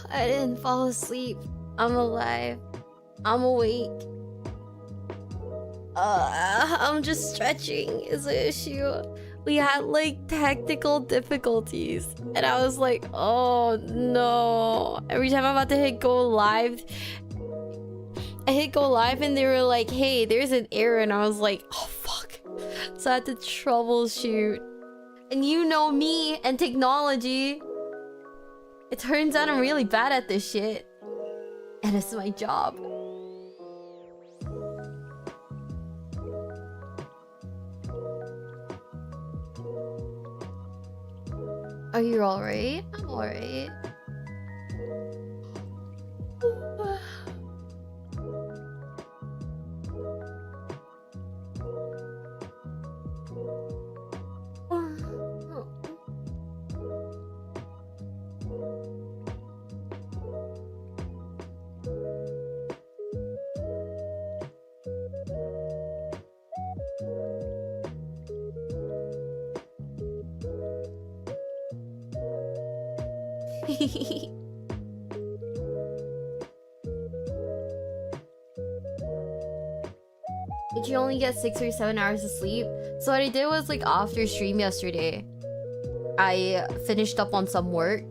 I didn't fall asleep. I'm alive. I'm awake. I'm just stretching is the issue. We had like technical difficulties and I was like, oh no. Every time I'm about to hit go live, I hit go live and they were like, hey, there's an error, and I was like, oh fuck. So I had to troubleshoot. And you know me and technology. It turns out I'm really bad at this shit. And it's my job. Are you alright? I'm alright. Did you only get 6 or 7 hours of sleep? So what I did was, like, after stream yesterday, I finished up on some work.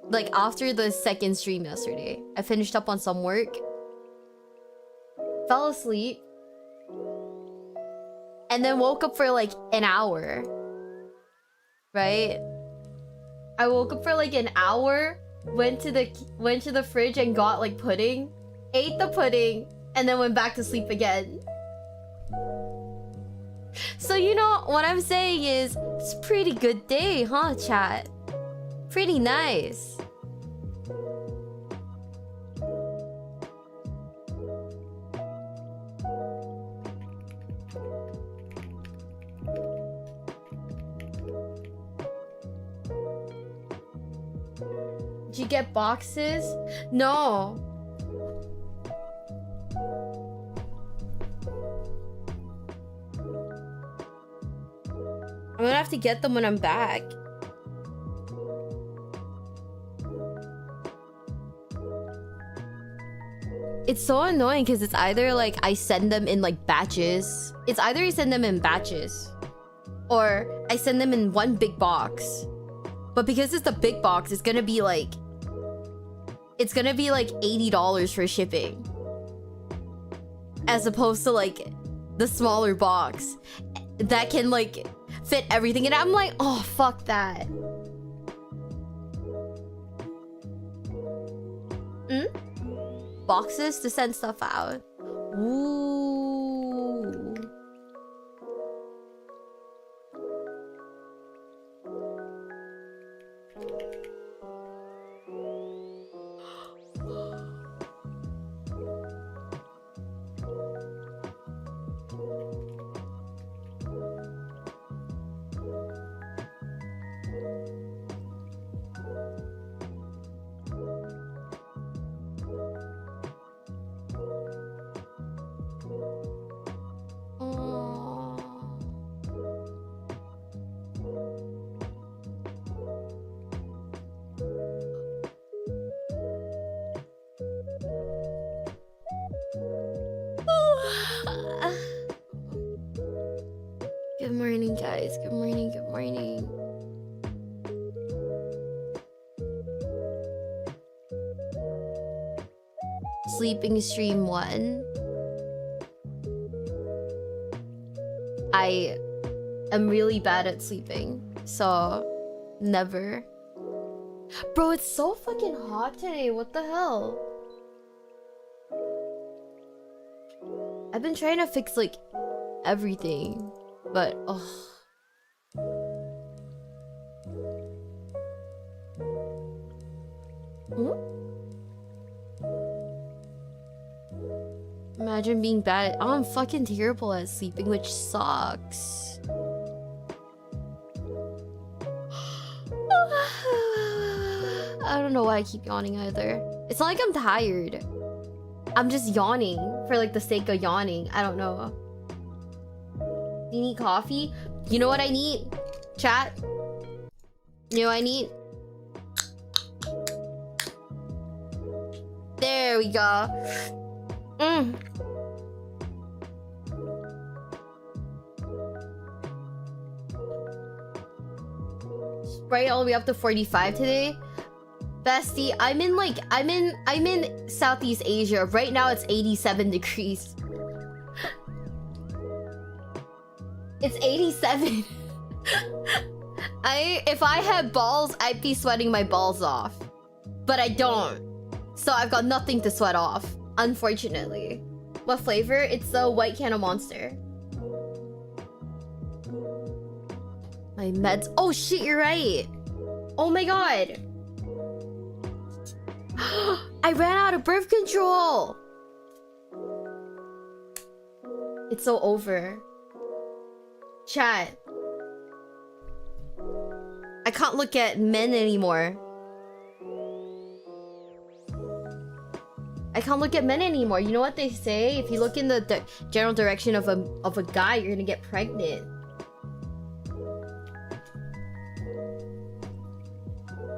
Like, after the second stream yesterday, I finished up on some work. Fell asleep. And then woke up for, like, an hour. Right? I woke up for, like, an hour. Went to the fridge and got, like, pudding. Ate the pudding. And then went back to sleep again. So, you know, what I'm saying is, it's a pretty good day, huh, chat? Pretty nice. Did you get boxes? No. I'm gonna have to get them when I'm back. It's so annoying because it's either like I send them in like batches. It's either I send them in batches or I send them in one big box. But because it's the big box, it's gonna be like $80 for shipping. As opposed to like the smaller box that can like fit everything. And I'm like, oh, fuck that. Boxes to send stuff out. Ooh. Good morning, guys. Good morning, good morning. Sleeping stream 1. I am really bad at sleeping, so never. Bro, it's so fucking hot today. What the hell? I've been trying to fix like everything, but imagine being bad. Oh, I'm fucking terrible at sleeping, which sucks. I don't know why I keep yawning either. It's not like I'm tired. I'm just yawning for like the sake of yawning. I don't know. You need coffee? You know what I need? Chat? You know what I need? There we go. Sprite all the way up to 45 today. Bestie, I'm in Southeast Asia. Right now it's 87 degrees. It's 87. If I had balls, I'd be sweating my balls off. But I don't. So I've got nothing to sweat off, unfortunately. What flavor? It's the white can of Monster. My meds. Oh shit, you're right. Oh my god. I ran out of birth control. It's so over. Chat. I can't look at men anymore. I can't look at men anymore. You know what they say? If you look in the general direction of a guy, you're gonna get pregnant.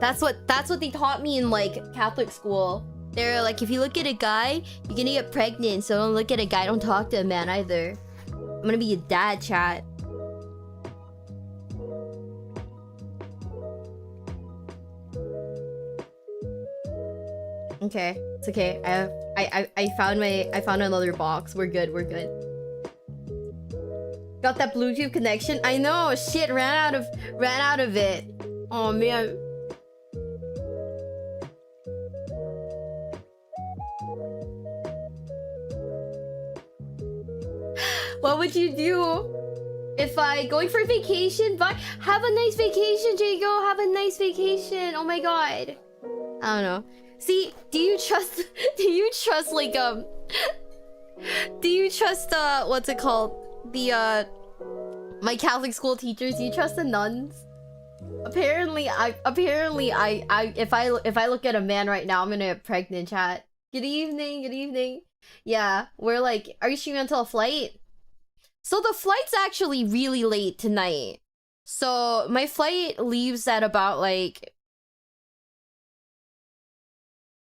That's what they taught me in like Catholic school. They're like, if you look at a guy, you're gonna get pregnant. So don't look at a guy. Don't talk to a man either. I'm gonna be a dad, chat. Okay, it's okay. I found another box. We're good. We're good. Got that Bluetooth connection. I know. Shit, ran out of it. Oh man. What would you do if I going for vacation? Bye. Have a nice vacation, Jago. Have a nice vacation. Oh my god. I don't know. See, do you trust like do you trust what's it called? The my Catholic school teachers? Do you trust the nuns? Apparently I if I look at a man right now, I'm gonna get pregnant, chat. Good evening, good evening. Yeah, we're like, are you streaming until a flight? So the flight's actually really late tonight. So my flight leaves at about like,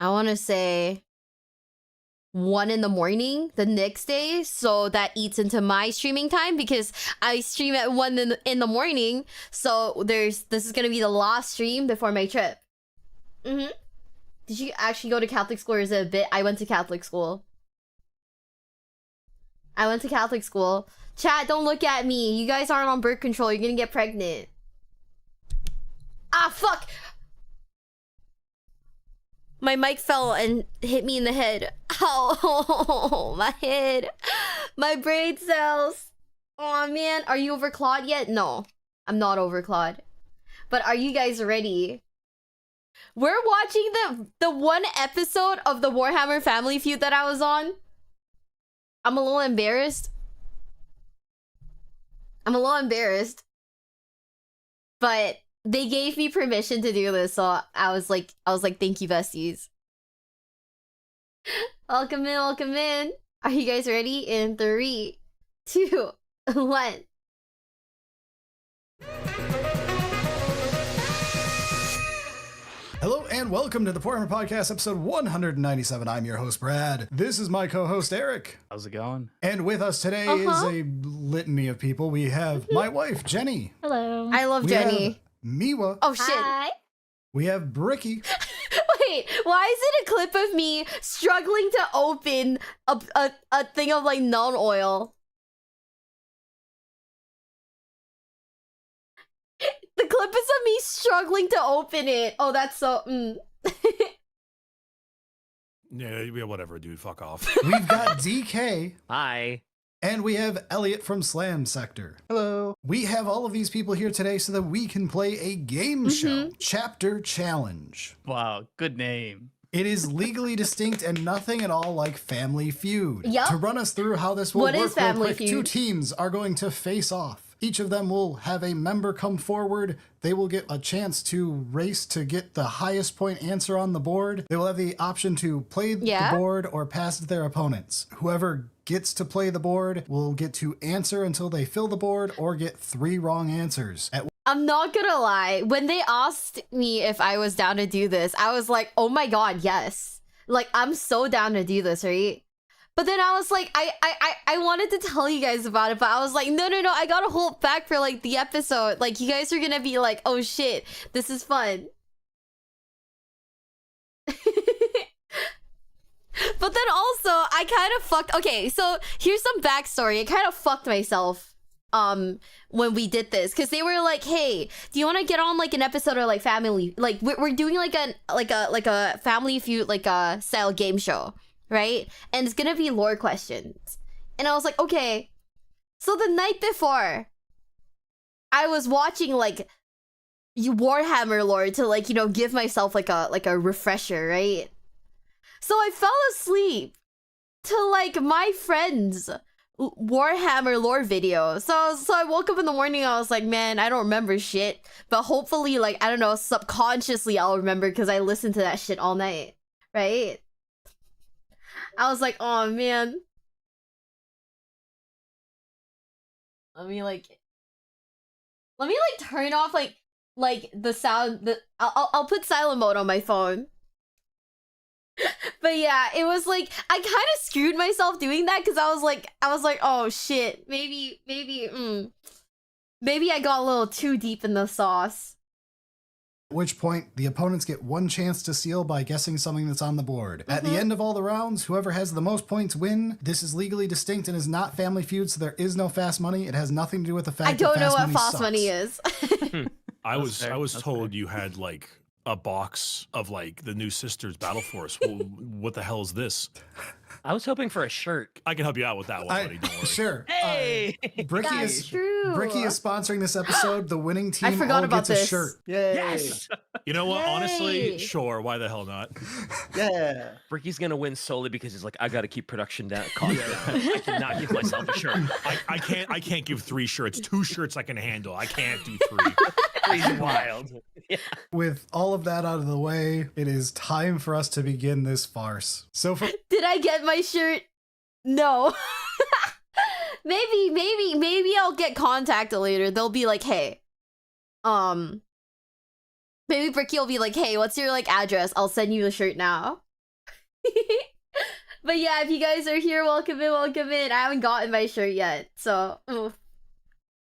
I want to say 1 in the morning the next day, so that eats into my streaming time because I stream at 1 in the morning. So this is gonna be the last stream before my trip. Did you actually go to Catholic school, or is it a bit? I went to Catholic school. Chat, don't look at me. You guys aren't on birth control. You're gonna get pregnant. Ah, fuck! My mic fell and hit me in the head. Oh, my head. My brain cells. Oh, man. Are you over Claude yet? No, I'm not over Claude. But are you guys ready? We're watching the one episode of the Warhammer Family Feud that I was on. I'm a little embarrassed. But they gave me permission to do this, so I was like, thank you, besties. Welcome in. Are you guys ready? In 3, 2, 1. Hello and welcome to the Warhammer Podcast, episode 197. I'm your host, Brad. This is my co-host, Eric. How's it going? And with us today is a litany of people. We have my wife, Jenny. Hello. I love Jenny. Miwa. Oh, shit. Hi. We have Bricky. Wait, why is it a clip of me struggling to open a thing of like Null oil? The clip is of me struggling to open it. Oh, that's so. Yeah, whatever, dude. Fuck off. We've got DK. Hi. And we have Elliot from Slam Sector. Hello. We have all of these people here today so that we can play a game show. Chapter Challenge. Wow, good name. It is legally distinct and nothing at all like Family Feud. Yup. To run us through how this will What work is Family real quick, Feud? 2 teams are going to face off. Each of them will have a member come forward. They will get a chance to race to get the highest point answer on the board. They will have the option to play the board or pass to their opponents. Whoever gets to play the board will get to answer until they fill the board or get 3 wrong answers. I'm not gonna lie. When they asked me if I was down to do this, I was like, oh my god, yes. Like, I'm so down to do this, right? But then I was like, I wanted to tell you guys about it, but I was like, no, I gotta hold back for like the episode. Like, you guys are gonna be like, oh shit, this is fun. But then also, I kind of fucked. Okay, so here's some backstory. I kind of fucked myself when we did this, because they were like, hey, do you want to get on like an episode of like family, like we're doing like a Family Feud like a style game show, right? And it's gonna be lore questions. And I was like, okay. So the night before, I was watching like Warhammer lore to like, you know, give myself like a refresher, right? So I fell asleep to like my friend's Warhammer lore video. So I woke up in the morning, I was like, man, I don't remember shit. But hopefully, like, I don't know, subconsciously I'll remember because I listened to that shit all night, right? I was like, oh man. Let me turn off like the sound. I'll put silent mode on my phone. But yeah, it was like I kind of screwed myself doing that because I was like, oh shit, maybe I got a little too deep in the sauce. At which point, the opponents get 1 chance to seal by guessing something that's on the board. At the end of all the rounds, whoever has the most points win. This is legally distinct and is not Family Feud, so there is no fast money. It has nothing to do with the fact I don't know what fast sucks. money is. I was told you had like a box of like the new Sisters Battle Force. Well, what the hell is this? I was hoping for a shirt. I can help you out with that one, buddy. Don't worry. Sure. Hey! Bricky That's true. Bricky is sponsoring this episode. The winning team I forgot all about gets a this. shirt. Yay. Yes! You know what? Yay. Honestly, sure. Why the hell not? Yeah. Ricky's gonna win solely because he's like, I gotta keep production down, costs down. I cannot give myself a shirt. I can't give 3 shirts. 2 shirts I can handle. I can't do 3. Crazy wild. Yeah. With all of that out of the way, it is time for us to begin this farce. So for Did I get my shirt? No. maybe I'll get contacted later. They'll be like, hey, maybe Bricky will be like, hey, what's your like address? I'll send you the shirt now. But yeah, if you guys are here, welcome in, welcome in. I haven't gotten my shirt yet, so. Oof.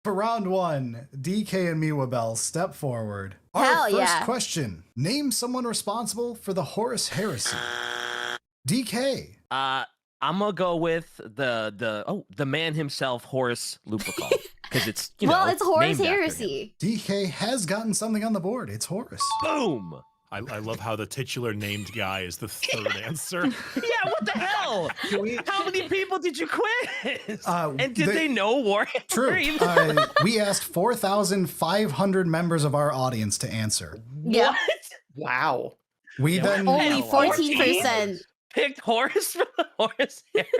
For round 1, DK and Miwabel step forward. Our Hell first yeah. question. Name someone responsible for the Horus heresy. DK. I'm gonna go with the man himself, Horus Lupercal, because it's well, it's Horus named after him. heresy. DK has gotten something on the board. It's Horus. Boom. I love how the titular named guy is the third answer. Yeah, what the hell? How many people did you quiz? And did they know Warhammer? True. We asked 4,500 members of our audience to answer. Yeah. What? Wow. We then Only 14%. Picked Horus for the Horus Heresy.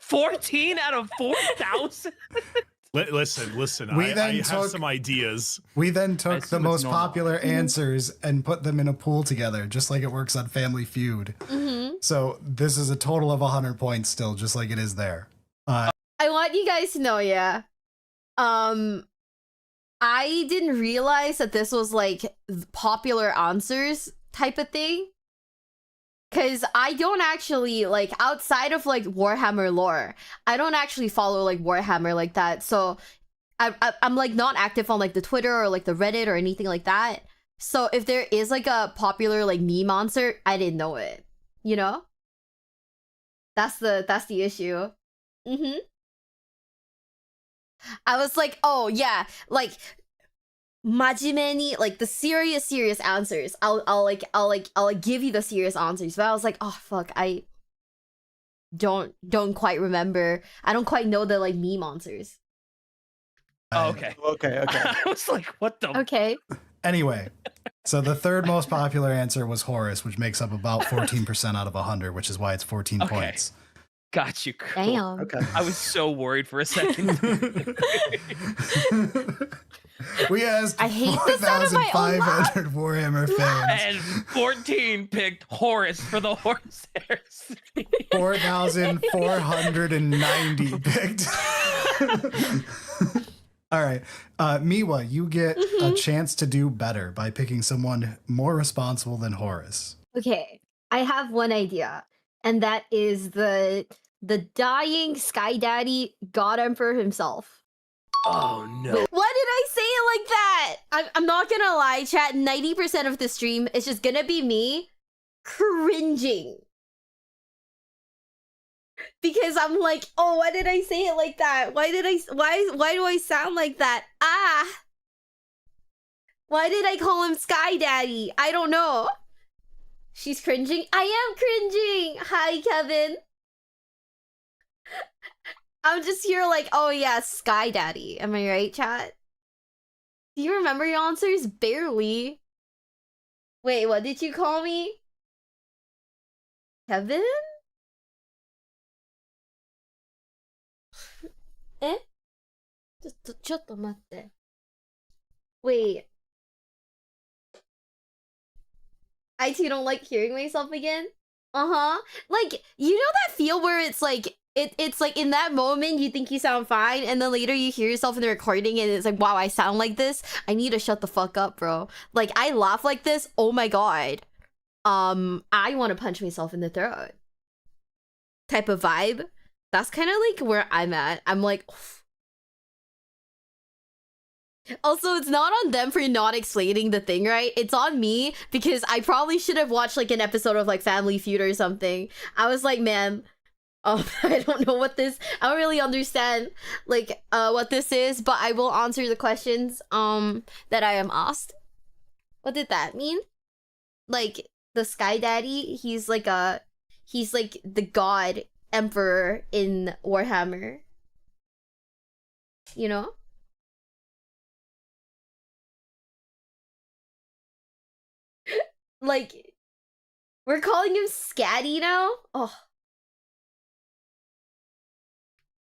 14 out of 4,000. Listen. We I then have took- some ideas. We then took the assume most it's normal. popular answers and put them in a pool together, just like it works on Family Feud. So this is a total of 100 points still, just like it is there. I want you guys to know, yeah. I didn't realize that this was like popular answers type of thing. Cause I don't actually like outside of like Warhammer lore, I don't actually follow like Warhammer like that. So I'm like not active on like the Twitter or like the Reddit or anything like that. So if there is like a popular like meme answer, I didn't know it. You know? That's the issue. I was like, oh yeah, like majimeni, like the serious answers. I'll give you the serious answers. But I was like, oh fuck, I don't quite remember. I don't quite know the like meme answers. Oh, okay. Okay. I was like, what the? Okay. Anyway, so the third most popular answer was Horus, which makes up about 14% out of 100, which is why it's 14 Okay. points. Got you. Cool. Damn. Okay. I was so worried for a second. We asked I hate this out of my own mouth. 4,500 Warhammer fans. And 14 picked Horus for the Horus Heresy. 4,490 picked. All right. Miwa, you get a chance to do better by picking someone more responsible than Horus. Okay. I have one idea, and that is the dying Sky Daddy God Emperor himself. Oh no. Why did I say it like that? I'm not gonna lie, chat. 90% of the stream is just gonna be me cringing. Because I'm like, oh, why did I say it like that? Why do I sound like that? Ah! Why did I call him Sky Daddy? I don't know. She's cringing. I am cringing. Hi, Kevin. I'm just here like, oh yeah, Sky Daddy. Am I right, chat? Do you remember your answers? Barely. Wait, what did you call me? Kevin? Eh? ちょっと待って. Wait. I too don't like hearing myself again. Like, you know that feel where it's like, it's like in that moment you think you sound fine, and then later you hear yourself in the recording and it's like, wow, I sound like this. I need to shut the fuck up, bro. Like, I laugh like this. Oh my god. I want to punch myself in the throat. Type of vibe. That's kind of like where I'm at. I'm like, oof. Also, it's not on them for not explaining the thing right. It's on me because I probably should have watched like an episode of like Family Feud or something. I was like, man, I don't know what this. I don't really understand like what this is, but I will answer the questions that I am asked. What did that mean? Like the Sky Daddy, he's like the god emperor in Warhammer. You know? Like, we're calling him Scatty now? Oh.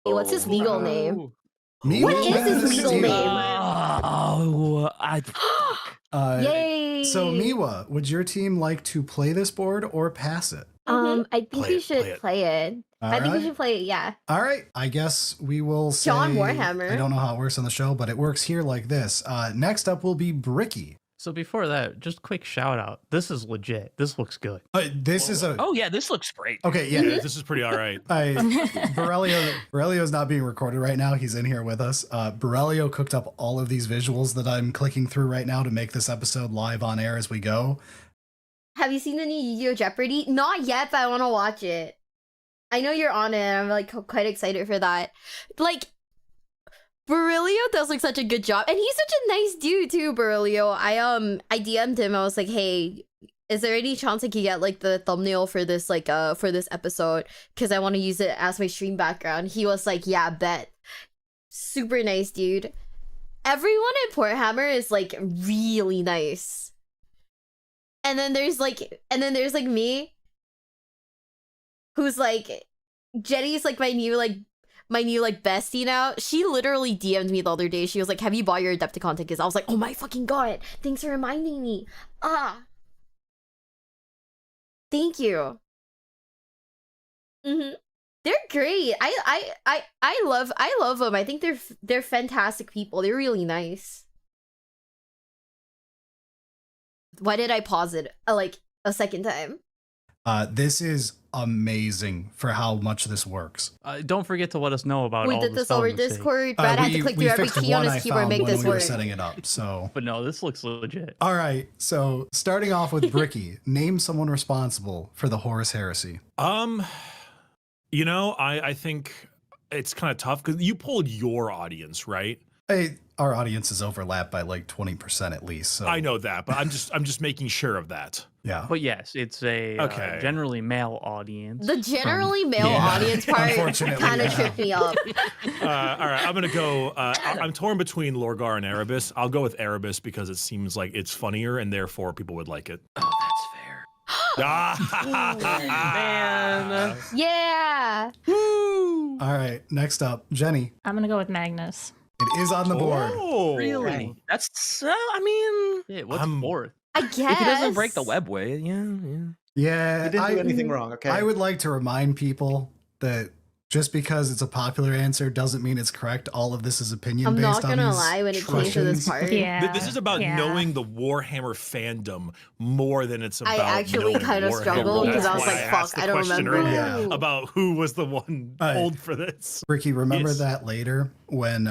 Hey, what's his legal name? What is his legal name? Yay! So Miwa, would your team like to play this board or pass it? I think we should play it. I think we should play it, yeah. All right. I guess we will say... John Warhammer. I don't know how it works on the show, but it works here like this. Next up will be Bricky. So before that, just quick shout out. This is legit. This looks good. This is a. Oh yeah, this looks great. Okay, yeah. This is pretty all right. Borrelio's not being recorded right now. He's in here with us. Borrelio cooked up all of these visuals that I'm clicking through right now to make this episode live on air as we go. Have you seen the new Yu-Gi-Oh! Jeopardy? Not yet, but I want to watch it. I know you're on it, and I'm like quite excited for that. Like, Borrelio does like such a good job, and he's such a nice dude too. Borrelio, I DM'd him. I was like, hey, is there any chance I could get like the thumbnail for this for this episode, because I want to use it as my stream background? He was like, yeah, bet. Super nice dude. Everyone at Porthammer is like really nice. And then there's like me, who's like, Jenny's like my new bestie now. She literally DM'd me the other day. She was like, have you bought your Adepticon tickets? I was like, oh my fucking god, thanks for reminding me. Thank you. They're great. I love them. I think they're fantastic people. They're really nice. Why did I pause it like a second time? This is amazing for how much this works. Don't forget to let us know about We all did the this over spelling mistakes. Discord. Brad had to click through every key on his keyboard and make this we were work. setting it up. So, But no, this looks legit. all right. So, starting off with Bricky, name someone responsible for the Horus Heresy. You know, I think it's kind of tough because you pulled your audience, right? Hey, our audience is overlapped by like 20% at least. So I know that, but I'm just making sure of that. yeah. But yes, it's a Okay. Generally male audience. The generally male Yeah. audience part Unfortunately, kind of yeah. tripped me up. All right, I'm gonna go. I'm torn between Lorgar and Erebus. I'll go with Erebus because it seems like it's funnier and therefore people would like it. Oh, that's fair. Man. Yeah. Woo. All right. Next up, Jenny. I'm gonna go with Magnus. It is on the board. Oh, Really? That's I mean, Yeah, what's fourth? I guess. if he doesn't break the webway, yeah. Yeah. You didn't do anything wrong, okay? I would like to remind people that just because it's a popular answer doesn't mean it's correct. All of this is opinion I'm based not on gonna these lie when it came to this questions. part. Yeah. This is about yeah. knowing the Warhammer fandom more than it's about. I actually knowing kind of Warhammer. struggled because I That's was why like, asked fuck, the I don't question remember. earlier Yeah. about who was the one Right. pulled for this. Ricky, remember Yes. that later when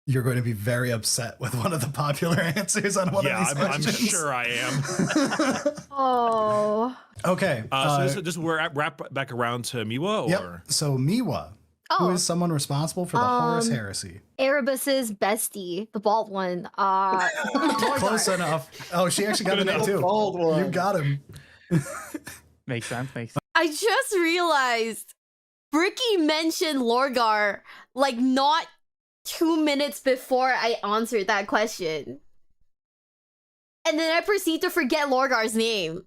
you're going to be very upset with one of the popular answers on one Yeah, of these I'm questions. sure I am. Oh. Okay. So this we're wrap back around to Miwa, yep. or So Miwa, who Oh. is someone responsible for the Horus Heresy? Erebus's bestie, the bald one. Close enough. Oh, she actually got the name too. Bald one. You got him. Makes sense. Makes sense. I just realized Bricky mentioned Lorgar like not 2 minutes before I answered that question. And then I proceed to forget Lorgar's name.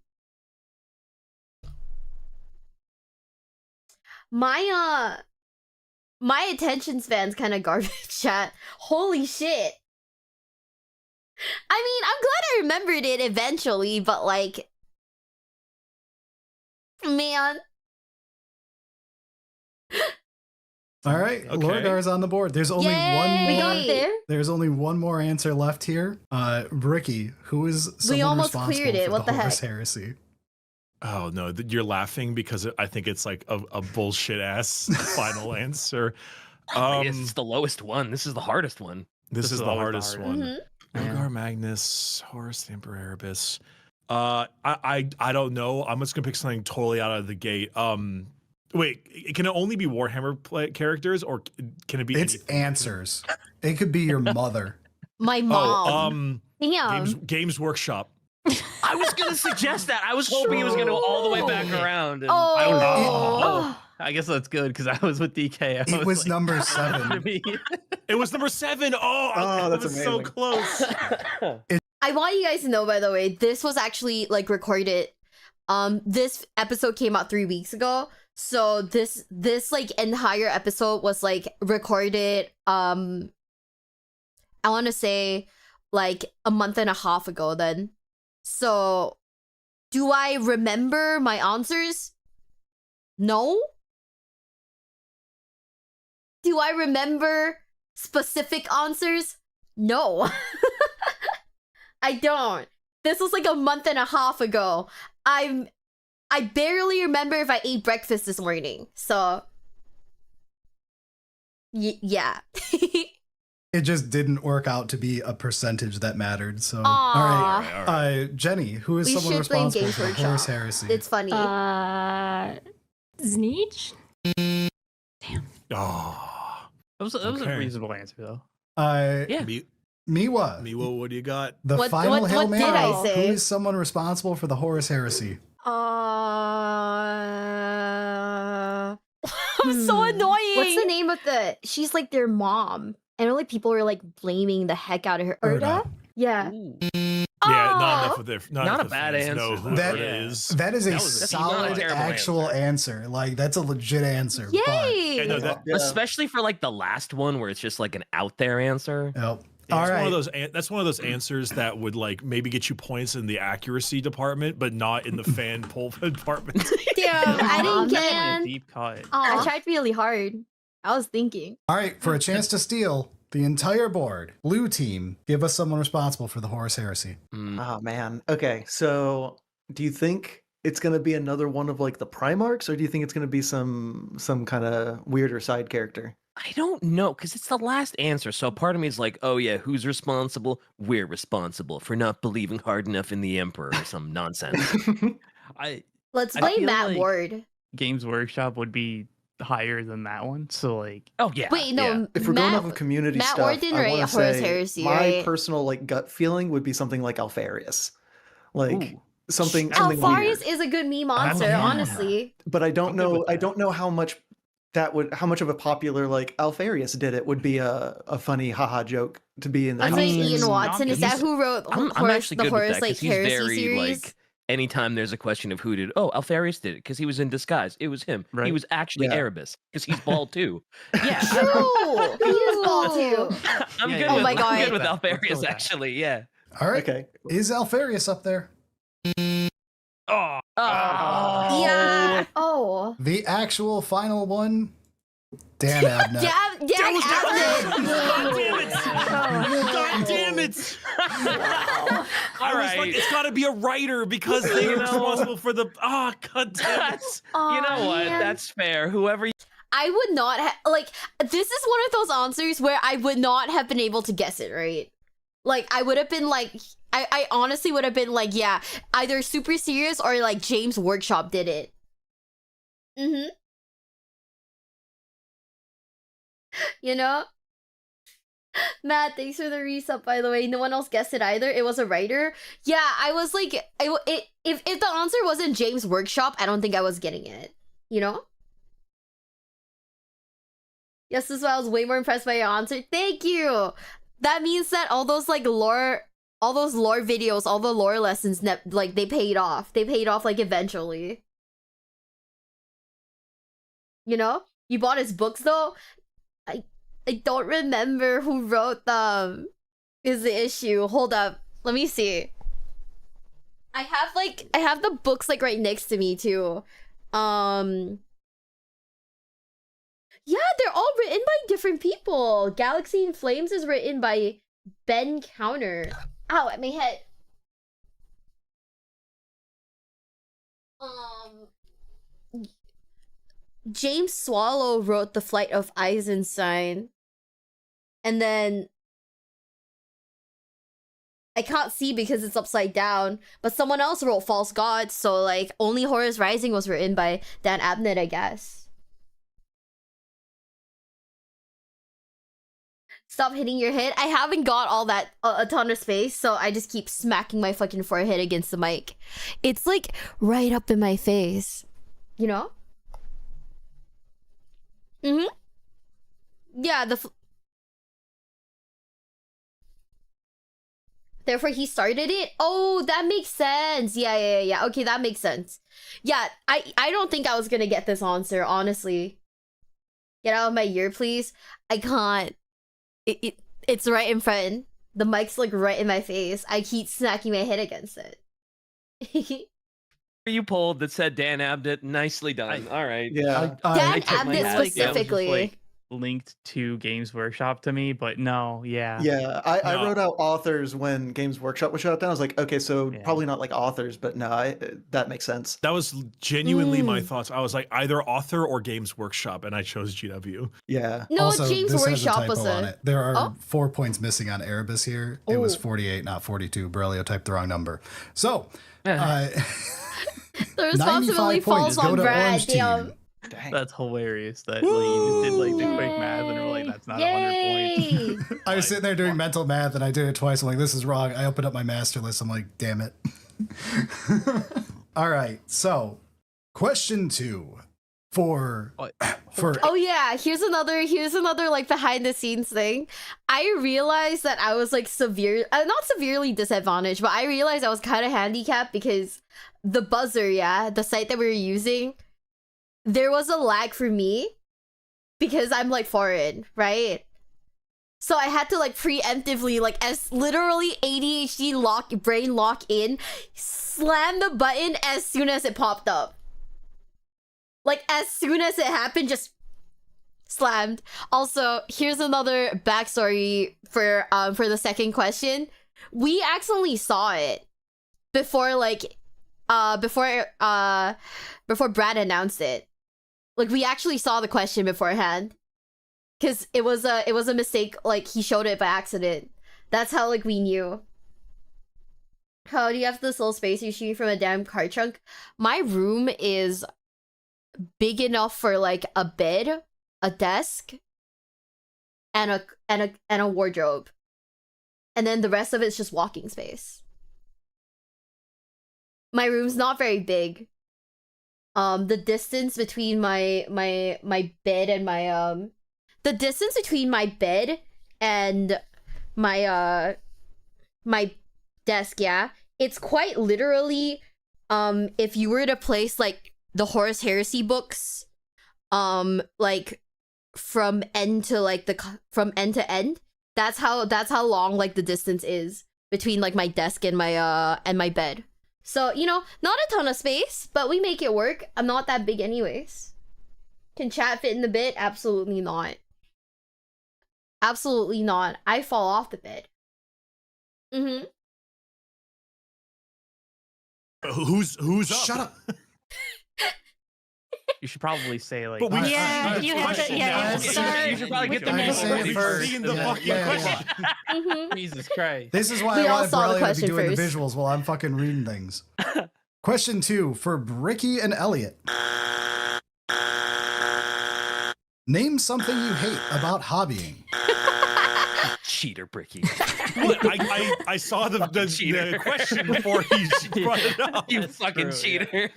My attention span's kind of garbage, chat. Holy shit. I mean, I'm glad I remembered it eventually, but like, man. All right. Okay. Lorgar's on the board. There's only Yay! one We more. got there. There's only one more answer left here. Ricky, who is someone almost responsible cleared it. for What the Horus heck? Heresy? oh no, you're laughing because I think it's like a bullshit ass final answer. I guess it's the lowest one. This is the hardest one. This is the always the hardest hardest. one. Mhm. Lorgar Magnus, Horus the Emperor Erebus. I don't know. I'm just gonna pick something totally out of the gate. Wait, can it only be Warhammer characters, or can it be? It's anything? answers. It could be your mother. My Oh, mom. Damn. Games Workshop. I was gonna suggest that. I was hoping it was gonna go all the way back around. And Oh. I was, Oh. I guess that's good because I was with DK. It was like, number to 7. me. It was number 7. Oh, that's that was so amazing. close. I want you guys to know, by the way, this was actually like recorded. This episode came out 3 weeks ago. So this like entire episode was like recorded. I want to say like a month and a half ago. Then, so do I remember my answers? No. Do I remember specific answers? No. I don't. This was like a month and a half ago. I barely remember if I ate breakfast this morning. So yeah. It just didn't work out to be a percentage that mattered. So, Aww. all right. Jenny, who is We someone should blame responsible Games for Workshop. horse heresy? It's funny. Sneech? Oh. That was Okay. a reasonable answer, though. Yeah. Miwa. Miwa, what do you got? The What final Hail did Mary. I say? Who is someone responsible for the Horus heresy? I'm so annoying. What's the name of the... She's like their mom. And really people were like blaming the heck out of her. Urda? Yeah. Ooh. Yeah, not enough of their. Not enough a of bad fans answer. know who That- Urda is. That is a That's not a solid terrible actual answer. Like, that's a legit answer. Yay! Yeah, no, that, Especially for like the last one where it's just like an out there answer. Yep. Yeah, All it's right. one of those. That's one of those answers that would like maybe get you points in the accuracy department, but not in the fan poll department. Damn, I didn't Aw, get. man. Deep cut. I Aw. tried really hard. I was thinking. All right. For a chance to steal the entire board, blue team, give us someone responsible for the Horus heresy. Oh man. Okay, so do you think it's gonna be another one of like the Primarchs, or do you think it's gonna be some kind of weirder side character? I don't know, because it's the last answer. So part of me is like, oh yeah, who's responsible? We're responsible for not believing hard enough in the Emperor or some nonsense. Let's I blame feel Matt like- Ward. Games Workshop would be higher than that one. So like, Oh yeah. Wait, no. yeah. If we're Matt, going off of community Matt stuff, Ward didn't I write wanna Horus say Heresy, my right? personal like gut feeling would be something like Alfarius, like Ooh. something Alfarius weird. is a good meme monster, yeah. honestly. But I don't I'm good know. with I that. don't know how much of a popular like Alfarius did it would be a funny haha joke to be in the. Let's I say mean, Ian Watson. Is that he's- who wrote I'm Horus, actually the good Horus with that like because he's Heresy very series? like. Anytime there's a question of who did, oh, Alfarius did it because he was in disguise. It was him. He Right. was actually Yeah. Erebus because he's bald too. Yeah, True. He is bald too. I'm Yeah, good. yeah. Oh my with, God. I'm good with Let's go with Alfarius that. actually. Yeah. All right. Okay. Is Alfarius up there? Oh. Yeah. Oh. The actual final one? Dan Abnett. Damn, damn, God damn it! God damn it! I was right. like, it's got to be a writer because they are responsible for the. Ah, god damn it! You know what? man. That's fair. Whoever. I would not have like. This is one of those answers where I would not have been able to guess it, right? Like I would have been like, I honestly would have been like, yeah, either super serious or like James Workshop did it. Mm-hmm. You know? Matt, thanks for the resub, by the way. No one else guessed it either. It was a writer. Yeah, I was like, if the answer wasn't James Workshop, I don't think I was getting it. You know? Yes, this is why I was way more impressed by your answer. Thank you! That means that all those like lore videos, all the lore lessons, like they paid off. They paid off like eventually. You know? You bought his books though? I don't remember who wrote them. Is the issue. Hold up. Let me see. I have the books like right next to me too. Yeah, they're all written by different people. Galaxy in Flames is written by Ben Counter. Ow, at my head. James Swallow wrote The Flight of Eisenstein. And then I can't see because it's upside down, but someone else wrote False Gods, so like only Horus Rising was written by Dan Abnett, I guess. Stop hitting your head. I haven't got all that a ton of space, so I just keep smacking my fucking forehead against the mic. It's like right up in my face, you know? Mm-hmm. Yeah, therefore he started it. Oh, that makes sense. Yeah. Okay, that makes sense. Yeah, I don't think I was gonna get this answer, honestly. Get out of my ear, please. I can't. It's right in front. The mic's like right in my face. I keep smacking my head against it. You pulled that said Dan Abnett. Nicely done. All right. Yeah. Dan I took my Abnett hat. specifically. Yeah, it was just like, linked to Games Workshop to me, but no, yeah. Yeah, I No. wrote out authors when Games Workshop was shut down. I was like, okay, so Yeah. probably not like authors, but no, that makes sense. That was genuinely my thoughts. I was like either author or Games Workshop, and I chose GW. Yeah. No, Also, Games this has a Workshop was typo on a. it. There are Oh. 4 points missing on Erebus here. It was Oh. 48, not 42. Berlio typed the wrong number. So, The 95 responsibility points falls go on to Brad. Orange Team. Damn. Dang. That's hilarious that like, you just did like the quick math and we're like, that's not 100 points. I was sitting there doing mental math and I did it twice. I'm like, this is wrong. I opened up my master list. I'm like, damn it. All right. So, question 2 for. Oh yeah, here's another like behind the scenes thing. I realized that I was like not severely disadvantaged, but I realized I was kind of handicapped because the buzzer, the site that we were using, there was a lag for me because I'm like foreign, right? So I had to like preemptively, like as literally ADHD brain lock in, slam the button as soon as it popped up. Like as soon as it happened, just slammed. Also, here's another backstory for the second question. We accidentally saw it before before Brad announced it. Like we actually saw the question beforehand. Cause it was a mistake, like he showed it by accident. That's how like we knew. How do you have this little space you're shooting from a damn car trunk? My room is big enough for like a bed, a desk, and a wardrobe. And then the rest of it's just walking space. My room's not very big. The distance between my bed and my the distance between my bed and my my desk, it's quite literally if you were to place like the Horus Heresy books like from end to from end to end, that's how long like the distance is between like my desk and my bed. So, you know, not a ton of space, but we make it work. I'm not that big anyways. Can chat fit in the bed? Absolutely not. Absolutely not. I fall off the bed. Mm-hmm. Who's up? Shut up. You should probably say like. But we Yeah, you have to. Yeah, you have to start. You should probably get the I name just say it ready first. Reading the Yeah, fucking yeah, question. Mm-hmm. Jesus Christ. This is why We I all wanted saw the Berlio to be question doing the first. visuals while I'm fucking reading things. Question 2 for Bricky and Elliot. Name something you hate about hobbying. Cheater, Bricky. What? I saw the question before he brought it up. You fucking true, yeah. cheater.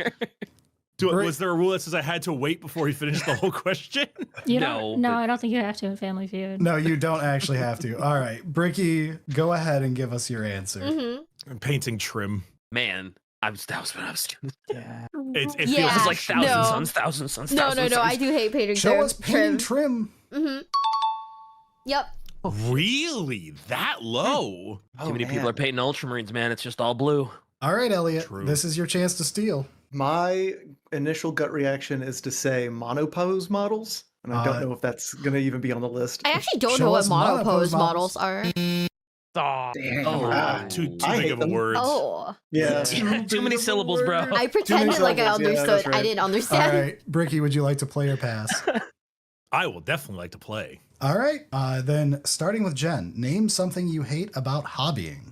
Was there a rule that says I had to wait before he finished the whole question? You No, don't, no, but- I don't think you have to in Family Feud. No, you don't actually have to. All right, Bricky, go ahead and give us your answer. Mm-hmm. I'm painting trim. Man, that was what I was doing. Yeah. It Yeah. This is like No. thousands suns. No, I do hate painting Show trim. us painting trim. Mm-hmm. Yep. Really that low? Too many people are painting Ultramarines, man. It's just all blue. All right, Elliot, True. this is your chance to steal. My initial gut reaction is to say monopose models, and I don't know if that's going to even be on the list. I actually don't Show know what us monopose monopose models. models are. Oh, Damn. Oh, too I big hate of a them. word. Oh. Yeah. Too many syllables, bro. I pretended like I syllables, yeah, understood. that's right. I didn't All understand. right, Bricky, would you like to play or pass? I will definitely like to play. All right, then starting with Jen, name something you hate about hobbying.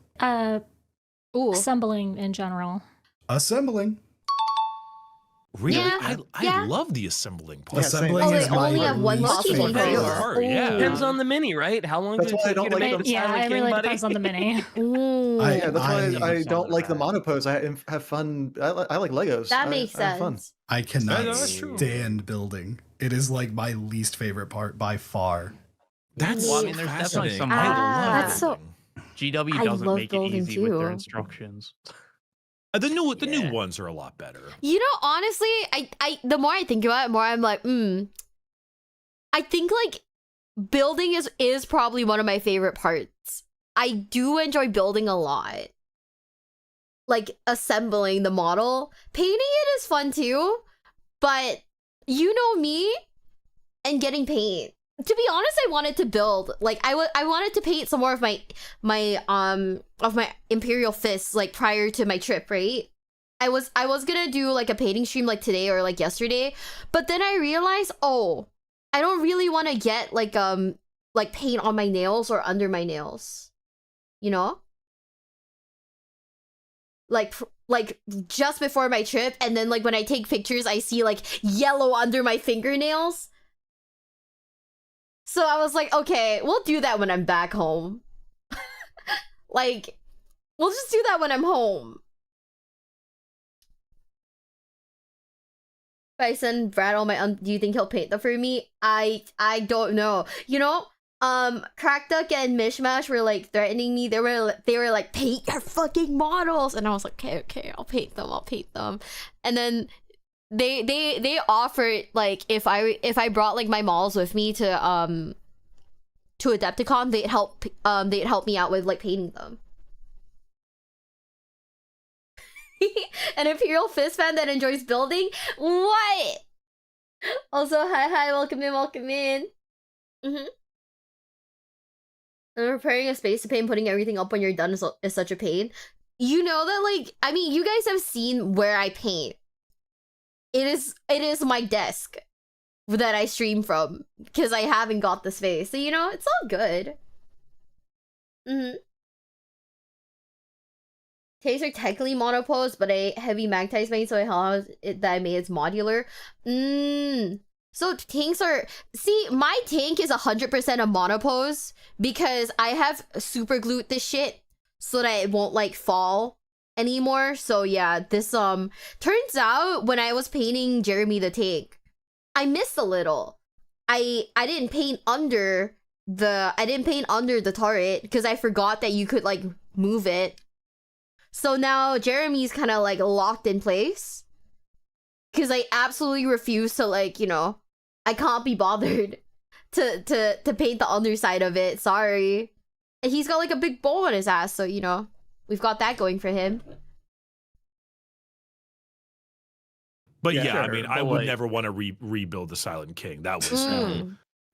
Ooh. Assembling in general. Assembling. Really? Yeah, I yeah. love the assembling part. Yeah, same. Assembling Oh, they is my only have one least possible favorite favorite. part. part, yeah. Depends on the mini, right? How long That's did it why I take don't you to like make them. the Yeah, Silent it King, really buddy? depends on the mini. Ooh. I- That's why I understand don't like the that. monopose. I have fun. I like Legos. That I makes have fun. sense. I cannot that's true. stand building. It is like my least favorite part by far. That's Well, I mean, there's definitely fascinating. some I models. love That's so- building. GW I doesn't love make it building easy with their too. instructions. The new Yeah. ones are a lot better. You know, honestly, I the more I think about it, more I'm like, I think like building is probably one of my favorite parts. I do enjoy building a lot. Like assembling the model. Painting it is fun too, but you know me and getting paint. To be honest, I wanted to build, like, I wanted to paint some more of my Imperial Fists, like, prior to my trip, right? I was gonna do like a painting stream like today or like yesterday, but then I realized, oh, I don't really want to get like paint on my nails or under my nails, you know? Like just before my trip, and then like when I take pictures, I see like yellow under my fingernails. So I was like, okay, we'll do that when I'm back home. Like, we'll just do that when I'm home. If I send Brad all my do you think he'll paint them for me? I don't know. You know, Crack Duck and Mishmash were like threatening me. They were like, paint your fucking models, and I was like, okay, I'll paint them. And then they offered, like, if I brought like my models with me to Adepticon, they'd help me out with like painting them. An Imperial Fist fan that enjoys building? What? Also, hi, welcome in. I'm preparing a space to paint, putting everything up when you're done is such a pain. You know that, like, I mean, you guys have seen where I paint. It is my desk that I stream from, because I haven't got the space. So, you know, it's all good. Tanks are technically monopose, but a heavy magtized made, so I made it's modular. So tanks are... See, my tank is 100% a monopose because I have super glued this shit so that it won't, like, fall anymore. So yeah, this, turns out when I was painting Jeremy the tank, I missed a little. I didn't paint under the turret because I forgot that you could, like, move it. So now Jeremy's kind of like locked in place because I absolutely refuse to, like, you know, I can't be bothered to paint the underside of it. Sorry. And he's got like a big bowl on his ass, so, you know, we've got that going for him. But Yeah, yeah, sure, I mean, but I would like- never want to rebuild the Silent King. That was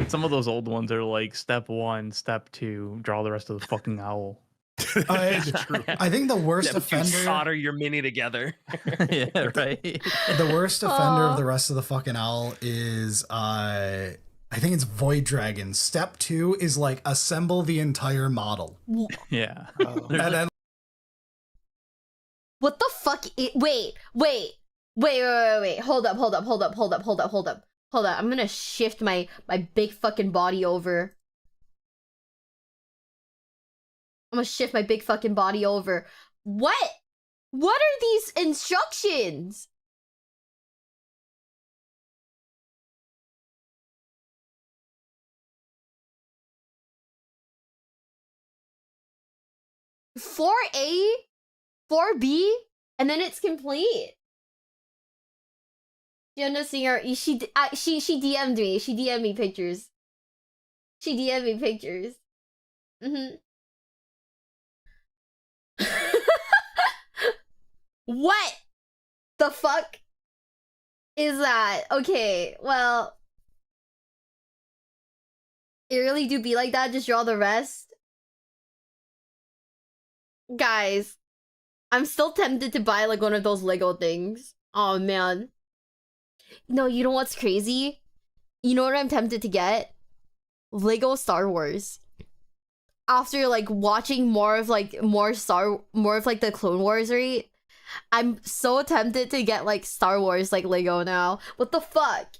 Some of those old ones are like step 1, step 2, draw the rest of the fucking owl. I think the worst Step two, offender, solder your mini together. Yeah, right. the worst offender of the rest of the fucking owl is I think it's Void Dragon. Step 2 is like assemble the entire model. Yeah. And then What the fuck? Wait. Hold up. I'm gonna shift my big fucking body over. What? What are these instructions? "4A, 4B, and then it's complete." Jenna Singer, she DM'd me. She DM'd me pictures. What the fuck is that? Okay, well, it really do be like that. Just draw the rest. Guys, I'm still tempted to buy like one of those Lego things. Oh man. No, you know what's crazy? You know what I'm tempted to get? Lego Star Wars. After like watching more of like the Clone Wars, right? I'm so tempted to get like Star Wars like Lego now. What the fuck?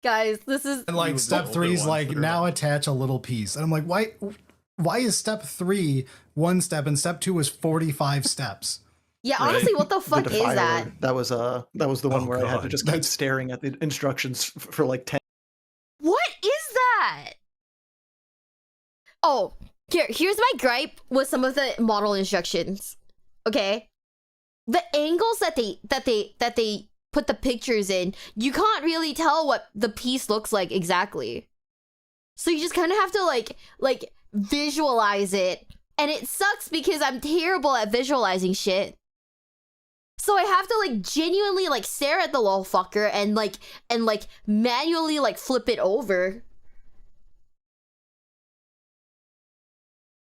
Guys, this is... And like step 3 is like now attach a little piece. And I'm like, why is step 3 1 step and step 2 is 45 steps? Yeah, honestly, what the fuck is that? That was the one where I had to just keep staring at the instructions for like 10. What is that? Oh, here's my gripe with some of the model instructions. Okay, the angles that they put the pictures in, you can't really tell what the piece looks like exactly. So you just kind of have to like visualize it, and it sucks because I'm terrible at visualizing shit. So I have to like genuinely like stare at the little fucker and like manually like flip it over.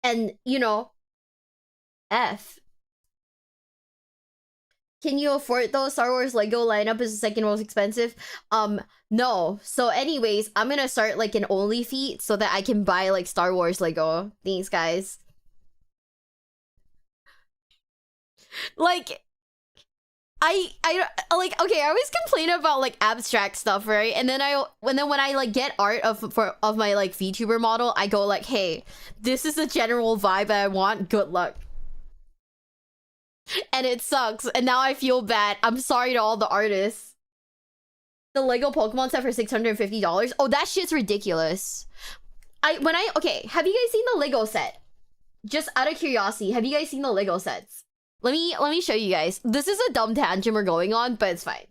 And you know, F. Can you afford those? Star Wars Lego lineup is the second most expensive. No. So anyways, I'm gonna start like an only feat so that I can buy like Star Wars Lego. Thanks, guys. Like, I like, okay, I always complain about like abstract stuff, right? And then when I like get art of my like VTuber model, I go like, hey, this is the general vibe I want. Good luck. And it sucks, and now I feel bad. I'm sorry to all the artists. The Lego Pokemon set for $650. Oh, that shit's ridiculous. Okay, have you guys seen the Lego set? Just out of curiosity, have you guys seen the Lego sets? Let me show you guys. This is a dumb tangent we're going on, but it's fine.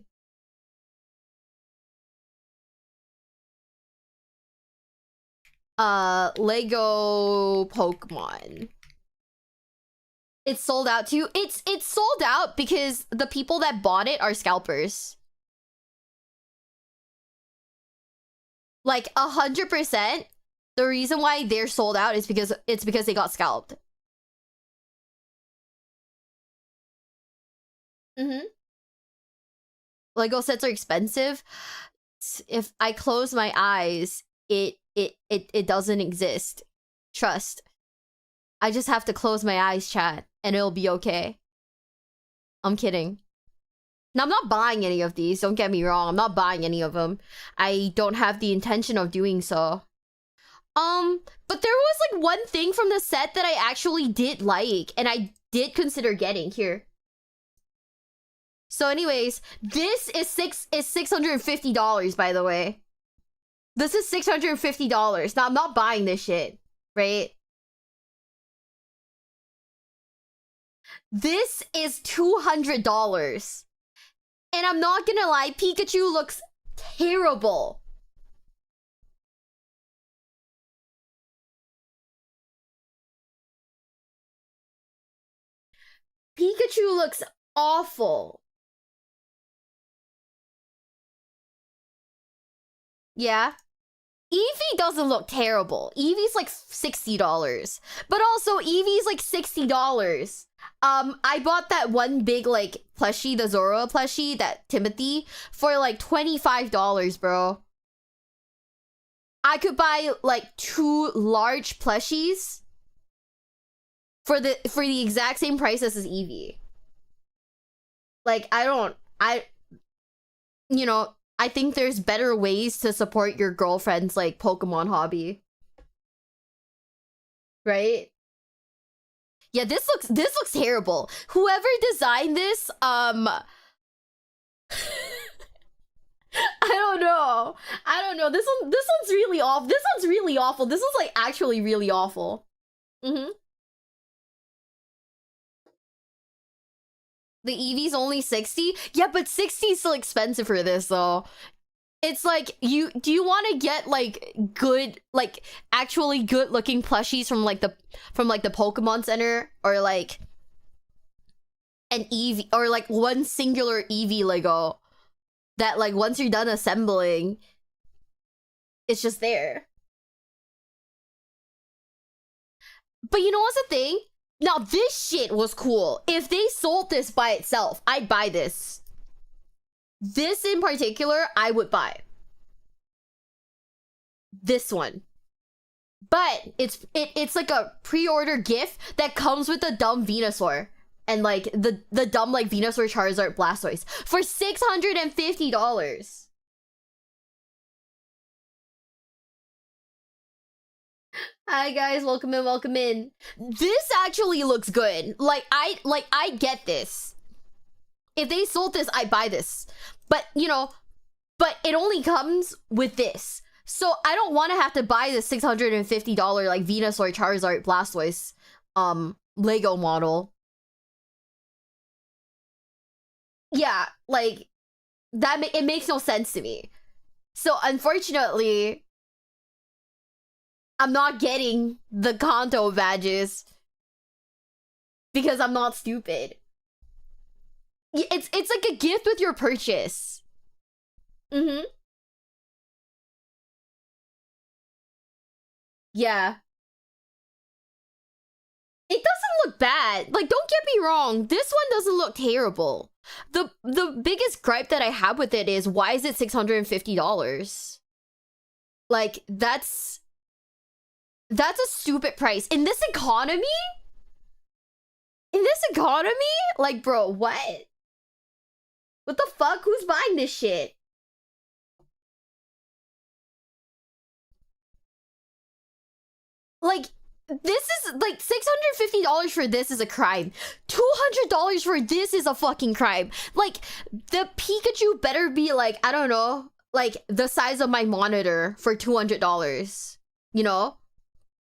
Lego Pokemon. It's sold out too. It's sold out because the people that bought it are scalpers. Like 100%. The reason why they're sold out is because they got scalped. Lego sets are expensive. If I close my eyes, it doesn't exist. Trust. I just have to close my eyes, chat, and it'll be okay. I'm kidding. Now, I'm not buying any of these. Don't get me wrong. I'm not buying any of them. I don't have the intention of doing so. But there was like one thing from the set that I actually did like, and I did consider getting here. So anyways, this is $650, by the way. This is $650. Now, I'm not buying this shit, right? This is $200. And I'm not gonna lie, Pikachu looks terrible. Pikachu looks awful. Yeah. Eevee doesn't look terrible. Eevee's like $60. But also, Eevee's like $60. I bought that one big like plushie, the Zoro plushie, that Timothy, for like $25, bro. I could buy like 2 large plushies for the exact same price as Eevee. Like, you know, I think there's better ways to support your girlfriend's like Pokemon hobby. Right? Yeah, this looks terrible. Whoever designed this, I don't know. This one's really awful. This one's really awful. This one's like actually really awful. The Eevee's only 60? Yeah, but 60 is still expensive for this though. It's like, do you want to get like good, like actually good looking plushies from like the Pokemon Center, or like an Eevee, or like one singular Eevee Lego that like once you're done assembling, it's just there. But you know what's the thing? Now this shit was cool. If they sold this by itself, I'd buy this. This in particular, I would buy. This one. But it's like a pre-order gift that comes with the dumb Venusaur. And like the dumb like Venusaur, Charizard, Blastoise for $650. Hi guys, welcome in, welcome in. This actually looks good. Like I get this. If they sold this, I'd buy this. But you know, but it only comes with this. So I don't want to have to buy the $650 like Venusaur, Charizard, Blastoise Lego model. Yeah, like that it makes no sense to me. So unfortunately, I'm not getting the Kanto badges because I'm not stupid. It's like a gift with your purchase. Mm-hmm. Yeah. It doesn't look bad. Like, don't get me wrong. This one doesn't look terrible. The biggest gripe that I have with it is, why is it $650? Like, that's a stupid price. In this economy? In this economy? Like, bro, what? What the fuck? Who's buying this shit? Like, this is like $650 for this is a crime. $200 for this is a fucking crime. Like, the Pikachu better be like, I don't know, like the size of my monitor for $200. You know?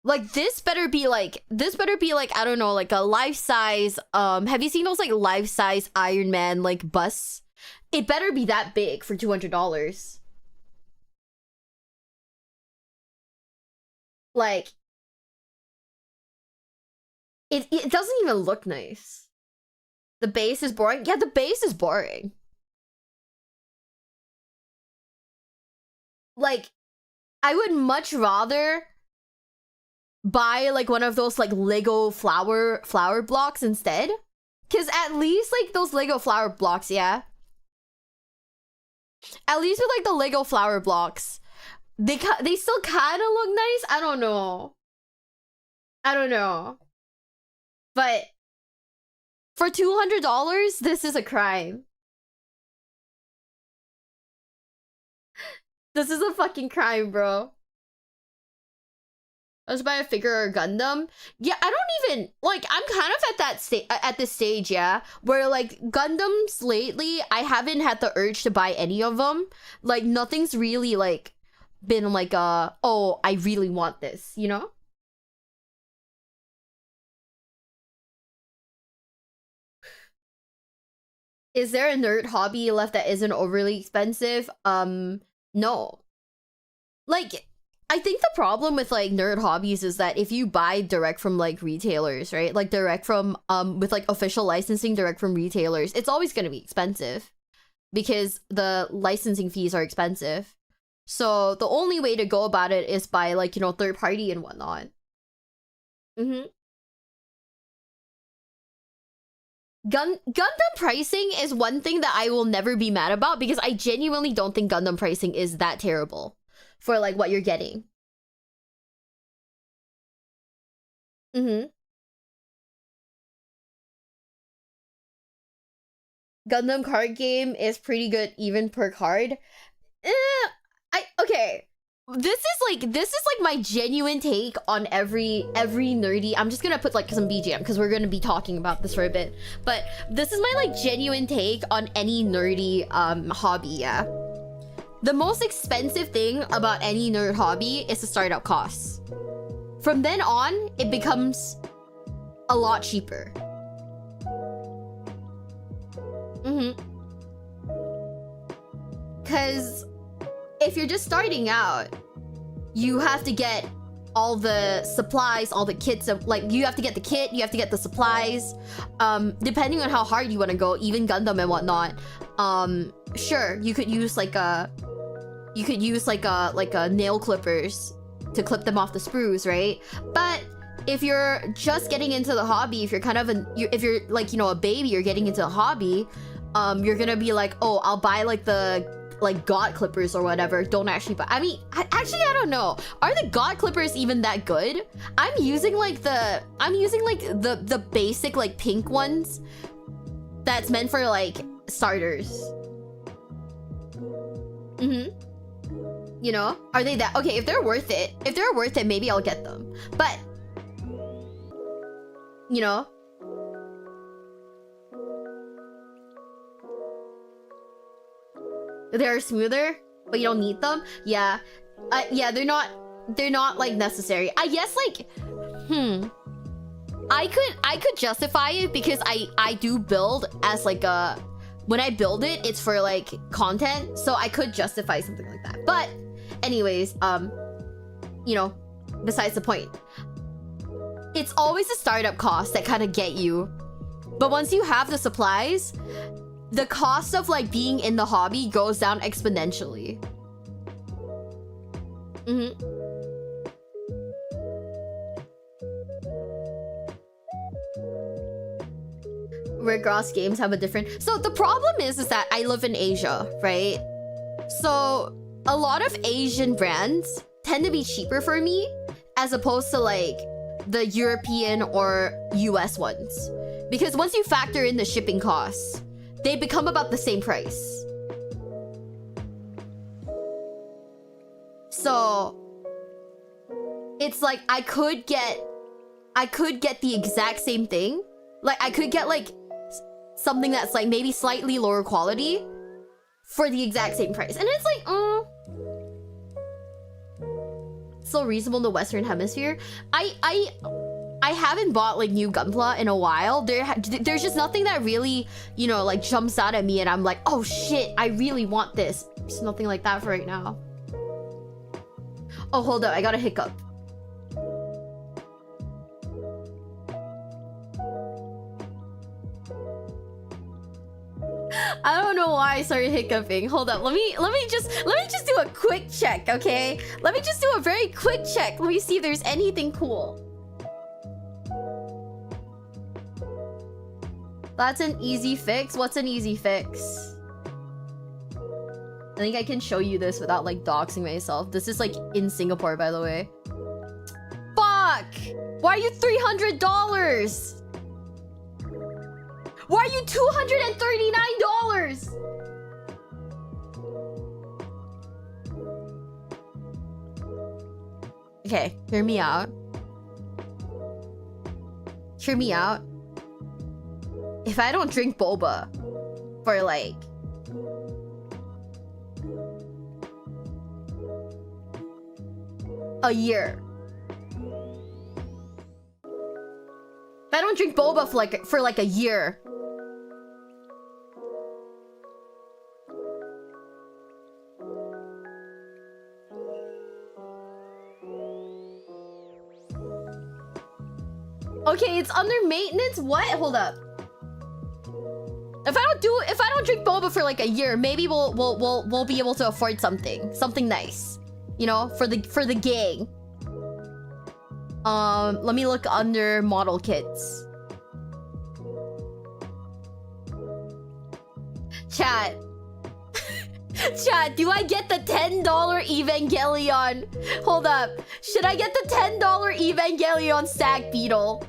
Like, this better be like, I don't know, like a life-size, have you seen those like life-size Iron Man like bus? It better be that big for $200. Like, it doesn't even look nice. The base is boring. Yeah, the base is boring. Like, I would much rather buy like one of those like Lego flower blocks instead. Cause at least like those Lego flower blocks, yeah. At least with like the Lego flower blocks, they still kind of look nice. I don't know. But for $200, this is a crime. This is a fucking crime, bro. Let's buy a figure or a Gundam. Yeah, I don't even like. I'm kind of at this stage, yeah, where like Gundams lately, I haven't had the urge to buy any of them. Like, nothing's really like been like oh, I really want this, you know? Is there a nerd hobby left that isn't overly expensive? No. Like, I think the problem with like nerd hobbies is that if you buy direct from like retailers, right? Like direct from with like official licensing direct from retailers, it's always going to be expensive because the licensing fees are expensive. So the only way to go about it is by like, you know, third party and whatnot. Gundam pricing is one thing that I will never be mad about because I genuinely don't think Gundam pricing is that terrible for like what you're getting. Gundam card game is pretty good even per card. Okay. This is like my genuine take on every nerdy. I'm just gonna put like some BGM because we're gonna be talking about this for a bit. But this is my like genuine take on any nerdy hobby, yeah. The most expensive thing about any nerd hobby is the startup costs. From then on, it becomes a lot cheaper. Cause if you're just starting out, you have to get all the supplies, all the kits of like, you have to get the kit, you have to get the supplies. Depending on how hard you want to go, even Gundam and whatnot. Sure, you could use like a nail clippers to clip them off the sprues, right? But if you're just getting into the hobby, if you're kind of if you're like, you know, a baby, you're getting into a hobby, you're gonna be like, oh, I'll buy like the God clippers or whatever. Don't actually buy. I mean, actually, I don't know. Are the God clippers even that good? I'm using like the basic like pink ones that's meant for like starters. You know, are they that okay? If they're worth it, maybe I'll get them. But you know, they're smoother, but you don't need them. Yeah, yeah, they're not like necessary. I guess like, I could justify it because I do build as like a, when I build it, it's for like content, so I could justify something like that. But anyways, you know, besides the point, it's always the startup costs that kind of get you. But once you have the supplies, the cost of like being in the hobby goes down exponentially. Where gross games have a different... So the problem is that I live in Asia, right? So a lot of Asian brands tend to be cheaper for me as opposed to like the European or US ones. Because once you factor in the shipping costs, they become about the same price. So it's like I could get the exact same thing. Like I could get like something that's like maybe slightly lower quality for the exact same price. And it's like, so reasonable in the Western Hemisphere. I haven't bought like new Gunpla in a while. There's just nothing that really, you know, like jumps out at me and I'm like, oh shit, I really want this. There's nothing like that for right now. Oh, hold up, I got a hiccup. I don't know why I started hiccuping. Hold up, let me just do a quick check, okay? Let me just do a very quick check. Let me see if there's anything cool. That's an easy fix. What's an easy fix? I think I can show you this without like doxing myself. This is like in Singapore, by the way. Fuck! Why are you $300? Why are you $239? Okay, hear me out. Hear me out. If I don't drink boba for like a year. If I don't drink boba for like a year. Okay, it's under maintenance. What? Hold up. If I don't drink boba for like a year, maybe we'll be able to afford something nice, you know, for the gang. Let me look under model kits. Chat. Chat, do I get the $10 Evangelion? Hold up. Should I get the $10 Evangelion Stag Beetle?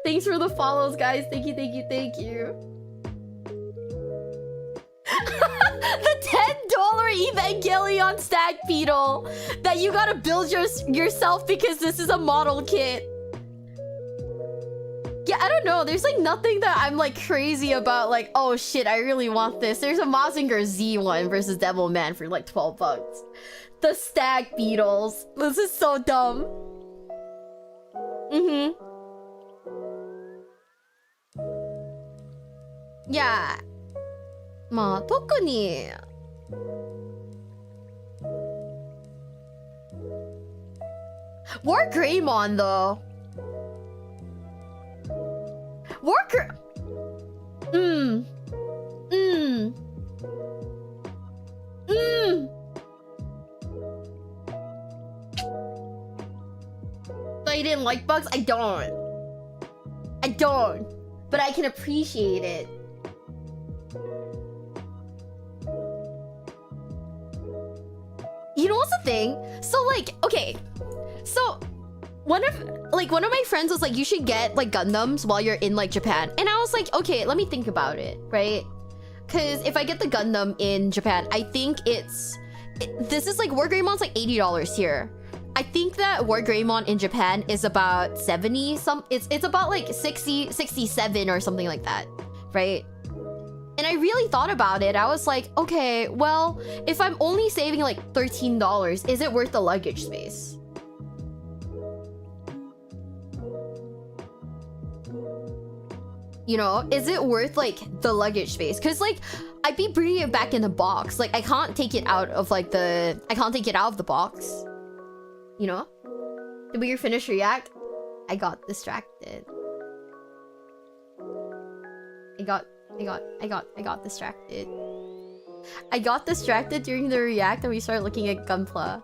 Thanks for the follows, guys. Thank you, thank you, thank you. The $10 Evangelion Stag Beetle that you gotta build yourself because this is a model kit. Yeah, I don't know. There's like nothing that I'm like crazy about. Like, oh shit, I really want this. There's a Mazinger Z one versus Devilman for like 12 bucks. The Stag Beetles. This is so dumb. Yeah. まあ特に War Greymon though. Worker. So you didn't like bugs? I don't. But I can appreciate it. You know what's the thing? So like, okay. So one of my friends was like, you should get like Gundams while you're in like Japan. And I was like, okay, let me think about it, right? Because if I get the Gundam in Japan, I think this is like War Greymon's like $80 here. I think that War Greymon in Japan is about 70 some. It's about like 60, 67 or something like that, right? And I really thought about it. I was like, okay, well, if I'm only saving like $13, is it worth the luggage space? You know, is it worth like the luggage space? Because like I'd be bringing it back in the box. Like I can't take it out of like the box. You know? Did we finish React? I got distracted. I got distracted. I got distracted during the react and we started looking at Gunpla.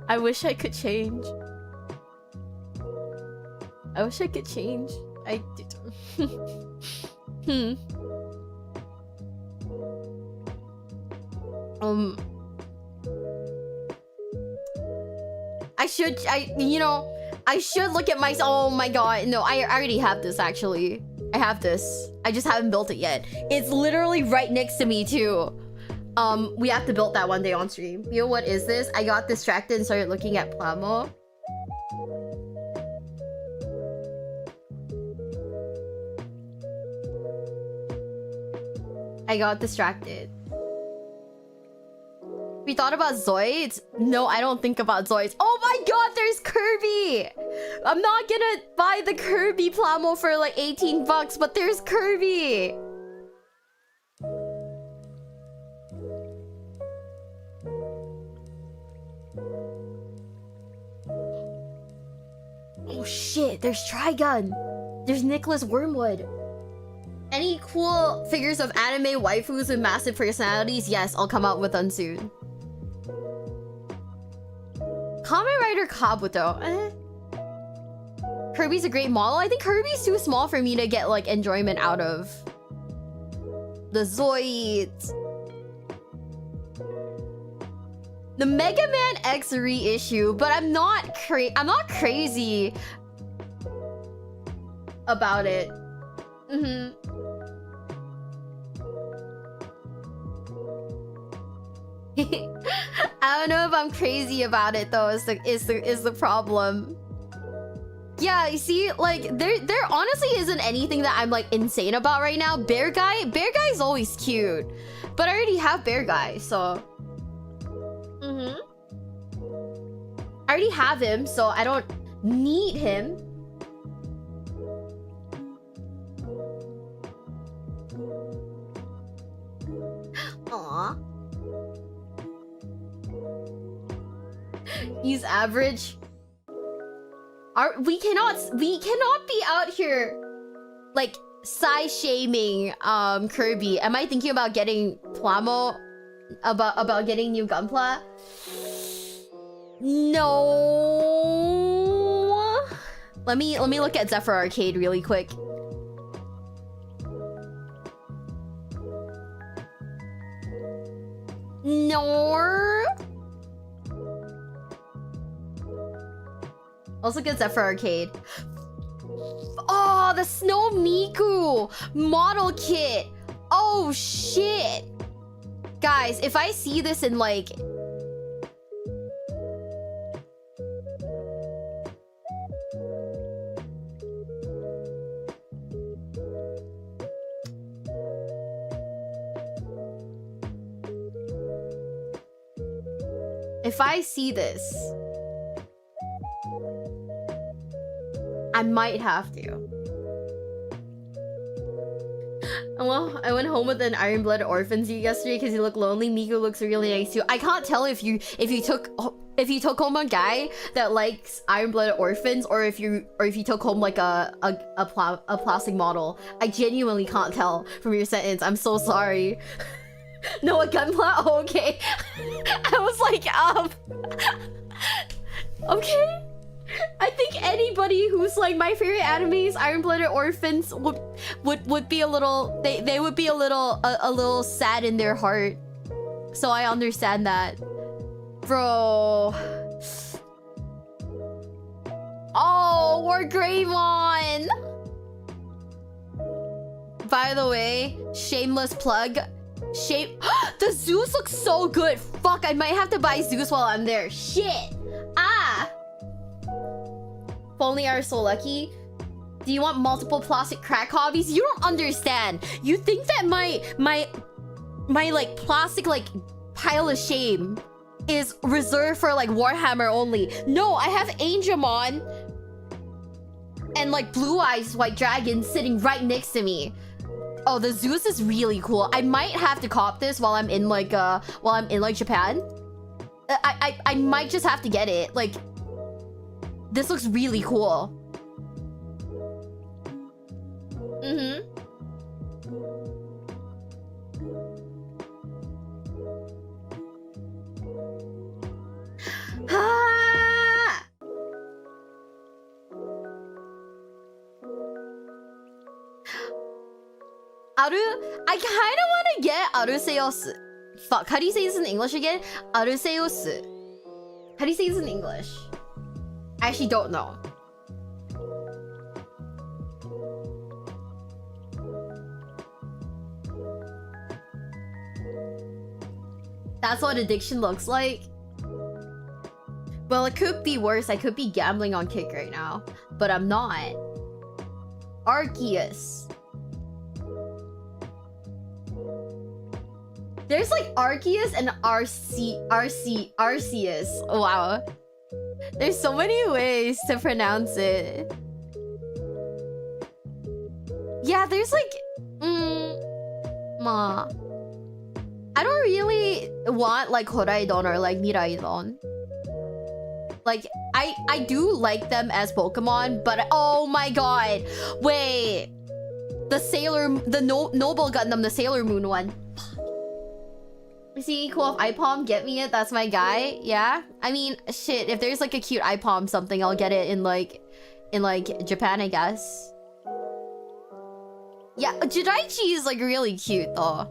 I wish I could change. I wish I could change. I did. I should look at my. Oh my god, no, I already have this actually. I have this. I just haven't built it yet. It's literally right next to me too. We have to build that one day on stream. You know what is this? I got distracted and started looking at Plamo. I got distracted. We thought about Zoids? No, I don't think about Zoids. Oh my god, there's Kirby! I'm not gonna buy the Kirby Plamo for like 18 bucks, but there's Kirby! Oh shit, there's Trigun! There's Nicholas Wormwood! Any cool figures of anime waifus with massive personalities? Yes, I'll come out with them soon. Kamen Rider Kabuto. Kirby's a great model. I think Kirby's too small for me to get like enjoyment out of. The Zoids. The Mega Man X reissue, but I'm not crazy about it. I don't know if I'm crazy about it though. Is the problem? Yeah, you see, like there honestly isn't anything that I'm like insane about right now. Bear Guy's always cute, but I already have Bear Guy, so I already have him, so I don't need him. Aww. He's average. We cannot be out here like size shaming Kirby. Am I thinking about getting Plamo? About getting new Gunpla? No. Let me look at Zephyr Arcade really quick. No. Also get Zephyr Arcade. Oh, the Snow Miku model kit. Oh shit. Guys, if I see this in like if I see this, I might have to. Well, I went home with an Iron-Blooded Orphans yesterday because he looked lonely. Miku looks really nice too. I can't tell if you took home a guy that likes Iron-Blooded Orphans or if you took home like a plastic model. I genuinely can't tell from your sentence. I'm so sorry. No, a Gunpla? Oh, okay. I was like, okay. I think anybody who's like my favorite animes, Iron-Blooded Orphans, would be a little they would be a little sad in their heart. So I understand that. Bro. Oh, War Greymon! By the way, shameless plug. The Zeus looks so good. Fuck, I might have to buy Zeus while I'm there. Shit. Ah. If only I were so lucky. Do you want multiple plastic crack hobbies? You don't understand. You think that my like plastic like pile of shame is reserved for like Warhammer only. No, I have Angemon and like Blue Eyes White Dragon sitting right next to me. Oh, the Zeus is really cool. I might have to cop this while I'm in like Japan. I might just have to get it. Like, this looks really cool. Mm-hmm. Ah! Aru, I kind of want to get Aruseos. Fuck, how do you say this in English again? Aruseos. How do you say this in English? I actually don't know. That's what addiction looks like. Well, it could be worse. I could be gambling on Kick right now, but I'm not. Arceus. There's like Arceus and Arceus. Wow. There's so many ways to pronounce it. Yeah, there's like ma. I don't really want like Horaidon or like Miraidon. Like I do like them as Pokemon, but oh my god. Wait. The Noble Gundam, the Sailor Moon one. See, cool. If iPalm, get me it. That's my guy. Yeah. I mean, shit. If there's like a cute iPalm something, I'll get it in like Japan, I guess. Yeah, Jidaichi is like really cute though.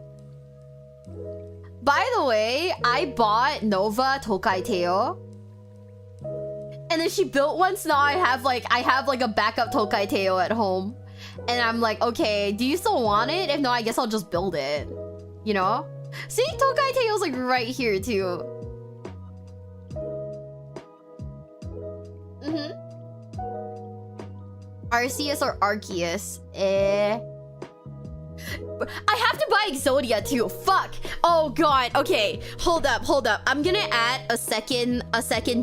By the way, I bought Nova Tokai Teo. And then she built one, so now I have like a backup Tokai Teo at home. And I'm like, okay, do you still want it? If no, I guess I'll just build it. You know? See, Tokai Teo's like right here too. Mm-hmm. Arceus or Arceus? I have to buy Exodia too. Fuck. Oh god. Okay. Hold up. I'm gonna add a second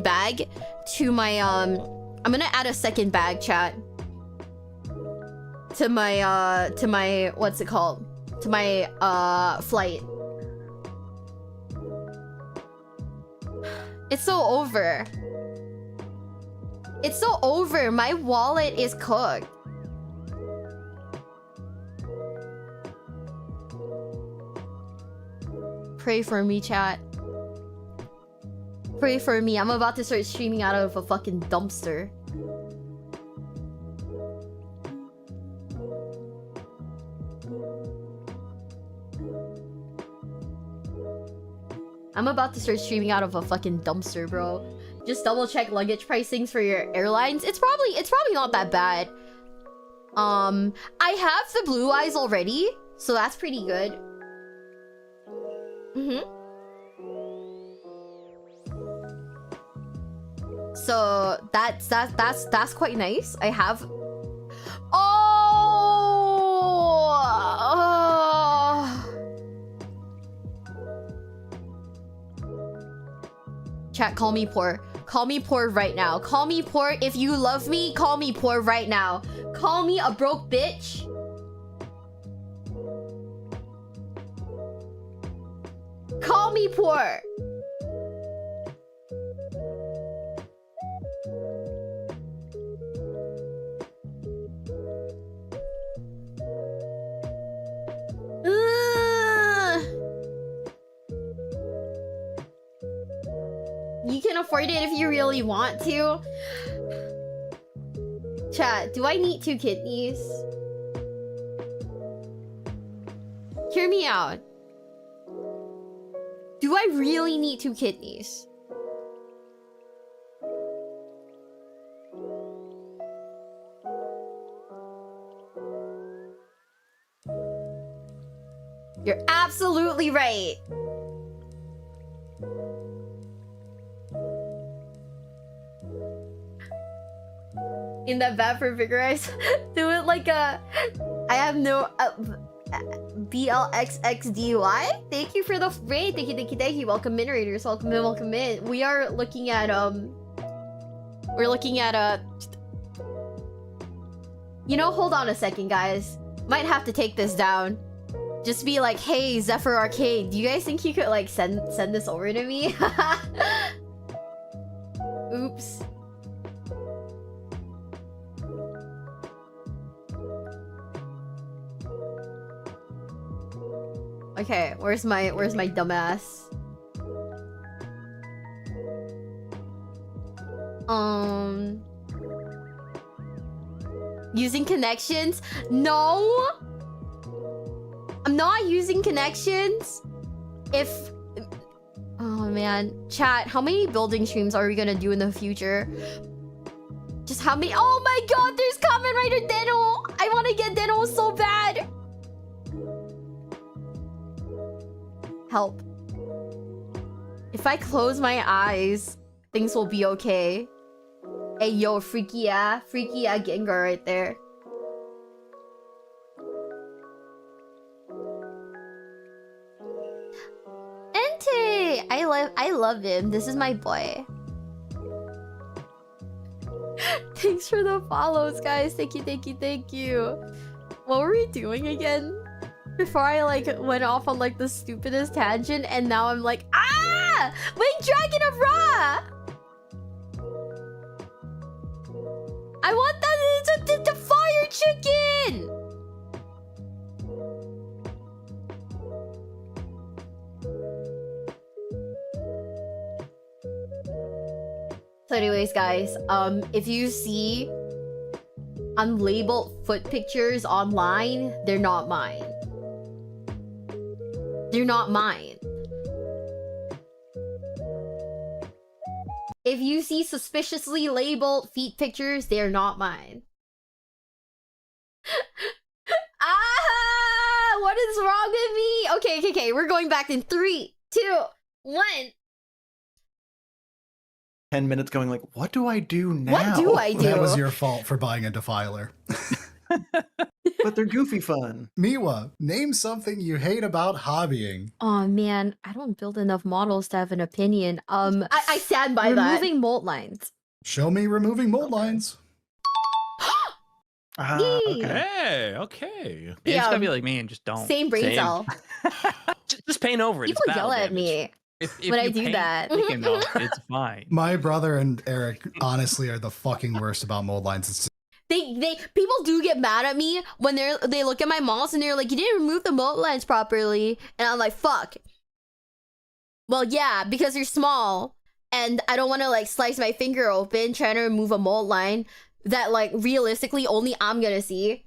bag to my I'm gonna add a second bag, chat. To my what's it called? To my flight. It's so over. It's so over. My wallet is cooked. Pray for me, chat. Pray for me. I'm about to start streaming out of a fucking dumpster. I'm about to start streaming out of a fucking dumpster, bro. Just double check luggage pricings for your airlines. It's probably not that bad. I have the Blue Eyes already, so that's pretty good. Mm-hmm. So that's quite nice. I have. Chat, call me poor. Call me poor right now. Call me poor if you love me. Call me poor right now. Call me a broke bitch. Call me poor. You can afford it if you really want to. Chat, do I need 2 kidneys? Hear me out. Do I really need 2 kidneys? You're absolutely right. In that bad for Vigorize. Do it like a... I have no... BLXXDY? Thank you for the raid. Thank you. Welcome in, Raiders. Welcome in. We are looking at, We're looking at, You know, hold on a second, guys. Might have to take this down. Just be like, hey, Zephyr Arcade, do you guys think you could like send this over to me? Oops. Okay, where's my dumbass? Using connections? No! I'm not using connections. Oh man. Chat, how many building streams are we gonna do in the future? Just how many? Oh my god, there's Kamen Rider Deno! I wanna get Deno so bad! Help. If I close my eyes, things will be okay. Hey yo, freaky yeah Gengar right there. Entei! I love him. This is my boy. Thanks for the follows, guys. Thank you. What were we doing again? Before I like went off on like the stupidest tangent, and now I'm like, ah! Wing Dragon of Ra! I want the fire chicken! So anyways, guys, if you see unlabeled foot pictures online, they're not mine. They're not mine. If you see suspiciously labeled feet pictures, they're not mine. Ah! What is wrong with me? Okay. We're going back in 3, 2, 1. 10 minutes going like, what do I do now? What do I do? That was your fault for buying a defiler. But they're goofy fun. Miwa, name something you hate about hobbying. Oh man, I don't build enough models to have an opinion. I stand by that. Removing mold lines. Show me removing mold lines. Okay. Hey, okay. You just gotta be like me and just don't. Same brain cell. Just paint over it. People It's yell battle at me If when I you do paint- that. It's fine. My brother and Eric honestly are the fucking worst about mold lines. It's just, People do get mad at me when they look at my models and they're like, you didn't remove the mold lines properly, and I'm like, fuck. Well, yeah, because you're small, and I don't want to like slice my finger open trying to remove a mold line that like realistically only I'm gonna see.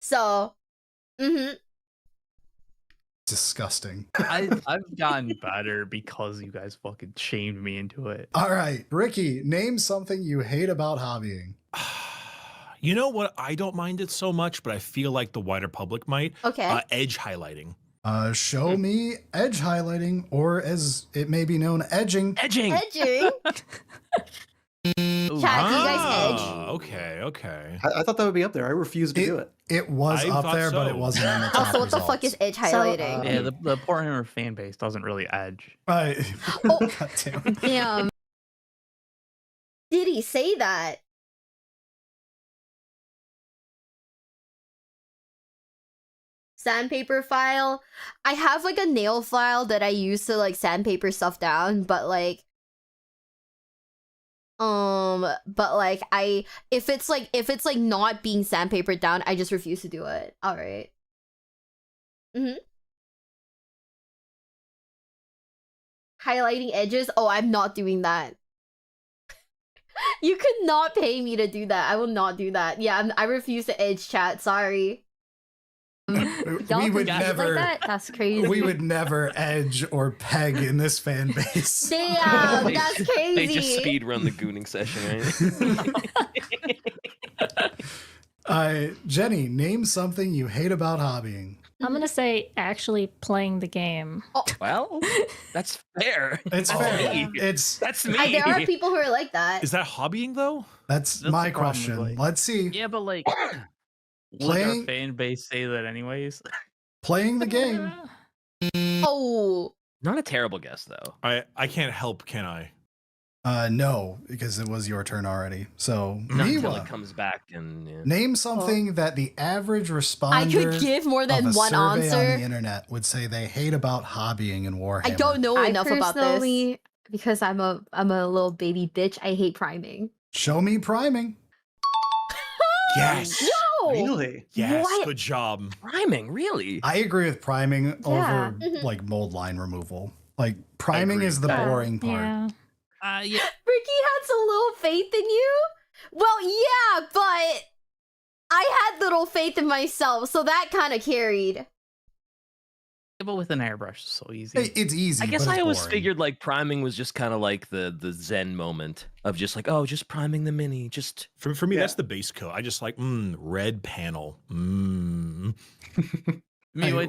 So, disgusting. I've gotten better because you guys fucking shamed me into it. All right, Ricky, name something you hate about hobbying. You know what? I don't mind it so much, but I feel like the wider public might. okay. Edge highlighting. Show me edge highlighting, or as it may be known, edging. Edging. Edging. Chat, do you guys edge? Okay. I thought that would be up there. I refuse to do it. It was I up thought there, but so. it wasn't in the top Also, what the fuck is edge highlighting? Yeah, the Poor Hammer fan base doesn't really edge. Oh. God damn. Damn. Did he say that? Sandpaper file. I have like a nail file that I use to like sandpaper stuff down, but like if it's like not being sandpapered down, I just refuse to do it. All right. Highlighting edges. Oh, I'm not doing that. You could not pay me to do that. I will not do that. Yeah, I refuse to edge, chat. Sorry. We would never. Like that? That's crazy. We would never edge or peg in this fan base. Damn, that's crazy. They just speed run the gooning session, right? Jenny, name something you hate about hobbying. I'm gonna say actually playing the game. Well, that's fair. It's fair. That's me. There are people who are like that. Is that hobbying though? That's That's my the problem with, question. like- Let's see. Yeah, but like, would Playing- our fan base say that anyways? Playing the game. Oh, Not a terrible guess though. I can't help, can I? No, because it was your turn already. So, Not until Miwa, it comes back and yeah. name something that the average responder I could give more of than a one survey on answer. the internet would say they hate about hobbying in Warhammer. I don't know I enough about this personally- because I'm a little baby bitch. I hate priming. Show me priming. Yes. No. Really? Yes. What? Good job. Priming, really? I agree with priming Yeah. over like mold line removal. Like priming is the boring part. Yeah. Yeah. Ricky has a little faith in you. Well, yeah, but I had little faith in myself, so that kind of carried. But with an airbrush, it's so easy. It's easy. I guess but I it's always boring. figured like priming was just kind of like the zen moment of just like, oh, just priming the mini, just For me, Yeah. that's the base coat. I just like red panel. Miwa,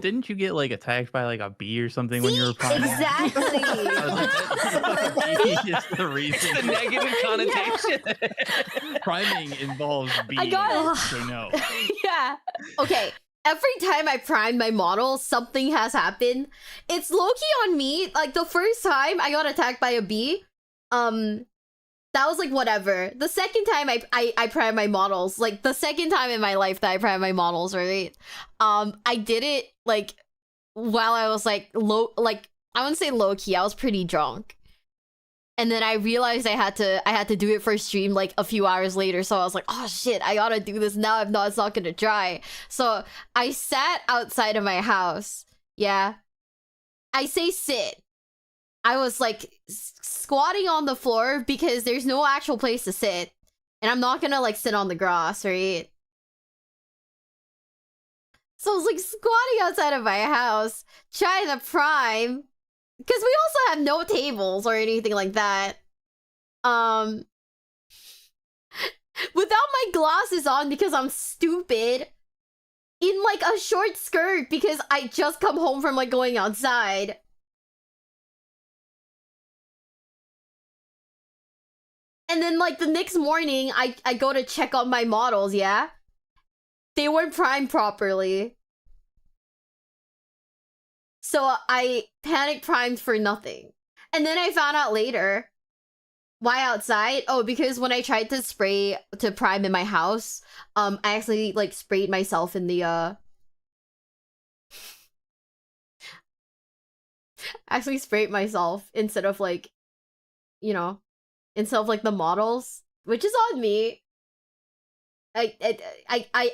didn't you get like attacked by like a bee or something when you were priming? Exactly. I was like, bee is the reason. the negative connotation. Priming involves bees. I got it. So no. Yeah. Okay. Every time I prime my model, something has happened. It's low-key on me. Like the first time I got attacked by a bee, that was like whatever. The second time I prime my models, like the second time in my life that I prime my models, right? I did it like while I was like I wouldn't say low-key, I was pretty drunk. And then I realized I had to do it for stream like a few hours later. So I was like, oh shit, I gotta do this now. If not, it's not gonna dry. So I sat outside of my house. Yeah. I say sit. I was like squatting on the floor because there's no actual place to sit. And I'm not gonna like sit on the grass, right? So I was like squatting outside of my house, trying to prime. Because we also have no tables or anything like that. Without my glasses on because I'm stupid. In like a short skirt because I just come home from like going outside. And then like the next morning, I go to check on my models, yeah? They weren't primed properly. So I panic primed for nothing. And then I found out later. Why outside? Oh, because when I tried to spray to prime in my house, I actually like sprayed myself in the actually sprayed myself instead of like, you know, instead of like the models, which is on me. I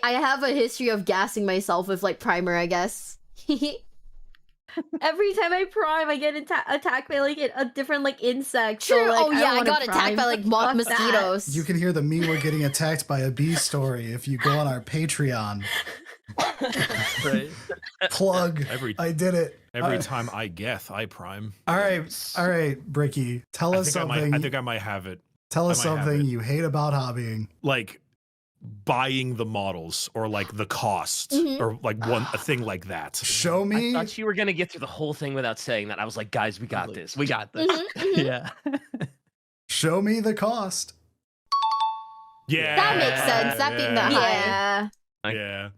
have a history of gassing myself with like primer, I guess. Every time I prime, I get attacked by like a different like insect. True. So, like, Oh yeah, I wanna got attacked prime. by like Fuck mosquitoes. You can hear the Miwa getting attacked by a bee story if you go on our Patreon. Right. Plug. I did it. Every time I geth, I prime. All right, Bricky. Tell us something. I think I might have it. Tell us I might have something it. you hate about hobbying. Like buying the models or like the cost Mhm. or like a thing like that. Show I me. thought you were gonna get through the whole thing without saying that. I was like, guys, we got this. We got this. Yeah. Show me the cost. Yeah. That makes sense. That being the yeah. high. Yeah.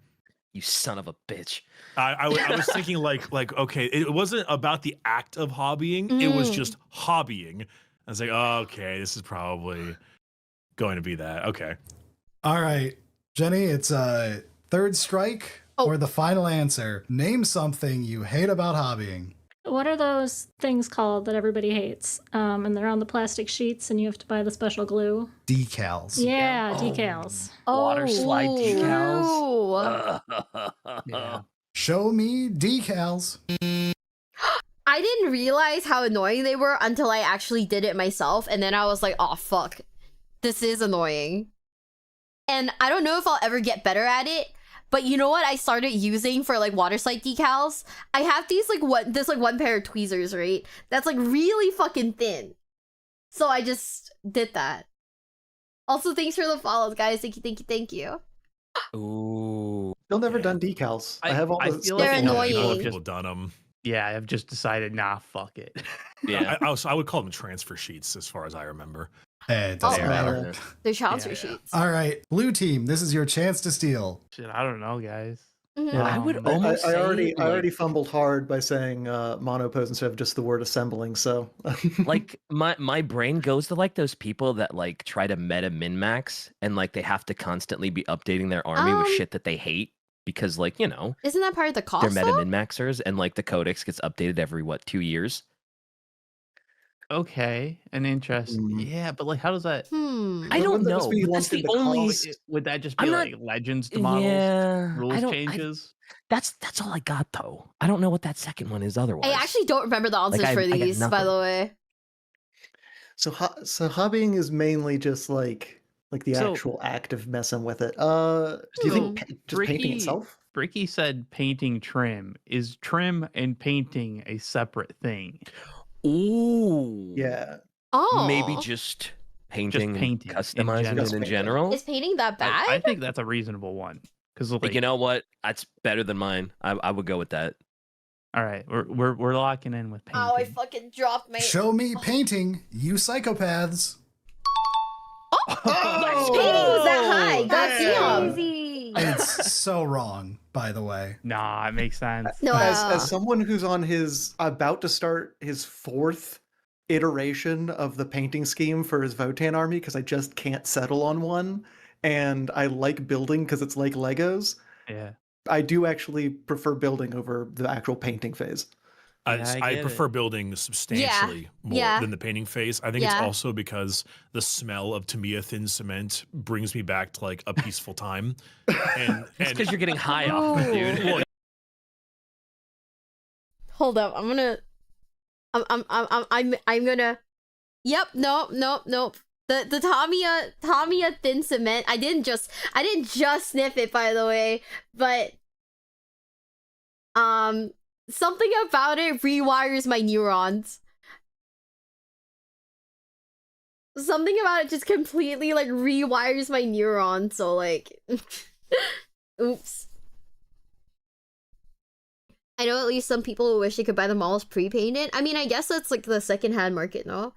You son of a bitch. I was thinking like okay, it wasn't about the act of hobbying. It was just hobbying. I was like, oh, okay, this is probably going to be that. Okay. All right, Jenny, it's third strike or the final answer. Name something you hate about hobbying. What are those things called that everybody hates? And they're on the plastic sheets, and you have to buy the special glue. Decals. Yeah, decals. Water slide decals. Yeah. Show me decals. I didn't realize how annoying they were until I actually did it myself, and then I was like, oh fuck, this is annoying. And I don't know if I'll ever get better at it, but you know what I started using for like water slide decals? I have these like one pair of tweezers, right? That's like really fucking thin. So I just did that. Also, thanks for the follows, guys. Thank you. Ooh. Still never done decals. I have all I the feel They're like annoying. People done them. Yeah, I've just decided, nah, fuck it. Yeah. I would call them transfer sheets as far as I remember. It doesn't Oh. matter. They're transfer Yeah. sheets. All right, blue team, this is your chance to steal. Shit, I don't know, guys. Mhm. I would Um, almost I say, already like, fumbled hard by saying monopose instead of just the word assembling. So like my brain goes to like those people that like try to meta min max and like they have to constantly be updating their army with shit that they hate because like Isn't that part of the they're cost meta though? min maxers and like the codex gets updated every 2 years. okay, an interest. Mm. Yeah, but like, how does that? I don't Wouldn't that just know, be but that's lumped the into only. cost? Would that just I'm be not. like legends to models Yeah, I rules don't. changes? That's all I got though. I don't know what that second one is otherwise. I actually don't remember the answers for I got these, by nothing. the way. So hobbying is mainly just like the So- actual act of messing with it. Do you think just painting itself? Bricky said painting trim. Is trim and painting a separate thing? Ooh. Yeah. Oh, Maybe just painting, painting in customizing general. it in general. is painting that bad? I think that's a reasonable one. Because Like, you know what? That's better than mine. I would go with that. all right, we're locking in with painting. Oh, I fucking dropped my. Show me painting, you psychopaths. Painting was that high. Goddamn. Crazy. It's so wrong, by the way. Nah, it makes sense. No, As someone who's on his about to start his 4th iteration of the painting scheme for his Votan army, because I just can't settle on one, and I like building because it's like Legos. Yeah. I do actually prefer building over the actual painting phase. Yeah, I I get prefer it. building substantially more Yeah. than the painting phase. I think it's Yeah. also because the smell of Tamiya thin cement brings me back to like a peaceful time. And It's because you're getting high off of it, dude. well, Hold up. I'm gonna. Yep. Nope. The Tamiya thin cement. I didn't just sniff it, by the way, but something about it rewires my neurons. Something about it just completely like rewires my neurons. So like, oops. I know at least some people who wish they could buy the models pre-painted. I mean, I guess that's like the secondhand market, no?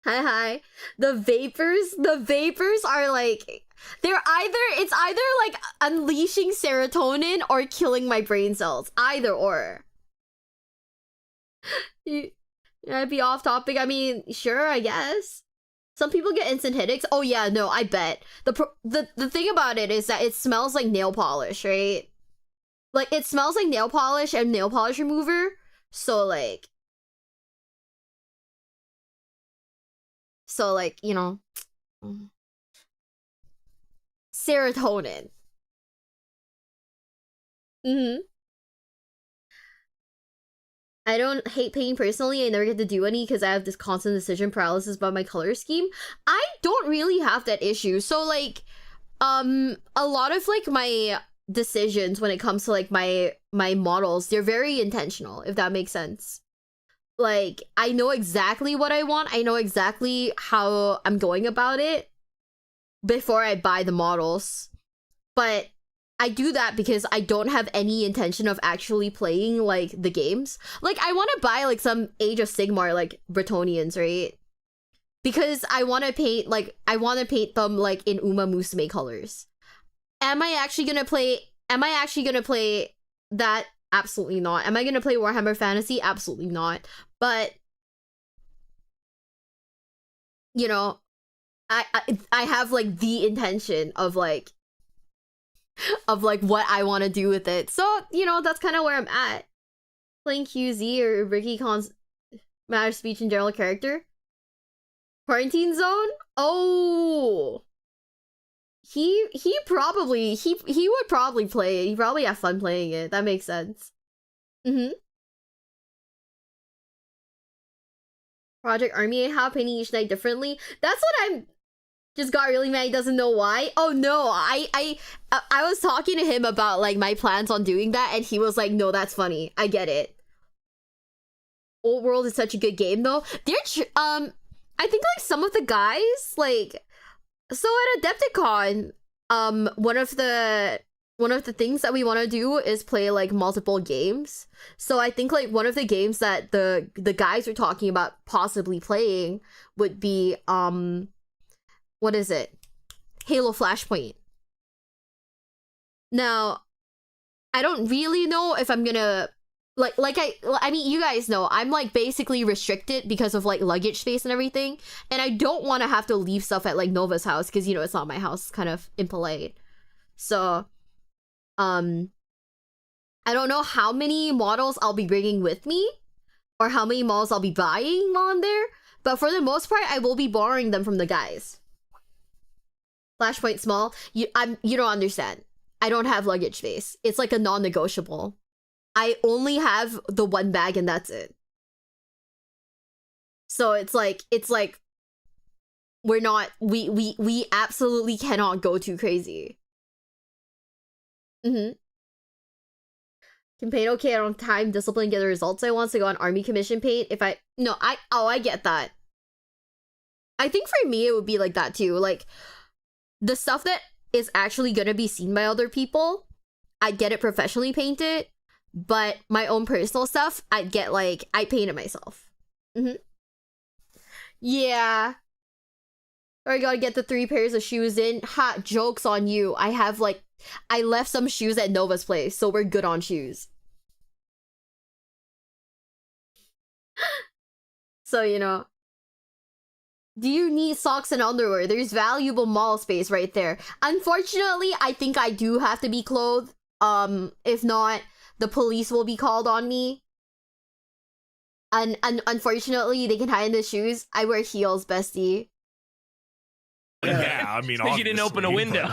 Hi. The vapors are like, it's either like unleashing serotonin or killing my brain cells. Either or. I'd be off topic. I mean, sure, I guess. Some people get instant headaches. Oh yeah, no, I bet. The thing about it is that it smells like nail polish, right? Like, it smells like nail polish and nail polish remover. So like, you know, serotonin. I don't hate painting personally. I never get to do any because I have this constant decision paralysis about my color scheme. I don't really have that issue. So like, a lot of like my decisions when it comes to like my models, they're very intentional, if that makes sense. Like, I know exactly what I want. I know exactly how I'm going about it before I buy the models. But I do that because I don't have any intention of actually playing like the games. Like, I want to buy like some Age of Sigmar like Bretonnians, right? Because I want to paint them like in Uma Musume colors. Am I actually gonna play that? Absolutely not. Am I gonna play Warhammer Fantasy? Absolutely not. But you know, I have like the intention of like what I want to do with it. So, you know, that's kind of where I'm at. Playing QZ or Ricky Con's matter of speech and general character. Quarantine Zone? Oh, he would probably play it. He probably have fun playing it. That makes sense. Project Army, how painting each night differently. That's what I'm just got really mad. He doesn't know why. Oh no, I was talking to him about like my plans on doing that, and he was like, "No, that's funny. I get it." Old World is such a good game though. I think like some of the guys like, so at Adepticon, one of the things that we want to do is play like multiple games. So I think like one of the games that the guys are talking about possibly playing would be what is it? Halo Flashpoint. Now, I don't really know if I'm gonna I mean, you guys know I'm like basically restricted because of like luggage space and everything, and I don't want to have to leave stuff at like Nova's house because you know it's not my house. It's kind of impolite. So, I don't know how many models I'll be bringing with me, or how many models I'll be buying while I'm there. But for the most part, I will be borrowing them from the guys. Flashpoint small. You don't understand. I don't have luggage space. It's like a non-negotiable. I only have the one bag and that's it. So it's like we absolutely cannot go too crazy. Can paint okay on time, discipline, get the results I want to go on army commission paint. I get that. I think for me it would be like that too. Like the stuff that is actually gonna be seen by other people, I'd get it professionally painted, but my own personal stuff, I'd get like, I paint it myself. Yeah. Or I gotta get the 3 pairs of shoes in. Ha, joke's on you. I left some shoes at Nova's place, so we're good on shoes. So, you know. Do you need socks and underwear? There's valuable mall space right there. Unfortunately, I think I do have to be clothed. If not, the police will be called on me. And unfortunately, they can hide in the shoes. I wear heels, bestie. Yeah, I mean, because you didn't open a window.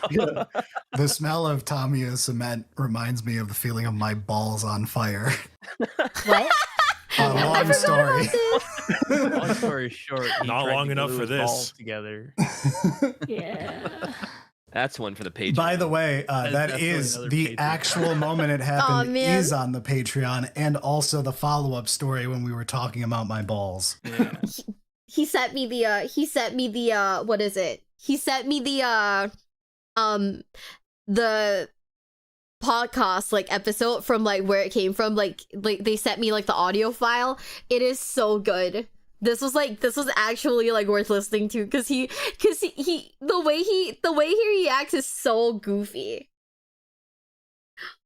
The smell of Tamiya cement reminds me of the feeling of my balls on fire. What? Long story. Long story short, not long enough for this. Together. Yeah. That's one for the page. By the way, that is the Patreon. Actual moment it happened man. is on the Patreon, and also the follow-up story when we were talking about my balls. Yeah. He sent me the what is it? He sent me the podcast like episode from like where it came from. Like they sent me like the audio file. It is so good. This was actually like worth listening to because he the way he reacts is so goofy.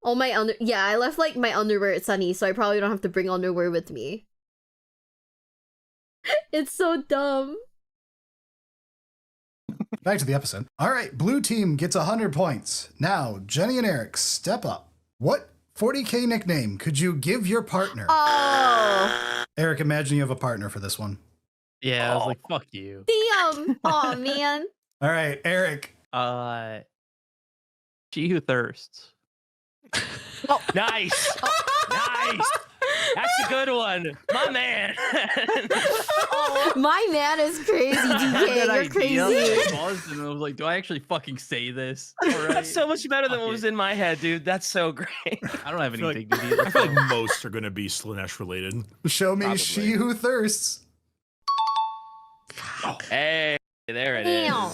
Oh I left like my underwear at Sunny, so I probably don't have to bring underwear with me. It's so dumb. Back to the episode. All right, blue team gets 100 points. Now, Jenny and Eric, step up. What 40K nickname could you give your partner? Oh. Eric, imagine you have a partner for this one. Yeah, I was like, fuck you. Damn. Oh man. All right, Eric. She who thirsts. Oh, nice. Nice. That's a good one. My man. My man is crazy, DK. You're crazy. I was like, do I actually fucking say this? All right. That's so much better than what was in my head, dude. That's so great. I don't have any like- dignity. I feel like most are going to be Slanesh related. Show me Probably. she who thirsts. Hey, there it is. Damn.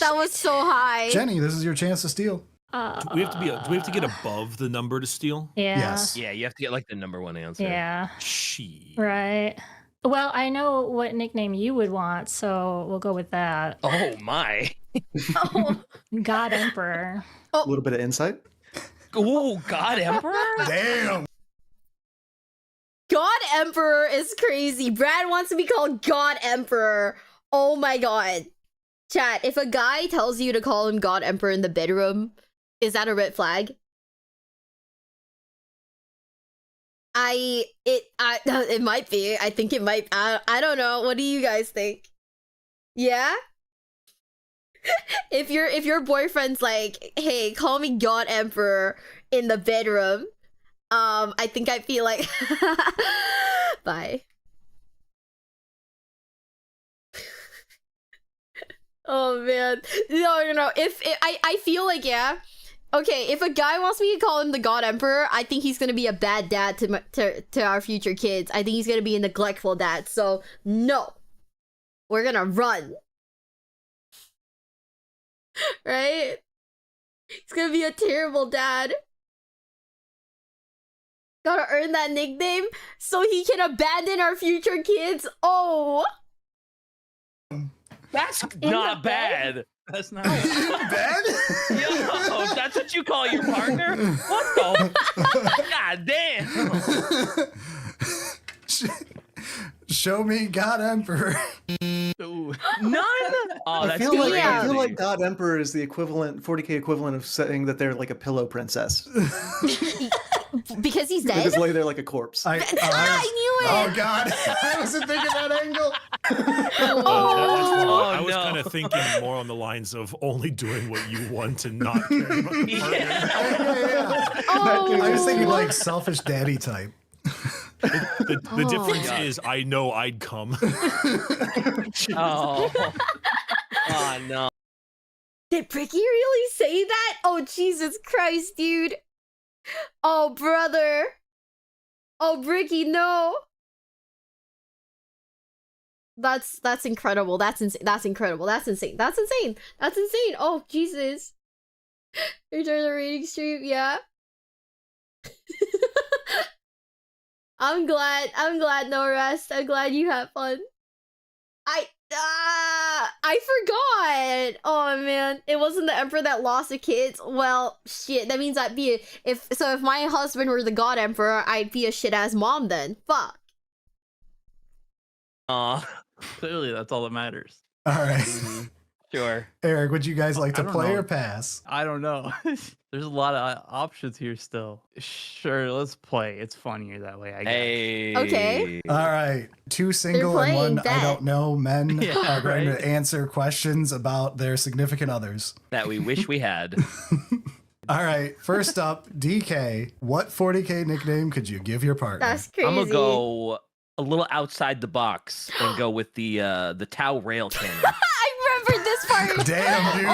That was so high. Jenny, this is your chance to steal. Do we have to get above the number to steal? Yeah. Yes. Yeah, you have to get like the number 1 answer. Yeah. She. Right. Well, I know what nickname you would want, so we'll go with that. Oh my. God Emperor. A little bit of insight. Oh, God Emperor? Damn. God Emperor is crazy. Brad wants to be called God Emperor. Oh my god. Chat, if a guy tells you to call him God Emperor in the bedroom, is that a red flag? It might be. I think it might. I don't know. What do you guys think? Yeah? If your boyfriend's like, hey, call me God Emperor in the bedroom, I think I'd be like, bye. Oh man, no. I feel like, yeah. Okay, if a guy wants me to call him the God Emperor, I think he's gonna be a bad dad to our future kids. I think he's gonna be a neglectful dad. So no, we're gonna run. Right? He's gonna be a terrible dad. Gotta earn that nickname so he can abandon our future kids. Oh, That's not bad. That's not. Ben? Yo, that's what you call your partner? What the? God damn. Show me God Emperor. Ooh. None? Oh, that's I feel crazy. like God Emperor is the equivalent, 40k equivalent of saying that they're like a pillow princess. Because he's They dead? just lay there like a corpse. I knew it! Oh God, I wasn't thinking that angle. I was no. kind of thinking more on the lines of only doing what you want and not caring about the partner. Yeah. Oh. I was thinking like selfish daddy type. The difference is I know I'd come. Oh. Oh, no. Did Bricky really say that? Oh, Jesus Christ, dude. Oh, brother. Oh, Bricky, no. That's incredible. That's insane. That's incredible. That's insane. That's insane. That's insane. Oh, Jesus. Return the rating stream, yeah. I'm glad, no rest. I'm glad you had fun. I forgot. Oh man, it wasn't the emperor that lost the kids. Well, shit. That means I'd be if my husband were the god emperor, I'd be a shit ass mom then. Fuck. Clearly, that's all that matters. All right. Mm-hmm. Sure. Eric, would you guys like I to don't play know. or pass? I don't know. There's a lot of options here still. Sure, let's play. It's funnier that way, I guess. Hey. Okay. All right. Two single and playing one I that. don't know men Yeah, are going right. to answer questions about their significant others. That we wish we had. All right. First up, DK. What 40k nickname could you give your partner? That's crazy. I'm gonna go a little outside the box and go with the Tau rail cannon. I remembered this part. Damn, dude.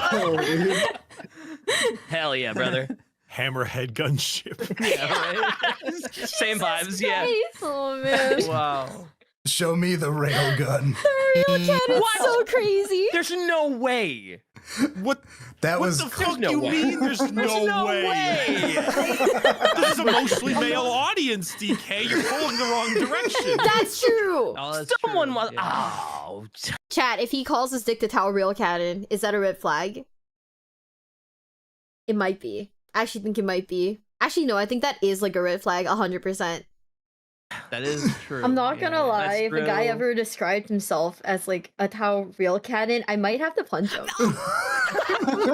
Oh. Hell yeah, brother. Hammerhead gunship. Yeah, right. Same vibes, yeah. Christ. Oh man. Wow. Show me the railgun. The real cat is What? so crazy. There's no way. What? That What was the fuck no you way. mean? There's no way. This is a mostly male audience, DK. You're pulling the wrong direction. That's true. Oh, that's Someone true. was. Yeah. Oh. Chat, if he calls his dick the Tower Real Cannon, is that a red flag? It might be. I actually think it might be. Actually, no, I think that is like a red flag, 100%. That is true. I'm not gonna Yeah, lie, that's if a guy true. ever described himself as like a Tower Real Cannon, I might have to punch him. I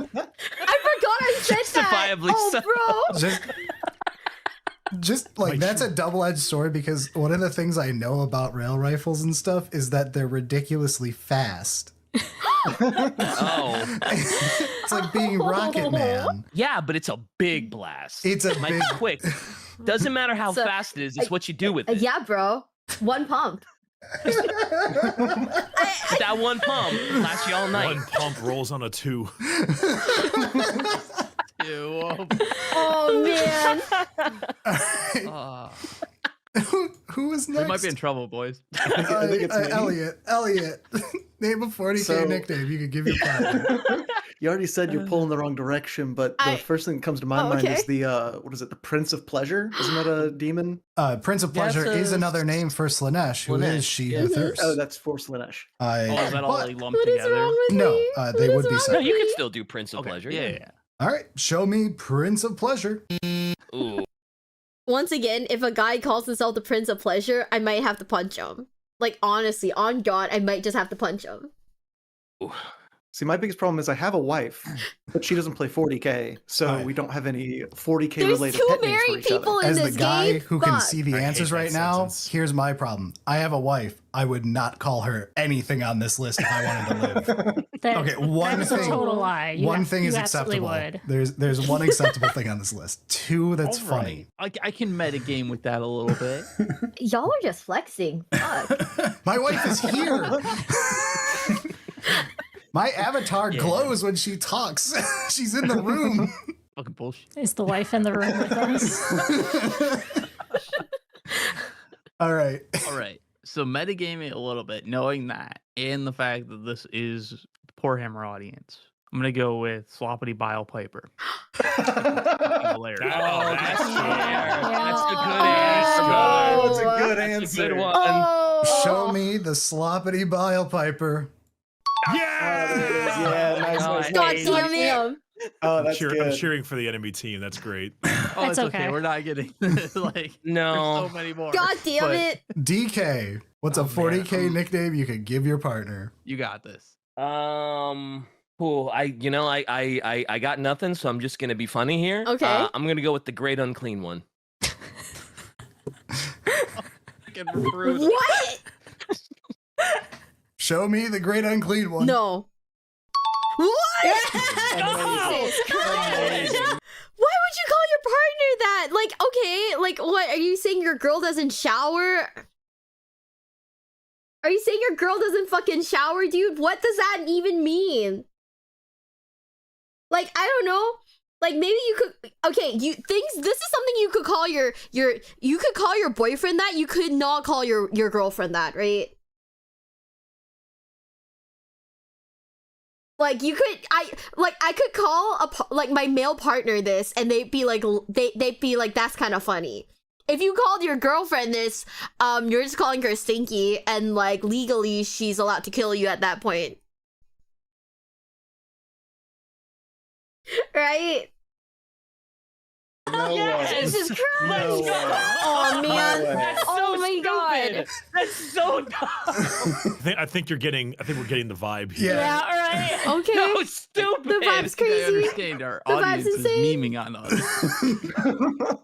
forgot I said Justifiably that! Oh, so. bro! just like that's a double-edged sword because one of the things I know about rail rifles and stuff is that they're ridiculously fast. Oh. It's like being Rocket Man. Yeah, but it's a big blast. It's a Might big be quick. Doesn't matter how So, fast it is, it's what you do with it. Yeah, bro. One pump. That one pump lasts you all night. One pump rolls on a 2. Ew. Oh, man. Who is next? We might be in trouble, boys. I think it's me. Elliot. Name a 40k So- nickname you could give your partner. You already said you're pulling the wrong direction, but the first thing that comes to my mind is the what is it? The Prince of Pleasure? Isn't that a demon? Prince of Pleasure That's is another name for Slanesh, who is Slaanesh, she yeah. who thirsts. Oh, that's for Slanesh. Oh, is that all but- like lumped What is together? wrong with No, me? they What would is be wrong No, separate. you with can me? still do Prince of Okay. Pleasure. Yeah. All right, show me Prince of Pleasure. Ooh. Once again, if a guy calls himself the Prince of Pleasure, I might have to punch him. Like, honestly, on God, I might just have to punch him. Ooh. See, my biggest problem is I have a wife, but she doesn't play 40k, so Alright. we don't have any 40k There's related two pet names for married each other. people in As the this guy game. who can Fuck. see the I hate answers that right now, sentence. here's my problem. I have a wife. I would not call her anything on this list if I wanted to live. That, Okay, one that's thing- a total lie. One thing is you absolutely acceptable. would. There's one acceptable thing on this list. Two that's All funny. right. I can metagame with that a little bit. Y'all are just flexing. Fuck. My wife is here. My avatar Yeah. glows when she talks. She's in the room. Fucking bullshit. Is the wife in the room with us? All right. All right. So metagaming a little bit, knowing that, and the fact that this is Poor Hammer audience, I'm gonna go with Sloppity Bile Piper. Hilarious. Oh, that's fair. That's a good Oh, answer. That's a good That's a answer. good one. Oh. Show me the sloppity bile piper. Yeah, nice. God damn it. Oh, that's I'm good. cheering for the enemy team. That's great. Oh, It's it's okay. okay. We're not getting like No. There's so many more. God damn but it. DK, what's a Oh, man. 40K nickname you could give your partner? You got this. Oh, I got nothing, so I'm just gonna be funny here. Okay. I'm gonna go with the Great Unclean One. Fucking rude. What? Show me the Great Unclean One. No. What? Jesus Christ. Why would you call your partner that? Like, okay, like what? Are you saying your girl doesn't shower? Are you saying your girl doesn't fucking shower, dude? What does that even mean? Like, I don't know. Like, maybe you could, okay, this is something you could call you could call your boyfriend that. You could not call your girlfriend that, right? Like, you could, I could call my male partner this, and they'd be like, that's kind of funny. If you called your girlfriend this, you're just calling her stinky, and like legally she's allowed to kill you at that point. Right? No way. Jesus Christ! No way. Oh man! No way. Oh my god! That's so dumb. I think we're getting the vibe here. Yeah. All right. Okay. No, stupid. The vibe's I crazy. understand our The vibe's audience is insane. memeing on us.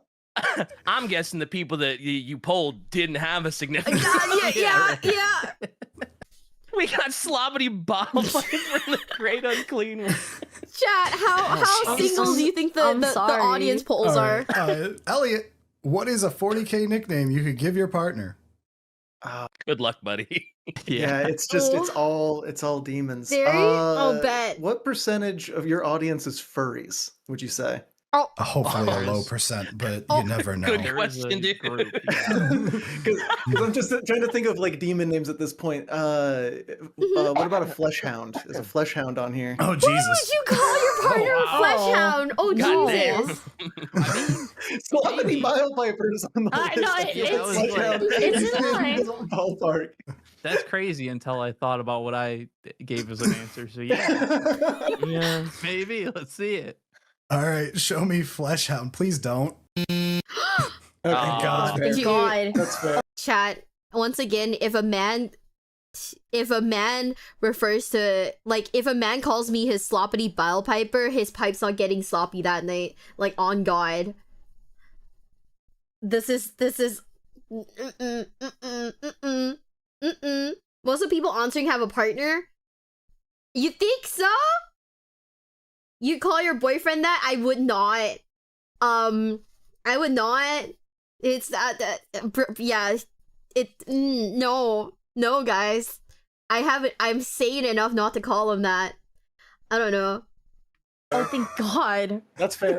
I'm guessing the people that you polled didn't have a significant. Yeah. We got sloppity bottle from the Great Unclean One. Chat, how single do you think the audience polls All are? right, Elliot, what is a 40K nickname you could give your partner? Good luck, buddy. Yeah, it's just it's all demons. Very? I'll bet. What percentage of your audience is furries, would you say? Hopefully a low there's- percent, but you never know. Good There is a question, dude. group, yeah. Because I'm just trying to think of like demon names at this point. What about a flesh hound? Is a flesh hound on here? Oh, Why would Jesus. you call your partner a flesh hound? Oh, God Jesus. I mean, So how many bile pipers on the list? no, I feel it's- like flesh hound it's is in line. the ballpark. that's crazy until I thought about what I gave as an answer. So yeah, Yeah. maybe let's see it. All right, show me Flesh Hound. Please don't. Okay, Aw. that's fair. God. That's fair. Chat, once again, if a man refers to, like, if a man calls me his sloppity bile piper, his pipe's not getting sloppy that night. Like, on God. This is Most of the people answering have a partner. You think so? You call your boyfriend that? I would not. I would not. It's that yeah. No, guys. I'm sane enough not to call him that. I don't know. Oh, thank God. That's fair.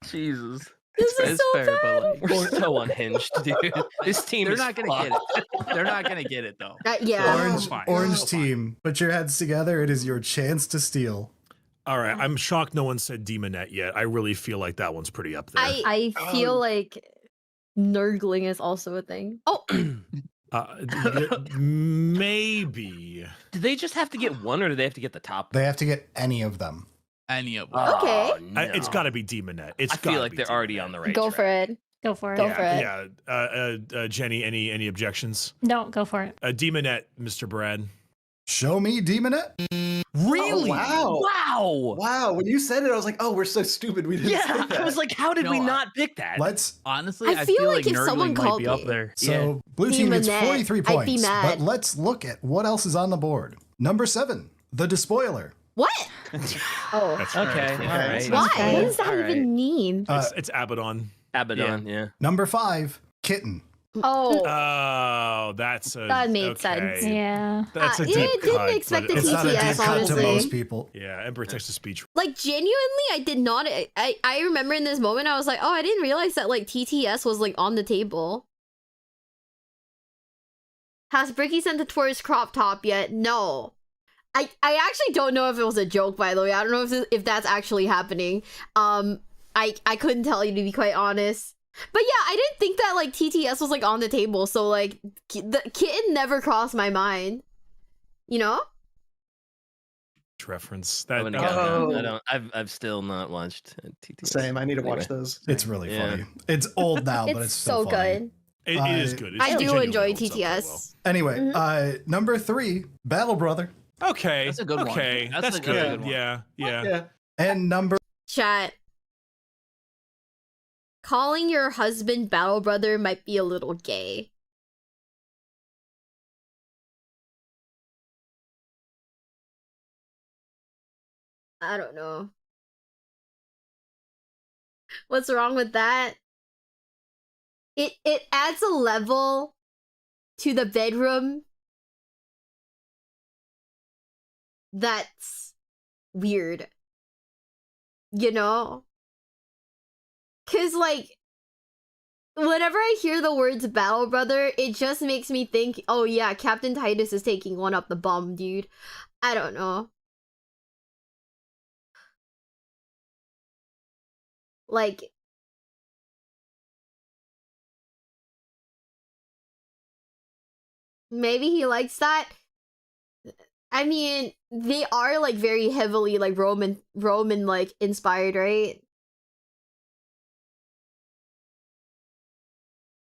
Jesus. This is It's so fair, bad. but like, We're so unhinged, dude. This team they're is not gonna get it. They're not gonna get it though. Yeah. Orange, fine. orange Fine. team, put your heads together. It is your chance to steal. All right, I'm shocked no one said Demonette yet. I really feel like that one's pretty up there. I feel like nurgling is also a thing. Oh, Maybe. Do they just have to get one, or do they have to get the top? They have to get any of them. Any of them. Okay. Oh, no. It's got to be Demonette. I feel like they're already on the right go track. for it. Go for it. Go for it. Yeah. Jenny, any objections? No, go for it. Demonette, Mr. Brad. Show me Demonette. Really? wow. Wow. Wow, when you said it, I was like, "Oh, we're so stupid. We didn't." Yeah, say that. I was like, how did we No, not pick that? Let's. Honestly, I I feel feel like if nerdling someone might called be up me- there. So blue team gets Demonette, 43 I'd be points, mad. but let's look at what else is on the board. Number 7, the Despoiler. What? Oh. That's Okay, fair. all right. Why? Okay. What does that All right. even mean? It's Abaddon. Abaddon, yeah. Number 5, Kitten. Oh. Oh, that's a That made okay. sense. Yeah. That's a Yeah, deep didn't cut, expect but the It's not a TTS, deep cut to honestly. most people. Yeah, Emperor text to speech. Like, genuinely, I did not. I remember in this moment, I was like, oh, I didn't realize that, like, TTS was, like, on the table. Has Bricky sent the tourist crop top yet? No. I actually don't know if it was a joke, by the way. I don't know if that's actually happening. I couldn't tell you, to be quite honest. But yeah, I didn't think that, like, TTS was, like, on the table, so, like, the kitten never crossed my mind. You know? reference. I That wouldn't have gotten Oh. that. I don't. I've still not watched TTS. Same. I need to watch Anyway. those. It's really Yeah. funny. It's old now, but It's it's still so funny. good. it is good. It's I do genuinely enjoy holds up very well. TTS. Anyway, number 3, Battle Brother. Okay, That's a good one. okay, That's that's a good good. one. Yeah. Yeah. And number Chat. Calling your husband Battle Brother might be a little gay. I don't know. What's wrong with that? It adds a level to the bedroom that's weird. You know? 'Cause like whenever I hear the words Battle Brother, it just makes me think, oh yeah, Captain Titus is taking one up the bum, dude. I don't know. Like, maybe he likes that. I mean, they are like very heavily like Roman like inspired, right?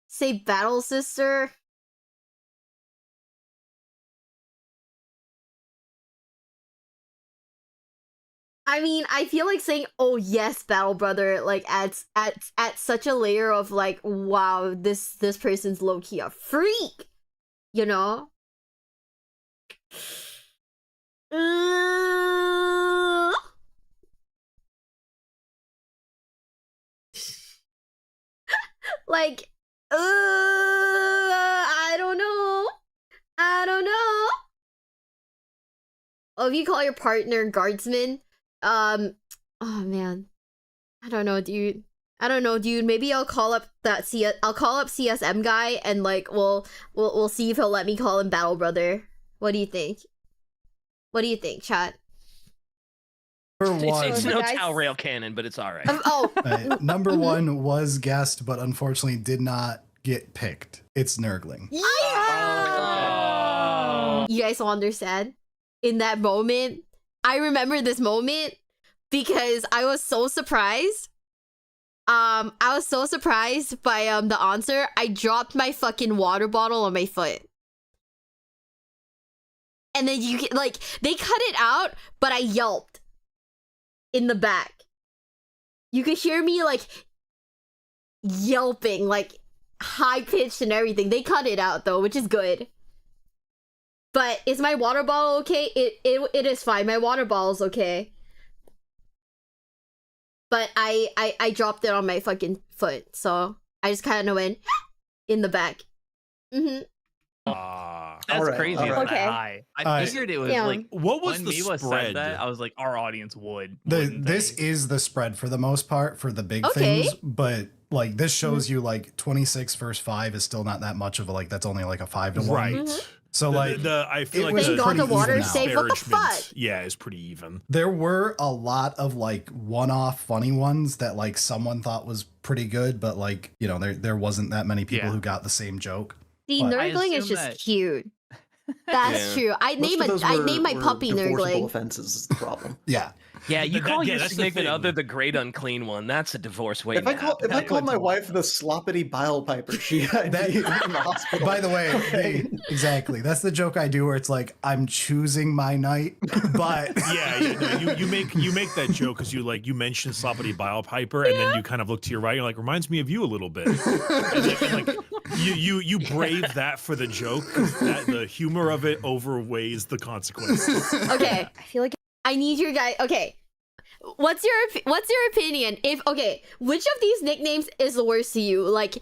Say Battle Sister. I mean, I feel like saying "oh yes, Battle Brother" like adds such a layer of like, wow, this person's low key a freak, you know. Like, I don't know. I don't know. Oh, if you call your partner guardsman, oh man, I don't know, dude. Maybe I'll call up I'll call up CSM guy and like we'll see if he'll let me call him Battle Brother. What do you think? What do you think, chat? Number one. It's no guys? Tau rail cannon, but it's all right. Number 1 was guessed, but unfortunately did not get picked. It's Nurgling. Yeah! You guys will understand. In that moment, I remember this moment because I was so surprised. I was so surprised by the answer. I dropped my fucking water bottle on my foot. And then you like they cut it out, but I yelped in the back. You could hear me like yelping, like high pitched and everything. They cut it out though, which is good. But is my water bottle okay? It is fine. My water bottle's okay. But I dropped it on my fucking foot, so I just kind of went in the back. That's Alright, crazy. alright. It's that Okay. high. I figured it was like What was when the Miwa spread? said that, I was like, our audience would. This is the spread for the most part for the big Okay. things, but like this shows you like 26 versus 5 is still not that much of a like that's only like a 5 to 1. Right. So like I feel it like was the pretty God, the water even out. saved. What the disparagement, fuck? yeah, is pretty even. There were a lot of like one-off funny ones that like someone thought was pretty good, but like, you know, there wasn't that many people Yeah. who got the same joke. See, But- Nurgling is assume just that- cute. That's true. I Most of those were name my puppy divorceable Nurgling. offenses is the problem. Yeah. Yeah, you call your that's the significant thing. other the great unclean one. That's a divorce waiting If I to call happen. if I called my wife the sloppity bile piper, I'd That- be in the hospital. By the way, Okay. exactly. That's the joke I do where it's like I'm choosing my night, but Yeah, no, you make that joke because you mentioned sloppity bile piper, and then you kind of look to your right, and you're like, reminds me of you a little bit. and like you brave that for the joke. 'Cause the humor of it overweighs the consequences. Okay, I feel like I need your guy. Okay, what's your opinion? Which of these nicknames is the worst to you? Like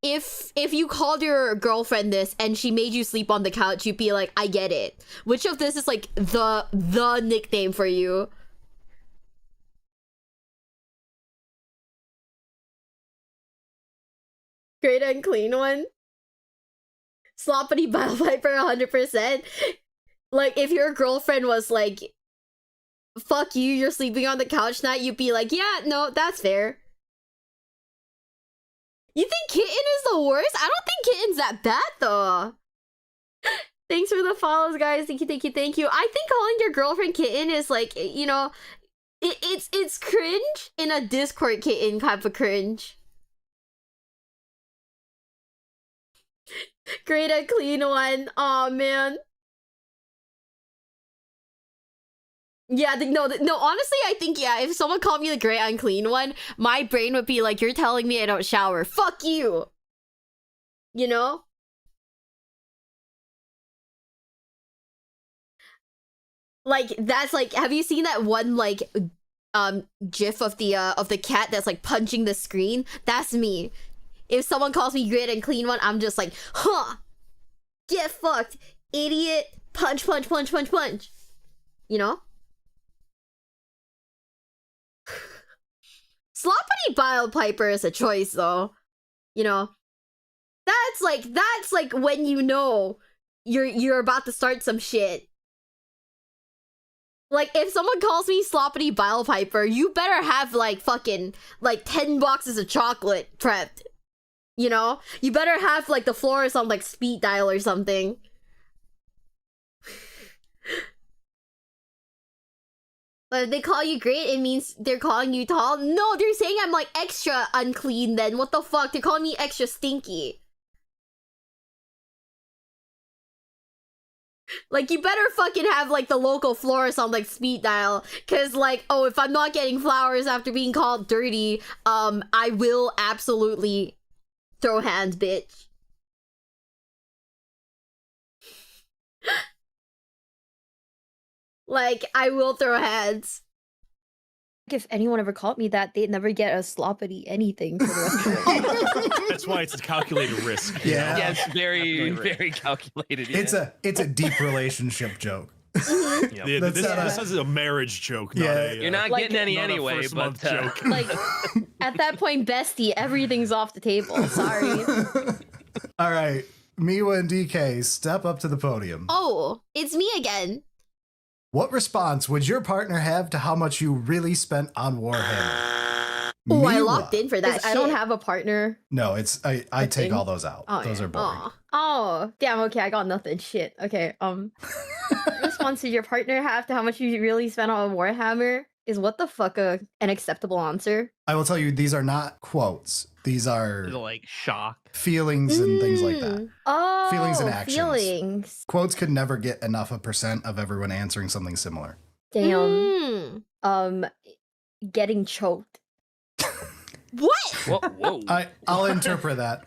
if you called your girlfriend this and she made you sleep on the couch, you'd be like, I get it. Which of this is like the nickname for you? Great unclean one. Sloppity bile viper 100%. Like if your girlfriend was like, fuck you, you're sleeping on the couch tonight, you'd be like, yeah, no, that's fair. You think Kitten is the worst? I don't think Kitten's that bad though. Thanks for the follows, guys. Thank you, thank you, thank you. I think calling your girlfriend kitten is like, you know, it's cringe in a Discord kitten type of cringe. Great and clean one. Aw, man. Yeah, no, honestly, I think, yeah, if someone called me the great unclean one, my brain would be like, you're telling me I don't shower. Fuck you! You know? Like, that's like, have you seen that one, like, gif of the cat that's, like, punching the screen? That's me. If someone calls me great and clean one, I'm just like, huh! Get fucked! Idiot! Punch, punch, punch, punch, punch! You know? Sloppity Bile Piper is a choice, though. You know? That's like when you know you're about to start some shit. Like, if someone calls me Sloppity Bile Piper, you better have, like, fucking, like, 10 boxes of chocolate prepped. You know? You better have, like, the florist on, like, speed dial or something. But if they call you great, it means they're calling you tall. No, they're saying I'm, like, extra unclean then. What the fuck? They're calling me extra stinky. Like, you better fucking have, like, the local florist on, like, speed dial. Cause, like, oh, if I'm not getting flowers after being called dirty, I will absolutely throw hands, bitch. Like, I will throw hands. If anyone ever called me that, they'd never get a sloppity anything for the rest of their life. That's why it's a calculated risk. Yeah. Yeah, it's very calculated. Yeah. It's a deep relationship joke. Yep. Yeah, this is a marriage joke. Not a, You're not getting any not a anyway, first but month joke. Like, at that point, bestie, everything's off the table. Sorry. All right, Miwa and DK, step up to the podium. Oh, it's me again. What response would your partner have to how much you really spent on Warhammer? Oh, I Miwa. locked in for that. I don't have a partner. No, it's I take all those out. Oh, those yeah. are boring. Oh, damn. Okay, I got nothing. Shit. Okay. What response did your partner have to how much you really spent on Warhammer? Is what the fuck an acceptable answer? I will tell you, these are not quotes. These are Like shock. feelings and things like that. Oh, Feelings and actions. Feelings. Quotes could never get enough a percent of everyone answering something similar. Damn. Getting choked. What? Whoa. I'll interpret that.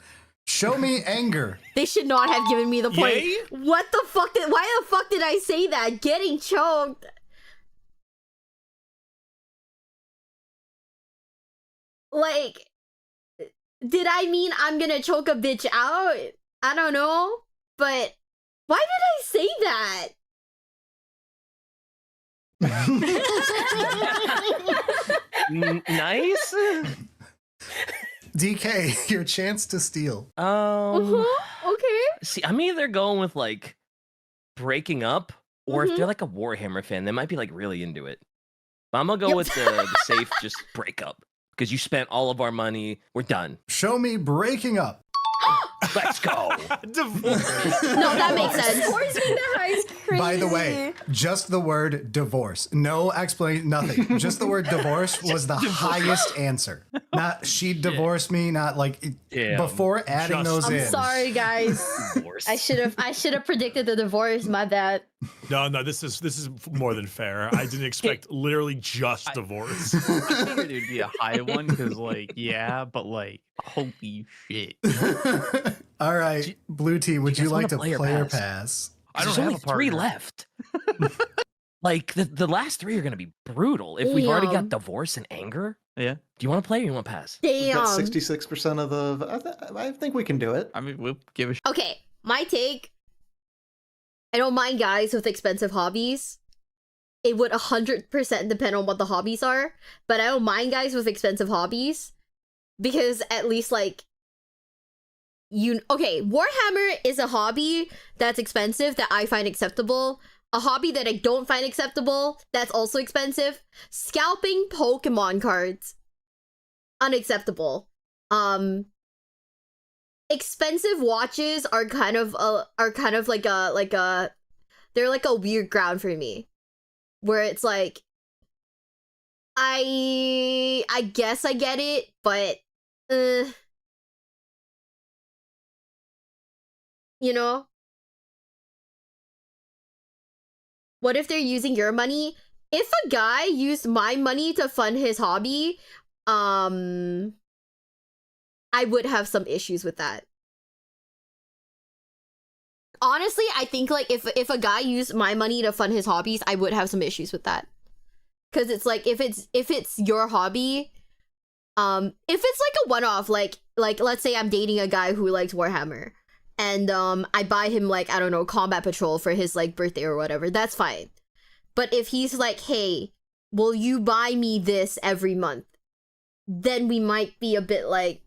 Show me anger. They should not have given me the point. Yay? What the fuck why the fuck did I say that? Getting choked. Like, did I mean I'm gonna choke a bitch out? I don't know. But why did I say that? Nice. DK, your chance to steal. Okay. See, I'm either going with like breaking up, or if they're like a Warhammer fan, they might be like really into it. But I'm gonna go with the safe, just break up, because you spent all of our money. We're done. Show me breaking up. Let's go. Divorce. No, that makes sense. Divorcing the highest crazy. By the way, just the word divorce. No explanation, nothing. Just the word divorce was the highest answer. Not she divorced me, not like before adding those I'm in. sorry, guys. I should have predicted the divorce. My bad. No, this is more than fair. I didn't expect literally just divorce. I figured there'd be a high one because, like, yeah, but like, holy shit. All right, Blue Team, would you you guys like to wanna player pass? pass? I don't There's only have a partner. 3 left. Like the last 3 are gonna be brutal. If we've already got divorce and anger, Yeah. do you want to play or you want to pass? We've got Damn. 66% of the. I think we can do it. I mean, we'll give a Okay, my take. I don't mind guys with expensive hobbies. It would 100% depend on what the hobbies are, but I don't mind guys with expensive hobbies because at least like okay, Warhammer is a hobby that's expensive that I find acceptable. A hobby that I don't find acceptable that's also expensive. Scalping Pokemon cards. Unacceptable. expensive watches are kind of like a they're like a weird ground for me, where it's like I guess I get it, but you know, what if they're using your money? If a guy used my money to fund his hobby, I would have some issues with that. Honestly, I think like if a guy used my money to fund his hobbies, I would have some issues with that. Cause it's like if it's your hobby, if it's like a one-off, like let's say I'm dating a guy who likes Warhammer, and I buy him like, I don't know, Combat Patrol for his like birthday or whatever, that's fine. But if he's like, hey, will you buy me this every month? Then we might be a bit like,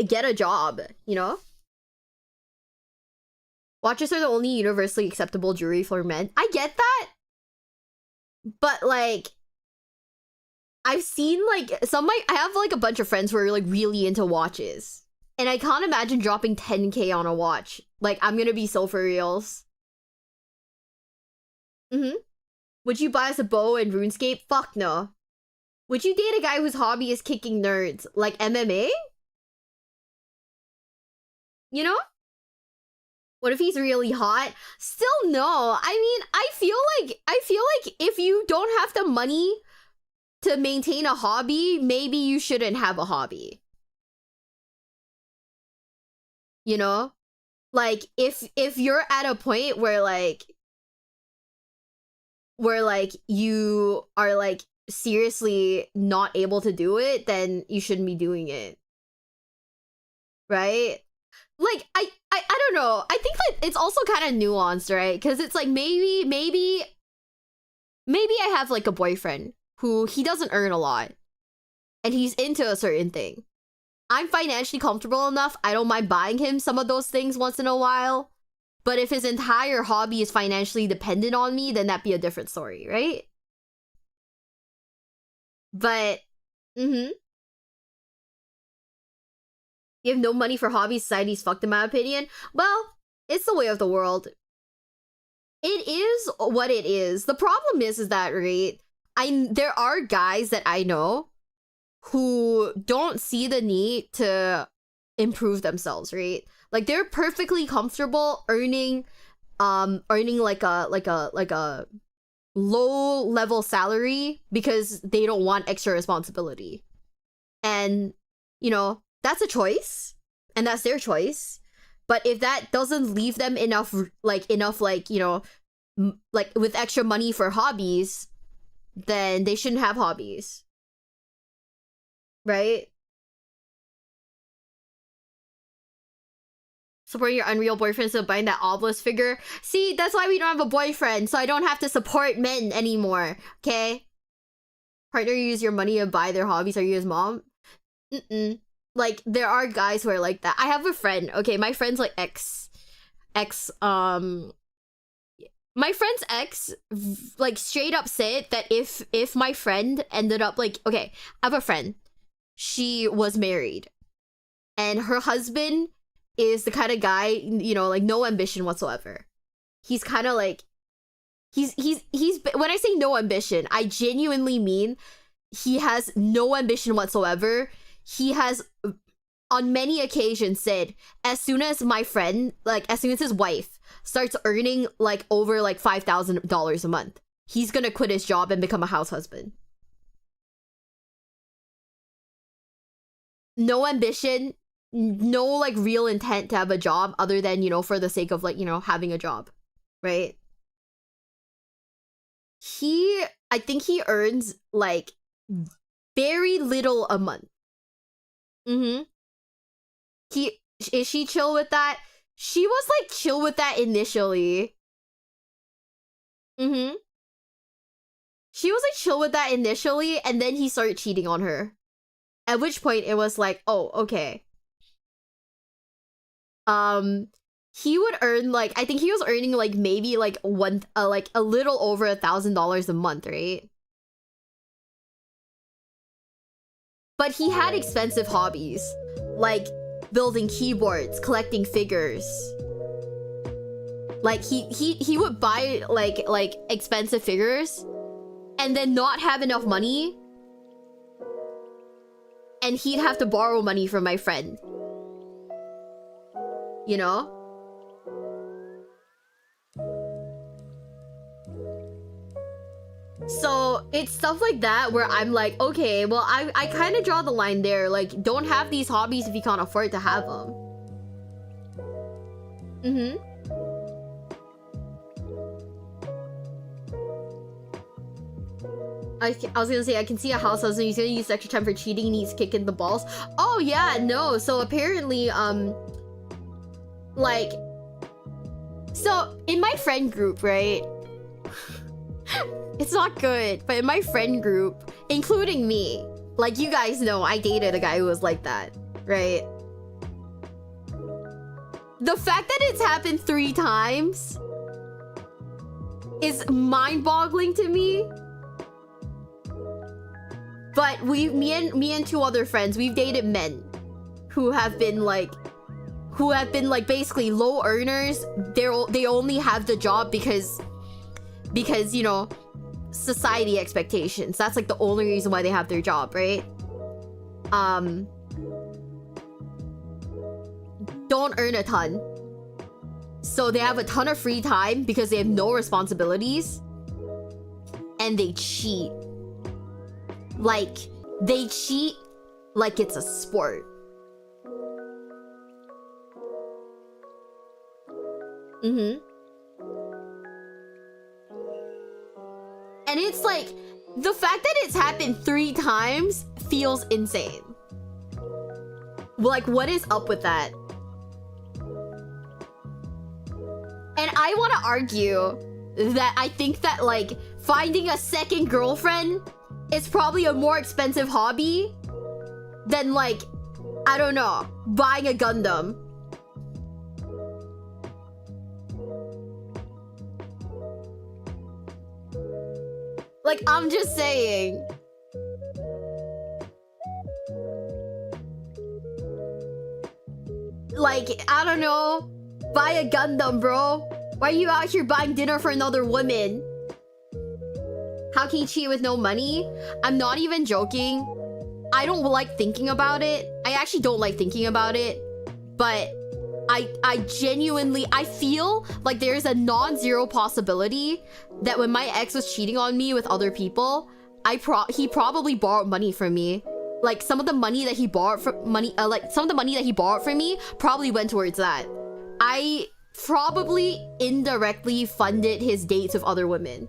get a job, you know? Watches are the only universally acceptable jewelry for men. I get that. But like, I've seen like I have like a bunch of friends who are like really into watches. And I can't imagine dropping 10K on a watch. Like, I'm gonna be so for reals. Would you buy us a bow in RuneScape? Fuck no. Would you date a guy whose hobby is kicking nerds? Like MMA? You know? What if he's really hot? Still no. I mean, I feel like if you don't have the money to maintain a hobby, maybe you shouldn't have a hobby. You know? Like if you're at a point where you are like seriously not able to do it, then you shouldn't be doing it. Right? Like I don't know. I think that it's also kind of nuanced, right? Because it's like maybe I have like a boyfriend who he doesn't earn a lot and he's into a certain thing. I'm financially comfortable enough, I don't mind buying him some of those things once in a while. But if his entire hobby is financially dependent on me, then that'd be a different story, right? But, you have no money for hobbies, society's fucked in my opinion. Well, it's the way of the world. It is what it is. The problem is that, right, there are guys that I know who don't see the need to improve themselves, right? Like they're perfectly comfortable earning like a low level salary because they don't want extra responsibility. And, you know, that's a choice and that's their choice. But if that doesn't leave them enough, you know, like with extra money for hobbies, then they shouldn't have hobbies. Right? Support your unreal boyfriend instead of buying that obelisk figure. See, that's why we don't have a boyfriend, so I don't have to support men anymore, okay? Partner, you use your money to buy their hobbies. Are you his mom? Like, there are guys who are like that. I have a friend, okay, my friend's like my friend's ex, like, straight up said that if my friend ended up, like, okay, I have a friend. She was married. And her husband is the kind of guy, you know, like, no ambition whatsoever. He's kind of like, he's when I say no ambition, I genuinely mean he has no ambition whatsoever. He has, on many occasions, said, as soon as my friend, like, as soon as his wife starts earning, like, over, like, $5,000 a month, he's gonna quit his job and become a house husband. No ambition, no, like, real intent to have a job other than, you know, for the sake of, like, you know, having a job, right? I think he earns, like, very little a month. Is she chill with that? She was, like, chill with that initially. She was, like, chill with that initially, and then he started cheating on her. At which point it was like, oh, okay. He would earn, like, I think he was earning, like, maybe, like, like, a little over $1,000 a month, right? But he had expensive hobbies, like building keyboards, collecting figures. Like he would buy like expensive figures and then not have enough money, and he'd have to borrow money from my friend. You know? So it's stuff like that where I'm like, okay, well, I kind of draw the line there. Like, don't have these hobbies if you can't afford to have them. I was gonna say, I can see a house husband, he's gonna use extra time for cheating and he's kicking the balls. Oh yeah, no, so apparently, like, so in my friend group, right? It's not good, but in my friend group, including me, like, you guys know I dated a guy who was like that, right? The fact that it's happened 3 times is mind-boggling to me. But me and 2 other friends, we've dated men who have been like basically low earners. They only have the job because you know, society expectations. That's like the only reason why they have their job, right? Don't earn a ton, so they have a ton of free time because they have no responsibilities, and they cheat. Like, they cheat like it's a sport. And it's like, the fact that it's happened 3 times feels insane. Like, what is up with that? And I want to argue that I think that, like, finding a second girlfriend is probably a more expensive hobby than, like, I don't know, buying a Gundam. Like, I'm just saying. Like, I don't know, buy a Gundam, bro. Why are you out here buying dinner for another woman? How can you cheat with no money? I'm not even joking. I don't like thinking about it. I actually don't like thinking about it. But I genuinely, I feel like there's a non-zero possibility that when my ex was cheating on me with other people, he probably borrowed money from me. Like, some of the money that he borrowed from me probably went towards that. I probably indirectly funded his dates with other women.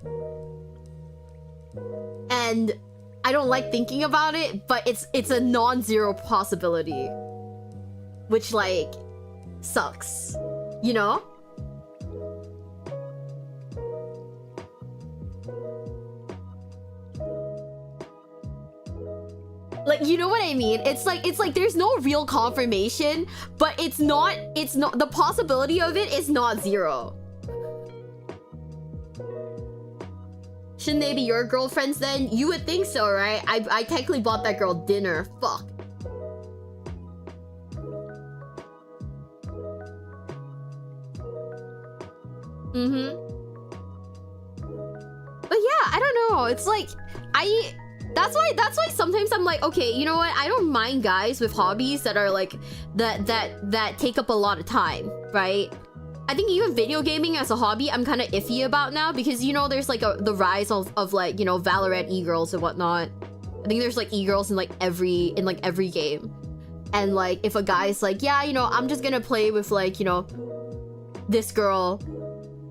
And I don't like thinking about it, but it's a non-zero possibility. Which, like, sucks. You know? Like, you know what I mean? It's like there's no real confirmation, but it's not, the possibility of it is not zero. Shouldn't they be your girlfriends then? You would think so, right? I technically bought that girl dinner. Fuck. But yeah, I don't know. It's like, that's why sometimes I'm like, okay, you know what? I don't mind guys with hobbies that are like, that take up a lot of time, right? I think even video gaming as a hobby, I'm kind of iffy about now because, you know, there's like the rise of like, you know, Valorant e-girls and whatnot. I think there's like e-girls in every game. And like, if a guy's like, yeah, you know, I'm just gonna play with like, you know, this girl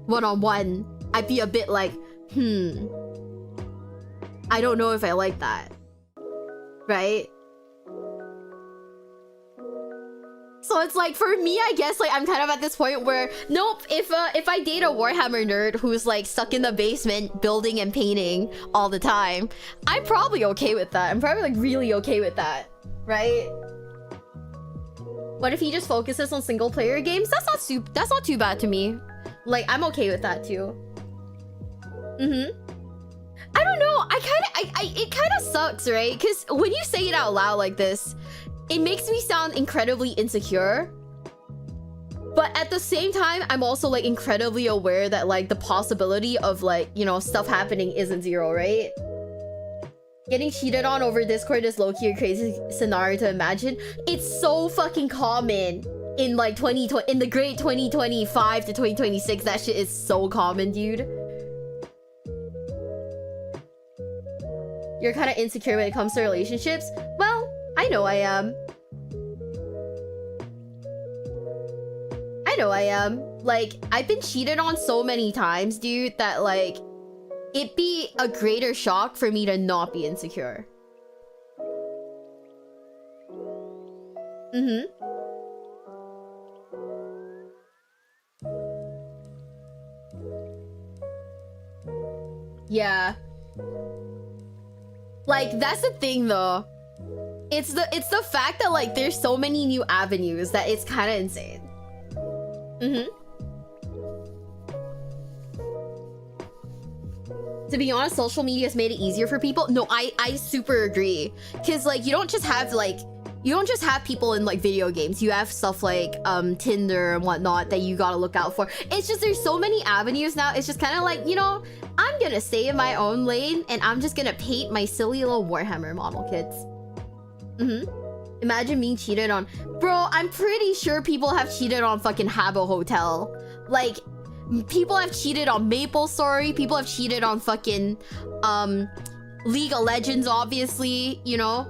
one-on-one, I'd be a bit like, I don't know if I like that. Right? So it's like, for me, I guess, like, I'm kind of at this point where, nope, if I date a Warhammer nerd who's like stuck in the basement building and painting all the time, I'm probably okay with that. I'm probably like really okay with that, right? What if he just focuses on single player games? That's not too bad to me. Like, I'm okay with that too. I don't know. It kind of sucks, right? Because when you say it out loud like this, it makes me sound incredibly insecure. But at the same time, I'm also like incredibly aware that like the possibility of like, you know, stuff happening isn't zero, right? Getting cheated on over Discord is low-key a crazy scenario to imagine. It's so fucking common in like 2020, in the great 2025 to 2026. That shit is so common, dude. You're kind of insecure when it comes to relationships? Well, I know I am. I know I am. Like, I've been cheated on so many times, dude, that like, it'd be a greater shock for me to not be insecure. Mm-hmm. Yeah. Like, that's the thing though. It's the fact that like there's so many new avenues that it's kind of insane. Mm-hmm. To be honest, social media has made it easier for people. No, I super agree. Cause like you don't just have people in like video games. You have stuff like Tinder and whatnot that you gotta look out for. It's just there's so many avenues now. It's just kind of like, you know, I'm gonna stay in my own lane and I'm just gonna paint my silly little Warhammer model, kids. Mm-hmm. Imagine being cheated on. Bro, I'm pretty sure people have cheated on fucking Habbo Hotel. Like, people have cheated on Maple Story. People have cheated on fucking League of Legends, obviously, you know.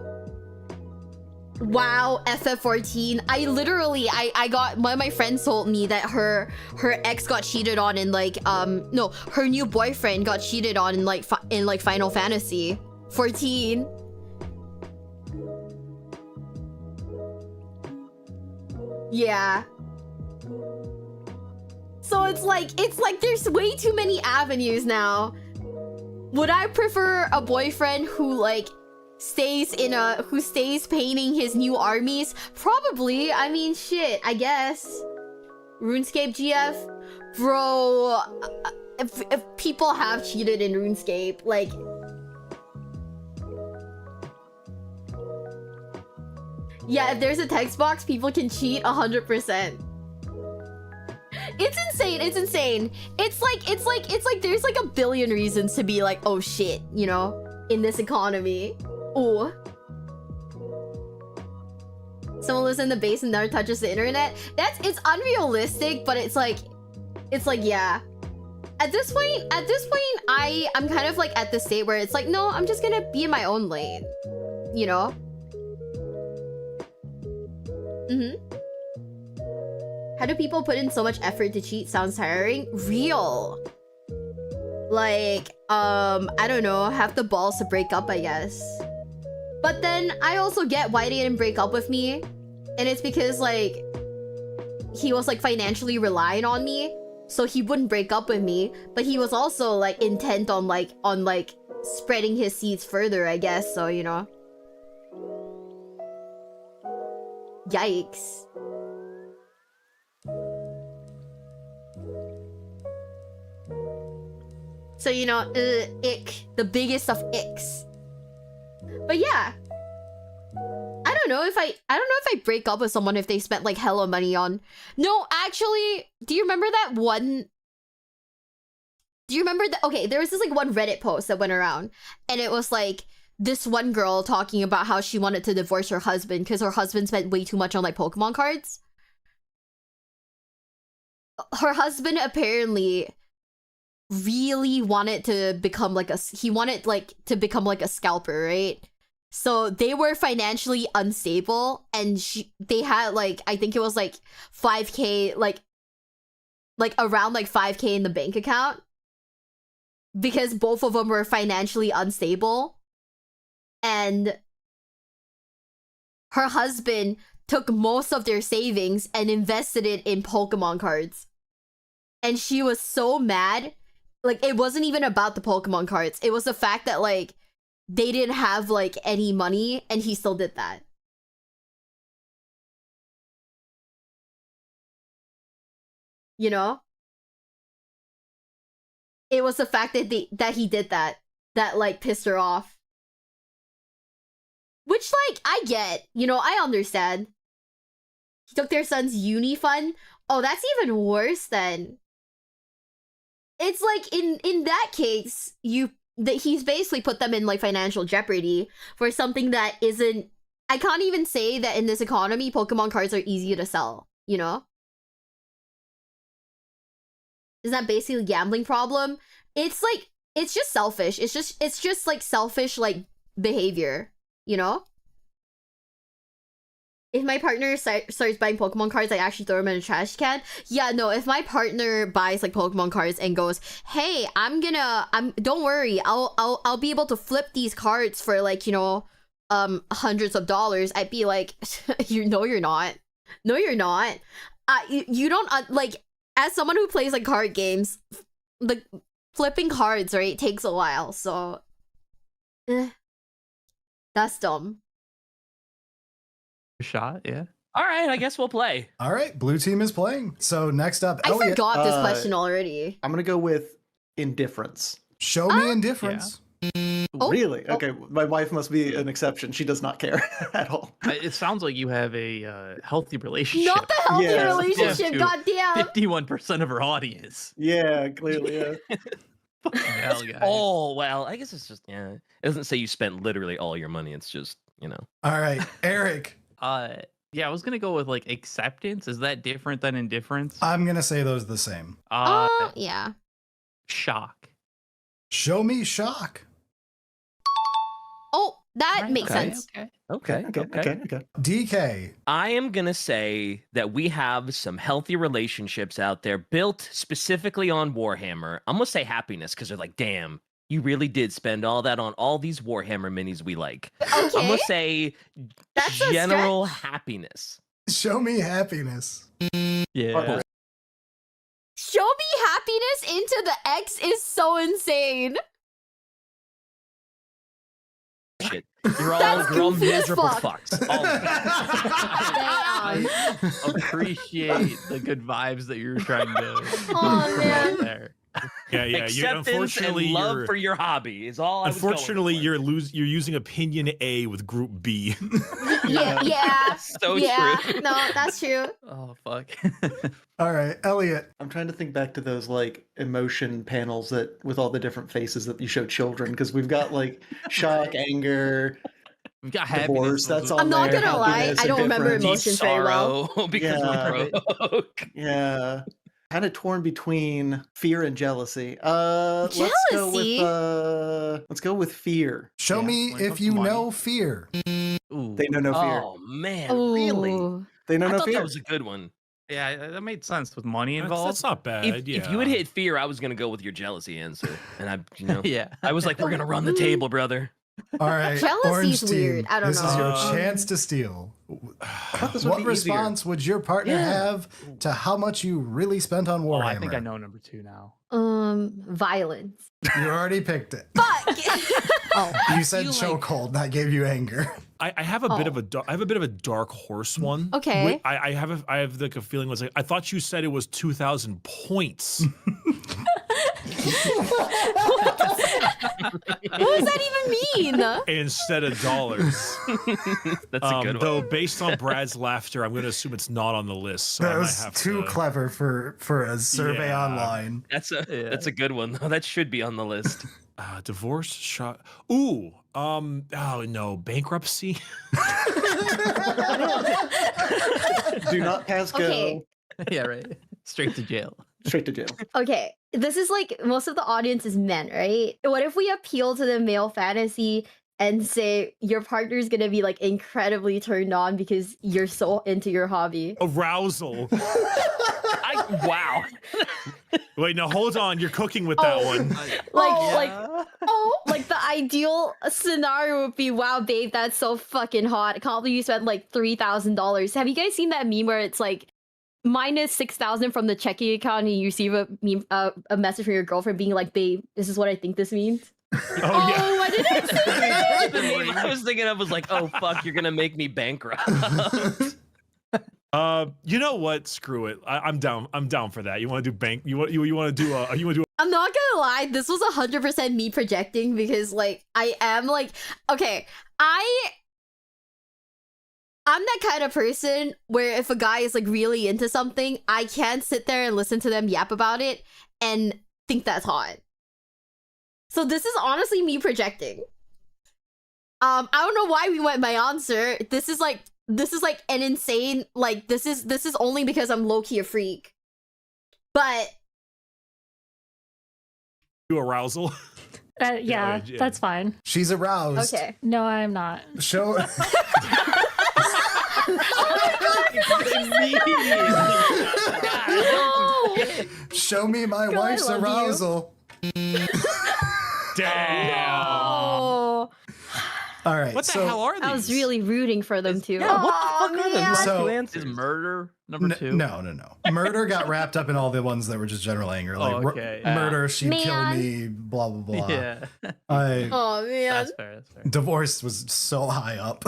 WoW, FF14. I got, one of my friends told me that her ex got cheated on in like no, her new boyfriend got cheated on in like Final Fantasy 14. Yeah. So it's like there's way too many avenues now. Would I prefer a boyfriend who like stays painting his new armies? Probably. I mean, shit, I guess. RuneScape GF? Bro, if people have cheated in RuneScape, like, yeah, if there's a text box, people can cheat 100%. It's insane. It's insane. It's like there's like a billion reasons to be like, oh shit, you know, in this economy. Ooh. Someone lives in the base and never touches the internet. It's unrealistic, but it's like yeah. At this point, I'm kind of like at the state where it's like, no, I'm just gonna be in my own lane, you know. Mm-hmm. How do people put in so much effort to cheat? Sounds tiring. Real. Like, I don't know, have the balls to break up, I guess. But then I also get why they didn't break up with me. And it's because like he was like financially relying on me, so he wouldn't break up with me. But he was also like intent on like spreading his seeds further, I guess. So, you know. Yikes. So, you know, ick. The biggest of icks. But yeah. I don't know if I break up with someone if they spent like hella money on... No, actually, do you remember that one... Do you remember that? Okay, there was this like one Reddit post that went around. And it was like this one girl talking about how she wanted to divorce her husband because her husband spent way too much on like Pokemon cards. Her husband apparently really wanted to become like to become like a scalper, right? So they were financially unstable, and they had like, I think it was like 5K, like around like 5K in the bank account, because both of them were financially unstable. And her husband took most of their savings and invested it in Pokemon cards. And she was so mad. Like, it wasn't even about the Pokemon cards. It was the fact that, like, they didn't have, like, any money, and he still did that. You know? It was the fact that he did that. that like pissed her off. Which like I get, you know, I understand. He took their son's uni fund. Oh, that's even worse then. It's like in that case, he's basically put them in like financial jeopardy for something that isn't. I can't even say that in this economy, Pokemon cards are easy to sell. You know, isn't that basically a gambling problem? It's like it's just selfish. It's just like selfish like behavior. You know. If my partner starts buying Pokemon cards, I actually throw them in a trash can. Yeah, no, if my partner buys like Pokemon cards and goes, "Hey, don't worry, I'll be able to flip these cards for like, you know, hundreds of dollars," I'd be like, you're not. No, you're not. You don't like, as someone who plays like card games, the flipping cards, right, takes a while, so that's dumb. Shot, yeah. All right, I guess we'll play. All right, blue team is playing. So next up, I Elliot. forgot this question already. I'm gonna go with indifference. Show me indifference. Oh, Really? Okay, my wife must be an exception. She does not care at all. It sounds like you have a healthy relationship. Not the healthy Yeah. relationship, goddamn. 51% of her audience. Yeah, clearly. Yeah. Fucking hell, guy. Oh, well, I guess it's just, yeah. It doesn't say you spent literally all your money. It's just, you know. All right, Eric. Yeah, I was gonna go with like acceptance. Is that different than indifference? I'm gonna say those the same. Yeah. Shock. Show me shock. Oh, that Right, makes okay, sense. Okay. Okay. DK. I am going to say that we have some healthy relationships out there built specifically on Warhammer. I'm going to say happiness because they're like, damn, you really did spend all that on all these Warhammer minis we like. I'm going to say That's a general happiness. Show me happiness. Yeah. Show me happiness into the X is so insane. Shit. You're all That's goofy as miserable fuck. fucks. All of you. Damn. Appreciate the good vibes that you're trying to Oh, man. put there. Yeah. You, Acceptance unfortunately, and love you're, for your hobby is all I was going unfortunately, for. you're using opinion A with group B. Yeah. So yeah. true. No, that's true. Oh fuck. All right, Elliot. I'm trying to think back to those like emotion panels that with all the different faces that you show children because we've got like shock, anger, We've got divorce. happiness. That's all. I'm not there, gonna lie, happiness, I don't remember indifference. emotions very well. Sorrow because Yeah. we're broke. Yeah. Kind of torn between fear and jealousy. Let's go with fear. Show Yeah, me when it if comes you to money. know fear. Ooh. They know no fear. Oh man, really? Ooh. They know I no thought fear. that was a good one. Yeah, that made sense with money That's, involved. that's not bad. If yeah. you had hit fear, I was gonna go with your jealousy answer, and Yeah. I was like, we're gonna run the table, brother. All right, Jealousy's orange team. weird. I don't this is know. your chance to steal. this would What be easier. response would your partner have to how much you really spent on Oh, Warhammer? I think I know number 2 now. Violence. You already picked it. Fuck. Oh. You said feel like- chokehold. That gave you anger. I have a bit of a dark horse one. Okay. Wait, I have like a feeling was like I thought you said it was 2,000 points. What does that even mean? Instead of dollars. That's a good one. Though based on Brad's laughter, I'm going to assume it's not on the list. So I That might was have too to, clever for a survey Yeah. online. That's a good one though. That should be on the list. Divorce shot. Ooh. Oh no, bankruptcy. Do not pass go. Okay. Yeah, right. Straight to jail. Straight to jail. Okay, this is like most of the audience is men, right? What if we appeal to the male fantasy and say your partner's gonna be like incredibly turned on because you're so into your hobby? Arousal. Wow. Wait, no, hold on. You're cooking with that one. Like the ideal scenario would be, wow, babe, that's so fucking hot. I can't believe you spent like $3,000. Have you guys seen that meme where it's like minus 6,000 from the checking account and you receive a message from your girlfriend being like, babe, this is what I think this means? Yeah. I didn't see that. The name I was thinking of was like, oh fuck, you're gonna make me bankrupt. You know what? Screw it. I'm down. I'm down for that. You want to do bank? You want to do? You want to do? I'm not gonna lie, this was 100% me projecting because like I am like, okay, I'm that kind of person where if a guy is like really into something, I can't sit there and listen to them yap about it and think that's hot. So this is honestly me projecting. I don't know why we went my answer. This is like an insane, like this is only because I'm low-key a freak. But Arousal. Yeah, that's fine. She's aroused. okay. No, I'm not. Show. Show me my God, I wife's love you. arousal. Damn. Oh, All right. What the so, hell are these? I was really rooting for them too. Yeah, what the fuck are the man. last So- two Is answers? murder number 2? No. Murder got wrapped up in all the ones that were just general anger. Like Oh, okay. murder, she'd kill Man. me, blah, blah, blah. Yeah. Oh man. That's fair. That's fair. Divorce was so high up.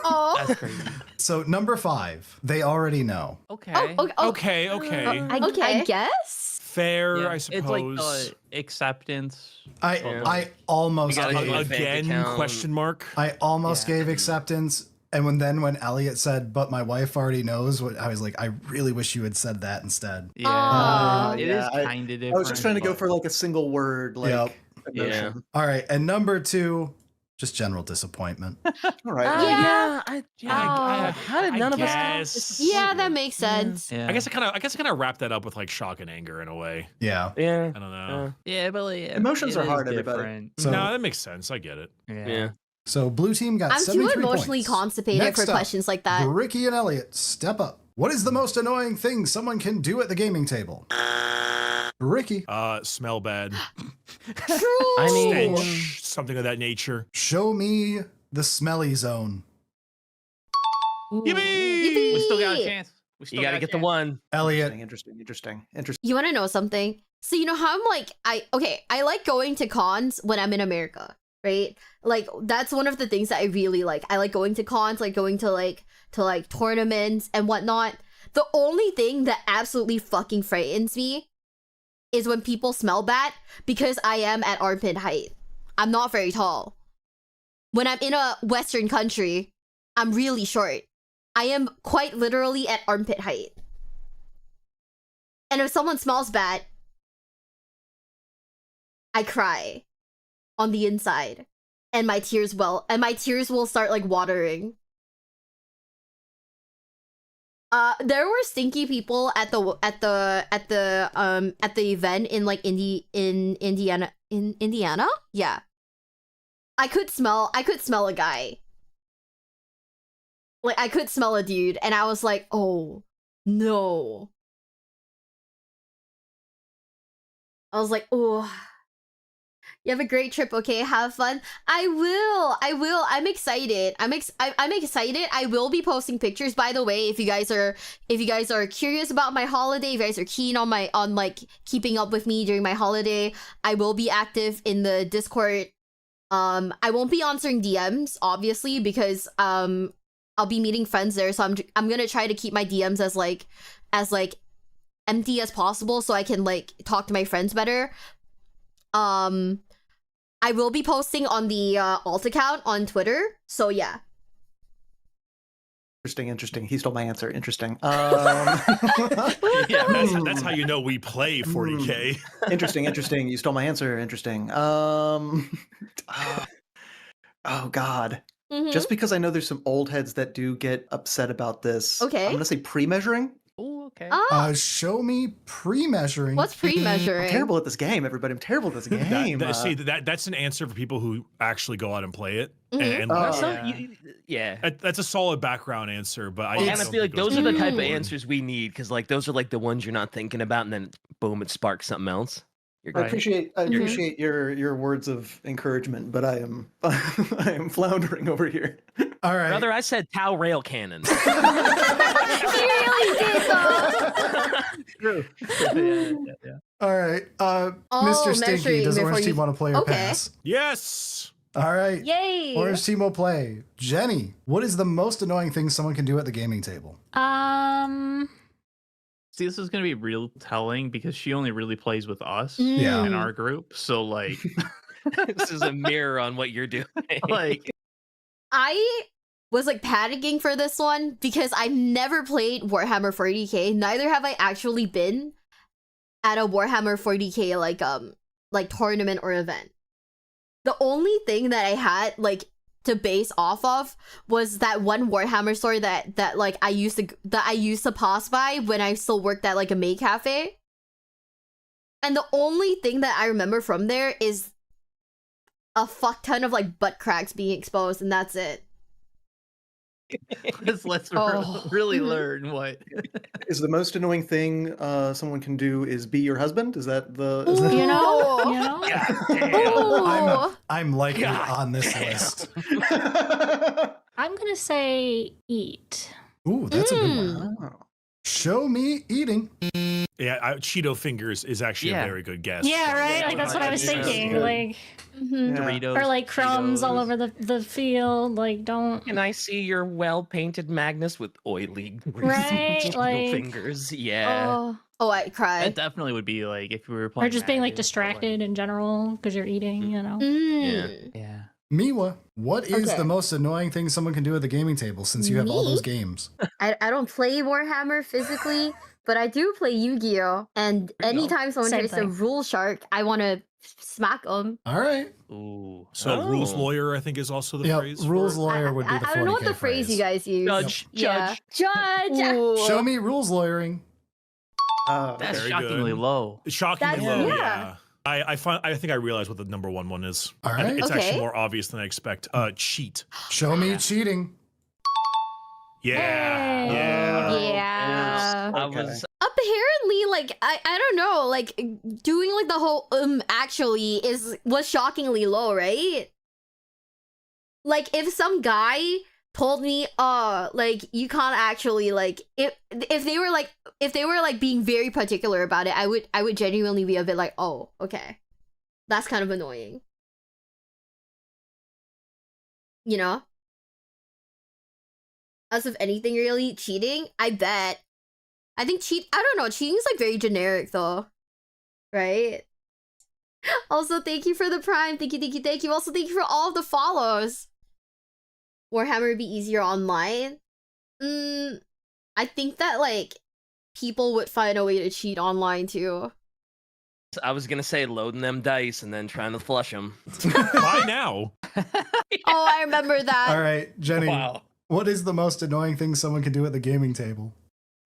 Oh. That's crazy. So number 5, they already know. Okay. Okay. Okay. I guess. Fair, Yeah, I suppose. It's like acceptance. I almost You gotta gave, go to bank Again? account. Question mark. I almost Yeah. gave acceptance. And when Elliot said, but my wife already knows, I was like, I really wish you had said that instead. Yeah. Aw. It Yeah, is kind of different. I was just trying to go but- for like a single word, like Yep. emotion. All right. And number 2, just general disappointment. All right. Yeah. How did none of us guess. Yeah, that makes sense. Yeah. I guess I kind of wrapped that up with like shock and anger in a way. Yeah. Yeah. I don't know. Yeah, but like, Emotions it are is hard, everybody. different. So, No, that makes sense. I get it. Yeah. so blue team got I'm too 73 emotionally points. constipated Next for up, questions like that. Ricky and Elliot, step up. What is the most annoying thing someone can do at the gaming table? Ricky, Smell bad. True. I mean- Stench, something of that nature. show me the smelly zone. Yippee! We still got a chance. We still You gotta got a get the chance. one. Elliot, Interesting. You want to know something? So you know how I'm like, I like going to cons when I'm in America, right? Like that's one of the things that I really like. I like going to cons, like going to like tournaments and whatnot. The only thing that absolutely fucking frightens me is when people smell bad because I am at armpit height. I'm not very tall. When I'm in a Western country, I'm really short. I am quite literally at armpit height. And if someone smells bad, I cry on the inside. And my tears will start like watering. There were stinky people at the event in like Indiana. Yeah. I could smell a guy. Like I could smell a dude and I was like, "Oh, no." I was like, "Oh, you have a great trip, okay? Have fun." I will. I'm excited. I'm excited. I will be posting pictures, by the way. If you guys are curious about my holiday, if you guys are keen on like keeping up with me during my holiday, I will be active in the Discord. I won't be answering DMs, obviously, because I'll be meeting friends there, so I'm gonna try to keep my DMs as empty as possible so I can like talk to my friends better. I will be posting on the alt account on Twitter, so yeah. Interesting. He stole my answer. Interesting. Yeah, that's how you know we play 40K. Interesting. You stole my answer. Interesting. Oh God. Mhm. Just because I know there's some old heads that do get upset about this. Okay. I'm gonna say pre-measuring. Oh, okay. Show me pre-measuring. What's pre-measuring? I'm terrible at this game, everybody. I'm terrible at this game. That's an answer for people who actually go out and play it. Mhm. And Oh, Yeah. that's a solid background answer, but I And I don't feel like think those are the type of Mm. answers we need because like those are like the ones you're not thinking about, and then boom, it sparks something else. You're I good. appreciate your words of encouragement, but I am I am floundering over here. All right. Brother, I said Tau rail cannon. He really did though. True. Yeah. All right. Mr. Stinky, measuring does before Orange you- Team want to play or Okay. pass? Yes. All right. Yay! Orange team will play. Jenny, what is the most annoying thing someone can do at the gaming table? See, this is gonna be real telling because she only really plays with us Yeah. in our group. So like, This is a mirror on what you're doing. like I was like panicking for this one because I've never played Warhammer 40k. Neither have I actually been at a Warhammer 40k like tournament or event. The only thing that I had like to base off of was that one Warhammer store that like I used to pass by when I still worked at like a maid cafe. And the only thing that I remember from there is a fuck ton of like butt cracks being exposed, and that's it. let's Oh. really learn what. Is the most annoying thing someone can do is be your husband? Is that the? Is Ooh. that... You know? Oh. You know? Ooh. I'm likely God on this damn. list. I'm gonna say eat. Ooh, that's a good one. Oh. Show me eating. Yeah, Cheeto fingers is actually Yeah. a very good guess. Yeah, right? Like that's what I was Yeah. thinking. Yeah. Like Mhm. Yeah. Doritos, or like crumbs all Cheetos. over the field. Like don't Can I see your well-painted Magnus with oily, greasy Right, Cheeto like- fingers? Yeah. Oh, I cried. That definitely would be like if we were playing. or just being like Magic, but, distracted in general because you're eating, you know. Mm. Yeah. Miwa, what is Okay. the most annoying thing someone can do at the gaming table since you have all Me? those games? I don't play Warhammer physically, but I do play Yu-Gi-Oh! And There you go. anytime someone Same tries to thing. rule shark, I want to smack them. All right. Ooh. So Oh. rules lawyer, I think, is also the Yeah, phrase. rules for it. lawyer would be the 40K I don't know what the phrase you guys use. Judge, Yeah. judge. Judge. Show me rules lawyering. That's Very shockingly good. low. Shockingly That's- low. yeah. Yeah. I think I realized what the number one is. All I think right. it's Okay. actually more obvious than I expect. Cheat. Show me cheating. Yeah. Hey. Yeah. Yeah. I Okay. was Apparently, like I don't know, like doing like the whole actually was shockingly low, right? Like if some guy told me, like you can't actually like if they were like being very particular about it, I would genuinely be a bit like, oh, okay, that's kind of annoying, you know. As of anything really, cheating, I bet. I think I don't know, cheating is like very generic though, right? Also, thank you for the prime. Thank you. Also, thank you for all of the follows. Warhammer would be easier online. I think that like people would find a way to cheat online too. I was gonna say loading them dice and then trying to flush them. By now. Oh, I remember that. All right, Jenny. Wow. What is the most annoying thing someone can do at the gaming table?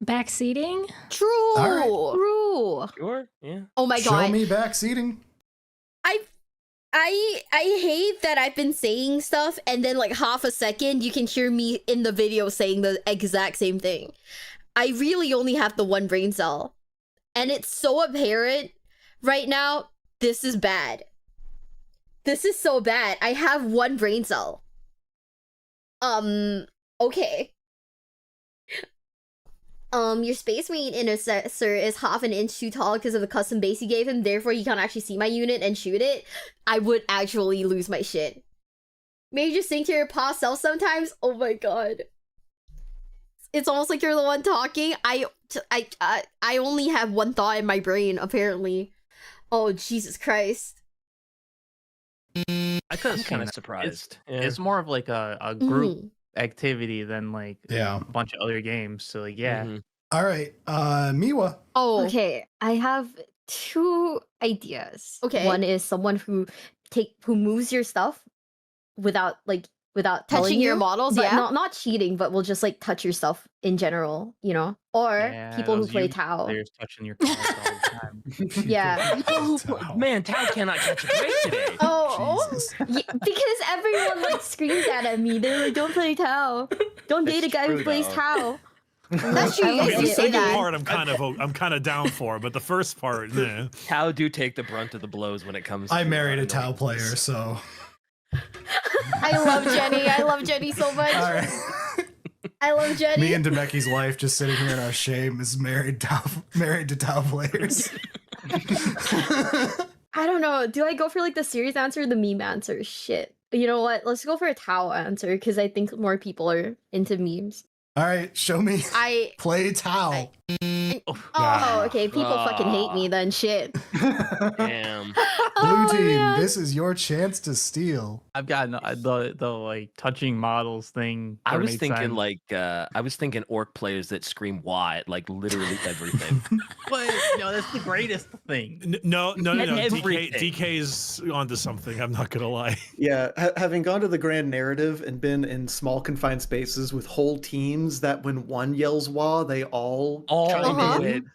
Backseating? True. right. True. Sure. Yeah. Oh my Show god. me backseating. I hate that I've been saying stuff and then like half a second you can hear me in the video saying the exact same thing. I really only have the one brain cell. And it's so apparent right now. This is bad. This is so bad. I have one brain cell. Okay. Your Space Marine intercessor is half an inch too tall because of the custom base you gave him, therefore he can't actually see my unit and shoot it. I would actually lose my shit. Maybe just think to your past self sometimes. Oh my god. It's almost like you're the one talking. I only have one thought in my brain, apparently. Oh, Jesus Christ. I could I'm have kind of surprised. Yeah. It's more of like a group Mhm. activity than like Yeah. a bunch of other games. So like yeah. Mhm. All right, Miwa. Oh. Okay, I have two ideas. Okay. One is someone who moves your stuff without telling Touching your you. models, But yeah? not cheating, but will just like touch your stuff in general, you know? Or Yeah, people who those play youth Tau. players touching your cards all the time. Yeah. Tau. Man, Tao cannot catch a break today. Oh. Jesus. Because everyone like screams that at me. They're like, don't play Tau. Don't date a It's guy who true, plays though. Tau. That's true. I You like guys the do it. say second that. part I'm kind of down for, but the first part, nah. Tao do take the brunt of the blows when it comes. I to married a annoying Tau player, things. so. I love Jenny. I love Jenny so much. All right. I love Jenny. Me and Demeki's wife just sitting here in our shame is married to Tau players. I don't know. Do I go for like the serious answer or the meme answer? Shit. You know what? Let's go for a Tao answer because I think more people are into memes. All right, show me. I Play Tao. Oh, okay. People fucking hate me then. Shit. Damn. Blue team, man. this is your chance to steal. I've got the like touching models thing. I sort of was made thinking sense. I was thinking orc players that scream "wah" at like literally everything. But no, that's the greatest thing. No. Everything. DK's onto something. I'm not gonna lie. Yeah, having gone to the grand narrative and been in small confined spaces with whole teams that when one yells "wah," they all chime in.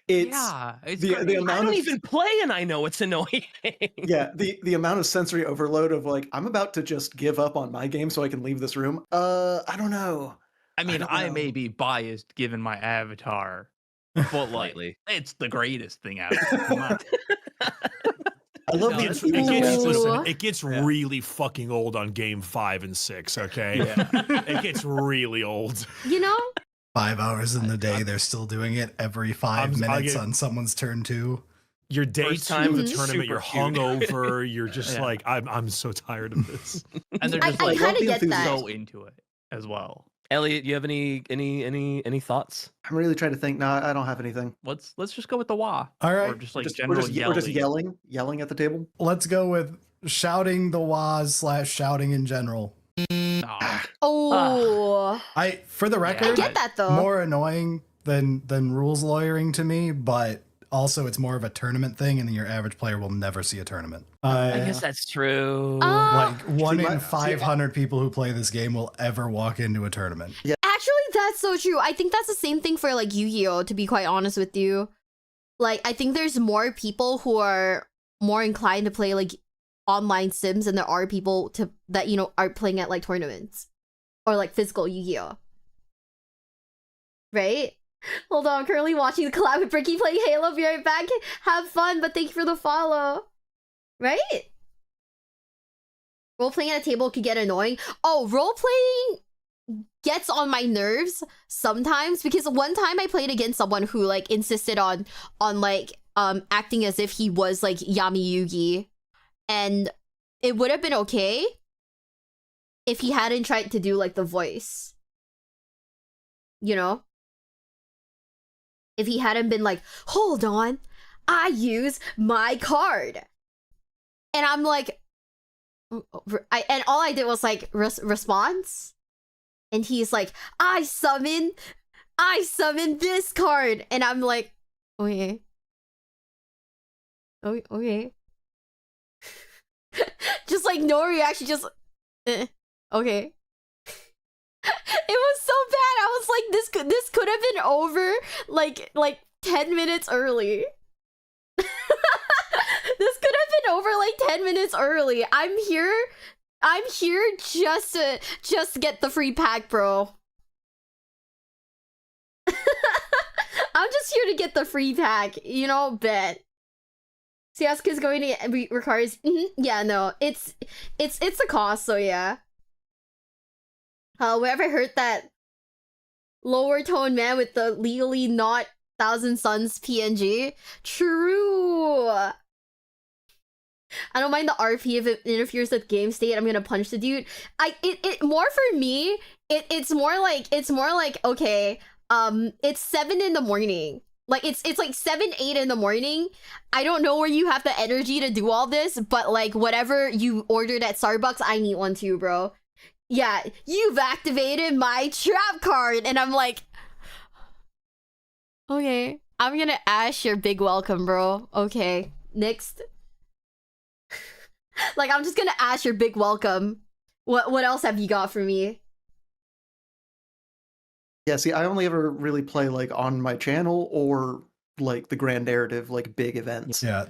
It's the I amount don't of even play, and I know it's annoying. the amount of sensory overload of like I'm about to just give up on my game so I can leave this room. I don't know. I mean, don't I know. may be biased given my avatar, but like, it's the greatest thing out. Come on. I love the enthusiasm. It gets really fucking old on game 5 and 6. Okay, it gets really old. You know, 5 hours in the day, they're still doing it every 5 minutes on someone's turn too. Your day First time of the Mhm. tournament, you're Super cute. hungover. You're just like, I'm so tired of this. And they're I just like kinda get that. so into it as well. Elliot, you have any thoughts? I'm really trying to think. No, I don't have anything. Let's just go with the wah. All right. Or just like We're general just yelling at the table. Let's go with shouting the wahs / shouting in general. Aw. oh, For the record, I get that though. more annoying than rules lawyering to me, but also it's more of a tournament thing, and your average player will never see a tournament. I guess that's true. Like 1 See, in 500 people who play this game will ever walk into a tournament. Actually, that's so true. I think that's the same thing for like Yu-Gi-Oh, to be quite honest with you. Like, I think there's more people who are more inclined to play like online sims than there are people that you know are playing at like tournaments or like physical Yu-Gi-Oh. Right? Hold on, I'm currently watching the collab with Bricky playing Halo. Be right back. Have fun, but thank you for the follow. Right? Role playing at a table could get annoying. Oh, role playing gets on my nerves sometimes because one time I played against someone who like insisted on like acting as if he was like Yami Yugi, and it would have been okay if he hadn't tried to do like the voice, you know, if he hadn't been like, hold on, I use my card, and I'm like, and all I did was like response. And he's like, I summon this card. And I'm like, okay. Okay. Just like no reaction, just, okay. It was so bad. I was like, this could have been over like 10 minutes early. This could have been over like 10 minutes early. I'm here just to get the free pack, bro. I'm just here to get the free pack, you know, bet. CS is going to requires yeah, no, it's a cost, so yeah. Wherever I heard that lower tone man with the legally not Thousand Suns PNG. True. I don't mind the RP if it interferes with game state. I'm gonna punch the dude. It more for me. It's more like okay. It's 7 in the morning. Like it's like 7, 8 in the morning. I don't know where you have the energy to do all this, but like whatever you ordered at Starbucks, I need one too, bro. Yeah, you've activated my trap card, and I'm like, okay, I'm gonna ash your big welcome, bro. Okay, next. Like, I'm just gonna ask your big welcome. What else have you got for me? Yeah, see, I only ever really play like on my channel or like the grand narrative, like big events. Yeah,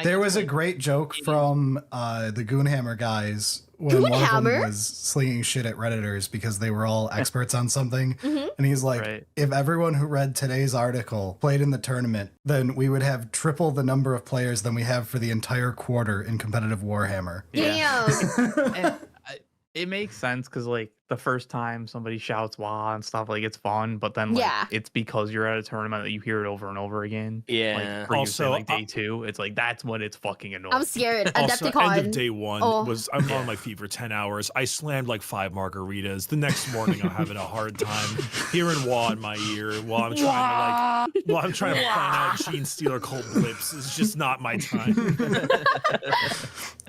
there was a great joke from the Goonhammer guys when one of them was slinging shit at Redditors because they were all experts on something. And he's like, if everyone who read today's article played in the tournament, then we would have triple the number of players than we have for the entire quarter in competitive Warhammer. Damn. it makes sense because like the first time somebody shouts "wah" and stuff, like it's fun, but then like it's because you're at a tournament that you hear it over and over again. Yeah. Like for Also, you, like day 2, it's like that's when it's fucking annoying. I'm scared. Also, Adepticon. end of day 1 was I'm on my feet for 10 hours. I slammed like 5 margaritas. The next morning, I'm having a hard time hearing "wah" in my ear while I'm trying to plan out Gene Stealer Cold Blips. It's just not my time.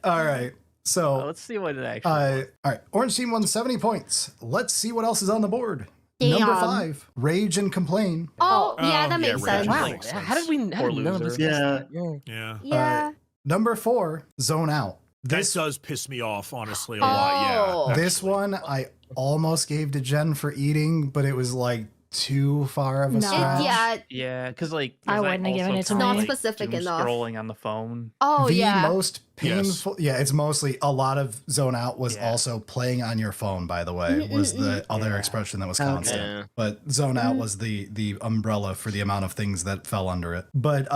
All right. So let's see what it actually was. all right. Orange team won 70 points. Let's see what else is on the board. Damn. Number 5, rage and complain. Oh, yeah, that makes rage sense. Wow. makes sense. How did none of us guess that? Yeah. Yeah. Number 4, zone out. This does piss me off, honestly, a lot. Yeah. This one I almost gave to Jen for eating, but it was like too far of a No. stretch. Yeah, because like I there's that wouldn't have given also it to time, me. Not like, specific doom enough. Scrolling on the phone. Oh, The yeah. most painful, it's mostly a lot of zone out was also playing on your phone, by the way, was the other expression that was constant. Yeah. But zone out was the umbrella for the amount of things that fell under it. But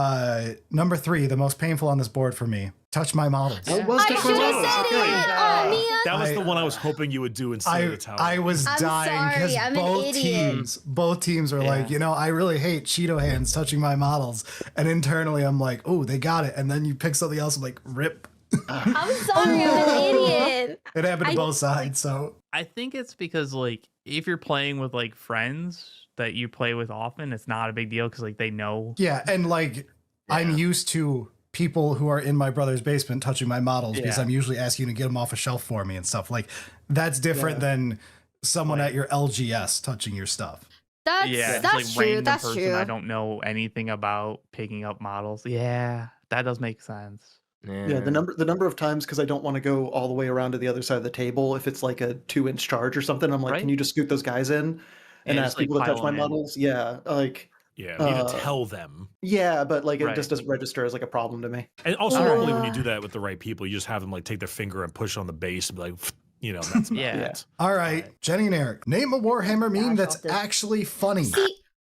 number 3, the most painful on this board for me, touch my models. It was I Touch My should have Models. said Okay. it. Oh, man. That was the one I was hoping you would do instead of the tower. I was I'm dying because sorry, I'm an idiot. both teams were like, I really hate Cheeto hands touching my models. And internally I'm like, oh, they got it. And then you pick something else, I'm like, rip. I'm sorry, I'm an idiot. It happened to both sides, so. I think it's because like if you're playing with like friends that you play with often, it's not a big deal because like they know. Yeah, and like I'm used to people who are in my brother's basement touching my models because I'm usually asking you to get them off a shelf for me and stuff. Like that's different than someone at your LGS touching your stuff. That's It's that's like true. random That's person true. I don't know anything about picking up models. Yeah, that does make sense. Yeah, the number of times, because I don't want to go all the way around to the other side of the table. If it's like a 2-inch charge or something, I'm like, can you just scoot those guys in and ask people to touch my models? Yeah, like. Yeah, you need to tell them. Yeah, but like it just doesn't register as like a problem to me. And also, normally when you do that with the right people, you just have them like take their finger and push on the base and be like, that's about it. All right, Jenny and Eric, name a Warhammer meme that's actually funny. See,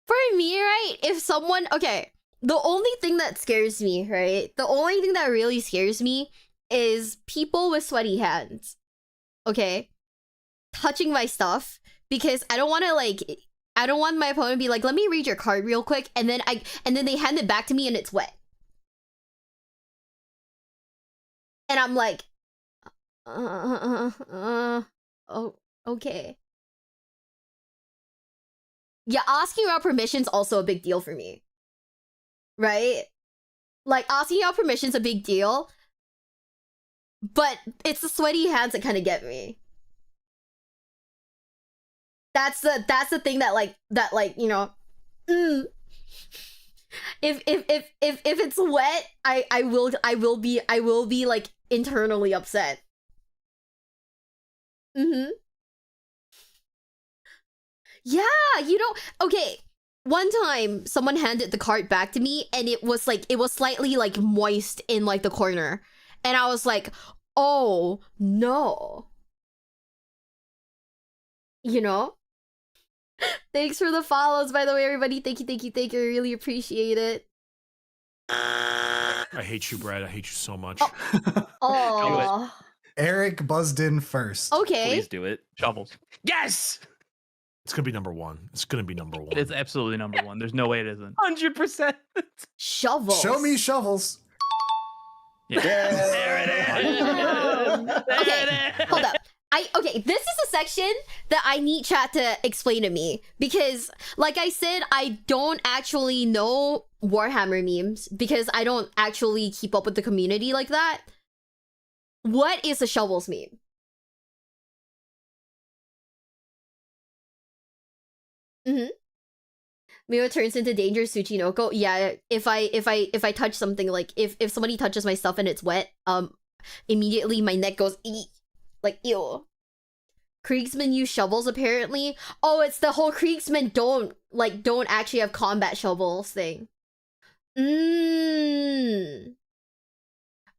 for me, right? If someone, the only thing that scares me, right? The only thing that really scares me is people with sweaty hands. Okay, touching my stuff because I don't want to I don't want my opponent to be like, let me read your card real quick, and then they hand it back to me and it's wet. And I'm like, oh, okay. Yeah, asking about permission's also a big deal for me. Right? Like, asking out permission's a big deal, but it's the sweaty hands that kind of get me. That's the thing that if it's wet, I will be like internally upset. Yeah, okay. One time someone handed the card back to me and it was slightly like moist in like the corner. And I was like, "Oh, no." Thanks for the follows, by the way, everybody. Thank you. I really appreciate it. I hate you, Brad. I hate you so much. Oh. Eric buzzed in first. Okay. Please do it. Shovels. Yes! It's going to be number 1. It's going to be number 1. It's absolutely number 1. There's no way it isn't. 100%. Shovels. Show me shovels. Yeah. There it is. Okay, hold up. This is a section that I need chat to explain to me because, like I said, I don't actually know Warhammer memes because I don't actually keep up with the community like that. What is a shovels meme? Mio turns into dangerous Tsuchinoko. Yeah, if I touch something, like if somebody touches my stuff and it's wet, immediately my neck goes eek. Like, ew. Kriegsmen use shovels, apparently. Oh, it's the whole Kriegsmen don't actually have combat shovels thing.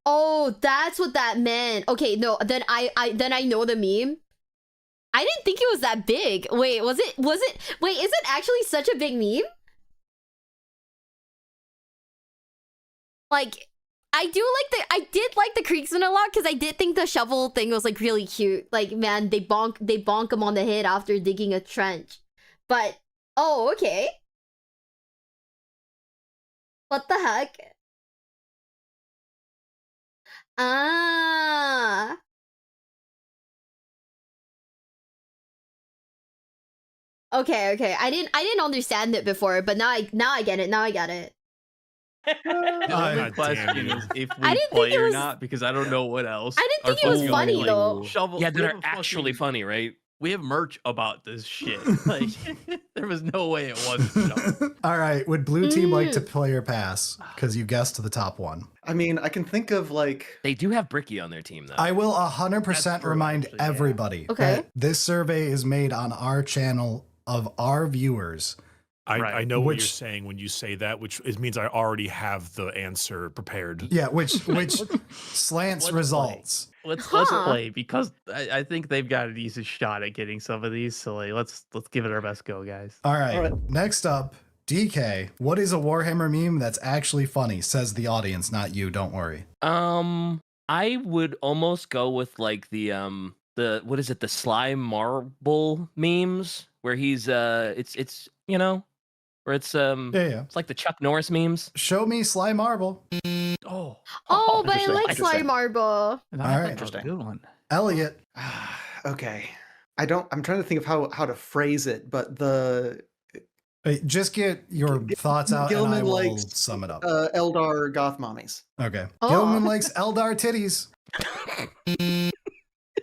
Oh, that's what that meant. Okay, no, then I know the meme. I didn't think it was that big. Wait, is it actually such a big meme? Like, did like the Kriegsman a lot because I did think the shovel thing was like really cute. Like, man, they bonk him on the head after digging a trench. But oh, okay. What the heck? Ah. Okay. I didn't understand it before, but now I get it. Now I get it. The only question is if I we didn't play think it or was- not, because I don't know what else. I didn't our think it was fucking, funny, like, though. Shovel. Yeah, we that have are a actually fucking- funny, right? We have merch about this shit. Like, there was no way it wasn't. Shovel. All right, would blue team like to play or pass? Because you guessed the top one. I mean, I can think of like They do have Bricky on their team, though. I will 100% That's true, remind actually, yeah. everybody Okay. that this survey is made on our channel of our viewers. I Right. know what you're Which- saying when you say that, which it means I already have the answer prepared. Yeah, which slants Let's results. Let's Huh. play because I think they've got a decent shot at getting some of these. So like, let's give it our best go, guys. All right. All right. Next up, DK. What is a Warhammer meme that's actually funny? Says the audience, not you. Don't worry. I would almost go with like the what is it, the slime marble memes where he's it's you know, where it's Yeah. it's like the Chuck Norris memes. Show me Sly Marble. Oh, Oh, but I interesting, like interesting. Slime Marble. All right. Interesting. Good one. Elliot. okay. I'm trying to think of how to phrase it, but the Just get your thoughts out and I Gilman will likes, sum it up. Eldar goth mommies. Okay. Oh. Gilman likes Eldar titties.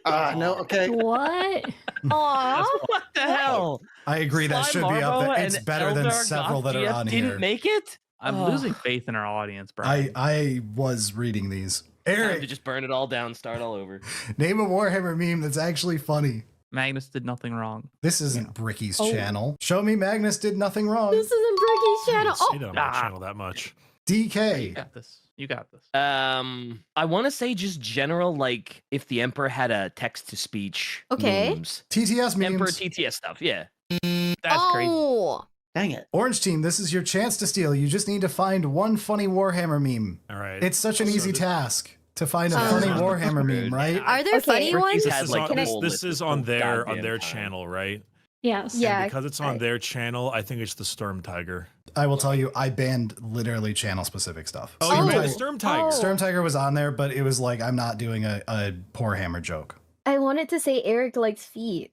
No, okay. What? Aw. What the hell? I agree. That Slime should be up Marble there. It's and better than Eldar several Goth that are GF on didn't here. make it. I'm Oh. losing faith in our audience, Brian. I was reading these. Time to Eric, just burn it all down, start all over. name a Warhammer meme that's actually funny. Magnus did nothing wrong. This isn't Bricky's Oh. channel. Show me Magnus did nothing wrong. This isn't Bricky's I channel. didn't say Oh, that on my channel that much. You DK. got this. You got this. I want to say just general, like if the Emperor had a text to speech. Okay. Memes. TTS memes. Emperor TTS stuff. Yeah. That's crazy. oh. Dang it. Orange team, this is your chance to steal. You just need to find one funny Warhammer meme. All right. It's such an Also, easy this- task to find a Um, funny Sounds Warhammer good. meme, right? Are there Okay. funny Bricky's ones? had, This is like, on, a this, whole this list is the on whole their goddamn time. channel, right? Yes. Yeah. And because it's on I- their channel, I think it's the Sturm Tiger. I will tell you, I banned literally channel specific stuff. Oh, you Oh. made a Sturm Tiger. Oh. Sturm Tiger was on there, but it was like, I'm not doing a poor hammer joke. I wanted to say Eric likes feet.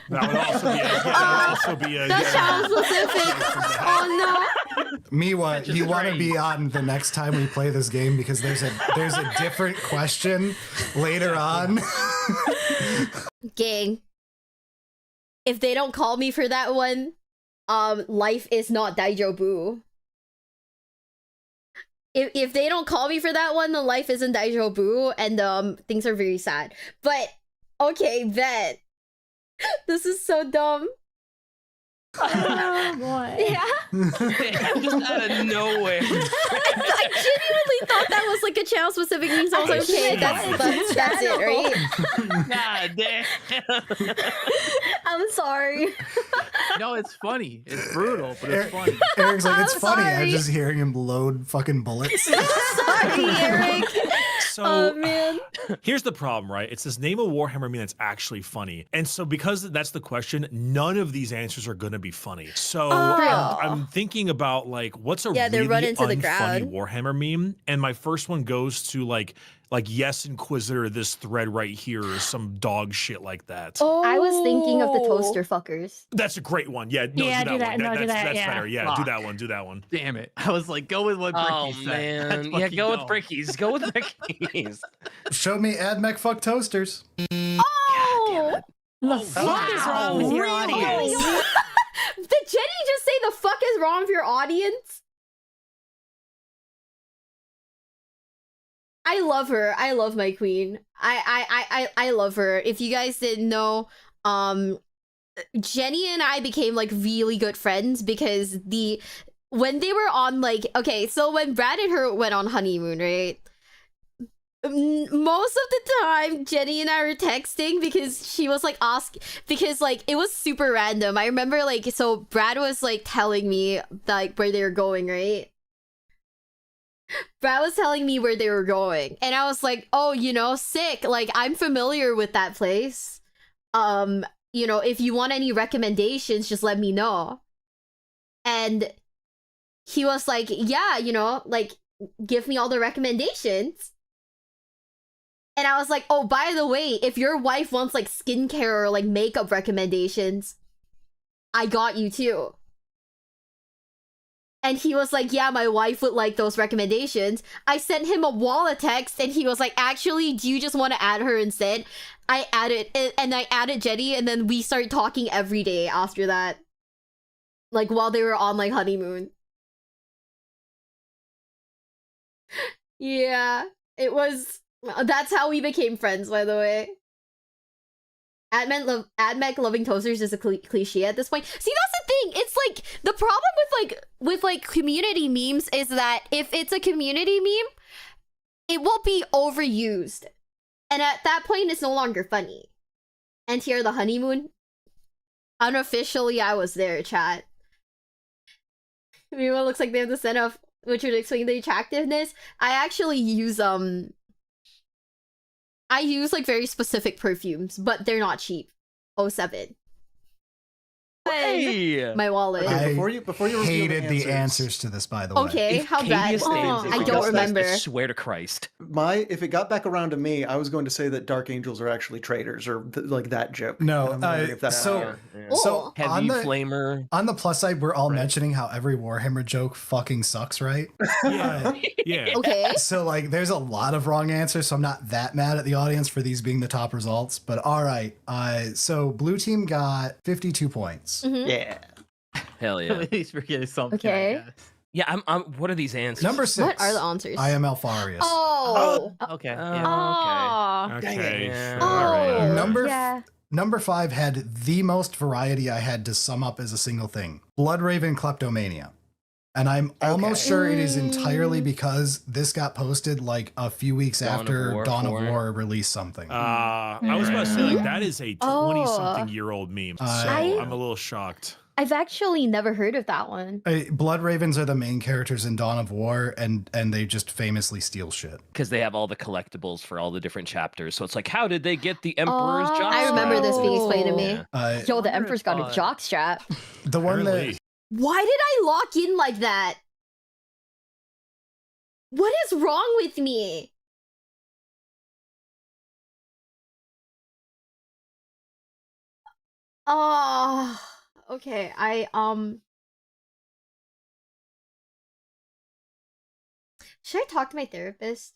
That would also be a. That sounds specific. Oh Miwa, Just you want to range. be on the next time we play this game because there's a different question later on. no. Gang. If they don't call me for that one, life is not Daijobu. If they don't call me for that one, then life isn't Daijobu, and things are very sad. But okay, bet. This is so dumb. Oh boy. Yeah. Just out of nowhere. I genuinely thought that was like a channel specific meme, so I was like, okay, that's it, right? God damn. I'm sorry. No, it's funny. It's brutal, but it's funny. Eric's like, it's I'm funny. I'm sorry. just hearing him load fucking bullets. Sorry, Eric. So Oh man. here's the problem, right? It's this name of Warhammer meme that's actually funny. And so because that's the question, none of these answers are going to be funny. So I'm thinking about like, what's a Yeah, they're really running to the unfunny crowd. Warhammer meme? And my first one goes to like yes, Inquisitor, this thread right here, or some dog shit like that. Oh. I was thinking of the toaster fuckers. That's a great one. Yeah, no, Yeah, do do that, that. one. No, do that, That's yeah. better. Yeah, do Fuck. that one. Do that one. Damn it. I was like, go with what Bricky Oh said. man. Let's Yeah, fucking go with go. Brickies. Go with Brickies. Show me AdMech fuck toasters. Oh. The fuck is wrong with your Really? audience? Did Jenny just say the fuck is wrong with your audience? I love her. I love my queen. I love her. If you guys didn't know, Jenny and I became like really good friends because when they were on like, okay, so when Brad and her went on honeymoon, right? Most of the time Jenny and I were texting because she was like because like it was super random. I remember like, so Brad was like telling me like where they were going, right? Brad was telling me where they were going, and I was like, oh, you know, sick. Like, I'm familiar with that place. You know, if you want any recommendations, just let me know. And he was like, yeah, you know, like, give me all the recommendations. And I was like, oh, by the way, if your wife wants like skincare or like makeup recommendations, I got you too. And he was like, yeah, my wife would like those recommendations. I sent him a wall of text and he was like, actually, do you just want to add her instead? I added, and I added Jenny, and then we started talking every day after that. Like, while they were on like honeymoon. Yeah, it was... That's how we became friends, by the way. Admech loving toasters is a cliche at this point. See, that's the thing. It's like the problem with like community memes is that if it's a community meme, it will be overused, and at that point, it's no longer funny. And here, the honeymoon. Unofficially, I was there. Chat. Everyone looks like they have the scent of, which would explain the attractiveness. I actually use I use like very specific perfumes, but they're not cheap. 07. Hey! My wallet. I Before you hated reveal the answers to this, by the way. Okay, If how Katie bad? is Oh, saying I this, don't remember. I swear to Christ. If it got back around to me, I was going to say that Dark Angels are actually traitors, or like that joke. No, And I'm wondering if that's so Oh. Heavy on the flamer. on the plus side, we're all Right. mentioning how every Warhammer joke fucking sucks, right? Yeah. Yeah. Okay. So like, there's a lot of wrong answers, so I'm not that mad at the audience for these being the top results. But all right, so blue team got 52 points. Mhm. Yeah. Hell yeah. At least we're getting something. Okay. I guess. Yeah, I'm what are these answers? Number 6. What are the answers? I am Alfarius. Oh. Okay. Oh, yeah. Aw. Okay. Yeah. Sure. All right. Oh. Number Yeah. Number 5 had the most variety I had to sum up as a single thing. Bloodraven Kleptomania. And I'm almost sure it is entirely because this got posted like a few weeks Dawn of after War Dawn of 4. War released something. I was about to say, like, that is a 20-something-year-old meme. So I- I'm a little shocked. I've actually never heard of that one. Blood Ravens are the main characters in Dawn of War, and they just famously steal shit. Because they have all the collectibles for all the different chapters. So it's like, how did they get the Emperor's Oh. job? I remember this being explained to me. Yeah. Yo, the wonder Emperor's if, got a jock strap. The one Apparently. that Why did I lock in like that? What is wrong with me? Oh, okay. Should I talk to my therapist?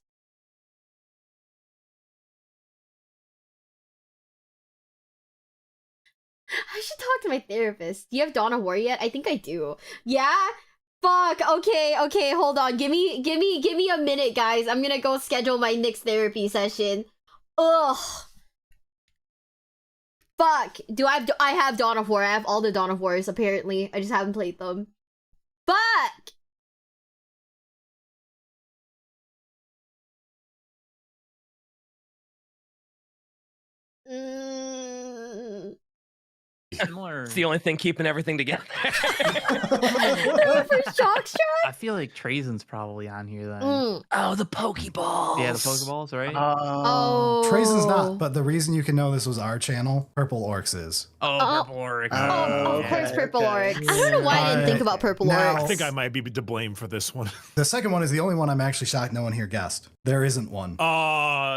I should talk to my therapist. Do you have Dawn of War yet? I think I do. Yeah? Fuck. Okay, hold on. Give me a minute, guys. I'm gonna go schedule my next therapy session. Ugh. Fuck. I have Dawn of War. I have all the Dawn of Wars, apparently. I just haven't played them. Fuck! Similar. It's the only thing keeping everything together. First jockstrap? I feel like Trazen's probably on here then. Oh, the Pokeballs. Yeah, the Pokeballs, right? Oh. Trazen's not, but the reason you can know this was our channel, Purple Orcs is. Purple Oryx. Oh, of course, Purple okay. Oryx. I don't know why I didn't think about Purple Now- Oryx. I think I might be to blame for this one. The second one is the only one I'm actually shocked no one here guessed. There isn't one.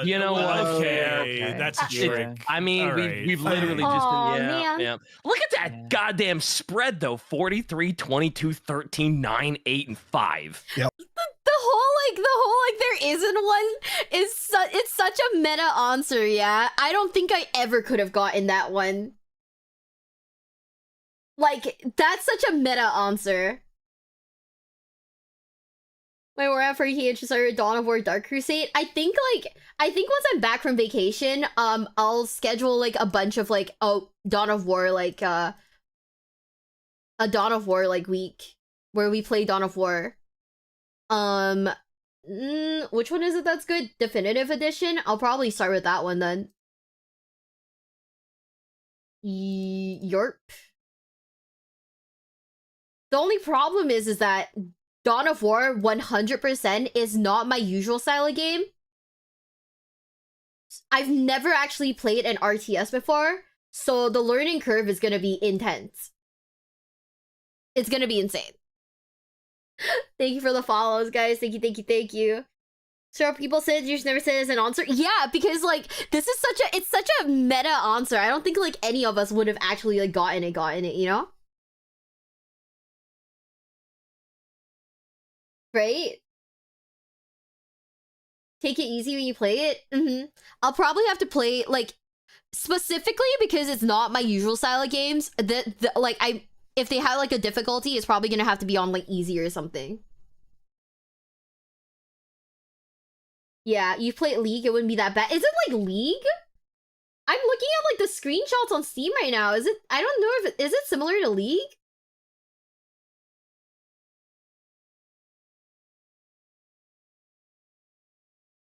You know what? Okay, that's a trick. I mean, All right, we've fine. literally Aw, just been, man. yeah. Look at that goddamn spread though. 43, 22, 13, 9, 8, and 5. The whole there isn't one is it's such a meta answer, yeah. I don't think I ever could have gotten that one. Like, that's such a meta answer. Wait, we're at for he started Dawn of War Dark Crusade. I think once I'm back from vacation, I'll schedule like a bunch of like Dawn of War like a Dawn of War like week where we play Dawn of War. Which one is it that's good? Definitive Edition? I'll probably start with that one then. Yorp. The only problem is that Dawn of War 100% is not my usual style of game. I've never actually played an RTS before, so the learning curve is gonna be intense. It's gonna be insane. Thank you for the follows, guys. Thank you, thank you, thank you. So people said you just never said as an answer. Yeah, because like this is such a meta answer. I don't think like any of us would have actually like gotten it, you know? Right? Take it easy when you play it. I'll probably have to play like specifically because it's not my usual style of games. If they had like a difficulty, it's probably gonna have to be on like easy or something. Yeah, you played League, it wouldn't be that bad. Is it like League? I'm looking at like the screenshots on Steam right now. Is it? I don't know if is it similar to League?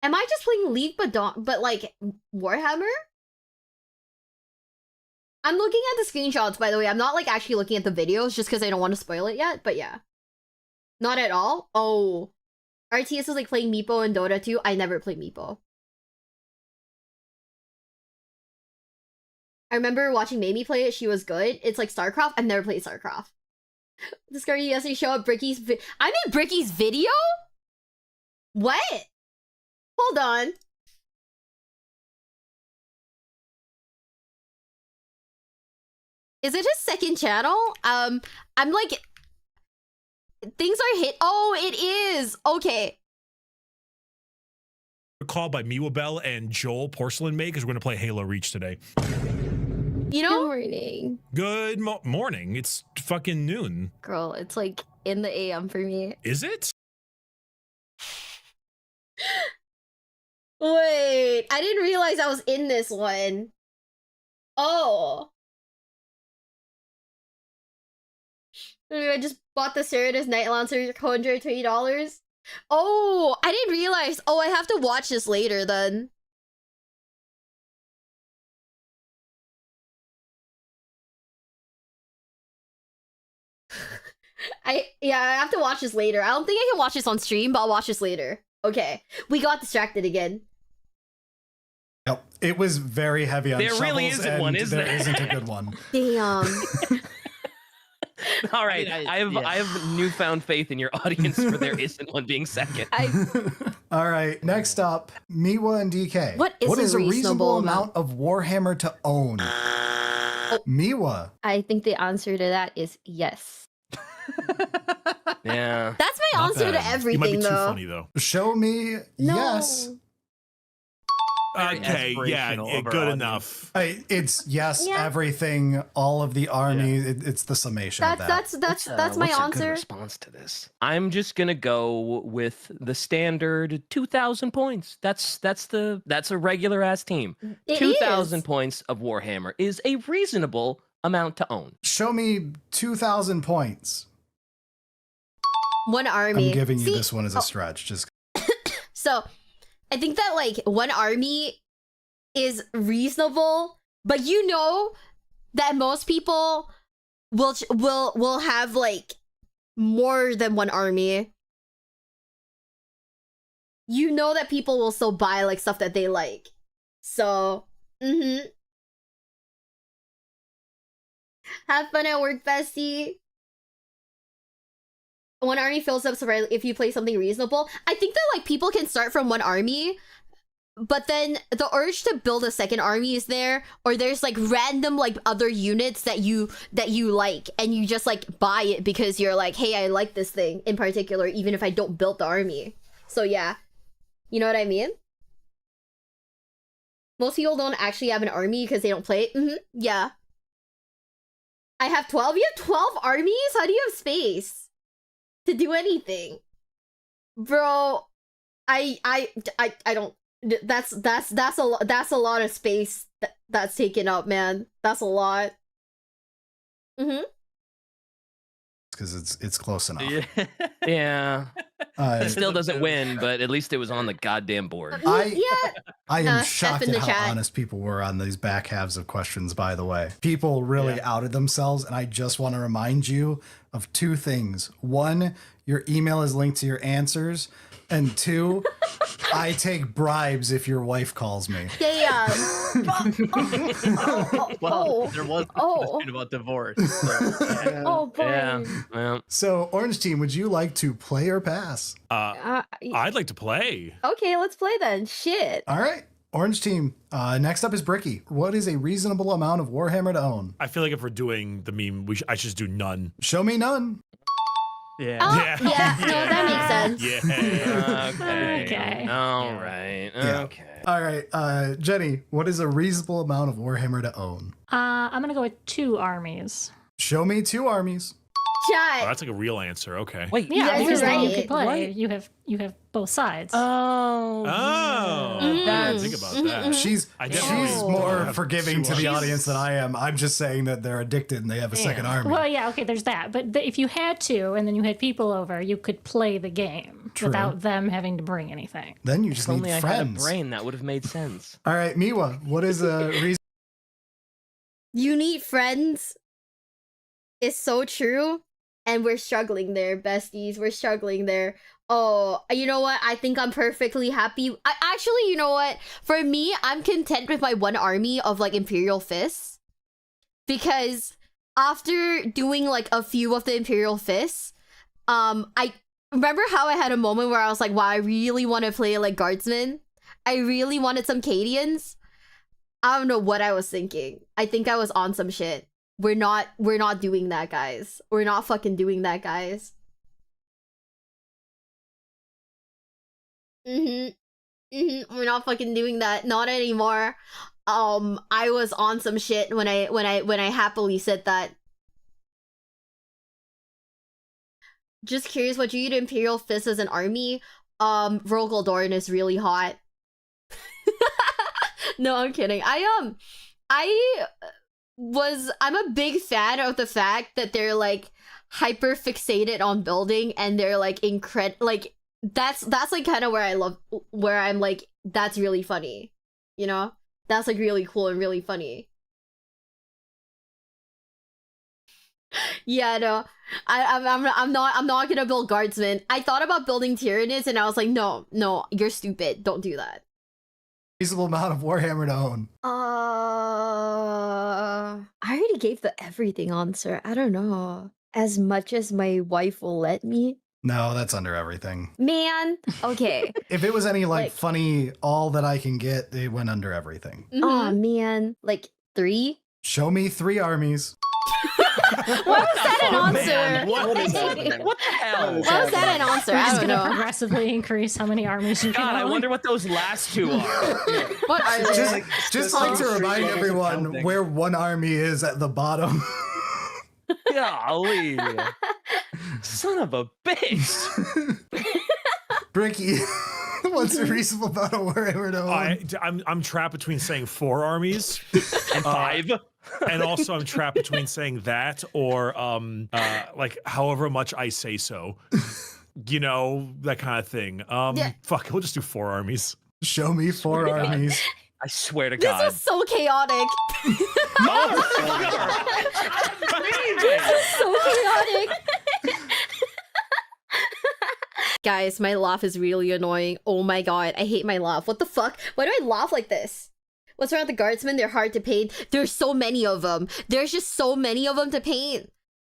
Am I just playing League but like Warhammer? I'm looking at the screenshots, by the way. I'm not like actually looking at the videos just because I don't want to spoil it yet, but yeah. Not at all? Oh. RTS is like playing Meepo and Dota 2. I never played Meepo. I remember watching Mamie play it. She was good. It's like StarCraft. I've never played StarCraft. Discovery yesterday show up Bricky's I'm in Bricky's video? What? Hold on. Is it his second channel? I'm like... Things are hit. Oh, it is. Okay. Called by Miwa Bell and Joel Porcelain May because we're going to play Halo Reach today. You know? Good morning. Good morning. It's fucking noon. Girl, it's like in the AM for me. Is it? Wait, I didn't realize I was in this one. Oh. I just bought the Cerritos Night Lancer $120. Oh, I didn't realize. Oh, I have to watch this later then. I have to watch this later. I don't think I can watch this on stream, but I'll watch this later. Okay, we got distracted again. Yep, it was very heavy on There shovels, really isn't and one, is there? There isn't a good one. Damn. All right, I have newfound faith in your audience for there isn't one being second. All right, next up, Miwa and DK. What is a a reasonable reasonable amount of Warhammer to own? Miwa. I think the answer to that is yes. Yeah. That's my Not answer bad. to everything, You might be too though. funny, though. Show me No. yes. Okay, yeah, aspirational of our good audience. enough. It's yes, Yeah. everything, all of the army. It's the summation of that. That's my what's a good answer. response to this? I'm just gonna go with the standard 2,000 points. That's a regular ass team. It 2,000 is. points of Warhammer is a reasonable amount to own. Show me 2,000 points. One army. I'm giving you See, this one as a stretch. Just So, I think that like one army is reasonable, but you know that most people will have like more than one army. You know that people will still buy like stuff that they like. So, have fun at work, bestie. One army fills up separately if you play something reasonable. I think that like people can start from one army, but then the urge to build a second army is there, or there's like random like other units that you like, and you just like buy it because you're like, hey, I like this thing in particular, even if I don't build the army. So yeah, you know what I mean? Most people don't actually have an army because they don't play it. Yeah. I have 12. You have 12 armies? How do you have space to do anything? Bro, I don't. That's a lot of space that's taken up, man. That's a lot. because it's close enough. Yeah. It still doesn't win, but at least it was on the goddamn board. I am F shocked in at the how chat. honest people were on these back halves of questions, by the way. People really outed themselves, and I just want to remind you of two things. One, your email is linked to your answers. And 2, I take bribes if your wife calls me. Damn. Well, there was a question about divorce. So, yeah. Oh boy. Yeah. So, Orange Team, would you like to play or pass? I'd like to play. Okay, let's play then. Shit. All right. Orange Team, next up is Bricky. What is a reasonable amount of Warhammer to own? I feel like if we're doing the meme, I should just do none. Show me none. Yeah. Yeah, no, that makes sense. Yeah. Okay. All right. Yeah. Okay. All right. Jenny, what is a reasonable amount of Warhammer to own? I'm gonna go with 2 armies. Show me 2 armies. Oh, Chat. that's like a real answer. Okay. Wait. Yeah, guys because are then you right. could play. Right. You have both sides. Oh. Oh. That's Think about that. She's definitely more have forgiving to 2 the armies. audience than I am. I'm just saying that they're addicted and they have a second army. Well, yeah, okay, there's that. But if you had to, and then you had people over, you could play the game True. without them having to bring anything. Then you just If need only I had a friends. brain, that would have made sense. All right, Miwa, what is a reason? You need friends. It's so true. And we're struggling there, besties. We're struggling there. Oh, you know what? I think I'm perfectly happy. Actually, you know what? For me, I'm content with my 1 army of like Imperial Fists. Because after doing like a few of the Imperial Fists, I remember how I had a moment where I was like, wow, I really want to play like Guardsmen. I really wanted some Cadians. I don't know what I was thinking. I think I was on some shit. We're not doing that, guys. We're not fucking doing that, guys. We're not fucking doing that. Not anymore. I was on some shit when I happily said that. Just curious, what you eat Imperial Fist as an army? Rogel Dorn is really hot. No, I'm kidding. I'm a big fan of the fact that they're like hyper fixated on building and they're like like that's like kind of where I'm like, that's really funny, you know? That's like really cool and really funny. Yeah, no, I'm not gonna build Guardsmen. I thought about building Tyranids and I was like, no, you're stupid. Don't do that. Reasonable amount of Warhammer to own. I already gave the everything answer. I don't know. As much as my wife will let me. No, that's under everything. Man. Okay. If it was any like funny, all that I can get, it went under everything. Oh man. Like 3? Show me 3 armies. Why was that an answer? Man, what is happening? What the hell? Why was that an answer? We're I just don't gonna know. progressively increase how many armies you can God, I own. wonder what those last 2 are. What are they? Just like to remind everyone where 1 army is at the bottom. Golly. Son of a bitch. Bricky, what's a reasonable amount of Warhammer to own? I'm trapped between saying 4 armies And 5. and also I'm trapped between saying that or like however much I say so. You know, that kind of thing. Fuck, we'll just do 4 armies. Show me 4 armies. I swear to God. This is so chaotic. This is so chaotic. Guys, my laugh is really annoying. Oh my god, I hate my laugh. What the fuck? Why do I laugh like this? What's wrong with the Guardsmen? They're hard to paint. There's so many of them. There's just so many of them to paint.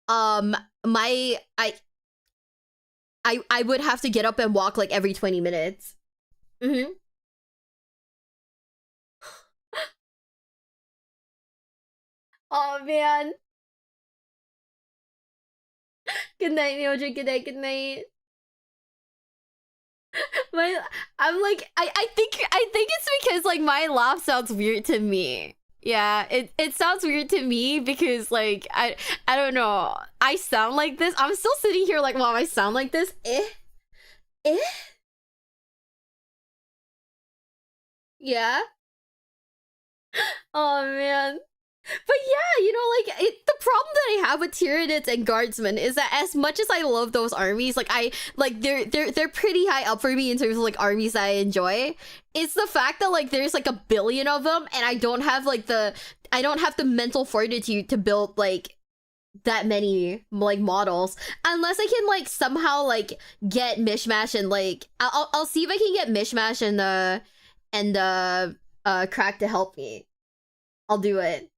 I would have to get up and walk like every 20 minutes. Oh man. Good night, Mildred. Good night. Good night. I'm like, I think it's because like my laugh sounds weird to me. Yeah, it sounds weird to me because like I don't know. I sound like this. I'm still sitting here like, wow, I sound like this. Yeah. Oh man. But yeah, you know, like the problem that I have with Tyranids and Guardsmen is that as much as I love those armies, like they're pretty high up for me in terms of like armies that I enjoy. It's the fact that like there's like a billion of them and I don't have the mental fortitude to build like that many like models unless I can like somehow like get Mishmash and like I'll see if I can get Mishmash and Crack to help me. I'll do it.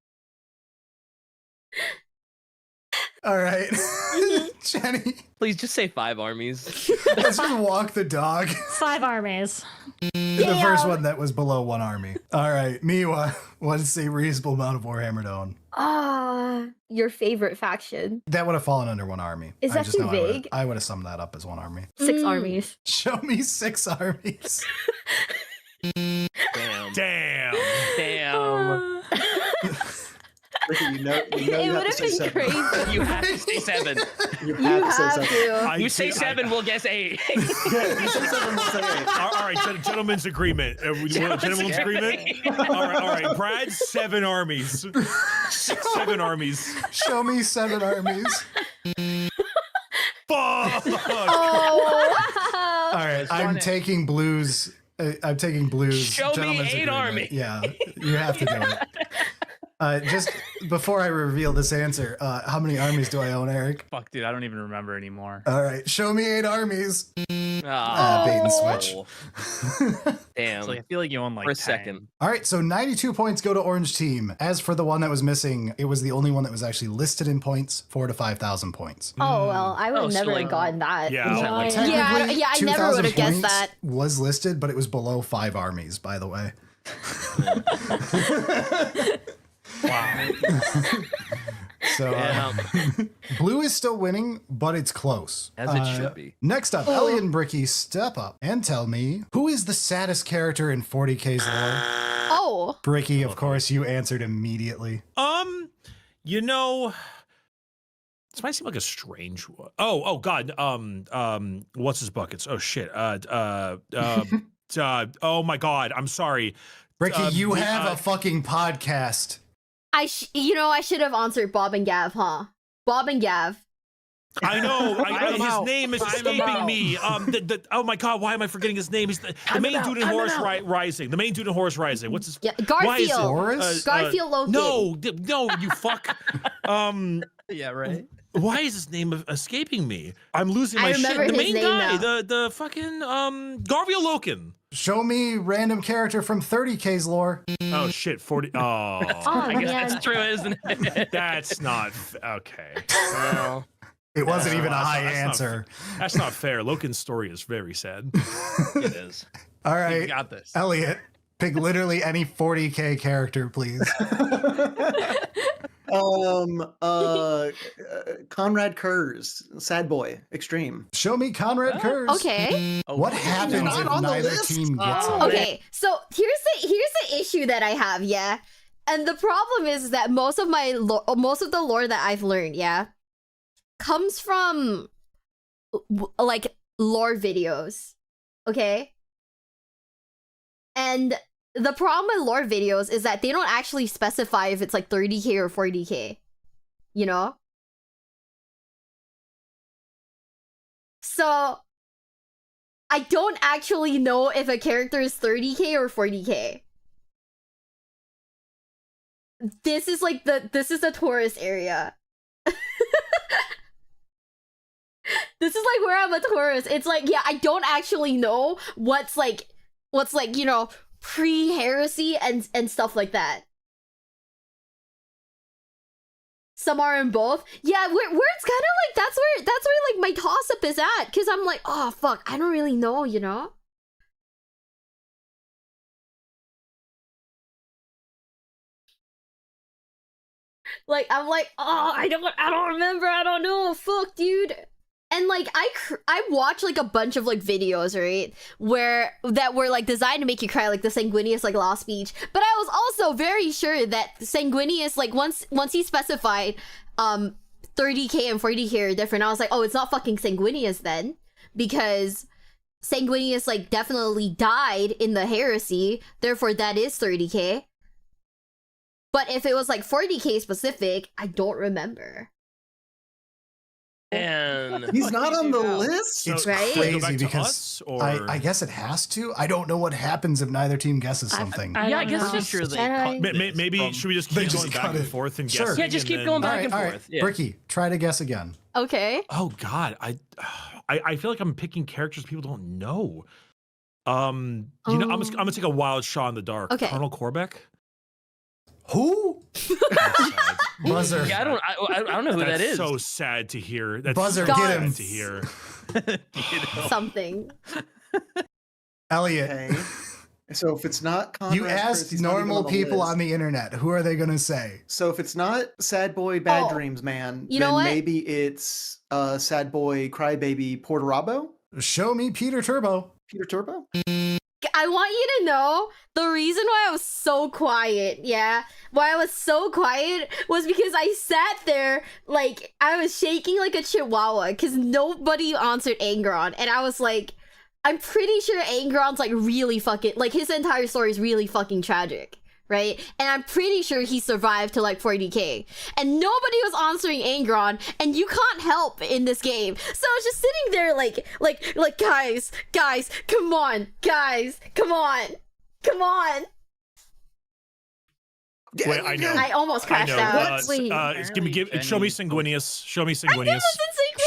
All right. Jenny. Please just say 5 armies. Let's just walk the dog. 5 armies. The first one that was below 1 army. All right, Miwa, what is a reasonable amount of Warhammer to own? Your favorite faction. That would have fallen under 1 army. Is that too vague? I would have summed that up as 1 army. 6 armies. Show me 6 armies. Damn. Ricky, you know It you would have to have say been 7. crazy. You have to say 7. You have to say 7. You say 7, we'll guess 8. Yeah, you say 7, we'll say 8. All right, gentlemen's agreement. Gentlemen's agreement. All right. Brad's 7 armies. 7 armies. Show me 7 armies. Fuck. Oh. All right, I'm taking blues. I'm taking blues. Show me Gentlemen's 8 agreement. army. Yeah, you have to do it. Just before I reveal this answer, how many armies do I own, Eric? Fuck, dude, I don't even remember anymore. All right, show me 8 armies. Bait and switch. Damn. So I feel like you own like For a 10. second. All right, so 92 points go to Orange Team. As for the one that was missing, it was the only one that was actually listed in points, 4,000 to 5,000 points. Oh well, I would Oh, have so, never like- gotten that. Yeah. Oh, Technically, Yeah, I never would 2,000 have guessed points that. Was listed, but it was below 5 armies, by the way. Wow. So Yeah. blue is still winning, but it's close. As it should be. Next up, Elliot and Bricky, step up and tell me, who is the saddest character in 40K's lore? Oh. Bricky, of course, you answered immediately. You know, this might seem like a strange one. Oh God. What's his buckets? Oh shit. Oh my God. I'm sorry. Bricky, you have a fucking podcast. I should have answered Bob and Gav, huh? Bob and Gav. I know. His out. name is I'm escaping out. me. Oh my God, why am I forgetting his name? He's the main dude in Horus Rising. The main dude in Horus Rising. What's his? Yeah, Why is it? Garfield. Horus? Garfield Logan. No, you fuck. Yeah, right. Why is his name escaping me? I'm losing I my shit. remember The his main name guy, now. the fucking Garfield Loken. Show me random character from 30K's lore. Oh shit, 40. Oh, Oh I guess man. that's true, isn't it? that's not okay. Well, It wasn't even a high that's not- answer. That's not fair. Loken's story is very sad. it is. All You right, got this. Elliot, pick literally any 40K character, please. Conrad Kurz, Sad Boy, Extreme. Show me Conrad Kurz. Okay. What happens Not if on the neither list. team gets it? Okay. So here's the issue that I have, yeah. And the problem is that most of the lore that I've learned, yeah, comes from like lore videos. Okay? And the problem with lore videos is that they don't actually specify if it's like 30K or 40K. You know? So I don't actually know if a character is 30K or 40K. This is the Taurus area. This is like where I'm a Taurus. It's like, yeah, I don't actually know what's like, you know, pre-heresy and stuff like that. Some are in both. Yeah, where it's kind of like that's where like my toss-up is at, because I'm like, oh fuck, I don't really know, you know? Like, I'm like, oh, I don't remember, I don't know, fuck, dude. And like, I watch like a bunch of like videos, right, that were like designed to make you cry, like the Sanguinius like law speech. But I was also very sure that Sanguinius, like once he specified 30K and 40K are different, I was like, oh, it's not fucking Sanguinius then, because Sanguinius like definitely died in the heresy, therefore that is 30K. But if it was like 40K specific, I don't remember. And He's not on the list. It's Right? Go crazy back to because us, or I guess it has to. I don't know what happens if neither team guesses something. I Yeah, I don't guess know. just sure they Jedi. cut maybe from- should we just They keep just going back cut and it. forth and Sure. guessing? Yeah, just keep and going then- back and all right. forth. Yeah. Bricky, try to guess again. Okay. Oh God, I feel like I'm picking characters people don't know. I'm gonna take a wild shot in the dark. Okay. Colonel Corbeck. Who? Buzzer. Yeah, I don't know who That's that is. so sad to hear. That's Buzzer, so get sad him. to hear. Something. Elliot. Okay. So if it's not Conrad You Kurtz, asked he's not even normal the people list. on the internet. Who are they going to say? So if it's not Sad Boy Bad Oh, Dreams Man, you then know what? maybe it's Sad Boy Crybaby Porterabo? Show me Peter Turbo. Peter Turbo? I want you to know the reason why I was so quiet, why I was so quiet was because I sat there like I was shaking like a chihuahua because nobody answered Angron, and I was like, I'm pretty sure Angron's like really fucking like his entire story is really fucking tragic, right? And I'm pretty sure he survived to like 40k, and nobody was answering Angron, and you can't help in this game. So I was just sitting there like guys, come on, come on. Wait, I know. I almost I crashed know. out. Show me Sanguinius. Show me Sanguinius.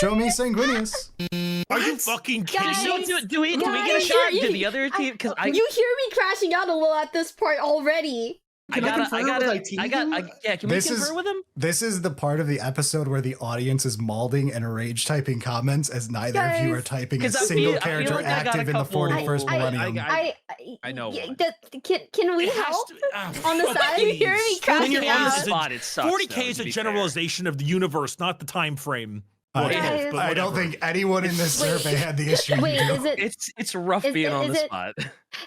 Show me Sanguinius. Are you fucking kidding Guys, me? Do we get a guys, shot? you- Did the other team? Because I You hear me crashing out a little at this part already. I gotta, Can can we This confer is- with him? This is the part of the episode where the audience is malding and rage typing comments as neither of you are Guys. typing a 'Cause I single feel character like I got a active in the couple- 41st millennium. I know Yeah, one. can we It has help? to- On the side, you hear me please. crashing When you're on the out. spot, it sucks. 40k though, is to a be fair. generalization of the universe, not the time frame. What if, Guys. but I don't whatever. think anyone in this Wait. survey had the issue Wait, you do. is it It's rough Is being it- on is the it- spot.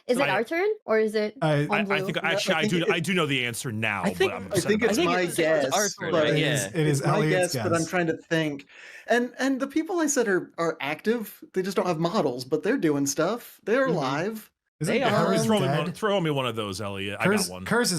is it I- our turn or is it I- on blue? I think actually I do know the answer now. I think- but I'm I upset think about it's it. my it's guess, our turn, but right? It Yeah. is, it is my Elliot's guess, but I'm trying to think. And the people I said are active. They just don't have models, but they're doing stuff. They're alive. Isn't They are. Curse Throw Throw me one of those, Elliot. I Curse, got one. Curse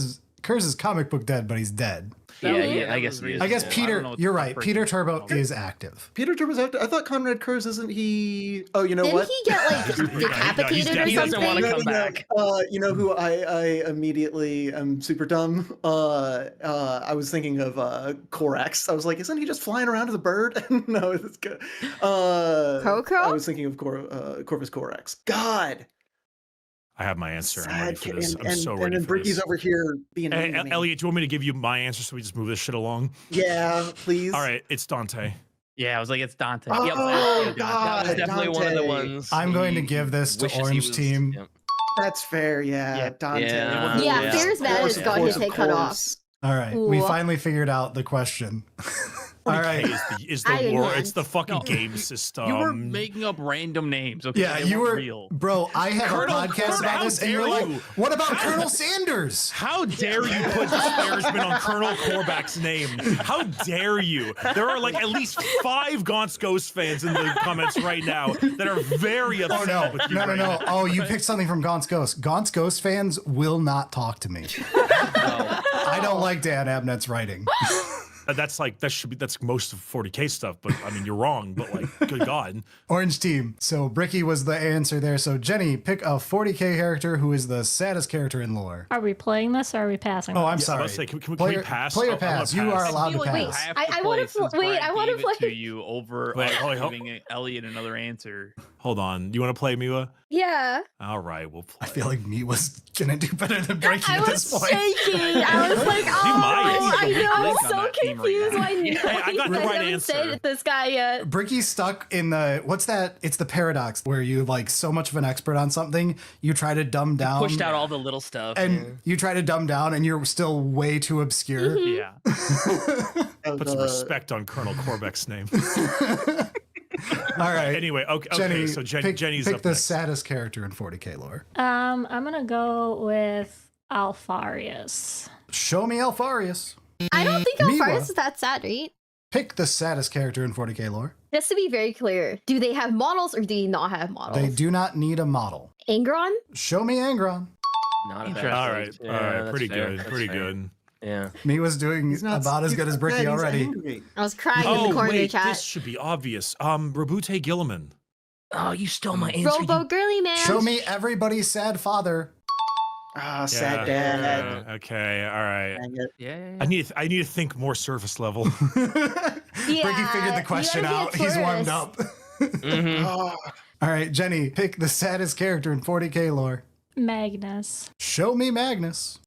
is comic book dead, but he's dead. Yeah, I guess. I guess I Peter, don't know what you're the right. fuck Peter is. Turbo is active. Peter Turbo's active. I thought Conrad Kurz isn't he? Oh, you know Didn't what? he get like He's decapitated dead. or He doesn't wanna something? come back. You know who I immediately am super dumb. I was thinking of Korax. I was like, isn't he just flying around as a bird? No, it's good. Crow? I was thinking of Corvus Corax. God. I have my answer. I'm ready for Sad this. kid. I'm so ready and for Bricky's this. over here being Hey, mean to me. Elliot, do you want me to give you my answer so we just move this shit along? Yeah, please. All right, it's Dante. Yeah, I was like, it's Dante. Oh, Yep, God. That was definitely one of the Dante. ones. I'm going to he give this to wishes he Orange was- Team. yeah. That's fair. Yeah, Yeah. Dante. Yeah. Yeah, Yeah. Fear's Mad has got his head cut off. All right, we Ooh. finally figured out the question. All 40K right. is the Iron war. Man. It's the fucking No. game system. You were making up random names. Okay, Yeah, they you weren't were, real. bro. I have Colonel a podcast Corbeck, about how this, and you're dare like, you? "What about How- Colonel Sanders?" How dare you put disparagement on Colonel Corbeck's name? How dare you? There are like at least 5 Gaunt's Ghost fans in the comments right now that are very Oh upset no, with you. no, no, right no! now. Oh, you picked something from Gaunt's Ghost. Gaunt's Ghost fans will not talk to me. I don't like Dan Abnett's writing. That's like that's most of 40k stuff. But I mean, you're wrong. But like, good God. Orange Team. So Bricky was the answer there. So Jenny, pick a 40k character who is the saddest character in lore. Are we playing this or are we passing? Oh, I'm this? sorry. Let's say, can we Player- pass? player I wanna pass. You are allowed to I feel like pass. have I play wanna since wait, Brian I wanna gave it play. to you over Wait, hold- giving Elliot another answer. Hold on. You want to play Miwa? Yeah. All right, we'll play. I feel like me was gonna do better than Bricky I at was this point. shaking. I was like, oh, might. I know. I'm I'm so so confused confused. why Why Hey, I got the right answer. Said this guy yet. Bricky's stuck in the what's that? It's the paradox where you like so much of an expert on something, you try to dumb down, Pushed out all the little stuff. and you try to dumb down, and you're still way too obscure. Yeah. Put some respect on Colonel Corbeck's name. All right. Anyway, okay. Jenny, So pick, Jenny's pick up the next. saddest character in 40k lore. I'm gonna go with Alfarius. Show me Alfarius. I don't think Miwa. Alfarius is that sad, right? Pick the saddest character in 40k lore. Just to be very clear, do they have models or do they not have models? They do not need a model. Angron? Show me Angron. Not a bad Interesting. All right, choice. all right, that's pretty fair, good, that's pretty fair. good. Yeah. Me was doing about as good as Bricky already. I was crying in the corner wait, chat. this should be obvious. Rabute Gilliman. Oh, you stole my answer. Robo girly man. Show me everybody's sad father. Ah, sad dad. Okay, all right. Dang it. Yeah. I need to think more surface level. Bricky figured the question out. He's warmed up. Oh, All right, Jenny, pick the saddest character in 40k lore. Magnus. Show me Magnus.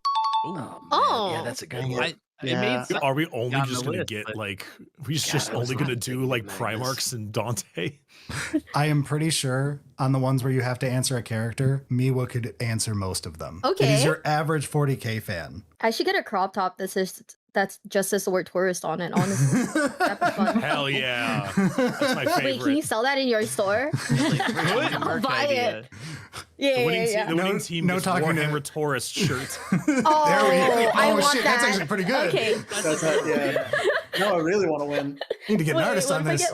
Ooh, Oh. yeah, that's a good Dang one. it. It Yeah. made sense. Are we only on just the gonna list, get but- like we God, just I was only gonna not do thinking like Magnus. Primarchs and Dante? I am pretty sure on the ones where you have to answer a character, Miwa could answer most of them. Okay. And he's your average 40k fan. I should get a crop top that's just says the word tourist on it, honestly. That'd be fun. Hell yeah, that's my favorite. Wait, can you sell that in your store? I'll buy it. Yeah, The winning, yeah, yeah. the winning team no gets talking to- Warhammer Tourist shirt. Oh, There we go. I Oh want shit, that. that's actually pretty good. Okay. That's not, yeah. No, I really want to win. Need to get an Wait, artist what on if I this.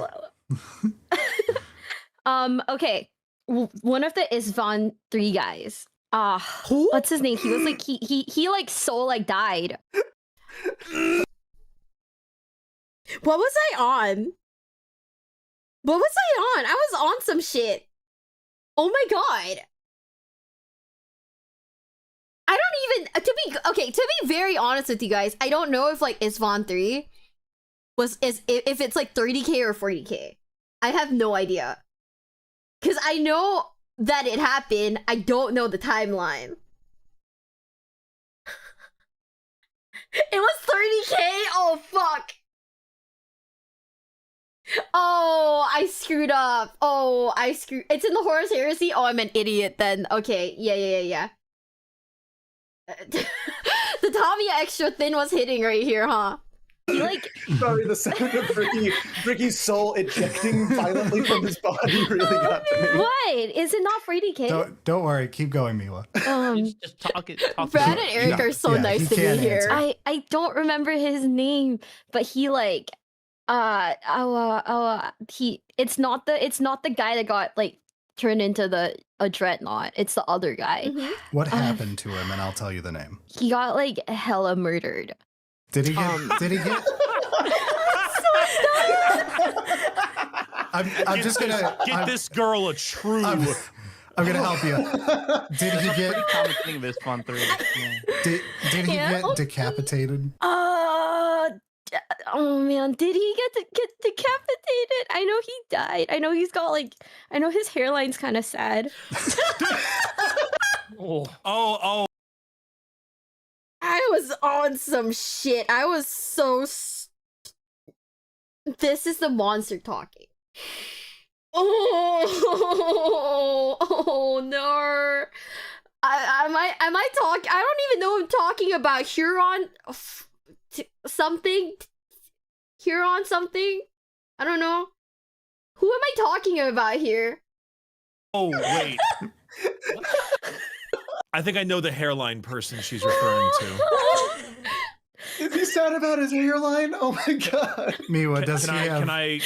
get- okay. One of the Isvan 3 guys. Who? What's his name? He was like he like so like died. What was I on? What was I on? I was on some shit. Oh my god. I don't even to be very honest with you guys, I don't know if like Isvan 3 if it's like 30k or 40k. I have no idea. Cause I know that it happened. I don't know the timeline. It was 30k? Oh fuck. Oh, I screwed up. It's in the Horus Heresy? Oh, I'm an idiot then. Okay, yeah. The Tamiya extra thin was hitting right here, huh? He like Sorry, the sound of Ricky's soul ejecting violently from his body really got to me. what? Is it not 40k? Don't worry, keep going, Miwa. Just talk it. Brad and Eric are so yeah, nice he to me can here. answer. I don't remember his name, but he like it's not the guy that got like turned into a dreadnought. It's the other guy. Mhm. What happened to him? And I'll tell you the name. He got like hella murdered. Did he get? Did he get? I'm just gonna Get this girl a true. I'm gonna help you. Did he get? Pretty common thing this fun 3. Yeah. Did he Yeah. get decapitated? Oh man, did he get decapitated? I know he died. I know he's got like I know his hairline's kind of sad. Oh. I was on some shit. I was so. This is the monster talking. Oh no! Am I talking? I don't even know. I'm talking about Huron something. Huron something. I don't know. Who am I talking about here? Oh wait. I think I know the hairline person she's referring to. Is he sad about his hairline? Oh my god. Miwa, does Can he have? I?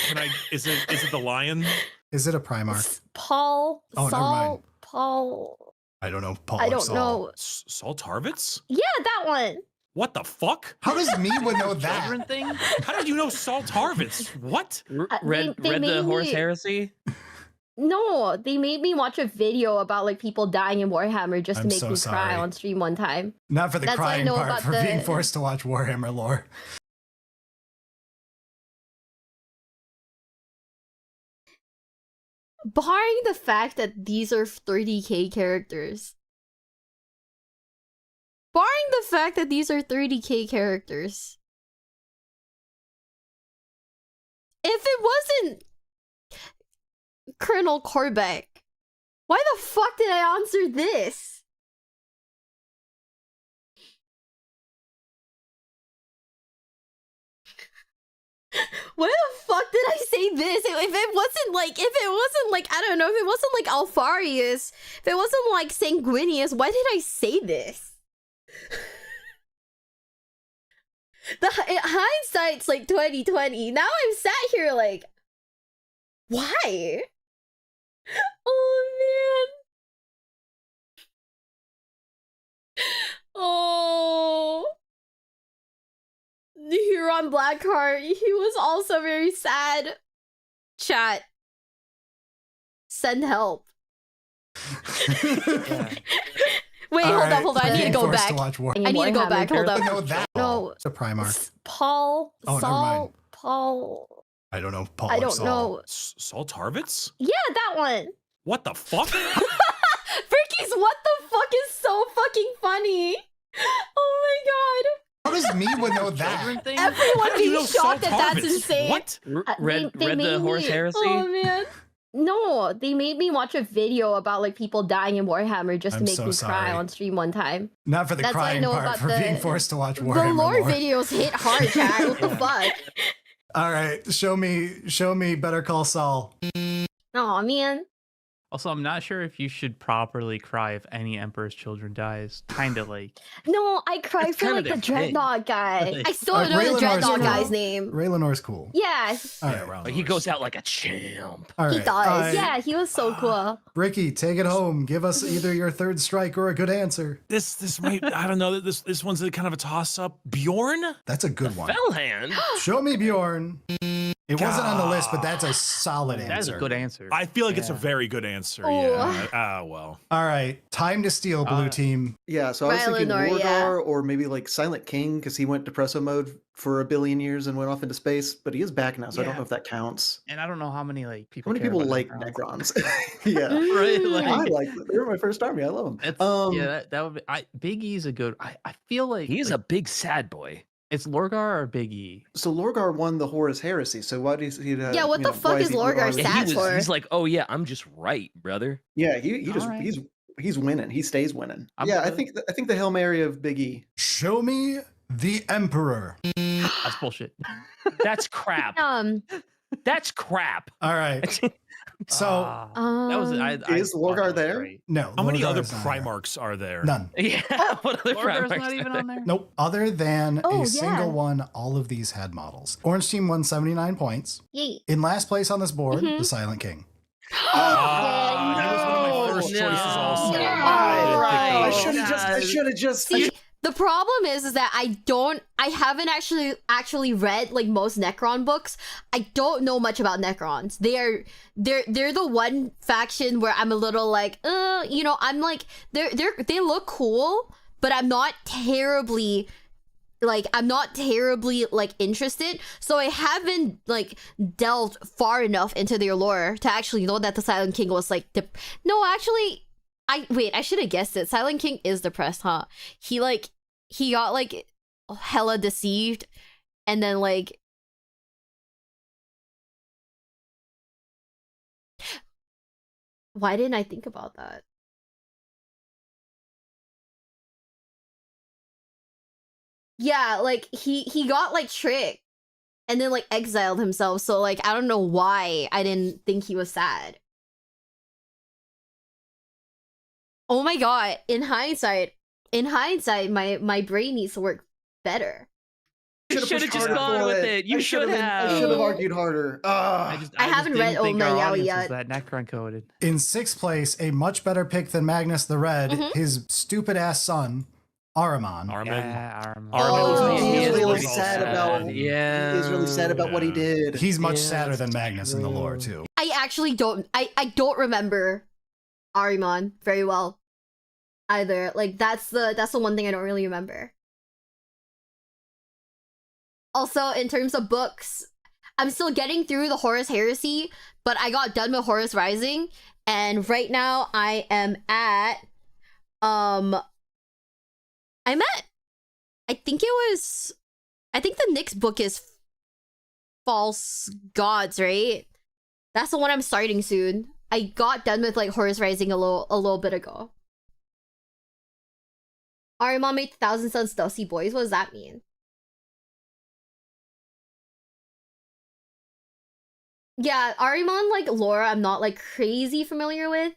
Is it the lion? Is it a Primarch? Paul. Oh, never Saul. mind. Paul. I don't know. Paul I or don't Saul. know. Saul Tarvitz? Yeah, that one. What the fuck? How does Miwa know that? Children thing? How did you know Saul Tarvitz? What? Read they the made Horse me- Heresy? No, they made me watch a video about like people dying in Warhammer just I'm to make so me cry sorry. on stream one time. Not for the That's what I crying know part, about for being the- forced to watch Warhammer lore. Barring the fact that these are 30k characters. Barring the fact that these are 30k characters. If it wasn't Colonel Corbeck, why the fuck did I answer this? Why the fuck did I say this? If it wasn't like, I don't know, if it wasn't like Alfarius, if it wasn't like Sanguinius, why did I say this? Hindsight's like 2020. Now I'm sat here like, why? Oh man. Oh. Huron Blackheart, he was also very sad. Chat. Send help. Wait, hold on. I need to go back. I need to go back. Hold up. No, that. No. It's a Primarch. Paul. Oh, never Saul. mind. Paul. I don't know. Paul I or don't Saul. know. Saul Tarvitz? Yeah, that one. What the fuck? Fricky's what the fuck is so fucking funny. Oh my How does me would know that? god. Everyone do you being know Saul shocked that that's Tarvitz? insane. What? Read they the made Horse me- Heresy? Oh man. No, they made me watch a video about like people dying in Warhammer just to I'm make so me cry sorry. on stream one time. Not for the That's what I crying know part, about for the- being forced to watch The Warhammer lore lore. videos hit hard, chat. What the fuck? All right, show me Better Call Saul. Oh man. Also, I'm not sure if you should properly cry if any Emperor's Children dies. Kind of like. No, I cried That's for kinda like the their thing. Dreadnought guy. I still Uh, don't know the Raylan Dreadnought Marshall. guy's name. Raylenor's cool. Yeah, All Yeah, right. around Like, he those. goes out like a champ. All he right. does. Yeah, he was so cool. Ricky, take it home. Give us either your third strike or a good answer. This might, I don't know, this one's a kind of a toss up. Bjorn? That's a good one. Fellhand? Show me Bjorn. It wasn't on the list, but that's a solid answer. That's a good answer. I feel like it's a Yeah. very good answer. Oh. Yeah. Ah, well. All right, time to steal, blue team. Yeah, so I was thinking Violator, Lorgar yeah. or maybe like Silent King because he went depresso mode for a billion years and went off into space, but he is back now, so I don't Yeah. know if that counts. And I don't know how many like How people. many care people about like Necrons. Necrons? Yeah, Right, like- I like them. They're my first army. I love them. It's, yeah, that would be. Big E's a good. I feel like He is like, a big sad boy. It's Lorgar or Big E. So Lorgar won the Horus Heresy. So why does he? Yeah, what the fuck is Lorgar And stats for? he's like, oh yeah, I'm just right, brother. Yeah, he just Alright. he's winning. He stays winning. I'm Yeah, I good. think the Hail Mary of Big E. Show me the Emperor. That's bullshit. That's crap. That's crap. All right. So that was. I Is thought that Lorgar was there? great. no. How many Lorgar other is not there. Primarchs are there? None. Yeah. What other Lorgar's Primarchs not even are on there. Nope. Other than Oh, a yeah. single one, all of these had models. Orange team won 79 points. Yeet. In last place on this board, Mhm. the Silent King. He was one of my first choices also. No. I Right. should have just. See, the problem is that I haven't actually read like most Necron books. I don't know much about Necrons. They're the one faction where I'm a little like, I'm like they look cool, but I'm not terribly like interested. So I haven't like delved far enough into their lore to actually know that the Silent King was like no, actually I should have guessed it. Silent King is depressed, huh? He got like hella deceived and then like why didn't I think about that? Yeah, like he got like tricked and then like exiled himself. So like I don't know why I didn't think he was sad. Oh my god, in hindsight, my brain needs to work better. You Should've should have pushed just harder gone for with it. it. You I should I have. should have argued harder. I haven't read didn't think Oh our My Yaoi audience yet. was that Necron coded. In sixth place, a much better pick than Magnus the Red, Mhm. his stupid ass son, Ahriman. Armin. Yeah, Armin Oh, was he He's is really pretty sad about. Yeah. He's really sad about what he Yeah. did. He's much Yeah, sadder than that's Magnus in the lore, true. too. I actually don't I don't remember Ahriman very well either. Like that's the one thing I don't really remember. Also, in terms of books, I'm still getting through the Horus Heresy, but I got done with Horus Rising, and right now I am at I think the next book is False Gods, right? That's the one I'm starting soon. I got done with like Horus Rising a little bit ago. Ahriman made 1,000 Suns Dusty Boys. What does that mean? Yeah, Ahriman like lore I'm not like crazy familiar with.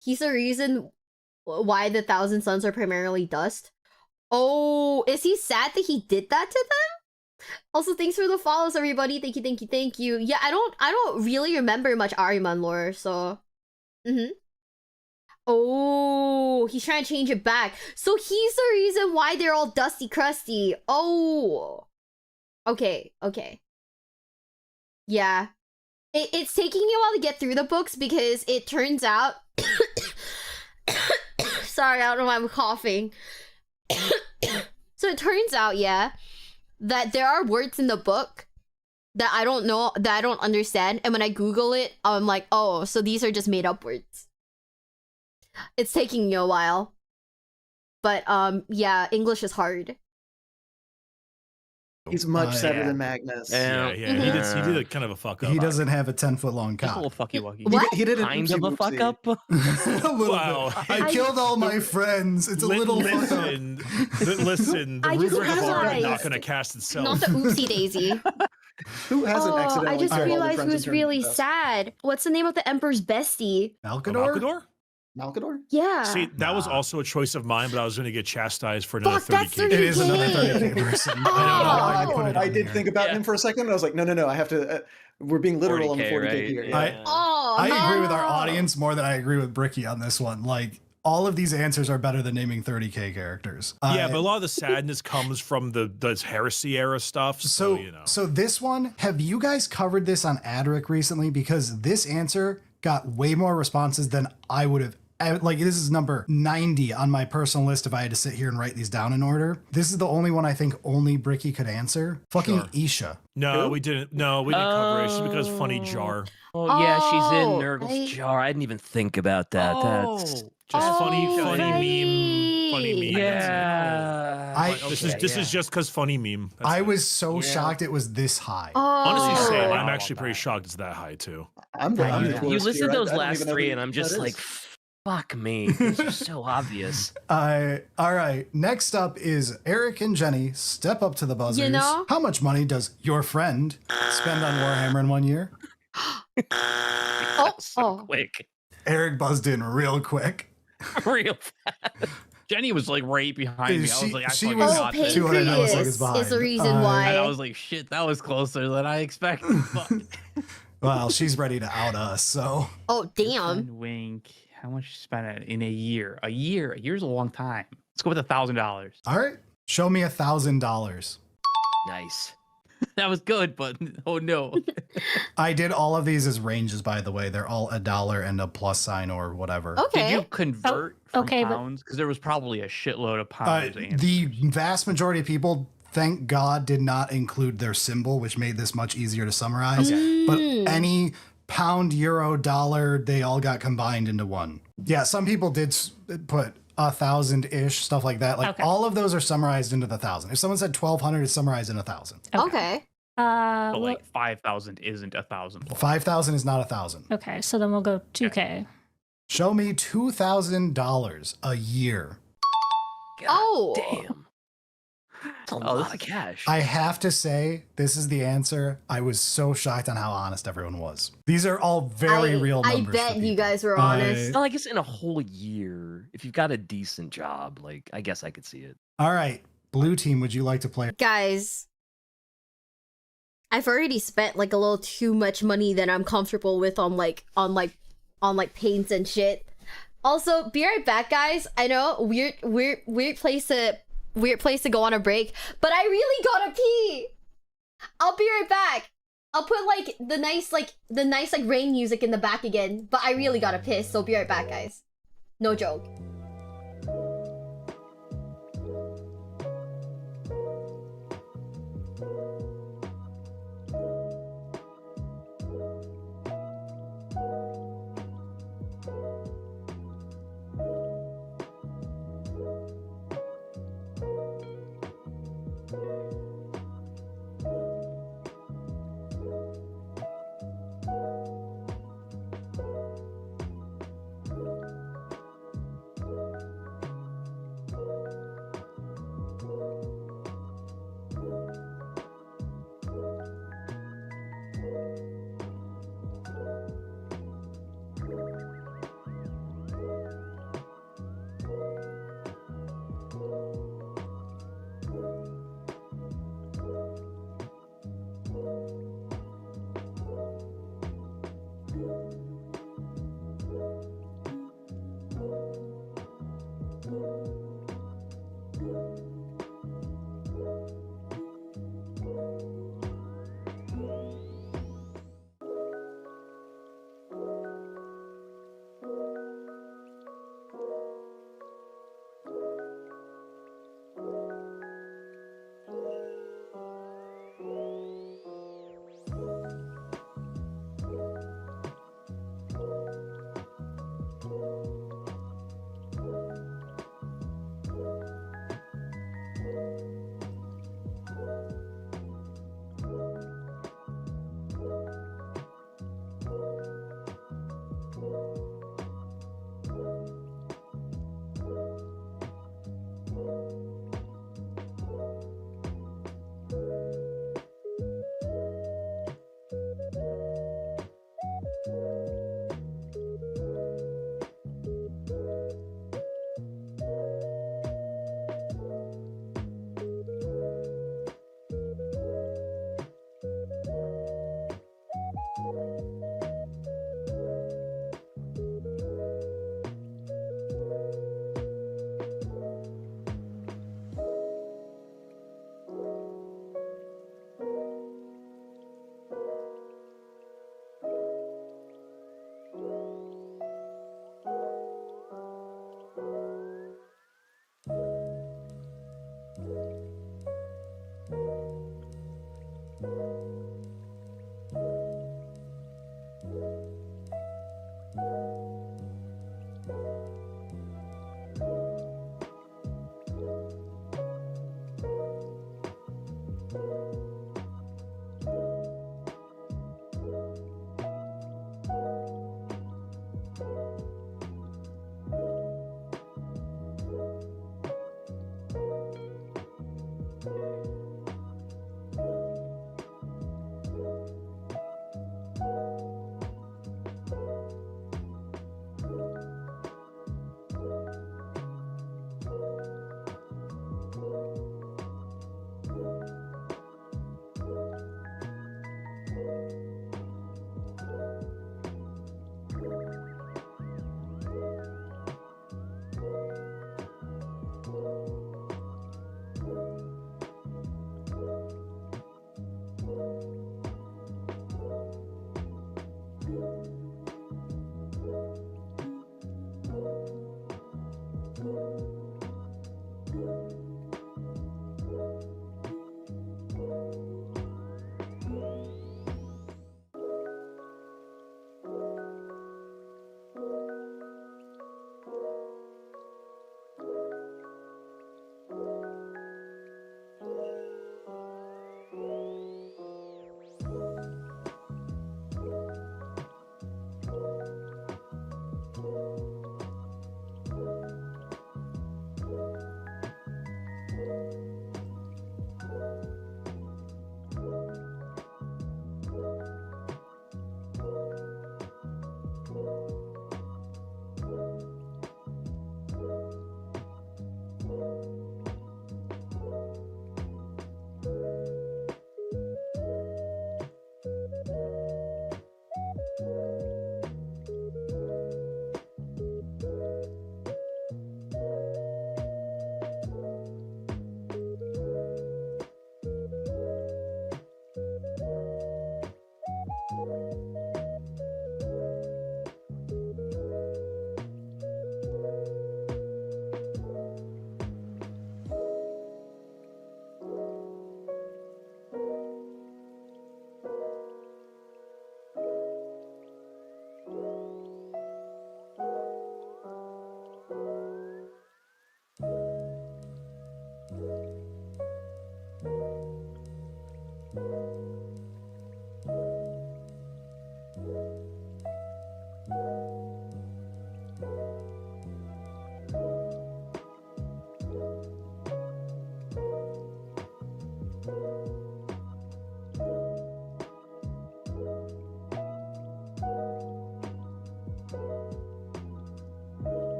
He's the reason why the 1,000 Suns are primarily dust. Oh, is he sad that he did that to them? Also, thanks for the follows, everybody. Thank you. Yeah, I don't really remember much Ahriman lore, so Oh, he's trying to change it back. So he's the reason why they're all dusty crusty. Oh. Okay. Yeah. It's taking a while to get through the books because it turns out... Sorry, I don't know why I'm coughing. So it turns out, yeah, that there are words in the book that I don't know, that I don't understand. And when I Google it, I'm like, oh, so these are just made up words. It's taking me a while. But, yeah, English is hard. He's much better than Magnus. Yeah. He did a kind of a fuck up. He doesn't have a 10-foot-long Just a cock. little fucky wucky. What? He did an Kind oopsie of a fuck whoopsie. up. A little Wow. bit. I killed all my friends. It's a little fuck up. Listen, the I just rubric is already not realized- going to cast itself. Not the oopsie daisy. Who hasn't Oh, accidentally I just killed all their realized friends who's and turned really into dust? sad. What's the name of the Emperor's bestie? Malkador? Malkador? Malkador? Yeah. See, that was also a choice of mine, but I was going to get chastised for another Fuck, that's 30K. It is another 30K. 30K person. I don't know Oh. why you put it I on did here. think about Yeah. him for a second, and I was like, no, I have to. We're being literal on the 40K, 40K right? here. Yeah. Oh, I agree with our no. audience more than I agree with Bricky on this one. Like, all of these answers are better than naming 30K characters. Yeah, but a lot of the sadness comes from the heresy era stuff. So, you know. So this one, have you guys covered this on Adric recently? Because this answer got way more responses than I would have. Like, this is number 90 on my personal list if I had to sit here and write these down in order. This is the only one I think only Bricky could answer. Fucking Sure. Isha. No, we didn't. No, we didn't cover it. It's just because funny jar. Oh yeah, she's in Oh, Nurgle's jar. I didn't even think about that. That's Just funny right. meme. Funny meme. yeah. This is just because funny meme. That's I it. was so shocked it was this high. Honestly, Oh. same. Oh. I'm actually pretty shocked it's that high too. I'm the You worst listed here. those I don't last even know three, who and I'm that just is. like, fuck me. These are so obvious. All right. Next up is Eric and Jenny. Step up to the buzzers. You know? How much money does your friend spend on Warhammer in 1 year? So quick. Eric buzzed in real quick. Real fast. Jenny was like right behind me. I was like, I she fucking was- got this. 200 Pancreas milliseconds is behind. the reason Uh, why. And I was like, shit, that was closer than I expected. Fuck. Well, she's ready to out us, so. Oh, damn. And wink. How much you spent in a year? A year's a long time. Let's go with $1,000. All right. Show me $1,000. Nice. That was good, but oh no. I did all of these as ranges, by the way. They're all $1 and a plus sign or whatever. Did Okay. you convert from okay, but- pounds? Because there was probably a shitload of pounds. The vast majority of people, thank God, did not include their symbol, which made this much easier to summarize. But any pound, euro, dollar, they all got combined into one. Yeah, some people did put 1,000-ish, stuff like that. Like, Okay. all of those are summarized into the 1,000. If someone said 1,200, it's summarized in 1,000. Okay. But Well, like 5,000 isn't 1,000. 5,000 is not 1,000. okay, so then we'll go 2K. Show me $2,000 a year. God Oh. damn. That's a lot of cash. I have to say, this is the answer. I was so shocked on how honest everyone was. These are all very real I numbers. bet for you people. guys were honest. Well, I guess in a whole year, if you've got a decent job, like I guess I could see it. All right, blue team, would you like to play? Guys, I've already spent like a little too much money than I'm comfortable with on paints and shit. Also, be right back, guys. I know weird place to go on a break, but I really gotta pee. I'll be right back. I'll put like the nice rain music in the back again, but I really gotta piss, so be right back, guys. No joke.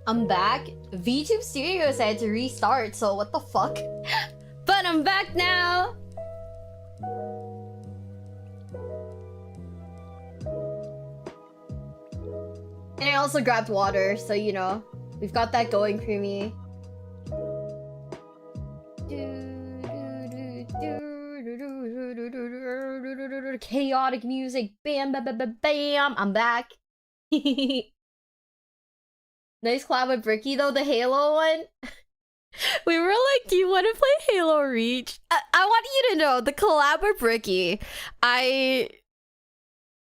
I'm back. VTube Studios had to restart, so what the fuck? But I'm back now. And I also grabbed water, so you know, we've got that going for me. Chaotic music. Bam, bam, bam, bam, bam. I'm back. Nice collab with Bricky though, the Halo one. We were like, do you want to play Halo Reach? I want you to know, the collab with Bricky, I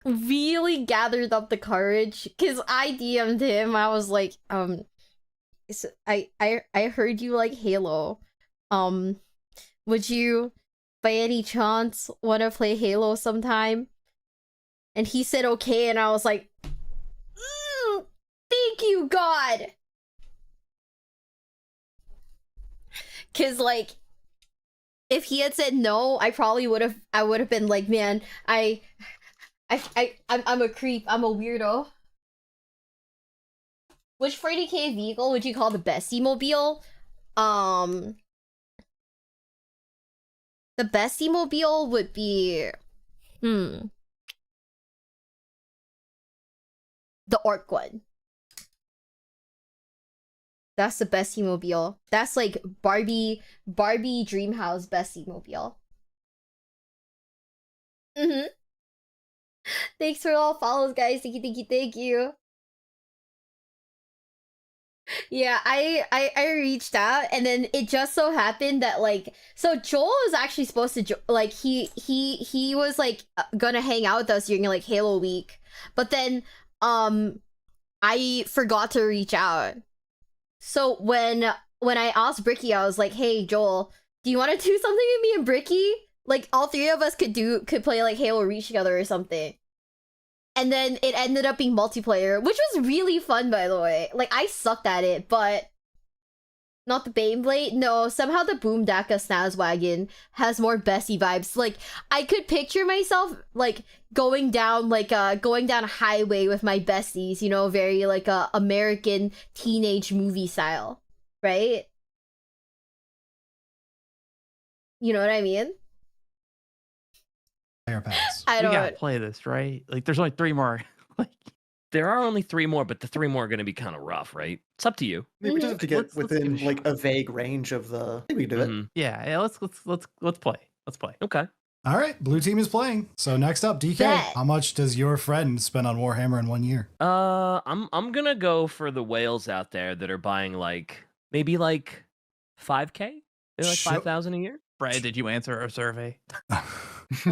really gathered up the courage because I DM'd him. I was like, I heard you like Halo. Would you by any chance want to play Halo sometime? And he said okay, and I was like, thank you, God. Cause like, if he had said no, I probably would have been like, man, I'm a creep. I'm a weirdo. Which 40k vehicle would you call the bestie mobile? The bestie mobile would be, the orc one. That's the bestie mobile. That's like Barbie Dreamhouse bestie mobile. Thanks for all follows, guys. Thank you. Yeah, I reached out, and then it just so happened that like, so Joel was actually supposed to like he was like gonna hang out with us during like Halo week, but then I forgot to reach out. So when I asked Bricky, I was like, hey Joel, do you want to do something with me and Bricky? Like all three of us could play like Halo Reach together or something. And then it ended up being multiplayer, which was really fun, by the way. Like, I sucked at it, but not the Beyblade. No, somehow the Boom Daka Snazwagon has more bestie vibes. Like, I could picture myself like going down a highway with my besties, you know, very like a American teenage movie style, right? You know what I mean? Pass. I don't. We gotta play this, right? Like, there's only 3 more. Like, there are only 3 more, but the 3 more are going to be kind of rough, right? It's up to you. We just have to get Let's give within it a like shot. a vague range of the. I think we can do it. yeah. Let's play. Let's play. Okay. All right, blue team is playing. So next up, DK, Bet. how much does your friend spend on Warhammer in 1 year? I'm gonna go for the whales out there that are buying like maybe like 5K, maybe like Sure. 5,000 a year. Brad, did you answer our survey?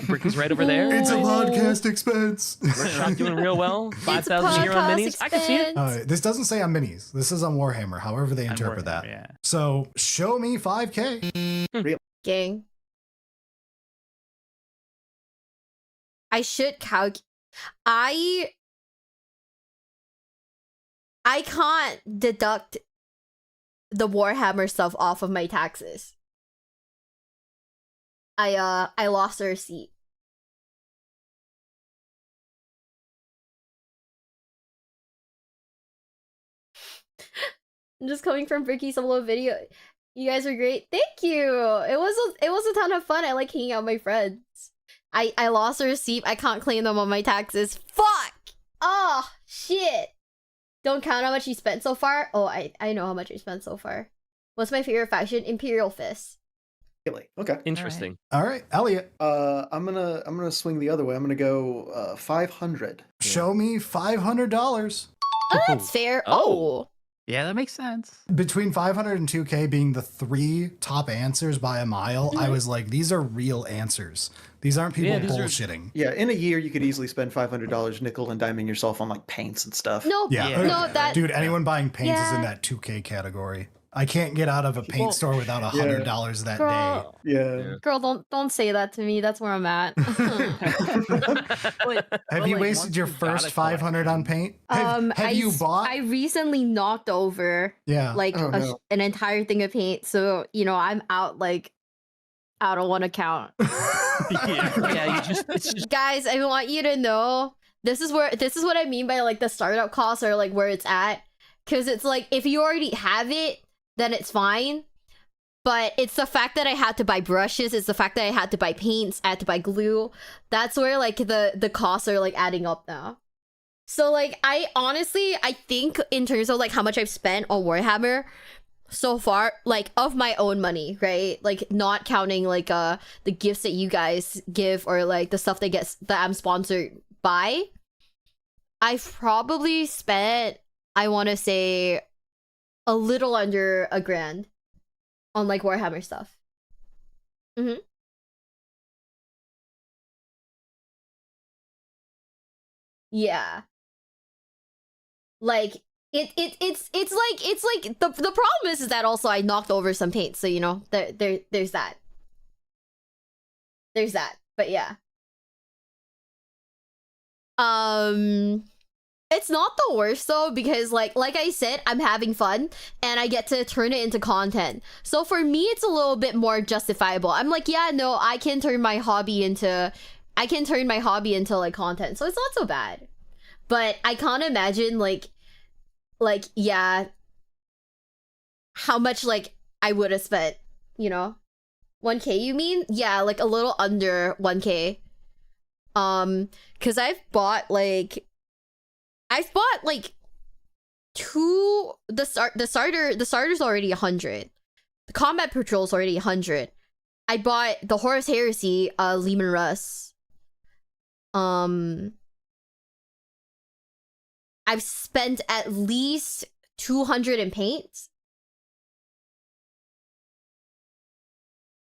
Bricky's right over there. It's a Ooh. podcast expense. Workshop doing real well. 5,000 a year on minis. I can see it. This doesn't say on minis. This is on Warhammer, however they interpret that. Yeah. So show me 5K. Gang. I should I can't deduct the Warhammer stuff off of my taxes. I lost a receipt. I'm just coming from Bricky solo video. You guys are great. Thank you. It was a ton of fun. I like hanging out with my friends. I lost a receipt. I can't claim them on my taxes. Fuck! Oh, shit. Don't count how much you spent so far. Oh, I know how much I spent so far. What's my favorite faction? Imperial Fist. Really? Okay. Interesting. All right, Elliot, I'm gonna swing the other way. I'm gonna go 500. show me $500. Oh, that's fair. Oh. Yeah, that makes sense. Between 500 and 2K being the 3 top answers by a mile, I was like, these are real answers. These aren't people Yeah, these are- bullshitting. Yeah, in a year you could easily spend $500 nickel and diming yourself on like paints and stuff. No, Yeah. no, that Dude, anyone buying paints is in Yeah. that 2K category. I can't get out of a paint Well, store without $100 that day. girl, Yeah. girl, don't say that to me. That's where I'm at. Have you wasted your first 500 on paint? Have you bought? I recently knocked over Yeah. like Oh, no. an entire thing of paint, so you know I'm out of one account. Yeah, it's just Guys, I want you to know this is what I mean by like the startup costs are like where it's at. Because it's like, if you already have it, then it's fine. But it's the fact that I had to buy brushes, it's the fact that I had to buy paints, I had to buy glue. That's where like the costs are like adding up now. So like I think in terms of like how much I've spent on Warhammer so far, like of my own money, right? Like not counting like the gifts that you guys give or like the stuff that I'm sponsored by. I've probably spent, I want to say, a little under $1,000 on like Warhammer stuff. Yeah. Like it's like the problem is that also I knocked over some paint, so you know there's that. There's that. But yeah. It's not the worst though, because like I said, I'm having fun and I get to turn it into content. So for me, it's a little bit more justifiable. I'm like, yeah, no, I can turn my hobby into like content. So it's not so bad. But I can't imagine like yeah, how much like I would have spent, you know? 1K you mean? Yeah, like a little under 1K. Cuz I've bought like the starter's already 100. The combat patrol's already 100. I bought the Horus Heresy, Lehman Russ. I've spent at least 200 in paint.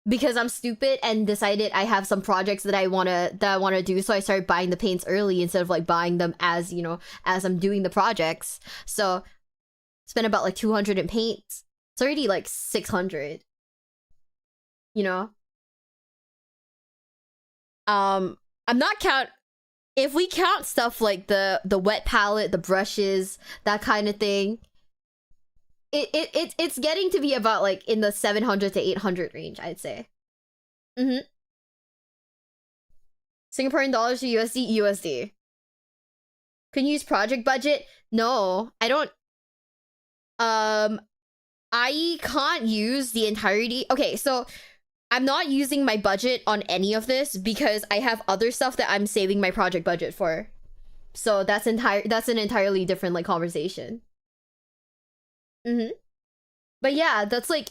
Because I'm stupid and decided I have some projects that I wanna do, so I started buying the paints early instead of like buying them as, you know, as I'm doing the projects. So spent about like 200 in paints. It's already like 600. You know? I'm not if we count stuff like the wet palette, the brushes, that kind of thing, it's getting to be about like in the 700 to 800 range, I'd say. Singaporean dollars to USD. Can you use project budget? No, I don't. I can't use the entirety. Okay, so I'm not using my budget on any of this because I have other stuff that I'm saving my project budget for. So that's an entirely different like conversation. But yeah, that's like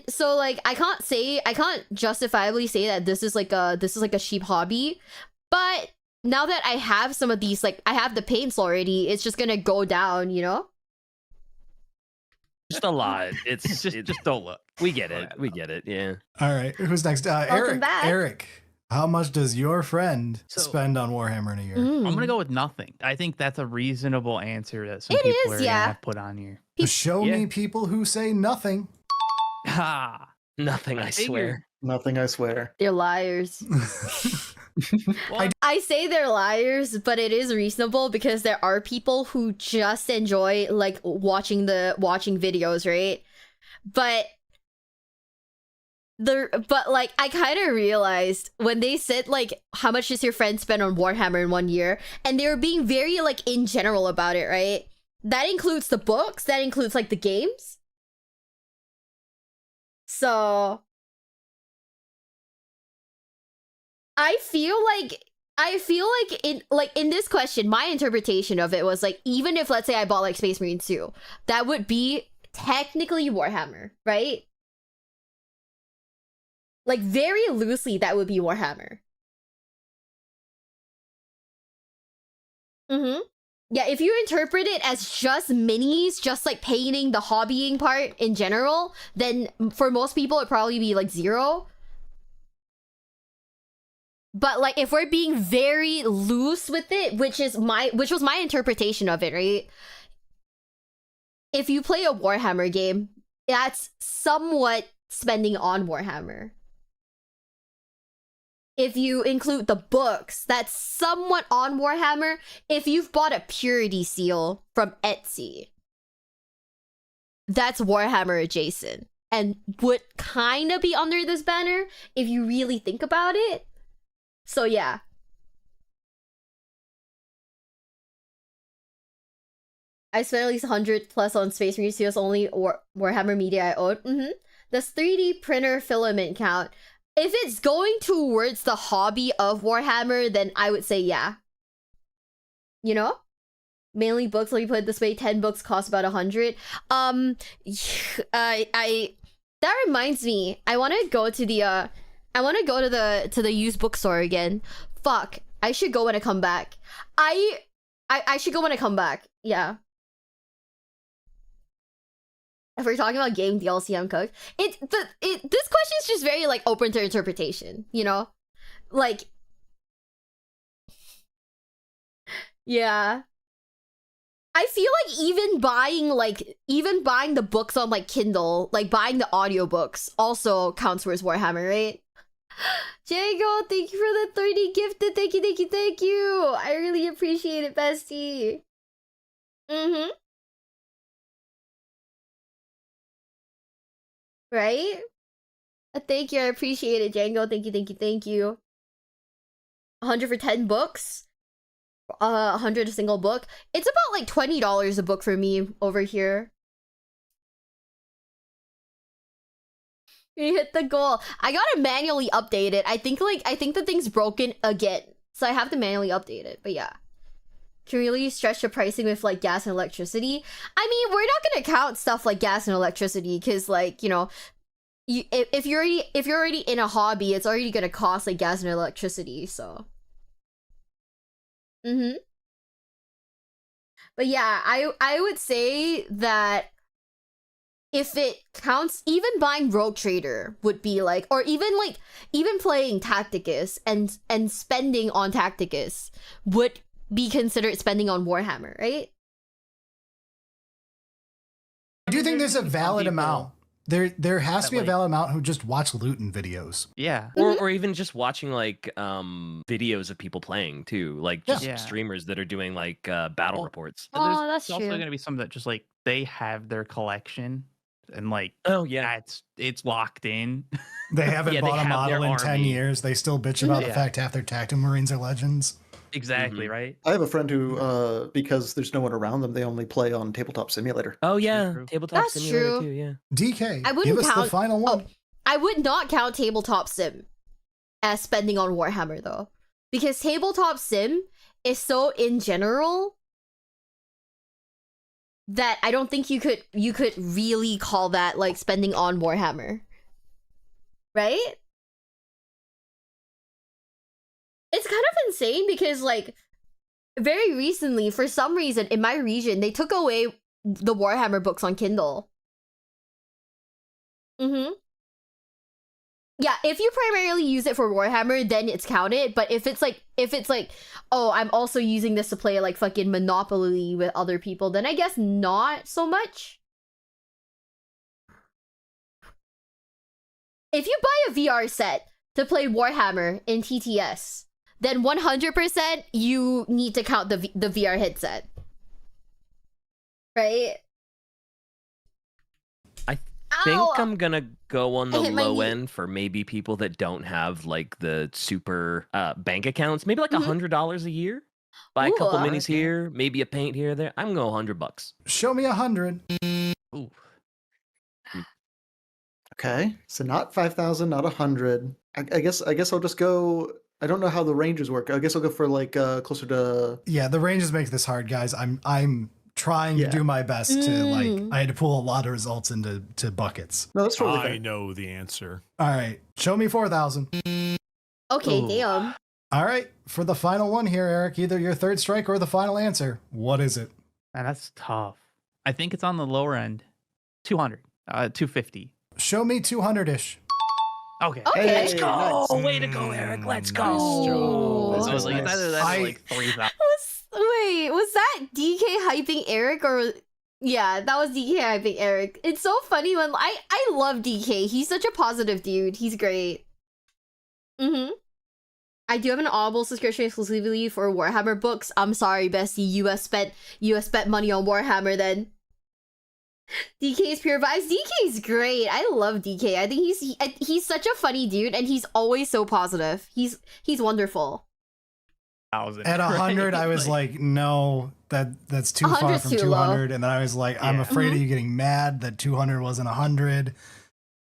so like I can't justifiably say that this is like a cheap hobby. But now that I have some of these, like I have the paints already, it's just gonna go down, you know? Just a lot. It's just don't look. We get it. We get it. Yeah. All right. Who's next? Eric. back. Eric, how much does your friend spend on Warhammer in a year? I'm gonna go with nothing. I think that's a reasonable answer that some people are gonna have put on here. Show me people who say nothing. Ha! Nothing, I swear. Nothing, I swear. They're liars. I say they're liars, but it is reasonable because there are people who just enjoy like watching videos, right? But like I kind of realized when they said like how much does your friend spend on Warhammer in 1 year, and they were being very like in general about it, right? That includes the books, that includes like the games. So I feel like in this question, my interpretation of it was like, even if let's say I bought like Space Marine 2, that would be technically Warhammer, right? Like very loosely, that would be Warhammer. Yeah, if you interpret it as just minis, just like painting the hobbying part in general, then for most people it'd probably be like 0. But like if we're being very loose with it, which was my interpretation of it, right? If you play a Warhammer game, that's somewhat spending on Warhammer. If you include the books, that's somewhat on Warhammer. If you've bought a purity seal from Etsy, that's Warhammer adjacent and would kind of be under this banner if you really think about it. So yeah. I spent at least 100 plus on Space Marine Seals only or Warhammer media I own. Does 3D printer filament count? If it's going towards the hobby of Warhammer, then I would say yeah. You know? Mainly books, let me put it this way, 10 books cost about 100. That reminds me, I wanna go to the used bookstore again. Fuck. I should go when I come back. I should go when I come back. Yeah. If we're talking about game DLC, I'm cooked. This question is just very like open to interpretation, you know? Like, yeah. I feel like even buying the books on like Kindle, like buying the audiobooks also counts towards Warhammer, right? Jago, thank you for the 30 gifted. Thank you. I really appreciate it, bestie. Right? Thank you, I appreciate it, Django. Thank you. 100 for 10 books? 100 a single book? It's about like $20 a book for me over here. We hit the goal. I gotta manually update it. I think the thing's broken again. So I have to manually update it, but yeah. Can really stretch the pricing with like gas and electricity. I mean, we're not gonna count stuff like gas and electricity because, like, you know, if you're already in a hobby, it's already gonna cost like gas and electricity. So, but yeah, I would say that if it counts, even buying Rogue Trader would be like, or even playing Tacticus and spending on Tacticus would be considered spending on Warhammer, right? I do think there's a valid amount. There has to be a valid amount who just watch looting videos. Yeah. Or even just watching like videos of people playing too, like just streamers that are doing like battle reports. Oh, that's also true. going to be some that just like they have their collection and like it's locked in. They haven't bought a model in 10 years. They still bitch about the fact half their Tactical Marines are legends. Exactly, right? I have a friend who, because there's no one around them, they only play on Tabletop Simulator. Oh yeah, Tabletop That's Simulator true. too, yeah. DK, I wouldn't give us count, the final one. I would not count Tabletop Sim as spending on Warhammer though. Because Tabletop Sim is so in general that I don't think you could really call that like spending on Warhammer. Right? It's kind of insane because, like, very recently, for some reason, in my region, they took away the Warhammer books on Kindle. Yeah, if you primarily use it for Warhammer, then it's counted. But if it's like, oh, I'm also using this to play, like, fucking Monopoly with other people, then I guess not so much. If you buy a VR set to play Warhammer in TTS, then 100% you need to count the VR headset. Right? I think I'm gonna go on the low end for maybe people that don't have like the super bank accounts. Maybe like $100 a year. Buy a couple minis here, maybe a paint here or there. I'm going $100. Show me 100. Ooh. Okay, so not 5,000, not 100. I guess I'll just go. I don't know how the ranges work. I guess I'll go for like closer to. Yeah, the ranges make this hard, guys. I'm trying to do my best to like. I had to pull a lot of results into buckets. No, that's totally I know the answer. All right, show me 4,000. Okay, damn. All right, for the final one here, Eric, either your third strike or the final answer. What is it? Man, that's tough. I think it's on the lower end. 200. 250. Show me 200-ish. Okay. Okay. Let's go. Nice. Way to go, Eric. Let's go. I was like, it's either that or like 3,000. Wait, was that DK hyping Eric or... Yeah, that was DK hyping Eric. It's so funny when... I love DK. He's such a positive dude. He's great. I do have an Audible subscription exclusively for Warhammer books. I'm sorry, bestie. You have spent money on Warhammer then. DK's pure vibes. DK's great. I love DK. I think he's such a funny dude, and he's always so positive. He's wonderful. 1,000. At 100, I was like, no, that's too far 100's from too 200. And then I was like, I'm Yeah. afraid of you getting mad that 200 wasn't 100.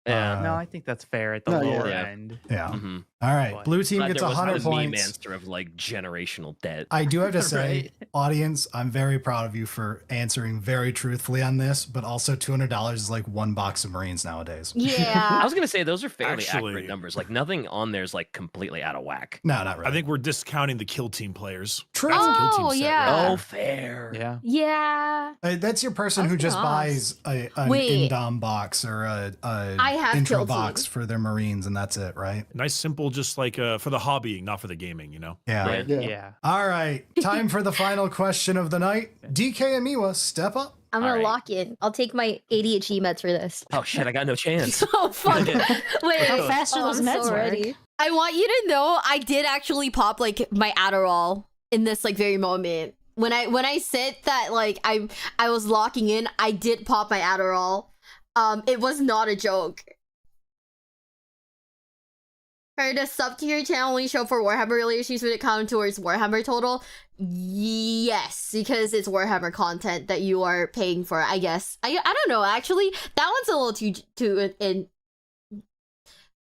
Yeah. No, I think that's fair at the No, yeah. lower Yeah. end. Yeah. Mm-hmm. All right. But- Blue team Glad gets there wasn't 100 a meme points. answer of like generational debt. I do have to say, Right. audience, I'm very proud of you for answering very truthfully on this, but also $200 is like one box of Marines nowadays. I Yeah. was gonna say those are fairly Actually- accurate numbers. Like nothing on there is like completely out of whack. No, not really. I think we're discounting the kill team players. True. That's a kill team Oh, set, yeah. right? Oh, fair. Yeah. Yeah. That's your person who That's just nice. buys an Wait. indom box or a I have intro killed box team. for their Marines, and that's it, right? Nice, simple, just like for the hobbying, not for the gaming, you know? Yeah. Right. Yeah. Yeah. All right. Time for the final question of the night. DK and Miwa, step up. I'm gonna Alright. lock in. I'll take my ADHD meds for this. Oh shit, I got no chance. Oh, fuck. Wait, How fast do oh, those I'm meds so work? ready. I want you to know I did actually pop like my Adderall in this like very moment. When I said that like I was locking in, I did pop my Adderall. It was not a joke. Heard a sub-tier channel only show for Warhammer related issues when it counted towards Warhammer total. Yes, because it's Warhammer content that you are paying for, I guess. I don't know, actually. That one's a little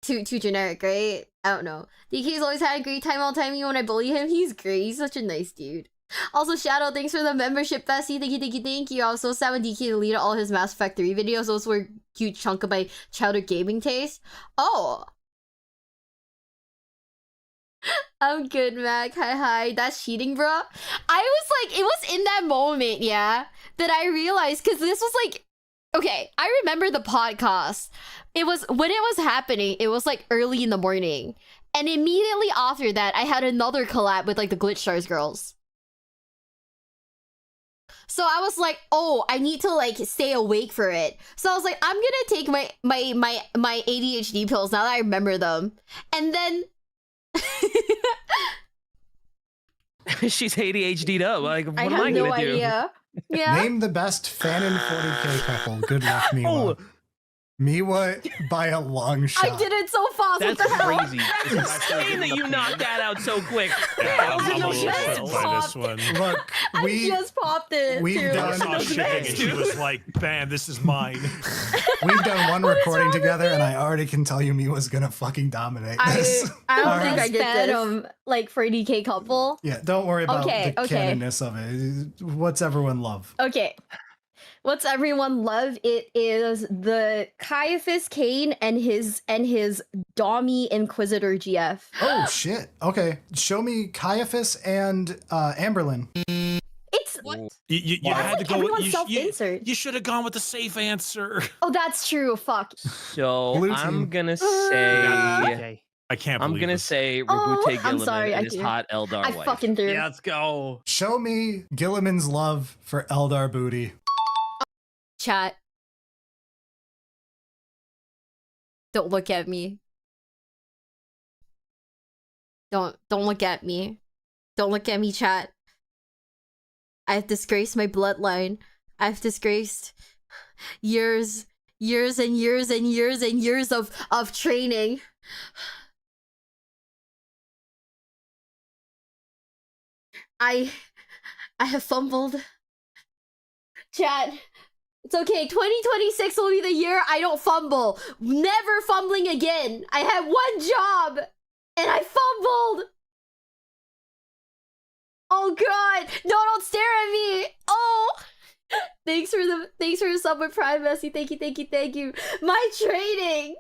too generic, right? I don't know. DK's always had a great time all the time, even when I bully him. He's great. He's such a nice dude. Also, Shadow, thanks for the membership, Bessie. Thank you. I was so sad when DK deleted all his Mass Effect 3 videos. Those were a huge chunk of my childhood gaming taste. Oh. I'm good, Mac. Hi. That's cheating, bro. I was like, it was in that moment, yeah, that I realized, because this was like, okay, I remember the podcast. It was, when it was happening, it was like early in the morning. And immediately after that, I had another collab with like the Glitch Stars girls. So I was like, oh, I need to like stay awake for it. So I was like, I'm gonna take my ADHD pills now that I remember them. And then She's ADHD'd up. Like, what I am have I no gonna do? idea. yeah. Name the best Fanon 40k couple. Good luck, Miwa. Oh, Miwa by a long shot. I did it so fast. That's what the hell? crazy. This is actually insane that good you enough knocked that out so quick. Yeah, I'm a little just upset by this one. Look, I we just popped it. we've too. I done- saw shipping and she was like, "Man, this is mine." we've done one recording together, and I already can tell you Miwa's gonna fucking dominate this. I don't All think right. I get this. Like for DK couple. Yeah, don't worry about Okay, the okay. canonness of it. What's everyone love? Okay. What's everyone love? It is the Caiaphas Kane and his Dommy Inquisitor GF. Oh shit. Okay, show me Caiaphas and Amberlin. It's You Why had to like go with everyone's self-insert? you should have gone with the safe answer. oh, that's true. Fuck. So Blue I'm team. gonna say Okay. I can't I'm believe gonna this. say Oh, Rabute I'm Gilliman sorry, I and his do. hot Eldar I wife. fucking threw. Yeah, let's go. Show me Gilliman's love for Eldar Booty. Chat. Don't look at me. Don't look at me. Don't look at me, chat. I've disgraced my bloodline. I've disgraced years and years of training. I have fumbled. Chat. It's okay. 2026 will be the year I don't fumble. Never fumbling again. I had one job and I fumbled. Oh god. No, don't stare at me. Oh. Thanks for the sub with Prime, Messi. Thank you. My training.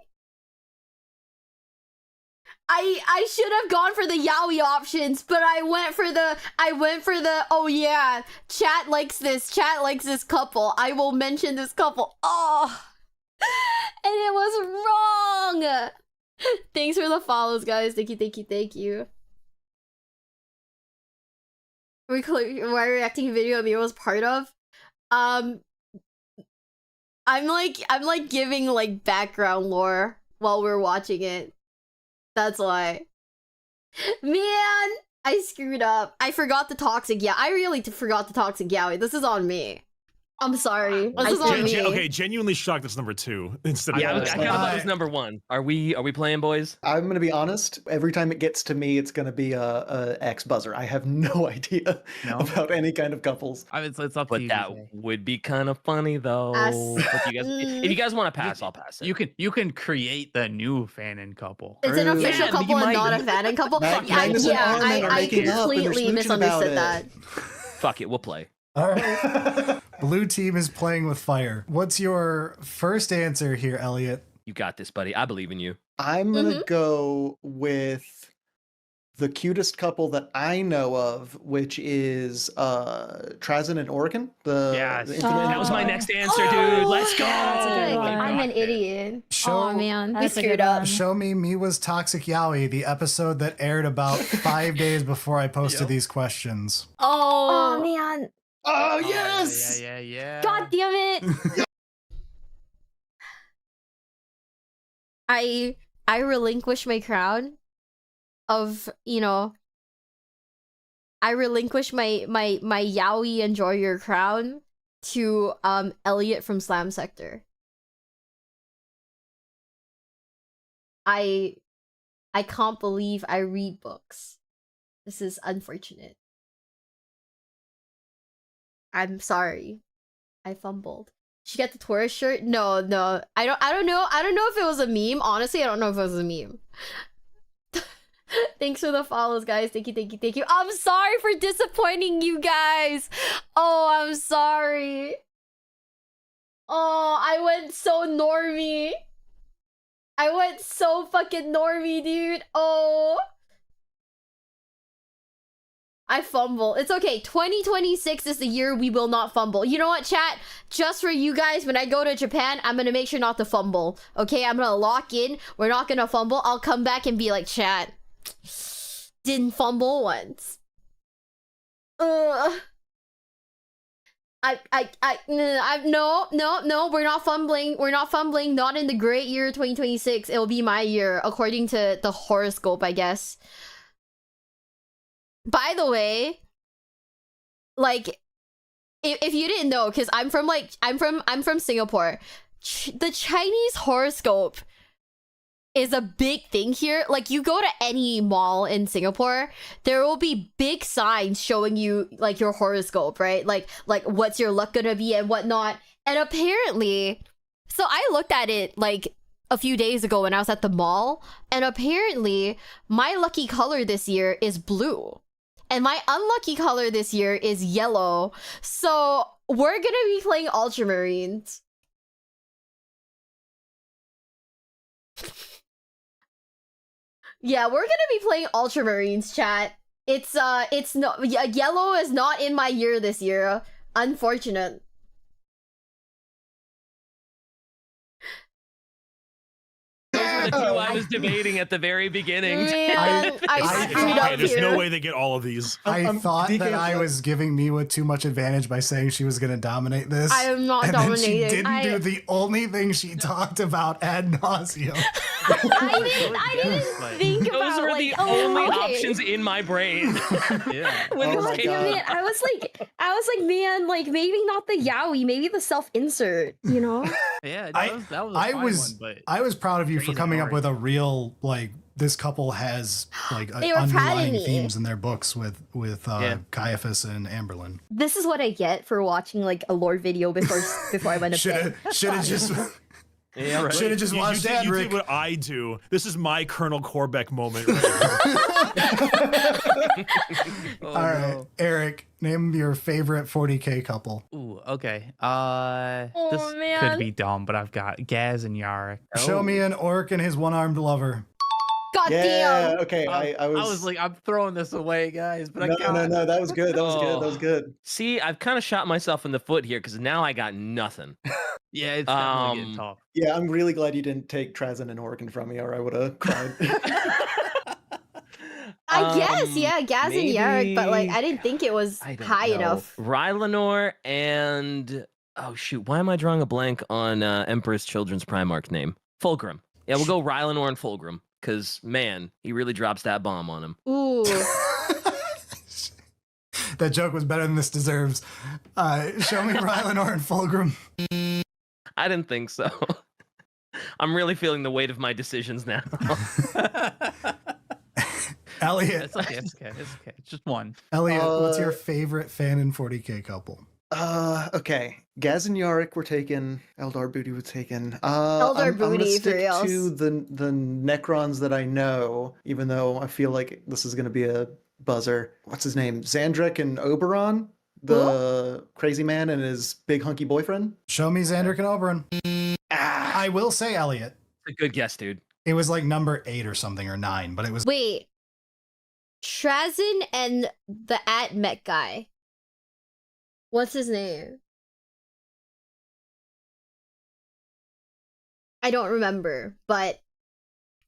I should have gone for the yaoi options, but I went for the oh yeah, chat likes this couple. I will mention this couple. Oh, and it was wrong. Thanks for the follows, guys. Thank you. We're reacting a video Amir was part of. I'm like giving like background lore while we're watching it. That's why. Man, I screwed up. I forgot the toxic. Yeah, I really forgot the toxic yaoi. This is on me. I'm sorry. This is on me. Okay, genuinely shocked it's number 2 instead of Yeah, I this. kind of thought it was number 1. Are we playing, boys? I'm gonna be honest. Every time it gets to me, it's gonna be a X buzzer. I have no idea about any kind of couples. I mean, it's up to But you. that DJ. would be kind of funny though. If you guys want to pass, I'll pass it. You can create the new fanon couple. It's an official Yeah, but couple you and might- not a fanon couple. Magnus and Armin are I making up and they're completely smooching about misunderstood it. that. Fuck it, we'll play. All right. Blue team is playing with fire. What's your first answer here, Elliot? You got this, buddy. I believe in you. I'm gonna go with the cutest couple that I know of, which is Trazen and Oregon. Yes. That was my next answer, dude. Let's go. That's a good one. I'm an idiot. Oh man, we That's a screwed good up. one. Show me Miwa's Toxic Yaoi, the episode that aired about 5 days before I posted these questions. Oh Oh, man. Oh yes! Yeah. God damn it. I relinquish my crown of, I relinquish my yaoi enjoy your crown to Elliot from Slam Sector. I can't believe I read books. This is unfortunate. I'm sorry. I fumbled. Did she get the Taurus shirt? No. I don't know. I don't know if it was a meme. Honestly, I don't know if it was a meme. Thanks for the follows, guys. Thank you. I'm sorry for disappointing you guys. Oh, I'm sorry. Oh, I went so normie. I went so fucking normie, dude. Oh. I fumble. It's okay. 2026 is the year we will not fumble. You know what, chat? Just for you guys, when I go to Japan, I'm gonna make sure not to fumble. Okay, I'm gonna lock in. We're not gonna fumble. I'll come back and be like, chat, didn't fumble once. No, we're not fumbling. We're not fumbling. Not in the great year 2026. It'll be my year, according to the horoscope, I guess. By the way, like, if you didn't know, because I'm from Singapore, the Chinese horoscope is a big thing here. Like, you go to any mall in Singapore, there will be big signs showing you like your horoscope, right? Like what's your luck gonna be and whatnot. And apparently, so I looked at it like a few days ago when I was at the mall, and apparently my lucky color this year is blue. And my unlucky color this year is yellow. So we're gonna be playing Ultramarines. Yeah, we're gonna be playing Ultramarines, chat. It's not, yellow is not in my year this year. Unfortunate. The two I was debating at the very beginning. Man, I screwed up There's here. no way they get all of these. I thought DK, that I was giving Miwa too much advantage by saying she was going to dominate this. I am not and dominating. Then she didn't do the only thing she talked about ad nauseum. I didn't think about Those were like, the oh, only okay. options in my brain. Yeah. When Oh this my came God. Damn it. I was like, man, like maybe not the yaoi, maybe the self-insert, you know? Yeah, I- that was a fine one, but I was proud of you for Crazy coming up with a already. real, like, this couple has like They were proud of underlying me. themes in their books with Yeah. Caiaphas and Amberlin. This is what I get for watching like a lore video before I went to bed. Should have just Yeah, right. should have just watched you that, did Rick. what I do. This is my Colonel Corbeck moment. Right Oh, All right, no. Eric, name your favorite 40K couple. Ooh, okay. Oh, This man. could be dumb, but I've got Gaz and Yarrick. Show me an orc and his one-armed lover. God Yeah. damn. Okay. I was like, I'm throwing this away, guys, but no, I can't. no. That was good. That was good. That was good. See, I've kind of shot myself in the foot here because now I got nothing. Yeah, it's definitely getting tough. Yeah, I'm really glad you didn't take Trazen and Oregon from me, or I would have cried. I guess, yeah, Gaz and Yarrick, but like I didn't think it was I don't high know. enough. Rylanor and oh shoot, why am I drawing a blank on Empress Children's Primarch name? Fulgrim. Yeah, we'll go Rylanor and Fulgrim because man, he really drops that bomb on him. Ooh. That joke was better than this deserves. Show me Rylanor and Fulgrim. I didn't think so. I'm really feeling the weight of my decisions now. Elliot. It's okay. It's okay. It's okay. It's just one. Elliot, what's your favorite fan in 40K couple? Okay. Gaz and Yarick were taken. Eldar Booty was taken. Eldar I'm gonna Booty, for stick reals. to the Necrons that I know, even though I feel like this is gonna be a buzzer. What's his name? Xandric and Oberon? The crazy man and his big hunky boyfriend? Show me Xandric and Oberon. I will say, Elliot. A good guess, dude. It was like number 8 or something, or 9, but it was... Wait. Shrazin and the Mech guy. What's his name? I don't remember, but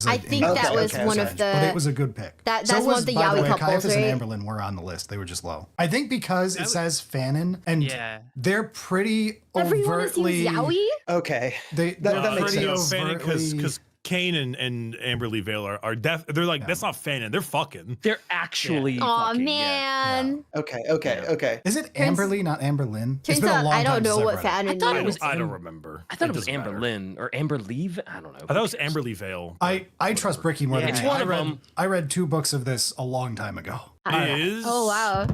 I think that was one of the... But it was a good pick. That's one of the by the yaoi way, couples, Caiaphas right? and Amberlin were on the list. They were just low. I think because it says Fanon, and they're pretty Everyone overtly... assumes yaoi? Okay. That makes pretty sense. overtly... Because Kane and Amberly Vale are they're like, that's not Fanon, they're fucking. They're actually Aw, fucking, man. Okay. Is it Amberly, not Amberlyn? It's Turns been a out long I don't time know since what I've read it. Fanon is. I don't remember. I thought it was doesn't matter. Amberlyn or Amberleave. I don't know. I thought it was Amberly Vale. I trust Bricky more than It's me. one of them. I read 2 books of this a long time ago. Is Oh, wow.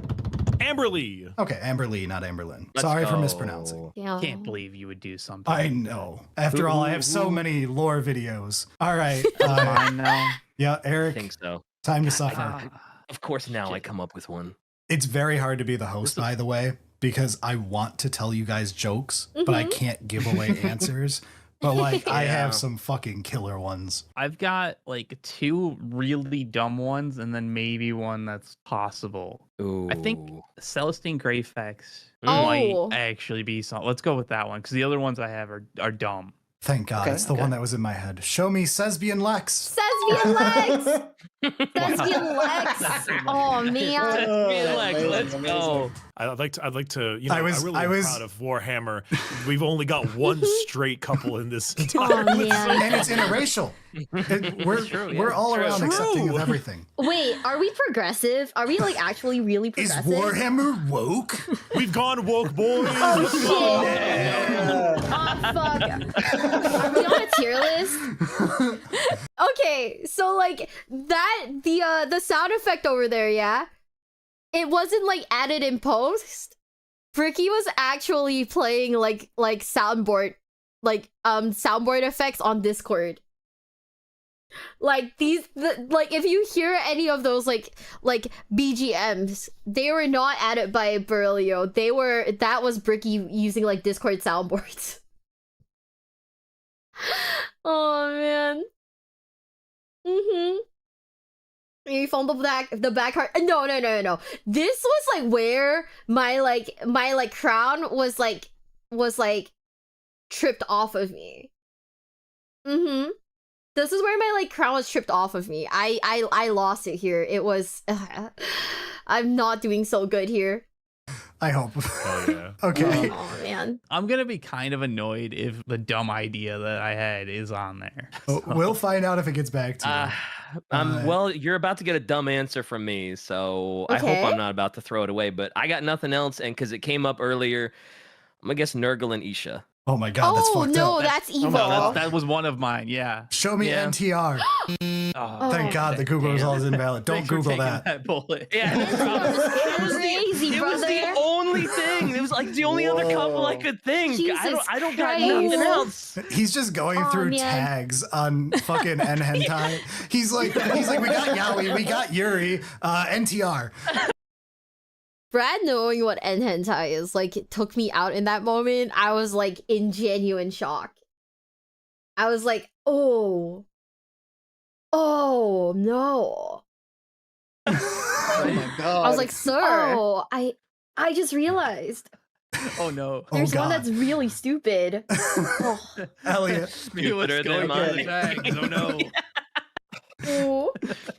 Amberly. Okay, Amberly, not Amberlyn. Let's Sorry for go. mispronouncing. Yeah. Can't believe you would do something. I know. After all, I have so many lore videos. All right. Mine now. Yeah, I Eric, think so. time to suffer. Of course, now I come up with one. It's very hard to be the host, by the way, because I want to tell you guys jokes, but I can't give away answers. But like, I have some fucking killer ones. I've got like 2 really dumb ones and then maybe one that's possible. Ooh. I think Celestine Greyfax Oh. might actually be some. Let's go with that one because the other ones I have are dumb. Thank God, it's the one that was in my head. Show me Sesbian Lex. Sesbian Lex! Sesbian Lex! Oh, man. Let's go. I'd like to. You know, I was proud of Warhammer. We've only got one straight couple in this. Oh, man. And it's interracial. We're all around accepting of everything. Wait, are we progressive? Are we like actually really Is progressive? Warhammer woke? We've gone woke, boys. Oh, shit. Oh, fuck. Are we on a tier list? Okay, so like that the sound effect over there, yeah? It wasn't like added in post. Bricky was actually playing like soundboard effects on Discord. Like like if you hear any of those like BGMs, they were not added by Berlio. That was Bricky using like Discord soundboards. Oh man. You found the back heart. No. This was like where my crown was tripped off of me. This is where my crown was tripped off of me. I lost it here. It was I'm not doing so good here. I hope. Oh yeah. Okay. Oh man. I'm gonna be kind of annoyed if the dumb idea that I had is on there. We'll find out if it gets back to you. Well, you're about to get a dumb answer from me, so I hope I'm not about to throw it away. But I got nothing else, and because it came up earlier, I'm gonna guess Nurgle and Isha. Oh my God, that's fucked no, up. that's evil. No, that was one of mine. Yeah. Show me Yeah. NTR. Oh, Thank God the Google result is invalid. Don't thanks for Google taking that. bullet. Yeah, Crazy, it was the brother. only thing. It was like the only other couple I could think. I don't got nothing else. He's just going through man. tags on fucking N hentai. He's like, we got Yaoi, we got Yuri, NTR. Brad knowing what N hentai is, like, it took me out in that moment. I was, like, in genuine shock. I was like, oh, no. Oh my God. I was like, sir. Oh, I just realized. Oh no. Oh, There's one God. that's really stupid. Oh. Elliot. Stupider than mine. Oh no. Oh.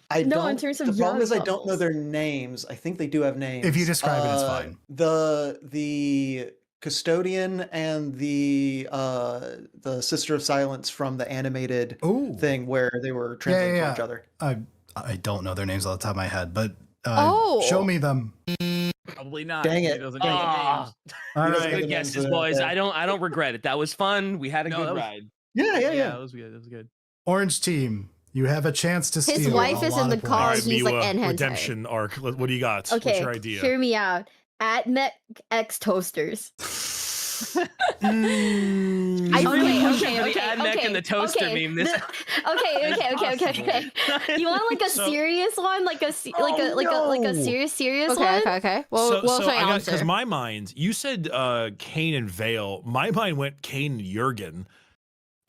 I No, don't, in terms of the problem young is I don't know couples. their names. I think they do have names. If you describe it, it's fine. The custodian and the Sister of Silence from the animated Ooh. thing where they were translating yeah. to each other. I don't know their names off the top of my head, but Oh. show me them. Probably not. Dang He it. doesn't know the names. All He doesn't right. know Good the guesses, names of boys. that. I don't regret it. That was fun. We had a No, good that was- ride. Yeah, yeah, yeah. It was good. It was good. Orange team, you have a chance to steal. His wife a is lot in the of points. car. All right, he's like, Miwa, and hentai. redemption arc. What do you got? What's Okay, your idea? hear me out. At Met X Toasters. I really Okay, pushing okay, for the okay, ad mech and the toaster okay, meme. This Okay. You want like a So- serious one, like a serious Okay, one? okay. We'll so try I got answer. because my mind. You said Kane and Vale. My mind went Kane and Jurgen.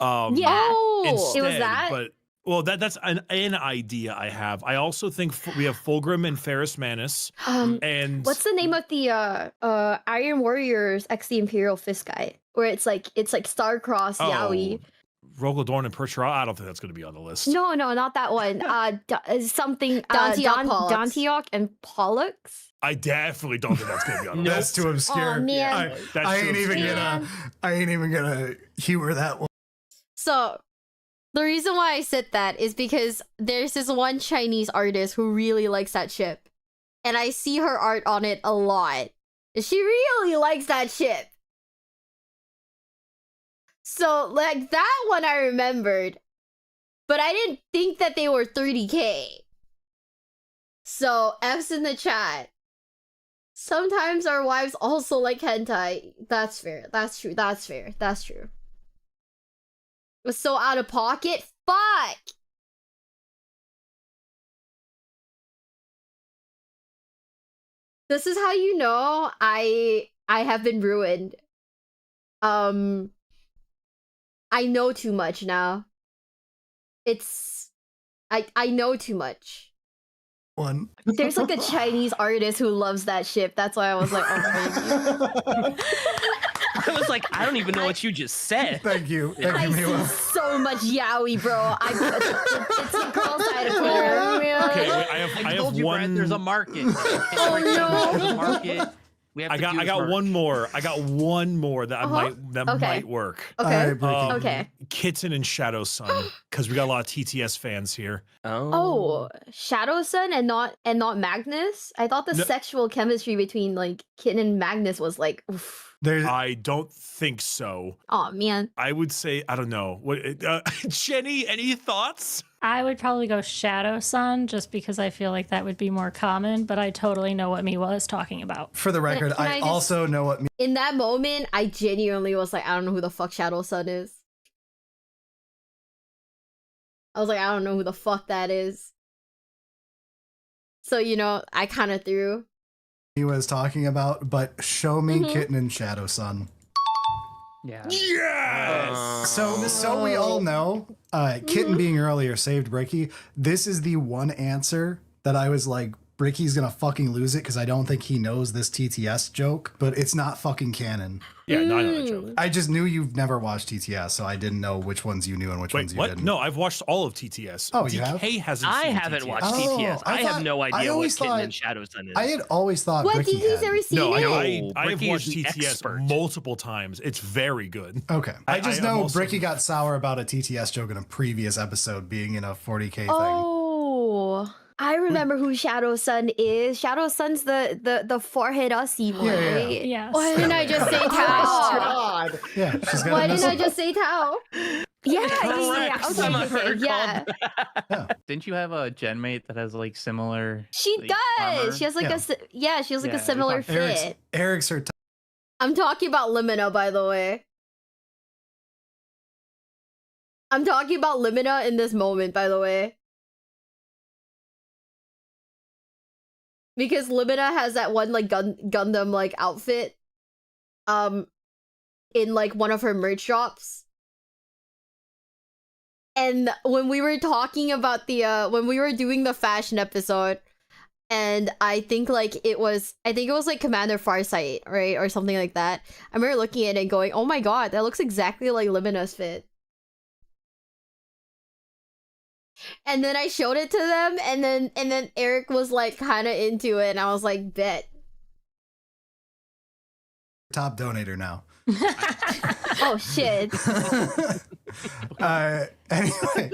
Yeah. Oh, Instead, it was that? But well, that's an idea I have. I also think we have Fulgrim and Ferris Manus. And What's the name of the Iron Warriors X the Imperial Fist guy? Where it's like star-crossed Yaoi. Rogodorn and Perchera? I don't think that's going to be on the list. No, not that one. Something Dantiok Pollux. Dantiok and Pollux. I definitely don't think that's going to be on the That's list. too obscure. Oh man. I, That's I too ain't even obscure. gonna humor that one. So, the reason why I said that is because there's this one Chinese artist who really likes that ship. And I see her art on it a lot. And she really likes that ship. So, like, that one I remembered. But I didn't think that they were 30K. So, F's in the chat. Sometimes our wives also like hentai. That's fair. That's true. That's fair. That's true. Was so out of pocket? Fuck! This is how you know I have been ruined. I know too much now. I know too much. One. There's like a Chinese artist who loves that ship. That's why I was like, oh baby. I was like, I don't even know what you just said. Thank you. Thank I you, see Mila. so much yaoi, bro. It's the girl side of Twitter. Okay, wait, I I have told you, one. Brett, there's a market. Oh, no. There's a market. We have I to got do this one merch. more. I got one more that Uh-huh. Okay. might work. Okay. All right, Bricky. Okay. Kitten and Shadow Sun, because we got a lot of TTS fans here. Oh, Shadow Sun and not Magnus? I thought the No. sexual chemistry between like Kitten and Magnus was like, oof. There's I don't think so. Oh man. I would say I don't know. What Jenny? Any thoughts? I would probably go Shadow Sun just because I feel like that would be more common, but I totally know what Miwa is talking about. for the record, can I I just- also know what in that moment, I genuinely was like, I don't know who the fuck Shadow Sun is. I was like, I don't know who the fuck that is. So, you know, I kind of threw. he was talking about, but show me Mhm. Kitten and Shadow Sun. Yeah. Yes. So we all know, Kitten being earlier saved Bricky. This is the one answer that I was like, Bricky's gonna fucking lose it because I don't think he knows this TTS joke, but it's not fucking canon. Yeah, no, I know that joke. I just knew you've never watched TTS, so I didn't know which ones you knew and which Wait, ones you what? didn't. No, I've watched all of TTS. Oh, you have? DK hasn't. I seen haven't TTS. watched Oh, TTS. I I have thought- no I idea what always Kitten thought- and Shadow Sun is. I had always thought What? Bricky DK's had. never seen No, it? I have Bricky is watched the TTS expert. multiple times. It's very good. Okay. I just I'm know also- Bricky got sour about a TTS joke in a previous episode being in a 40K thing. Oh, I remember who Shadow Sun is. Shadow Sun's the forehead ussy one, Yeah, yeah, yeah. right? Yes. Why didn't I just say Oh, Tao? God. Yeah, she's got Why a didn't I missile. just say Tao? Yeah, Correct. Some of her okay, yeah. Didn't you have a genmate that has like similar? She like, does. armor? She has like she has like Yeah, a similar we fit. Eric's her. I'm talking about Limina, by the way. I'm talking about Limina in this moment, by the way. Because Limina has that one like Gundam like outfit in like one of her merch drops. And when we were talking about the when we were doing the fashion episode, and I think it was like Commander Farsight, right? Or something like that. I remember looking at it and going, oh my god, that looks exactly like Limina's fit. And then I showed it to them, and then Eric was like kind of into it, and I was like, bet. Top donator now. Oh shit. Anyway.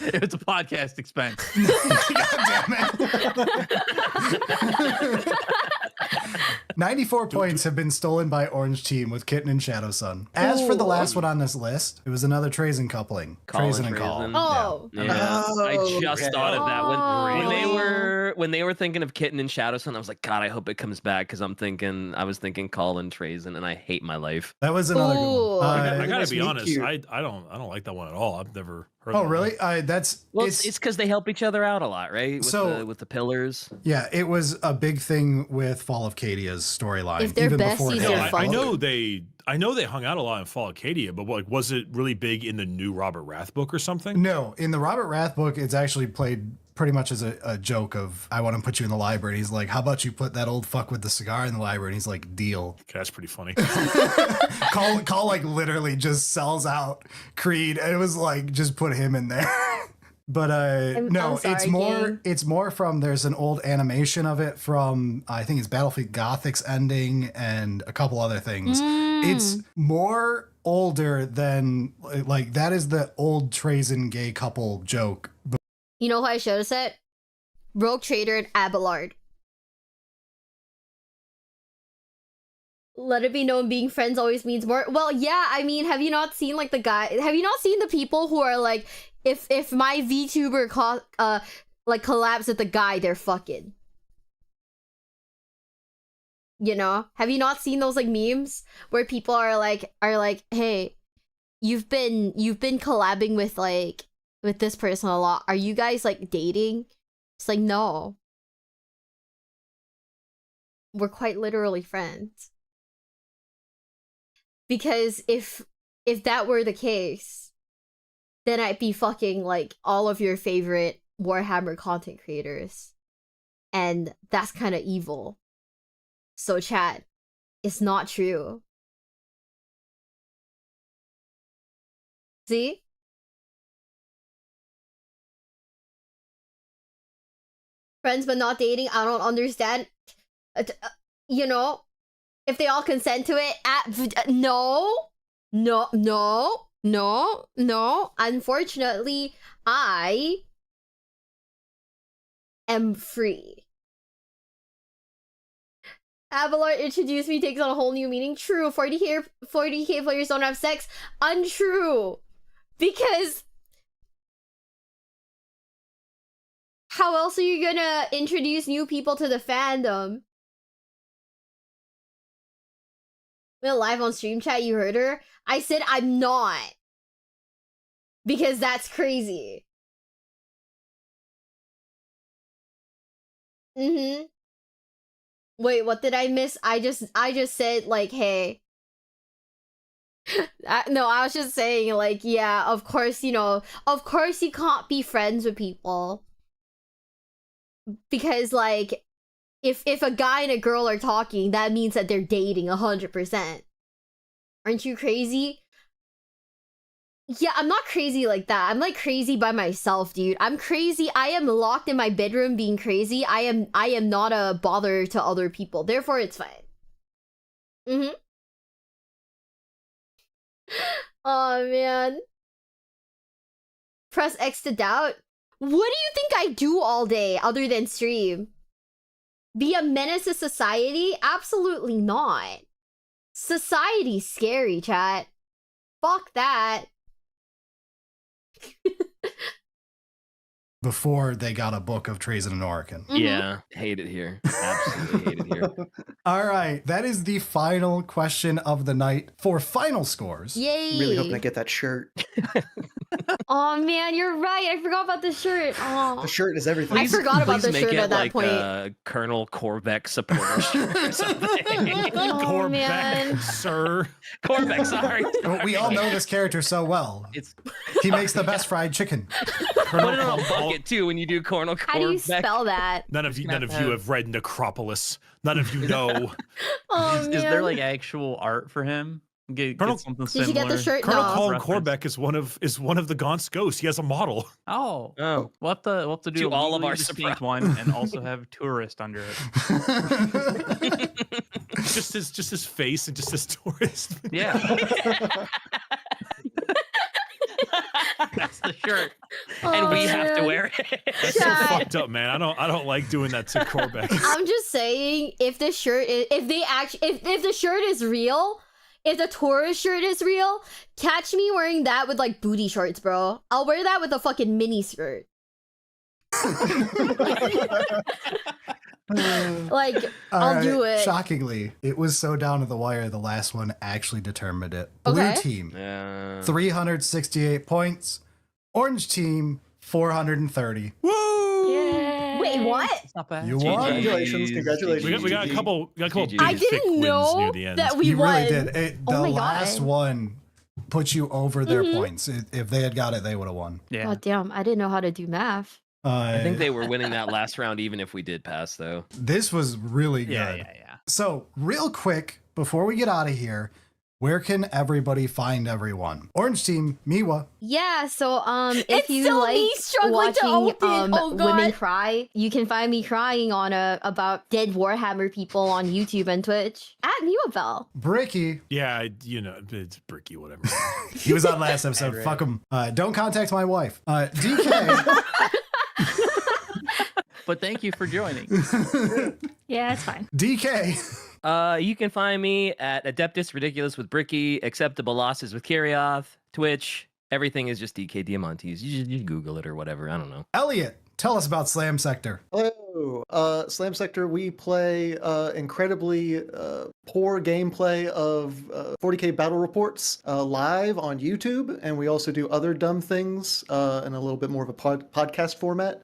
It's a podcast expense. God damn it. 94 points have been stolen by Orange Team with Kitten and Shadow Sun. As for the last one on this list, it was another Trazen coupling. Trazen and Call. Oh. Yeah. I just thought of that when they were thinking of Kitten and Shadow Sun. I was like, God, I hope it comes back because I was thinking Call and Trazen, and I hate my life. That was another good one. I gotta be honest. I don't like that one at all. I've never heard. Oh, really? That's it's because they help each other out a lot, right? With the pillars. Yeah, it was a big thing with Fall of Cadia's storyline. If they're even besties, before they're I know they hung out a lot in Fall of Cadia, but like, was it really big in the new Robert Rath book or something? No, in the Robert Rath book, it's actually played pretty much as a joke of, I want to put you in the library. And he's like, how about you put that old fuck with the cigar in the library? And he's like, deal. Okay, that's pretty funny. Call like literally just sells out Creed, and it was like, just put him in there. But I'm sorry, it's more from, there's an old animation of it from, I think it's Battlefield Gothic's ending and a couple other things. It's more older than, like, that is the old Trazen gay couple joke. You know who I should have said? Rogue Trader and Abelard. Let it be known being friends always means more. Well, yeah, I mean, have you not seen like have you not seen the people who are like, if my VTuber collabs with the guy, they're fucking. You know? Have you not seen those like memes where people are like, hey, you've been collabing with this person a lot. Are you guys like dating? It's like, no. We're quite literally friends. Because if that were the case, then I'd be fucking like all of your favorite Warhammer content creators. And that's kind of evil. So chat, it's not true. See? Friends but not dating, I don't understand. You know, if they all consent to it, no. Unfortunately, I am free. Abelard introduced me takes on a whole new meaning. True. 40k players don't have sex. Untrue. Because how else are you gonna introduce new people to the fandom? Well, live on stream chat, you heard her? I said I'm not. Because that's crazy. Wait, what did I miss? I just said, like, hey. No, I was just saying, like, yeah, of course, you know, of course you can't be friends with people. Because, like, if a guy and a girl are talking, that means that they're dating 100%. Aren't you crazy? Yeah, I'm not crazy like that. I'm like crazy by myself, dude. I'm crazy. I am locked in my bedroom being crazy. I am not a bother to other people. Therefore, it's fine. Oh, man. Press X to doubt. What do you think I do all day other than stream? Be a menace to society? Absolutely not. Society's scary, chat. Fuck that. Before they got a book of Trazen and Orican. Yeah, hate it here. Absolutely hate it here. All right, that is the final question of the night for final scores. Yay! Really hoping I get that shirt. Oh man, you're right. I forgot about the shirt. Oh. The shirt is everything. I forgot about the make shirt it at that like point. Colonel Corbeck supporter shirt or something. Oh, man. sir. Corbeck, sorry. We all know this character so well. He makes the best fried chicken. Put it on a bucket too when you do Colonel Corbeck. How do you spell that? None of you have read Necropolis. None of you know. Oh, Is man. there like actual art for him? Get something Did similar. you get the shirt? Colonel No. Colin Corbeck is one of the Gaunt's ghosts. He has a model. Oh, Oh. we'll have to do To a all of legally our distinct surprise. one and also have tourist under it. just his face and just his tourist. Yeah. That's the shirt. and we have to wear it. That's so fucked up, man. I don't like doing that to Corbex. I'm just saying, if the shirt is, if the shirt is real, if the tourist shirt is real, catch me wearing that with like booty shorts, bro. I'll wear that with a fucking mini skirt. Like, I'll do it. Shockingly, it was so down to the wire. The last one actually determined it. Blue team, 368 points. Orange team, 430. Woo! Yay. Wait, what? It's not bad. You won. Congratulations, congratulations. We got a couple I thick didn't wins know near the end. that we You won. really did. The Oh my last God. one put you over their points. If they had got it, they would have won. Yeah. God damn, I didn't know how to do math. I think they were winning that last round, even if we did pass, though. This was really good. Yeah. So, real quick, before we get out of here, where can everybody find everyone? Orange team, Miwa. Yeah, so if It's you still like me struggling to watching open. Oh, God. women cry, you can find me crying on about dead Warhammer people on YouTube and Twitch at Miwabell. Bricky. Yeah, it's Bricky, whatever. He was on last episode. Fuck him. Don't contact my wife. DK. But thank you for joining. Yeah, it's fine. DK. You can find me at Adeptus Ridiculous with Bricky, Acceptable Losses with Kirioth, Twitch. Everything is just DK Diamantes. You just Google it or whatever. I don't know. Elliot, tell us about Slam Sector. Hello. Slam Sector, we play incredibly poor gameplay of 40k battle reports live on YouTube, and we also do other dumb things in a little bit more of a podcast format.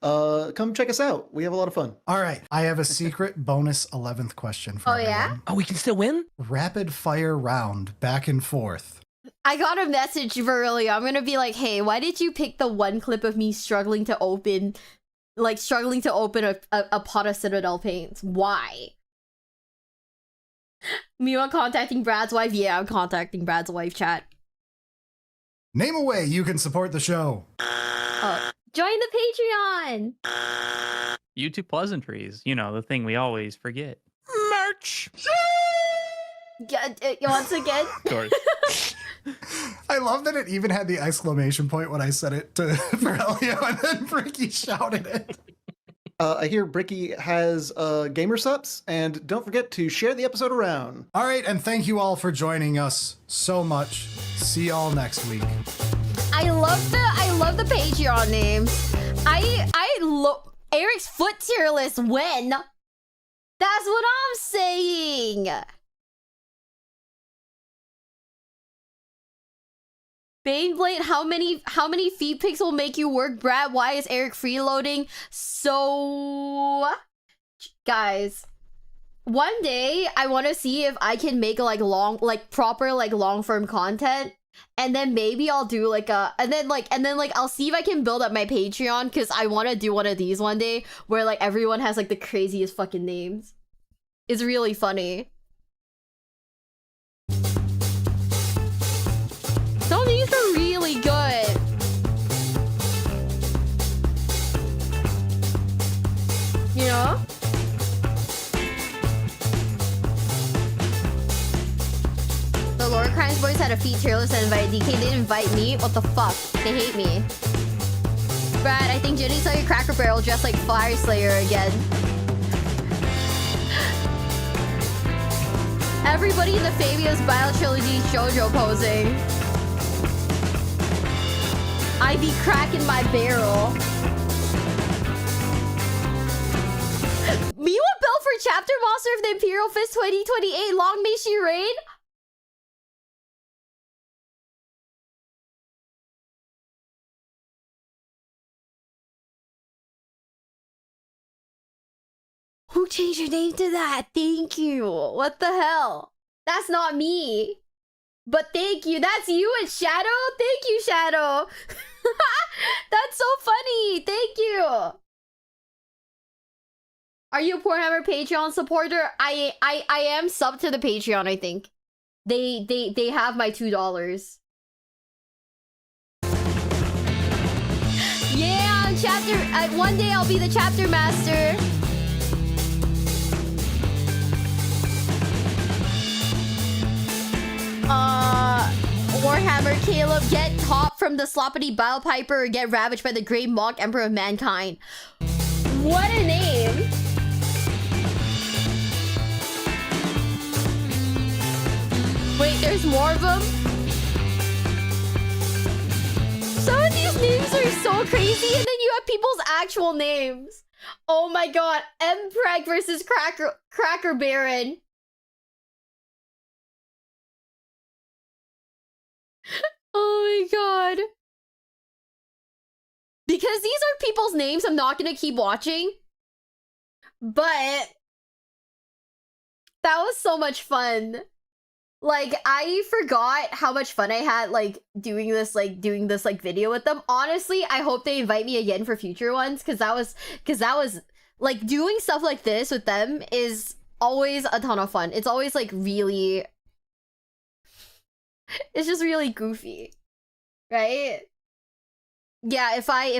Come check us out. We have a lot of fun. All right. I have a secret bonus 11th question for everyone. yeah? Oh, we can still win? Rapid fire round, back and forth. I got a message earlier. I'm gonna be like, hey, why did you pick the one clip of me struggling to open a pot of Citadel paints? Why? Miwa contacting Brad's wife? Yeah, I'm contacting Brad's wife, chat. Name a way you can support the show. Join the Patreon! YouTube pleasantries, the thing we always forget. Merch. Once again? Of course. I love that it even had the exclamation point when I said it for Elio, and then Bricky shouted it. I hear Bricky has gamer subs, and don't forget to share the episode around. All right, and thank you all for joining us so much. See y'all next week. I love the Patreon names. I love Eric's foot tier list when. That's what I'm saying. Baneblade, how many feet pics will make you work, Brad? Why is Eric freeloading? So, guys, one day I want to see if I can make proper long form content, and then maybe I'll do and then I'll see if I can build up my Patreon, because I want to do one of these one day where everyone has the craziest fucking names. It's really funny. Some of these are really good. You know? The Lord Crimes boys had a feat tier list and invited DK. They didn't invite me? What the fuck? They hate me. Brad, I think Jenny saw your Cracker Barrel dressed like Fire Slayer again. Everybody in the Fabia's Bio Trilogy shoujo posing. I be cracking my barrel. Miwa Bell for Chapter Master of the Imperial Fist 2028. Long may she reign. Who changed your name to that? Thank you. What the hell? That's not me. But thank you. That's you and Shadow? Thank you, Shadow. That's so funny. Thank you. Are you a Warhammer Patreon supporter? I am sub to the Patreon, I think. They have my $2. Yeah, I'm chapter one day I'll be the chapter master. Warhammer, Caleb. Get top from the sloppity bile piper or get ravaged by the great mock emperor of mankind. What a name. Wait, there's more of them? Some of these names are so crazy, and then you have people's actual names. Oh my god, Mpreg versus Cracker Baron. Oh my god. Because these are people's names, I'm not gonna keep watching. But that was so much fun. Like, I forgot how much fun I had, like, doing this video with them. Honestly, I hope they invite me again for future ones, because that was, like, doing stuff like this with them is always a ton of fun. It's always, like, really, it's just really goofy, right? Yeah, if I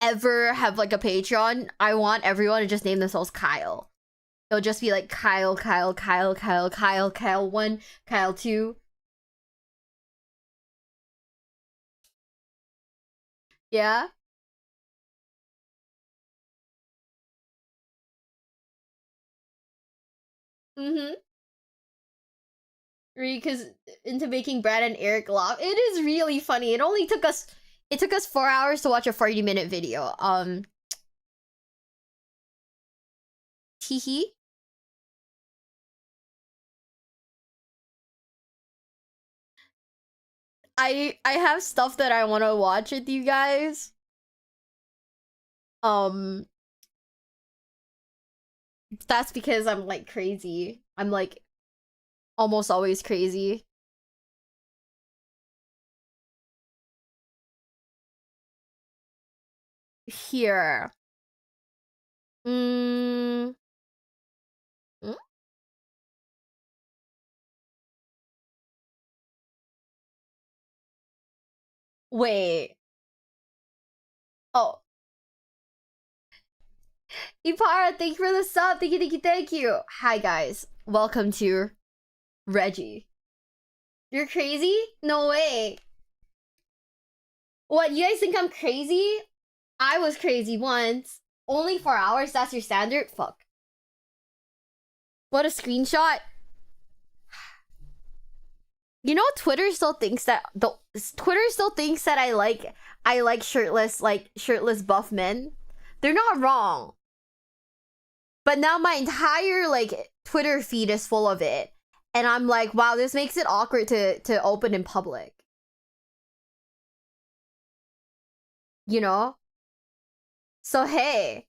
ever have, like, a Patreon, I want everyone to just name themselves Kyle. It'll just be like Kyle 1, Kyle 2. Yeah? Because into making Brad and Eric laugh. It is really funny. It took us 4 hours to watch a 40-minute video. Teehee. I have stuff that I want to watch with you guys. That's because I'm like crazy. I'm like almost always crazy. Here. Wait. Oh. Ipara, thank you for the sub. Thank you, thank you, thank you. Hi, guys. Welcome to Reggie. You're crazy? No way. What, you guys think I'm crazy? I was crazy once. Only 4 hours? That's your standard? Fuck. What a screenshot. You know, Twitter still thinks that I like shirtless buff men. They're not wrong. But now my entire like Twitter feed is full of it. And I'm like, wow, this makes it awkward to open in public. You know? So hey.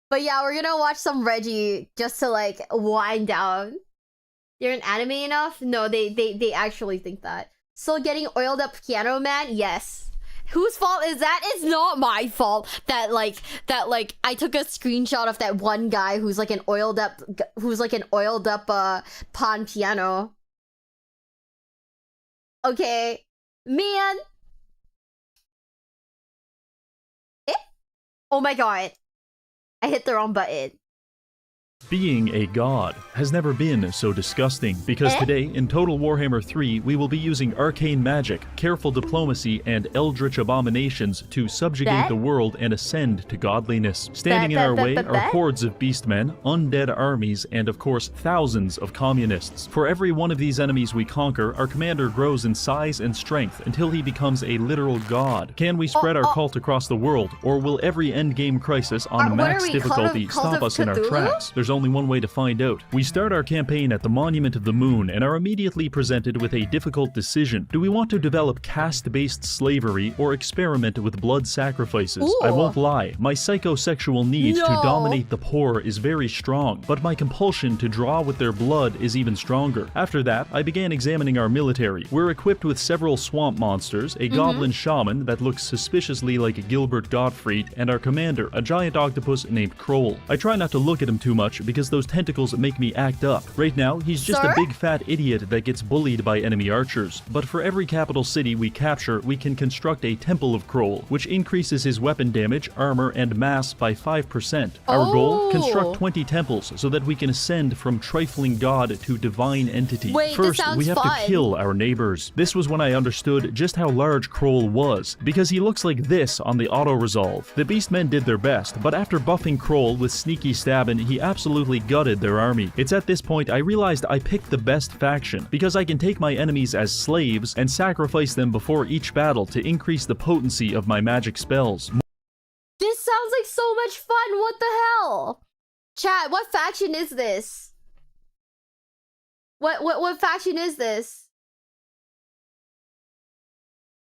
But yeah, we're gonna watch some Reggie just to like wind down. You're an anime enough? No, they actually think that. Still getting oiled up piano man? Yes. Whose fault is that? It's not my fault that I took a screenshot of that one guy who's like an oiled up pawn piano. Okay. Man. Eh? Oh my god. I hit the wrong button. Being a god has never been so disgusting, because today, in Total Warhammer 3, we will be using arcane magic, careful diplomacy, and eldritch abominations to subjugate the world and ascend to godliness. Standing in our way are hordes of beastmen, undead armies, and of course, thousands of communists. For every one of these enemies we conquer, our commander grows in size and strength until he becomes a literal god. Can we spread our cult across the world, or will every endgame crisis on max difficulty stop us in our tracks? There's only one way to find out. We start our campaign at the Monument of the Moon and are immediately presented with a difficult decision. Do we want to develop caste-based slavery or experiment with blood sacrifices? Ooh. I won't lie, my psychosexual need to dominate the poor is very strong, but my compulsion to draw with their blood is even stronger. After that, I began examining our military. We're equipped with several swamp monsters, a goblin shaman that looks suspiciously like Gilbert Gottfried, and our commander, a giant octopus named Kroll. I try not to look at him too much damage because those tentacles make me act up. Right now, he's just a big fat idiot that gets bullied by enemy archers. But for every capital city we capture, we can construct a Temple of Kroll, which increases his weapon damage, armor, and mass by 5%. Our goal? Construct 20 temples so that we can ascend from trifling god to divine entity. Wait, first, we have to kill our neighbors. This was when I understood just how large Kroll was, because he looks like this on the auto-resolve. The Beastmen did their best, but after buffing Kroll with sneaky stabbing, he absolutely gutted their army. It's at this point I realized I picked the best faction, because I can take my enemies as slaves and sacrifice them before each battle to increase the potency of my magic spells. This sounds like so much fun. What the hell? Chat, what faction is this? What faction is this?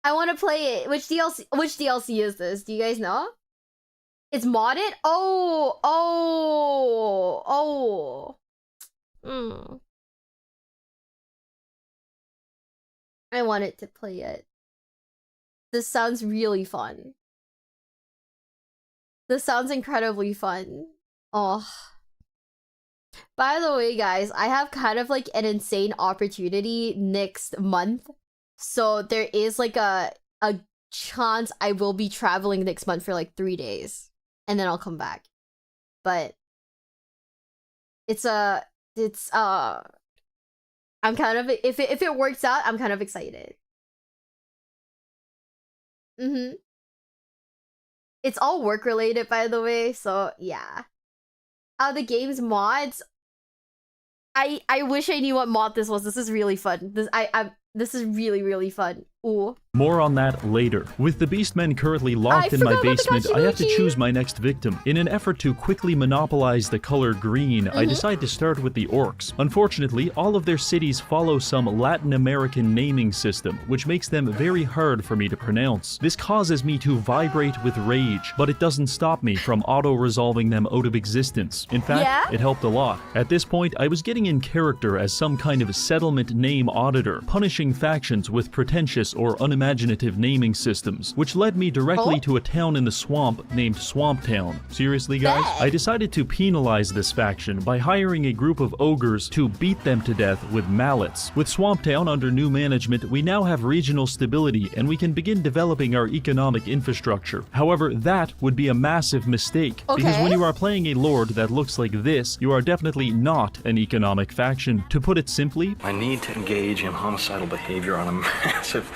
I want to play it. Which DLC is this? Do you guys know? It's modded? I wanted to play it. This sounds really fun. This sounds incredibly fun. Oh. By the way, guys, I have kind of like an insane opportunity next month. So there is like a chance I will be traveling next month for like 3 days. And then I'll come back. But I'm kind of, if it works out, I'm kind of excited. It's all work related, by the way, so yeah. The game's mods. I wish I knew what mod this was. This is really fun. This is really, really fun. Ooh. More on that later. With the Beastmen currently locked in my basement, I have to choose my next victim. In an effort to quickly monopolize the color green, I decide to start with the Orcs. Unfortunately, all of their cities follow some Latin American naming system, which makes them very hard for me to pronounce. This causes me to vibrate with rage, but it doesn't stop me from auto-resolving them out of existence. In fact, it helped a lot. At this point, I was getting in character as some kind of settlement name auditor, punishing factions with pretentious or unimaginative naming systems, which led me directly to a town in the swamp named Swamp Town. Seriously, guys? I decided to penalize this faction by hiring a group of ogres to beat them to death with mallets. With Swamp Town under new management, we now have regional stability and we can begin developing our economic infrastructure. However, that would be a massive mistake, because when you are playing a lord that looks like this, you are definitely not an economic faction. To put it simply, I need to engage in homicidal behavior on a massive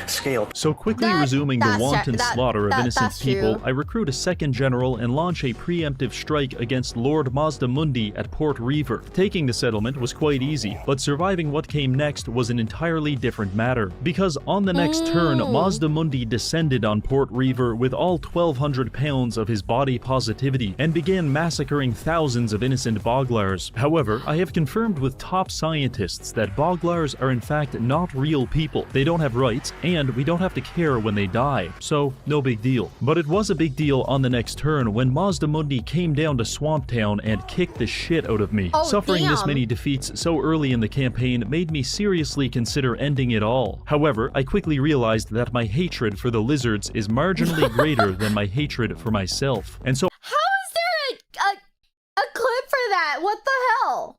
scale. So quickly resuming the wanton slaughter of innocent people, I recruit a second general and launch a preemptive strike against Lord Mazdamundi at Port Reaver. Taking the settlement was quite easy, but surviving what came next was an entirely different matter. Because on the next turn, Mazdamundi descended on Port Reaver with all 1,200 pounds of his body positivity and began massacring thousands of innocent Boglars. However, I have confirmed with top scientists that Boglars are in fact not real people. They don't have rights, and we don't have to care when they die, so no big deal. But it was a big deal on the next turn when Mazdamundi came down to Swamp Town and kicked the shit out of me. Suffering this many defeats so early in the campaign made me seriously consider ending it all. However, I quickly realized that my hatred for the lizards is marginally greater than my hatred for myself. And so how is there a clip for that? What the hell?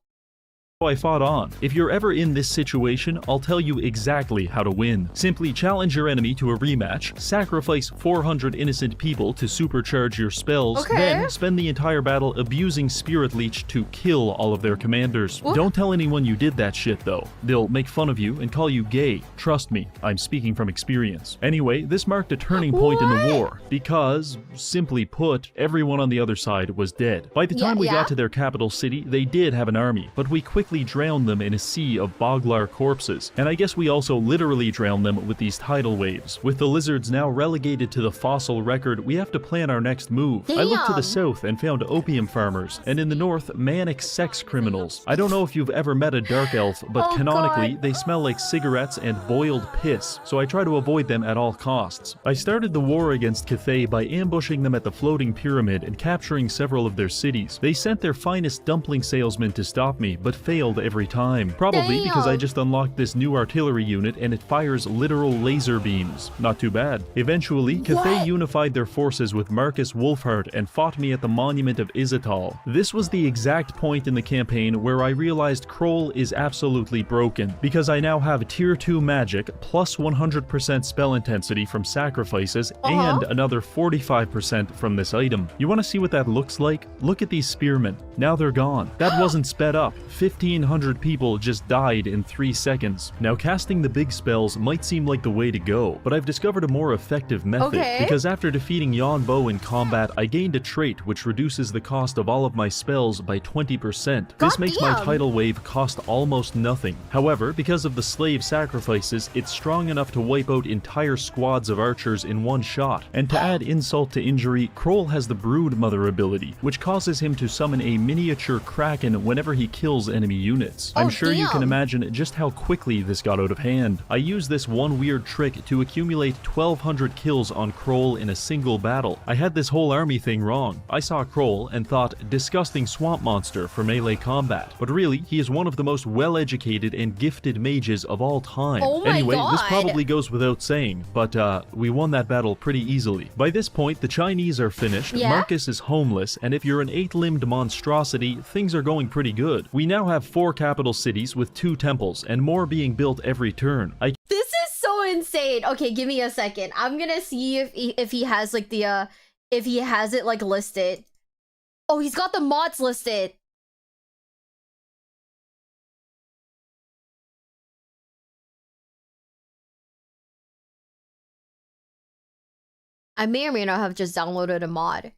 I fought on. If you're ever in this situation, I'll tell you exactly how to win. Simply challenge your enemy to a rematch, sacrifice 400 innocent people to supercharge your spells, then spend the entire battle abusing Spirit Leech to kill all of their commanders. Don't tell anyone you did that shit though. They'll make fun of you and call you gay. Trust me, I'm speaking from experience. Anyway, this marked a turning point in the war, because, simply put, everyone on the other side was dead. By the time we got to their capital city, they did have an army, but we quickly drowned them in a sea of Boglar corpses, and I guess we also literally drowned them with these tidal waves. With the lizards now relegated to the fossil record, we have to plan our next move. I looked to the south and found opium farmers, and in the north, manic sex criminals. I don't know if you've ever met a dark elf, but canonically, they smell like cigarettes and boiled piss, so I try to avoid them at all costs. I started the war against Cathay by ambushing them at the floating pyramid and capturing several of their cities. They sent their finest dumpling salesmen to stop me, but failed failed every time. Probably because I just unlocked this new artillery unit and it fires literal laser beams. Not too bad. Eventually, Cathay unified their forces with Marcus Wolfhard and fought me at the Monument of Izatal. This was the exact point in the campaign where I realized Kroll is absolutely broken, because I now have tier 2 magic plus 100% spell intensity from sacrifices and another 45% from this item. You want to see what that looks like? Look at these spearmen. Now they're gone. That wasn't sped up. 1,500 people just died in 3 seconds. Now casting the big spells might seem like the way to go, but I've discovered a more effective method, because after defeating Yon Bo in combat, I gained a trait which reduces the cost of all of my spells by 20%. This makes my tidal wave cost almost nothing. However, because of the slave sacrifices, it's strong enough to wipe out entire squads of archers in one shot. And to add insult to injury, Kroll has the Brood Mother ability, which causes him to summon a miniature kraken whenever he kills enemy units. I'm sure you can imagine just how quickly this got out of hand. I used this one weird trick to accumulate 1,200 kills on Kroll in a single battle. I had this whole army thing wrong. I saw Kroll and thought, disgusting swamp monster for melee combat. But really, he is one of the most well-educated and gifted mages of all time. Anyway, this probably goes without saying, but we won that battle pretty easily. By this point, the Chinese are finished, Marcus is homeless, and if you're an 8-limbed monstrosity, things are going pretty good. We now have 4 capital cities with 2 temples, and more being built every turn. This is so insane. Okay, give me a second. I'm gonna see if he has like the if he has it like listed. Oh, he's got the mods listed. I may or may not have just downloaded a mod.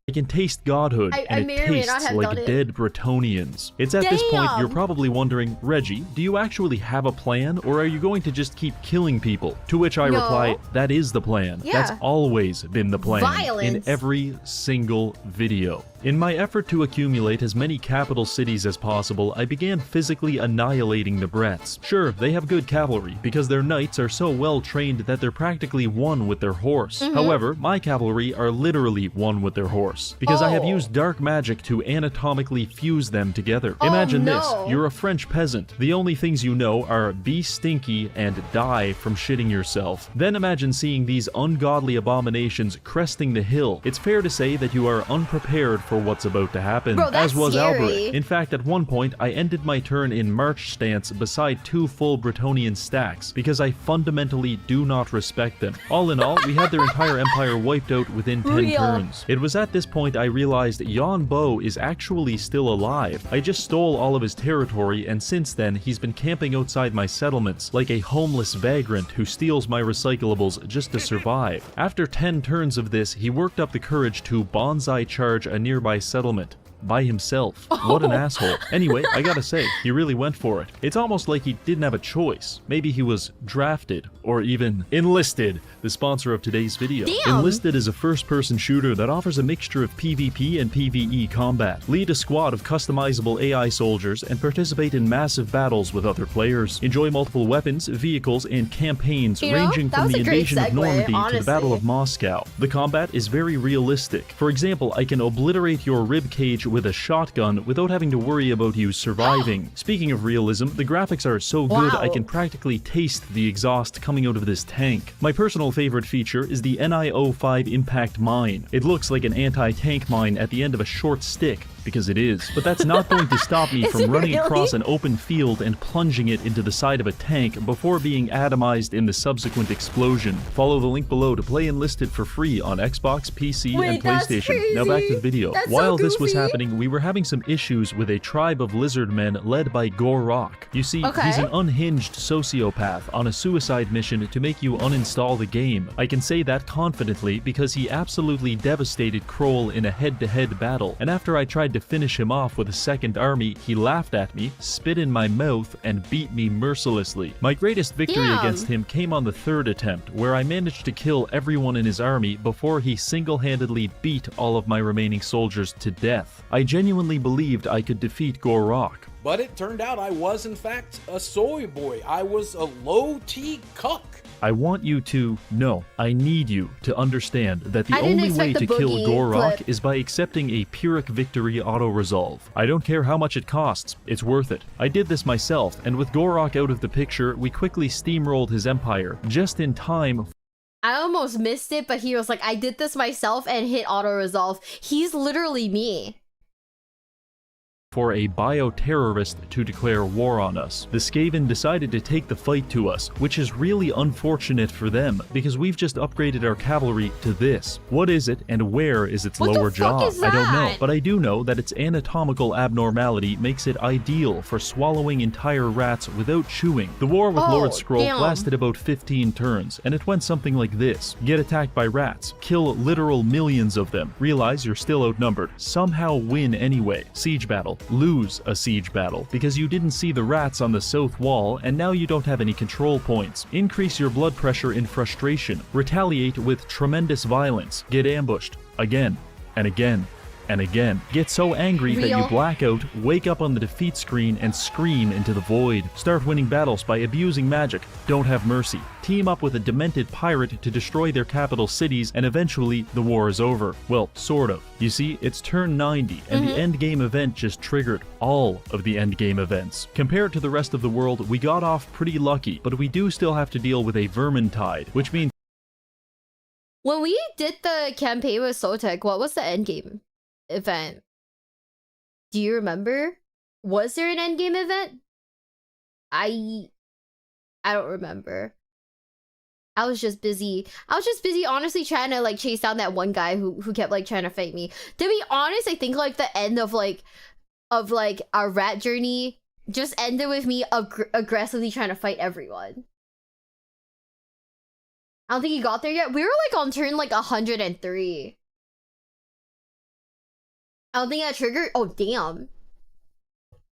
I can taste godhood, and it tastes like dead Bretonians. It's at this point you're probably wondering, Reggie, do you actually have a plan, or are you going to just keep killing people? To which I reply, that is the plan. That's always been the plan. In every single video. In my effort to accumulate as many capital cities as possible, I began physically annihilating the Brets. Sure, they have good cavalry, because their knights are so well trained that they're practically one with their horse. However, my cavalry are literally one with their horse, because I have used dark magic to anatomically fuse them together. Imagine this, you're a French peasant. The only things you know are be stinky and die from shitting yourself. Then imagine seeing these ungodly abominations cresting the hill. It's fair to say that you are unprepared for what's about to happen, as was Alberic. In fact, at one point, I ended my turn in march stance beside 2 full Bretonian stacks, because I fundamentally do not respect them. All in all, we had their entire empire wiped out within 10 turns. It was at this point I realized Yon Bo is actually still alive. I just stole all of his territory, and since then, he's been camping outside my settlements, like a homeless vagrant who steals my recyclables just to survive. After 10 turns of this, he worked up the courage to bonsai charge a nearby settlement. By himself. What an asshole. Anyway, I gotta say, he really went for it. It's almost like he didn't have a choice. Maybe he was drafted, or even enlisted, the sponsor of today's video. Enlisted is a first-person shooter that offers a mixture of PvP and PvE combat. Lead a squad of customizable AI soldiers and participate in massive battles with other players. Enjoy multiple weapons, vehicles, and campaigns ranging from the invasion of Normandy to the Battle of Moscow. The combat is very realistic. For example, I can obliterate your ribcage with a shotgun without having to worry about you surviving. Speaking of realism, the graphics are so good I can practically taste the exhaust coming out of this tank. My personal favorite feature is the NIO5 impact mine. It looks like an anti-tank mine at the end of a short stick, because it is. But that's not going to stop me from running across an open field and plunging it into the side of a tank before being atomized in the subsequent explosion. Follow the link below to play Enlisted for free on Xbox, PC, and PlayStation. Now back to the video. While this was happening, we were having some issues with a tribe of lizard men led by Gorok. You see, he's an unhinged sociopath on a suicide mission to make you uninstall the game. I can say that confidently because he absolutely devastated Kroll in a head-to-head battle, and after I tried to finish him off with a second army, he laughed at me, spit in my mouth, and beat me mercilessly. My greatest victory against him came on the 3rd attempt, where I managed to kill everyone in his army before he single-handedly beat all of my remaining soldiers to death. I genuinely believed I could defeat Gorok. But it turned out I was, in fact, a soy boy. I was a low-T cuck. I want you to, no, I need you to understand that the only way to kill Gorok is by accepting a Pyrrhic victory auto-resolve. I don't care how much it costs, it's worth it. I did this myself, and with Gorok out of the picture, we quickly steamrolled his empire, just in time. I almost missed it, but he was like, I did this myself and hit auto-resolve. He's literally me. For a bioterrorist to declare war on us. The Skaven decided to take the fight to us, which is really unfortunate for them, because we've just upgraded our cavalry to this. What is it, and where is its lower jaw? I don't know, but I do know that its anatomical abnormality makes it ideal for swallowing entire rats without chewing. The war with Lord Scroll lasted about 15 turns, and it went something like this. Get attacked by rats, kill literal millions of them, realize you're still outnumbered, somehow win anyway, siege battle, lose a siege battle because you didn't see the rats on the south wall and now you don't have any control points. Increase your blood pressure in frustration. Retaliate with tremendous violence. Get ambushed again and again and again. Get so angry that you black out, wake up on the defeat screen, and scream into the void. Start winning battles by abusing magic. Don't have mercy. Team up with a demented pirate to destroy their capital cities, and eventually the war is over. Well, sort of. You see, it's turn 90, and the endgame event just triggered all of the endgame events. Compared to the rest of the world, we got off pretty lucky, but we do still have to deal with a vermintide, which means... When we did the campaign with Sotek, what was the endgame event? Do you remember? Was there an endgame event? I don't remember. I was just busy honestly trying to like chase down that one guy who kept like trying to fight me. To be honest, I think like the end of our rat journey just ended with me aggressively trying to fight everyone. I don't think he got there yet. We were like on turn like 103. I don't think that triggered. Oh, damn.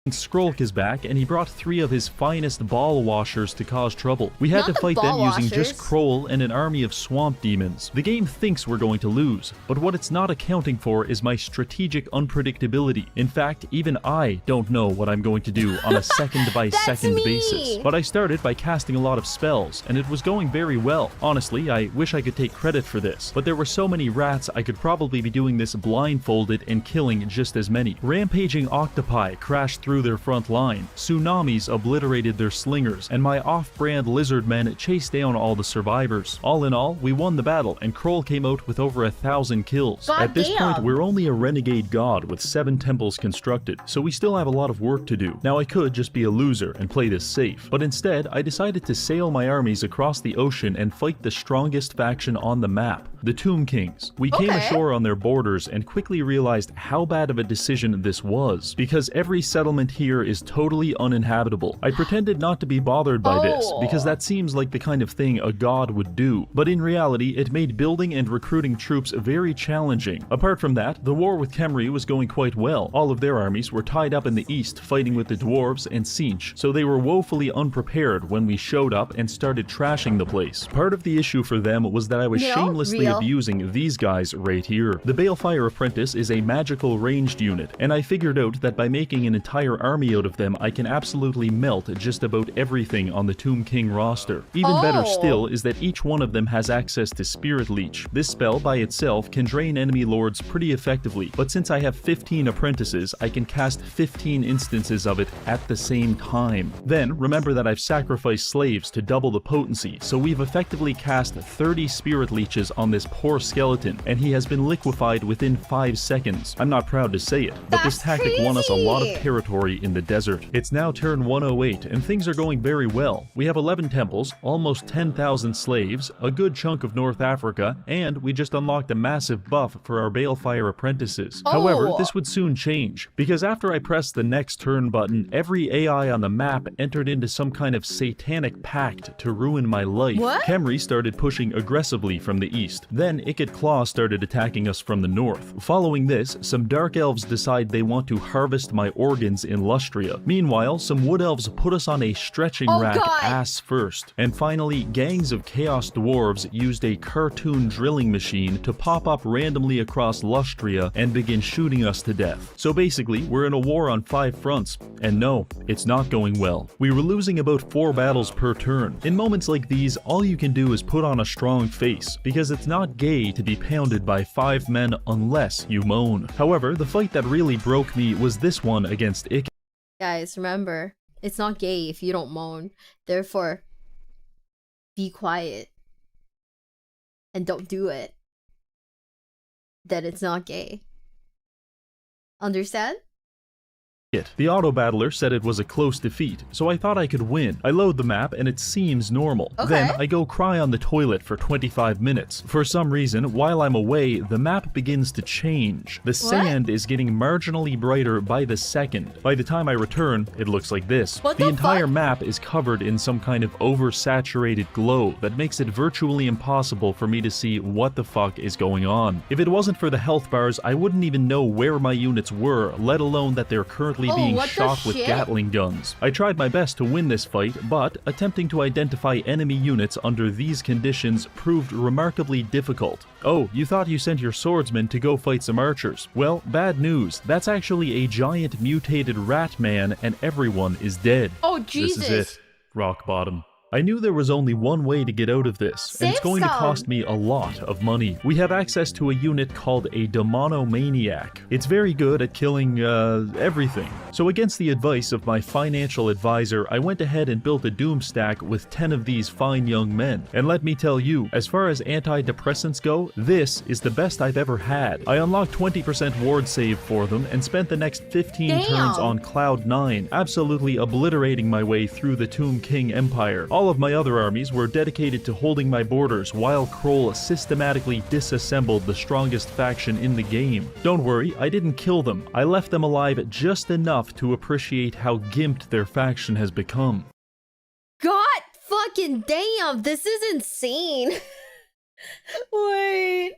Skrolk is back, and he brought 3 of his finest ball washers to cause trouble. We had to fight them using just Kroll and an army of swamp demons. The game thinks we're going to lose, but what it's not accounting for is my strategic unpredictability. In fact, even I don't know what I'm going to do on a second-by-second basis. But I started by casting a lot of spells, and it was going very well. Honestly, I wish I could take credit for this, but there were so many rats I could probably be doing this blindfolded and killing just as many. Rampaging octopi crashed through their front line, tsunamis obliterated their slingers, and my off-brand lizard men chased down all the survivors. All in all, we won the battle, and Kroll came out with over 1,000 kills. At this point, we're only a renegade god with 7 temples constructed, so we still have a lot of work to do. Now I could just be a loser and play this safe, but instead I decided to sail my armies across the ocean and fight the strongest faction on the map, the Tomb Kings. We came ashore on their borders and quickly realized how bad of a decision this was, because every settlement here is totally uninhabitable. I pretended not to be bothered by this, because that seems like the kind of thing a god would do, but in reality it made building and recruiting troops very challenging. Apart from that, the war with Khemri was going quite well. All of their armies were tied up in the east fighting with the dwarves and Tzeentch, so they were woefully unprepared when we showed up and started trashing the place. Part of the issue for them was that I was shamelessly abusing these guys right here. The Balefire Apprentice is a magical ranged unit, and I figured out that by making an entire army out of them, I can absolutely melt just about everything on the Tomb King roster. Even better still is that each one of them has access to Spirit Leech. This spell by itself can drain enemy lords pretty effectively, but since I have 15 apprentices, I can cast 15 instances of it at the same time. Then, remember that I've sacrificed slaves to double the potency, so we've effectively cast 30 Spirit Leeches on this poor skeleton, and he has been liquefied within 5 seconds. I'm not proud to say it, but this tactic won us a lot of territory in the desert. It's now turn 108, and things are going very well. We have 11 temples, almost 10,000 slaves, a good chunk of North Africa, and we just unlocked a massive buff for our Balefire apprentices. However, this would soon change, because after I pressed the next turn button, every AI on the map entered into some kind of satanic pact to ruin my life. Khemri started pushing aggressively from the east. Then Ikit Claw started attacking us from the north. Following this, some Dark Elves decide they want to harvest my organs in Lustria. Meanwhile, some wood elves put us on a stretching rack ass first. And finally, gangs of chaos dwarves used a cartoon drilling machine to pop up randomly across Lustria and begin shooting us to death. So basically, we're in a war on 5 fronts. And no, it's not going well. We were losing about 4 battles per turn. In moments like these, all you can do is put on a strong face, because it's not gay to be pounded by 5 men unless you moan. However, the fight that really broke me was this one against Ikki. Guys, remember, it's not gay if you don't moan. Therefore, be quiet. And don't do it. Then it's not gay. Understand? The auto-battler said it was a close defeat, so I thought I could win. I load the map and it seems normal. Then I go cry on the toilet for 25 minutes. For some reason, while I'm away, the map begins to change. The sand is getting marginally brighter by the second. By the time I return, it looks like this. The entire map is covered in some kind of oversaturated glow that makes it virtually impossible for me to see what the fuck is going on. If it wasn't for the health bars, I wouldn't even know where my units were, let alone that they're currently being shot with Gatling guns. I tried my best to win this fight, but attempting to identify enemy units under these conditions proved remarkably difficult. Oh, you thought you sent your swordsman to go fight some archers. Well, bad news. That's actually a giant mutated rat man and everyone is dead. Oh, Jesus. This is it. Rock bottom. I knew there was only one way to get out of this, and it's going to cost me a lot of money. We have access to a unit called a demonomaniac. It's very good at killing, everything. So against the advice of my financial advisor, I went ahead and built a doom stack with 10 of these fine young men. And let me tell you, as far as antidepressants go, this is the best I've ever had. I unlocked 20% ward save for them and spent the next 15 turns on Cloud 9, absolutely obliterating my way through the Tomb King Empire. All of my other armies were dedicated to holding my borders while Kroll systematically disassembled the strongest faction in the game. Don't worry, I didn't kill them. I left them alive just enough to appreciate how gimped their faction has become. God fucking damn, this is insane. Wait.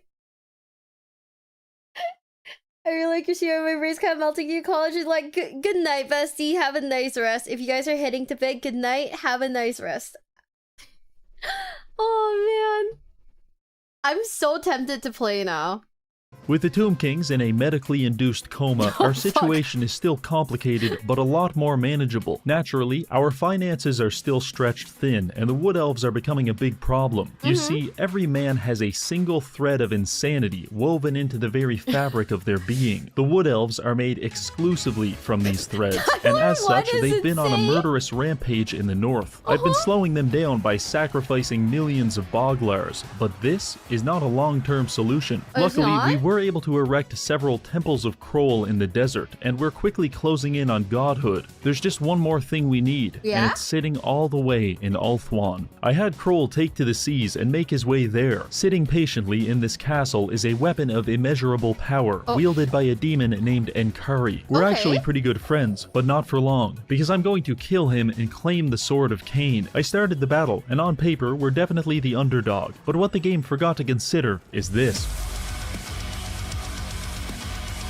I really like your share. My brain's kind of melting. You college is like, good night, bestie. Have a nice rest. If you guys are heading to bed, good night. Have a nice rest. Oh man, I'm so tempted to play now. With the Tomb Kings in a medically induced coma, our situation is still complicated, but a lot more manageable. Naturally, our finances are still stretched thin, and the Wood Elves are becoming a big problem. You see, every man has a single thread of insanity woven into the very fabric of their being. The Wood Elves are made exclusively from these threads, and as such, they've been on a murderous rampage in the north. I've been slowing them down by sacrificing millions of Boglars, but this is not a long-term solution. Luckily, we were able to erect several temples of Kroll in the desert, and we're quickly closing in on godhood. There's just one more thing we need, and it's sitting all the way in Ulthuan. I had Kroll take to the seas and make his way there. Sitting patiently in this castle is a weapon of immeasurable power, wielded by a demon named Enkari. We're actually pretty good friends, but not for long, because I'm going to kill him and claim the Sword of Cain. I started the battle, and on paper, we're definitely the underdog, but what the game forgot to consider is this.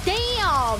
Damn!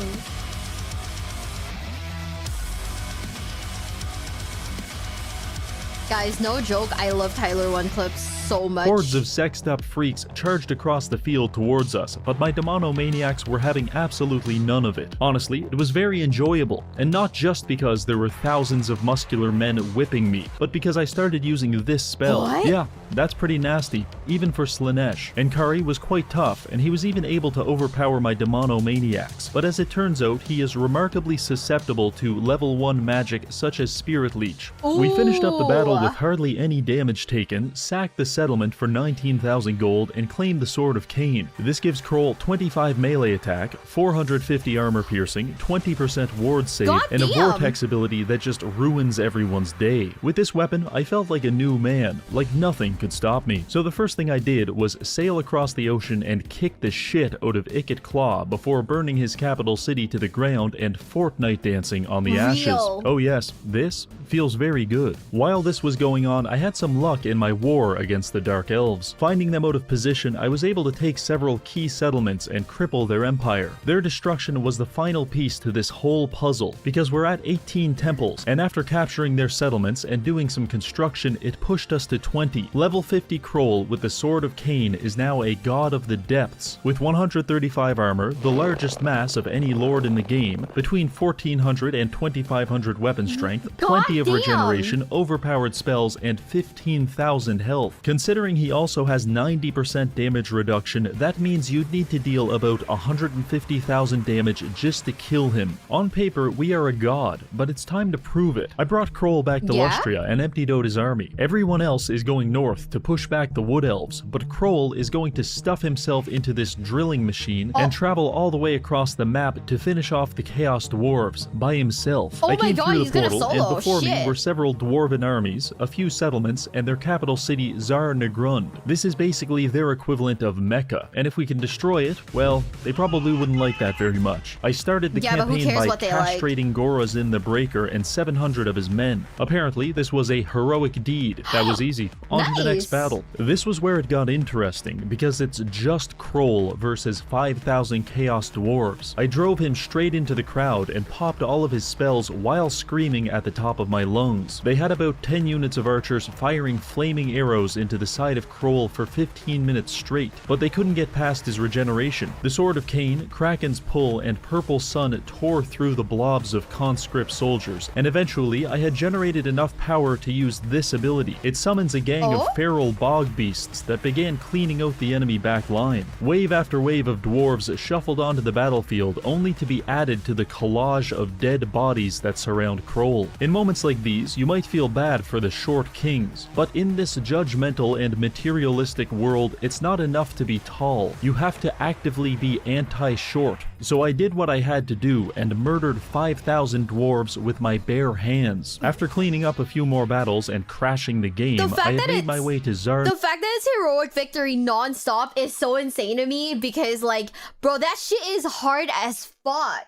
Guys, no joke, I love Tyler 1 clips so much. Hordes of sexed-up freaks charged across the field towards us, but my demonomaniacs were having absolutely none of it. Honestly, it was very enjoyable, and not just because there were thousands of muscular men whipping me, but because I started using this spell. What? Yeah, that's pretty nasty, even for Slanesh. Enkari was quite tough, and he was even able to overpower my demonomaniacs, but as it turns out, he is remarkably susceptible to level 1 magic such as Spirit Leech. We finished up the battle with hardly any damage taken, sacked the settlement for 19,000 gold, and claimed the Sword of Cain. This gives Kroll 25 melee attack, 450 armor piercing, 20% ward save, and a vortex ability that just ruins everyone's day. With this weapon, I felt like a new man, like nothing could stop me. So the first thing I did was sail across the ocean and kick the shit out of Ikit Claw before burning his capital city to the ground and Fortnite dancing on the ashes. Oh yes, this feels very good. While this was going on, I had some luck in my war against the Dark Elves. Finding them out of position, I was able to take several key settlements and cripple their empire. Their destruction was the final piece to this whole puzzle, because we're at 18 temples, and after capturing their settlements and doing some construction, it pushed us to 20. Level 50 Kroll with the Sword of Cain is now a god of the depths. With 135 armor, the largest mass of any lord in the game, between 1400 and 2500 weapon strength, plenty of regeneration, overpowered spells, and 15,000 health. Considering he also has 90% damage reduction, that means you'd need to deal about 150,000 damage just to kill him. On paper, we are a god, but it's time to prove it. I brought Kroll back to Lustria and emptied out his army. Everyone else is going north to push back the Wood Elves, but Kroll is going to stuff himself into this drilling machine and travel all the way across the map to finish off the Chaos Dwarves by himself. I came through the portal, and before me were several dwarven armies, a few settlements, and their capital city Zar Nagrund. This is basically their equivalent of Mecca, and if we can destroy it, well, they probably wouldn't like that very much. I started the campaign by castrating Gorazin the Breaker and 700 of his men. Apparently, this was a heroic deed. That was easy. On to the next battle. This was where it got interesting, because it's just Kroll versus 5,000 Chaos Dwarves. I drove him straight into the crowd and popped all of his spells while screaming at the top of my lungs. They had about 10 units of archers firing flaming arrows into the side of Kroll for 15 minutes straight, but they couldn't get past his regeneration. The Sword of Cain, Kraken's Pull, and Purple Sun tore through the blobs of conscript soldiers, and eventually I had generated enough power to use this ability. It summons a gang of feral bog beasts that began cleaning out the enemy back line. Wave after wave of dwarves shuffled onto the battlefield, only to be added to the collage of dead bodies that surround Kroll. In moments like these, you might feel bad for the short kings, but in this judgmental and materialistic world, it's not enough to be tall. You have to actively be anti-short. So I did what I had to do and murdered 5,000 dwarves with my bare hands. After cleaning up a few more battles and crashing the game, I had made my way to Zar. The fact that it's heroic victory non-stop is so insane to me, because like, bro, that shit is hard as fuck.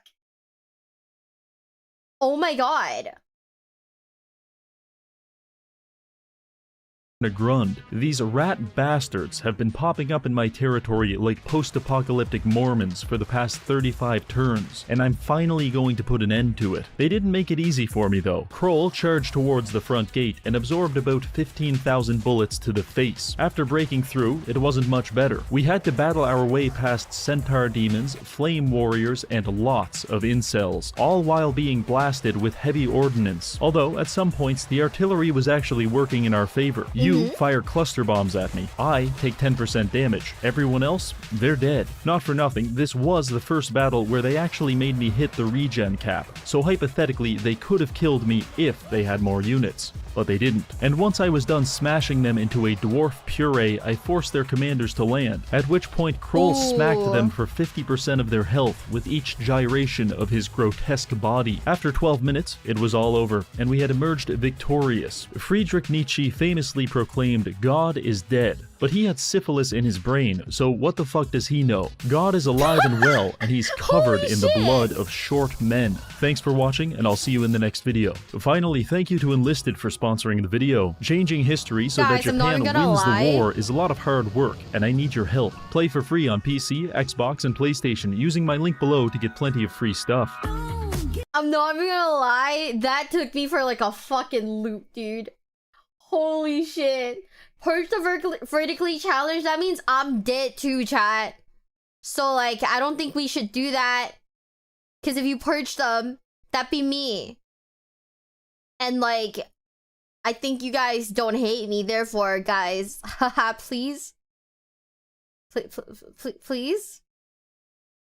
Oh my god. Nagrund. These rat bastards have been popping up in my territory like post-apocalyptic Mormons for the past 35 turns, and I'm finally going to put an end to it. They didn't make it easy for me though. Kroll charged towards the front gate and absorbed about 15,000 bullets to the face. After breaking through, it wasn't much better. We had to battle our way past centaur demons, flame warriors, and lots of incels, all while being blasted with heavy ordnance. Although, at some points, the artillery was actually working in our favor. You fire cluster bombs at me. I take 10% damage. Everyone else, they're dead. Not for nothing, this was the first battle where they actually made me hit the regen cap. So hypothetically, they could have killed me if they had more units. But they didn't. And once I was done smashing them into a dwarf puree, I forced their commanders to land, at which point Kroll smacked them for 50% of their health with each gyration of his grotesque body. After 12 minutes, it was all over, and we had emerged victorious. Friedrich Nietzsche famously proclaimed, "God is dead." But he had syphilis in his brain, so what the fuck does he know? God is alive and well, and he's covered in the blood of short men. Thanks for watching, and I'll see you in the next video. Finally, thank you to Enlisted for sponsoring the video. Changing history so that Japan wins the war is a lot of hard work, and I need your help. Play for free on PC, Xbox, and PlayStation using my link below to get plenty of free stuff. I'm not even gonna lie, that took me for like a fucking loop, dude. Holy shit. Purge the vertically challenged, that means I'm dead too, chat. So like, I don't think we should do that. Because if you purge them, that'd be me. And like, I think you guys don't hate me, therefore, guys, haha, please. Please?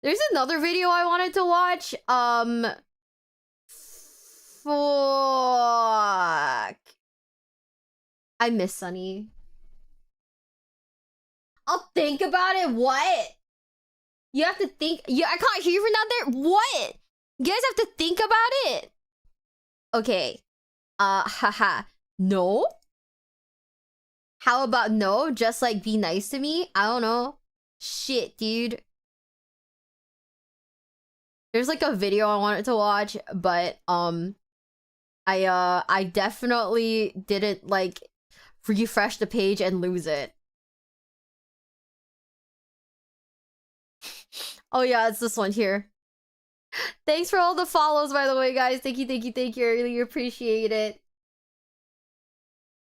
There's another video I wanted to watch. Fuck. I miss Sunny. I'll think about it. What? You have to think. Yeah, I can't hear you from down there. What? You guys have to think about it. Okay. Haha. No? How about no? Just like be nice to me? I don't know. Shit, dude. There's like a video I wanted to watch, but I definitely didn't like refresh the page and lose it. Oh yeah, it's this one here. Thanks for all the follows, by the way, guys. Thank you, thank you, thank you. I really appreciate it.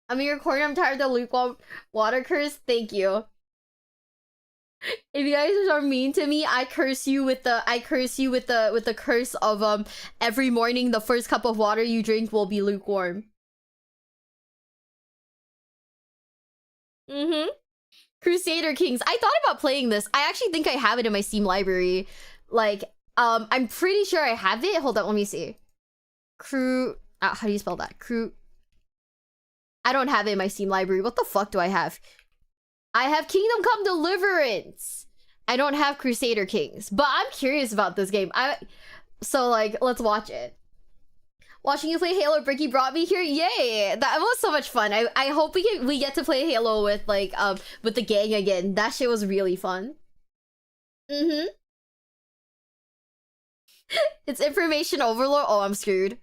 I'm in your corner. I'm tired of the lukewarm water curse. Thank you. If you guys are mean to me, I curse you with the curse of every morning the first cup of water you drink will be lukewarm. Crusader Kings. I thought about playing this. I actually think I have it in my Steam library. Like, I'm pretty sure I have it. Hold on, let me see. How do you spell that? I don't have it in my Steam library. What the fuck do I have? I have Kingdom Come Deliverance. I don't have Crusader Kings, but I'm curious about this game. So like, let's watch it. Watching you play Halo, Bricky brought me here. Yay! That was so much fun. I hope we get to play Halo with like with the gang again. That shit was really fun. It's information overload. Oh, I'm screwed.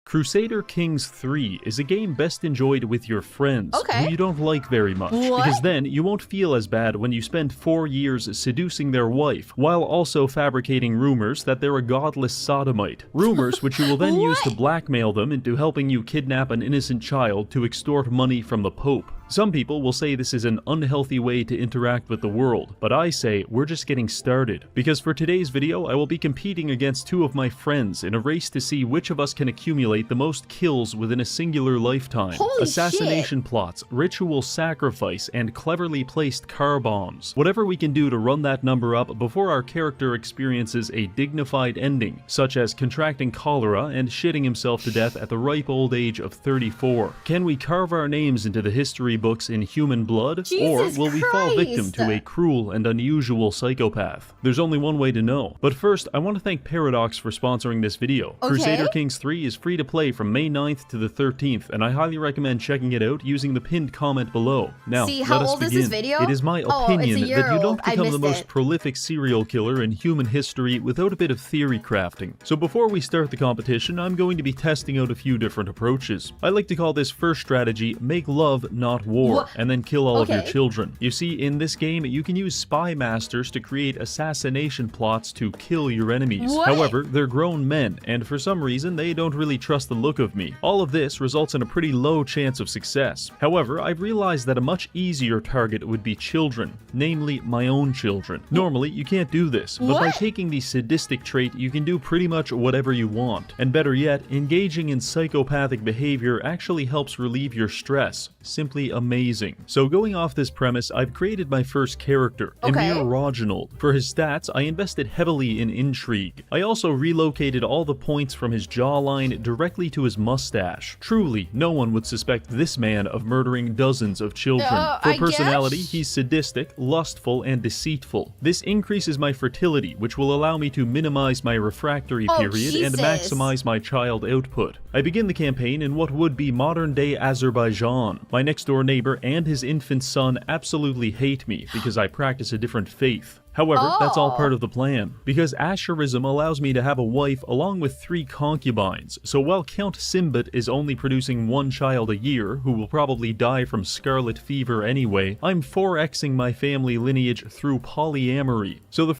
Crusader Kings 3 is a game best enjoyed with your friends, who you don't like very much, because then you won't feel as bad when you spend 4 years seducing their wife, while also fabricating rumors that they're a godless sodomite. Rumors which you will then use to blackmail them into helping you kidnap an innocent child to extort money from the Pope. Some people will say this is an unhealthy way to interact with the world, but I say we're just getting started. Because for today's video, I will be competing against 2 of my friends in a race to see which of us can accumulate the most kills within a singular lifetime. Holy Assassination plots, ritual sacrifice, and cleverly placed car bombs. Whatever we can do to run that number up before our character experiences a dignified ending, such as contracting cholera and shitting himself to death at the ripe old age of 34. Can we carve our names into the history books in human blood, or will we fall victim to a cruel and unusual psychopath? There's only one way to know. But first, I want to thank Paradox for sponsoring this video. Crusader Kings 3 is free to play from May 9th to the 13th, and I highly recommend checking it out using the pinned comment below. Now, let us begin. Is this video? It is my opinion that you don't become the most prolific serial killer in human history without a bit of theory crafting. So before we start the competition, I'm going to be testing out a few different approaches. I like to call this first strategy, make love, not war, and then kill all of your children. You see, in this game, you can use spy masters to create assassination plots to kill your enemies. However, they're grown men, and for some reason, they don't really trust the look of me. All of this results in a pretty low chance of success. However, I've realized that a much easier target would be children, namely my own children. Normally, you can't do this, but by taking the sadistic trait, you can do pretty much whatever you want. And better yet, engaging in psychopathic behavior actually helps relieve your stress. Simply amazing. So going off this premise, I've created my first character, Emir Roginald. For his stats, I invested heavily in intrigue. I also relocated all the points from his jawline directly to his mustache. Truly, no one would suspect this man of murdering dozens of children. For personality, he's sadistic, lustful, and deceitful. This increases my fertility, which will allow me to minimize my refractory period and maximize my child output. I begin the campaign in what would be modern-day Azerbaijan. My next-door neighbor and his infant son absolutely hate me because I practice a different faith. However, that's all part of the plan, because Asherism allows me to have a wife along with 3 concubines, so while Count Simbad is only producing 1 child a year, who will probably die from scarlet fever anyway, I'm 4xing my family lineage through polyamory. So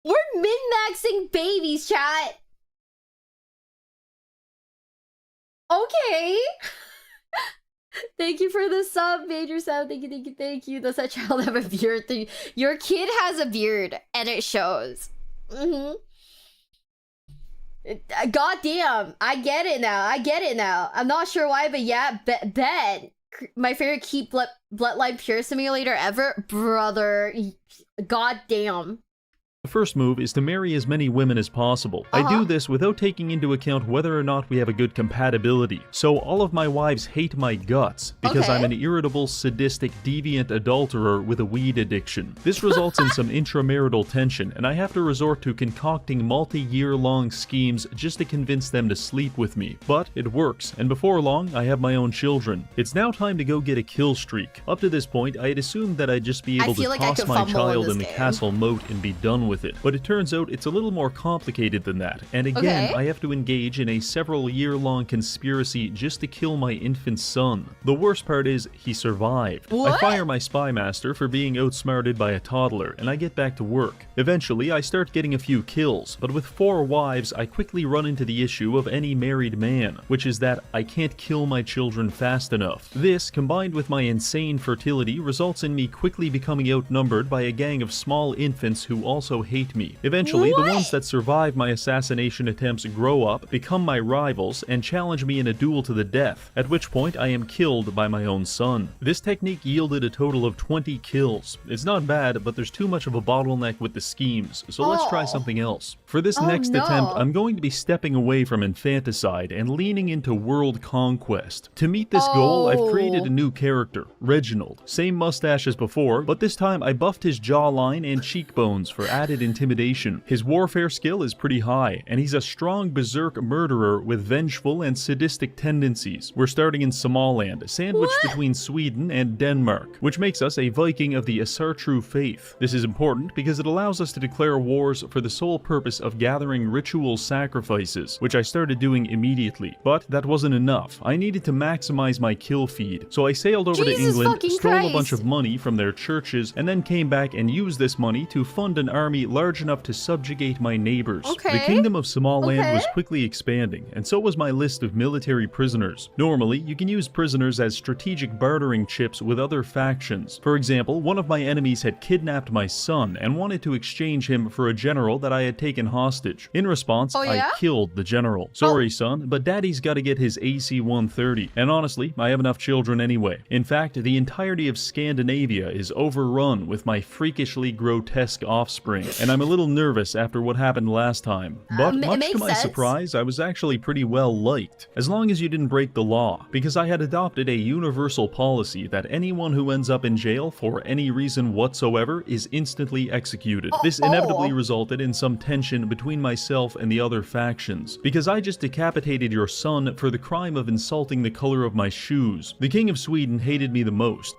we're min-maxing babies, chat! Okay! Thank you for the sub, Major Sub. Thank you, thank you, thank you. Does that child have a beard? Your kid has a beard, and it shows. God damn, I get it now. I'm not sure why, but yeah, bet. My favorite Keep Bloodline Pure simulator ever. Brother, god damn. The first move is to marry as many women as possible. I do this without taking into account whether or not we have a good compatibility. So all of my wives hate my guts because I'm an irritable, sadistic, deviant adulterer with a weed addiction. This results in some intramarital tension, and I have to resort to concocting multi-year-long schemes just to convince them to sleep with me. But it works, and before long, I have my own children. It's now time to go get a kill streak. Up to this point, I had assumed that I'd just be able to toss my child in the castle moat and be done with with it, but it turns out it's a little more complicated than that, and again, I have to engage in a several year-long conspiracy just to kill my infant son. The worst part is, he survived. I fire my spy master for being outsmarted by a toddler, and I get back to work. Eventually, I start getting a few kills, but with 4 wives, I quickly run into the issue of any married man, which is that I can't kill my children fast enough. This, combined with my insane fertility, results in me quickly becoming outnumbered by a gang of small infants who also hate me. Eventually, the ones that survive my assassination attempts grow up, become my rivals, and challenge me in a duel to the death, at which point I am killed by my own son. This technique yielded a total of 20 kills. It's not bad, but there's too much of a bottleneck with the schemes, so let's try something else. For this next attempt, I'm going to be stepping away from infanticide and leaning into world conquest. To meet this goal, I've created a new character, Reginald. Same mustache as before, but this time I buffed his jawline and cheekbones for added intimidation. His warfare skill is pretty high, and he's a strong berserk murderer with vengeful and sadistic tendencies. We're starting in Somaliland, sandwiched between Sweden and Denmark, which makes us a Viking of the Asartru faith. This is important because it allows us to declare wars for the sole purpose of gathering ritual sacrifices, which I started doing immediately. But that wasn't enough. I needed to maximize my kill feed, so I sailed over to England, stole a bunch of money from their churches, and then came back and used this money to fund an army large enough to subjugate my neighbors. The Kingdom of Somaliland was quickly expanding, and so was my list of military prisoners. Normally, you can use prisoners as strategic bartering chips with other factions. For example, one of my enemies had kidnapped my son and wanted to exchange him for a general that I had taken hostage. In response, I killed the general. Sorry, son, but daddy's gotta get his AC-130. And honestly, I have enough children anyway. In fact, the entirety of Scandinavia is overrun with my freakishly grotesque offspring, and I'm a little nervous after what happened last time. But much to my surprise, I was actually pretty well liked, as long as you didn't break the law, because I had adopted a universal policy that anyone who ends up in jail for any reason whatsoever is instantly executed. This inevitably resulted in some tension between myself and the other factions, because I just decapitated your son for the crime of insulting the color of my shoes. The King of Sweden hated me the most,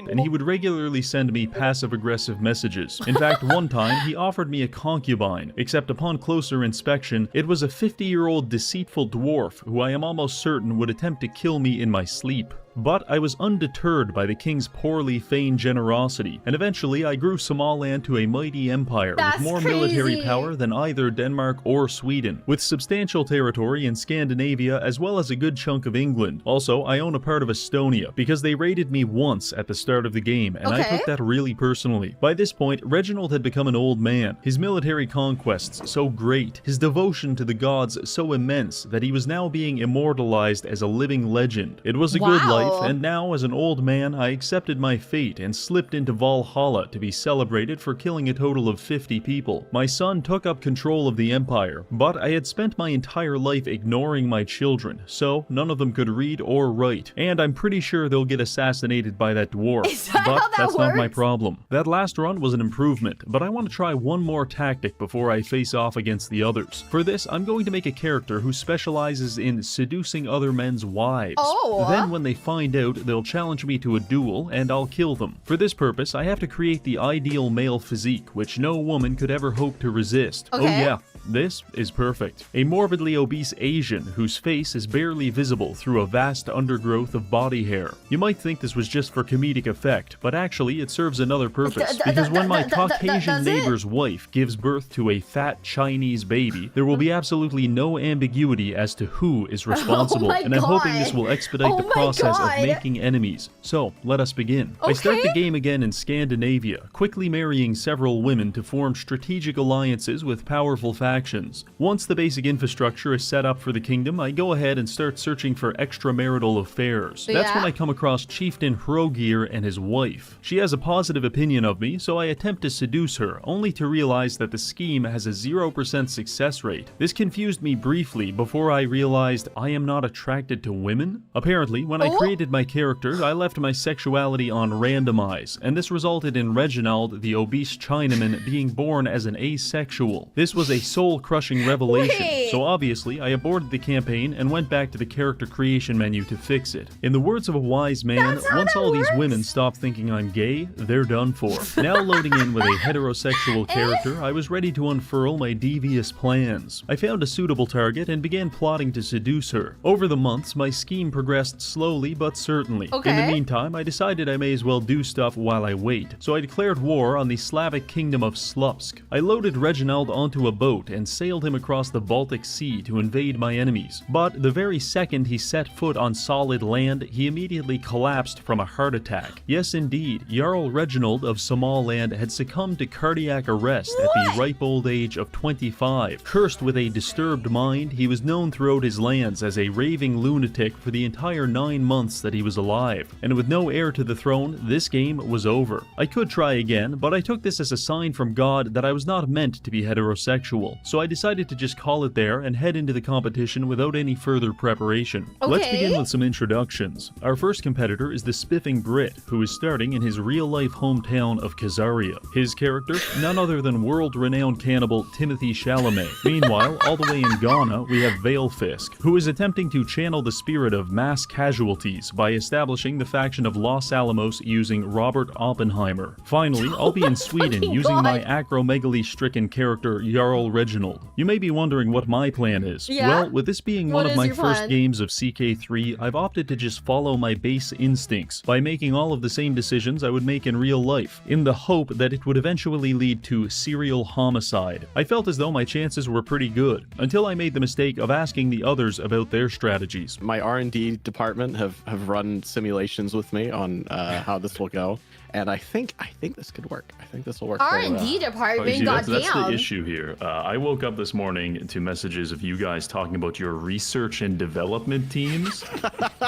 and he would regularly send me passive-aggressive messages. In fact, one time, he offered me a concubine, except upon closer inspection, it was a 50-year-old deceitful dwarf who I am almost certain would attempt to kill me in my sleep. But I was undeterred by the king's poorly feigned generosity, and eventually I grew Somaliland to a mighty empire with more military power than either Denmark or Sweden, with substantial territory in Scandinavia as well as a good chunk of England. Also, I own a part of Estonia, because they raided me once at the start of the game, and I took that really personally. By this point, Reginald had become an old man, his military conquests so great, his devotion to the gods so immense that he was now being immortalized as a living legend. It was a good life, and now, as an old man, I accepted my fate and slipped into Valhalla to be celebrated for killing a total of 50 people. My son took up control of the empire, but I had spent my entire life ignoring my children, so none of them could read or write, and I'm pretty sure they'll get assassinated by that dwarf. But that's not my problem. That last run was an improvement, but I want to try one more tactic before I face off against the others. For this, I'm going to make a character who specializes in seducing other men's wives. Then when they find out, they'll challenge me to a duel, and I'll kill them. For this purpose, I have to create the ideal male physique, which no woman could ever hope to resist. Oh yeah, this is perfect. A morbidly obese Asian whose face is barely visible through a vast undergrowth of body hair. You might think this was just for comedic effect, but actually it serves another purpose, because when my Caucasian neighbor's wife gives birth to a fat Chinese baby, there will be absolutely no ambiguity as to who is responsible, and I'm hoping this will expedite the process of making enemies. So, let us begin. I start the game again in Scandinavia, quickly marrying several women to form strategic alliances with powerful factions. Once the basic infrastructure is set up for the kingdom, I go ahead and start searching for extramarital affairs. That's when I come across Chieftain Hrogir and his wife. She has a positive opinion of me, so I attempt to seduce her, only to realize that the scheme has a 0% success rate. This confused me briefly before I realized I am not attracted to women. Apparently, when I created my character, I left my sexuality on randomize, and this resulted in Reginald, the obese Chinaman, being born as an asexual. This was a soul soul-crushing revelation, Wait. so obviously I aborted the campaign and went back to the character creation menu to fix it. In the words of a wise man, once all these women stop thinking I'm gay, they're done for. Now loading in with a heterosexual character, I was ready to unfurl my devious plans. I found a suitable target and began plotting to seduce her. Over the months, my scheme progressed slowly but certainly. In the meantime, I decided I may as well do stuff while I wait, so I declared war on the Slavic kingdom of Slupsk. I loaded Reginald onto a boat and sailed him across the Baltic Sea to invade my enemies. But the very second he set foot on solid land, he immediately collapsed from a heart attack. Yes, indeed, Jarl Reginald of Somaliland had succumbed to cardiac arrest at the ripe old age of 25. Cursed with a disturbed mind, he was known throughout his lands as a raving lunatic for the entire 9 months that he was alive. And with no heir to the throne, this game was over. I could try again, but I took this as a sign from God that I was not meant to be heterosexual. So I decided to just call it there and head into the competition without any further preparation. Let's begin with some introductions. Our first competitor is the spiffing Brit, who is starting in his real-life hometown of Khazaria. His character, none other than world-renowned cannibal Timothy Chalamet. Meanwhile, all the way in Ghana, we have Valefisk, who is attempting to channel the spirit of mass casualties by establishing the faction of Los Alamos using Robert Oppenheimer. Finally, I'll be in Sweden using my acromegaly-stricken character Jarl Reginald. You may be wondering what my plan is. Well, with this being one of my first games of CK3, I've opted to just follow my base instincts by making all of the same decisions I would make in real life, in the hope that it would eventually lead to serial homicide. I felt as though my chances were pretty good, until I made the mistake of asking the others about their strategies. My R&D department have run simulations with me on how this will go, and I think this could work. I think this will work. R&D department, goddamn. That's the issue here. I woke up this morning to messages of you guys talking about your research and development teams.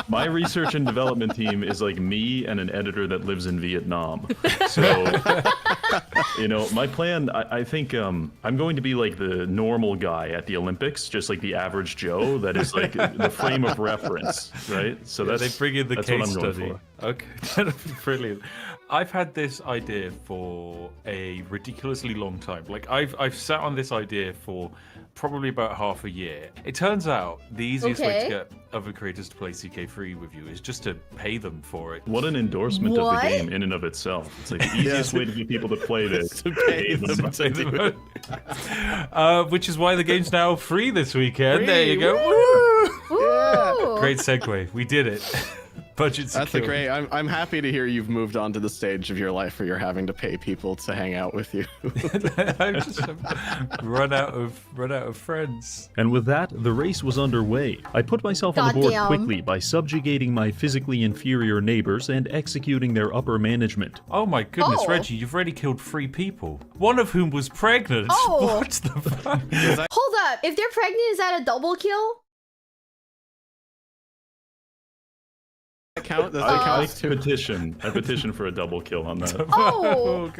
My research and development team is like me and an editor that lives in Vietnam. So, you know, my plan, I think I'm going to be like the normal guy at the Olympics, just like the average Joe that is like the frame of reference, right? So they bring in the case what I'm study. going for. Okay, that'd be brilliant. I've had this idea for a ridiculously long time. Like I've sat on this idea for probably about half a year. It turns out the easiest way to get other creators to play CK3 with you is just to pay them for it. What an endorsement of the game in and of itself. It's like the easiest way to get people to play this. to pay them. Which is why the game's now free this weekend. There you go. Woo! Yeah. Great segue. We did it. Budget secured. That's a great. I'm happy to hear you've moved on to the stage of your life where you're having to pay people to hang out with you. I've just run out of friends. And with that, the race was underway. I put myself on the board quickly by subjugating my physically inferior neighbors and executing their upper management. Oh my goodness, Reggie, you've already killed 3 people. One of whom was pregnant. What the fuck? Hold up, if they're pregnant, is that a double kill? Count? Does that count? I petition for a double kill on that. Oh!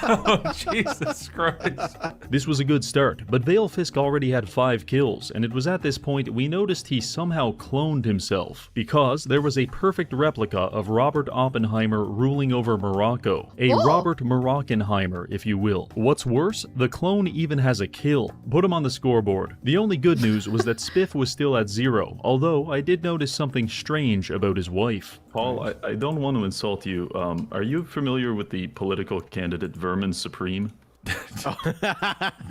Oh, Jesus Christ. This was a good start, but Valefisk already had 5 kills, and it was at this point we noticed he somehow cloned himself, because there was a perfect replica of Robert Oppenheimer ruling over Morocco. A Robert Morockenheimer, if you will. What's worse, the clone even has a kill. Put him on the scoreboard. The only good news was that Spiff was still at 0, although I did notice something strange about his wife. Paul, I don't want to insult you. Are you familiar with the political candidate Vermin Supreme?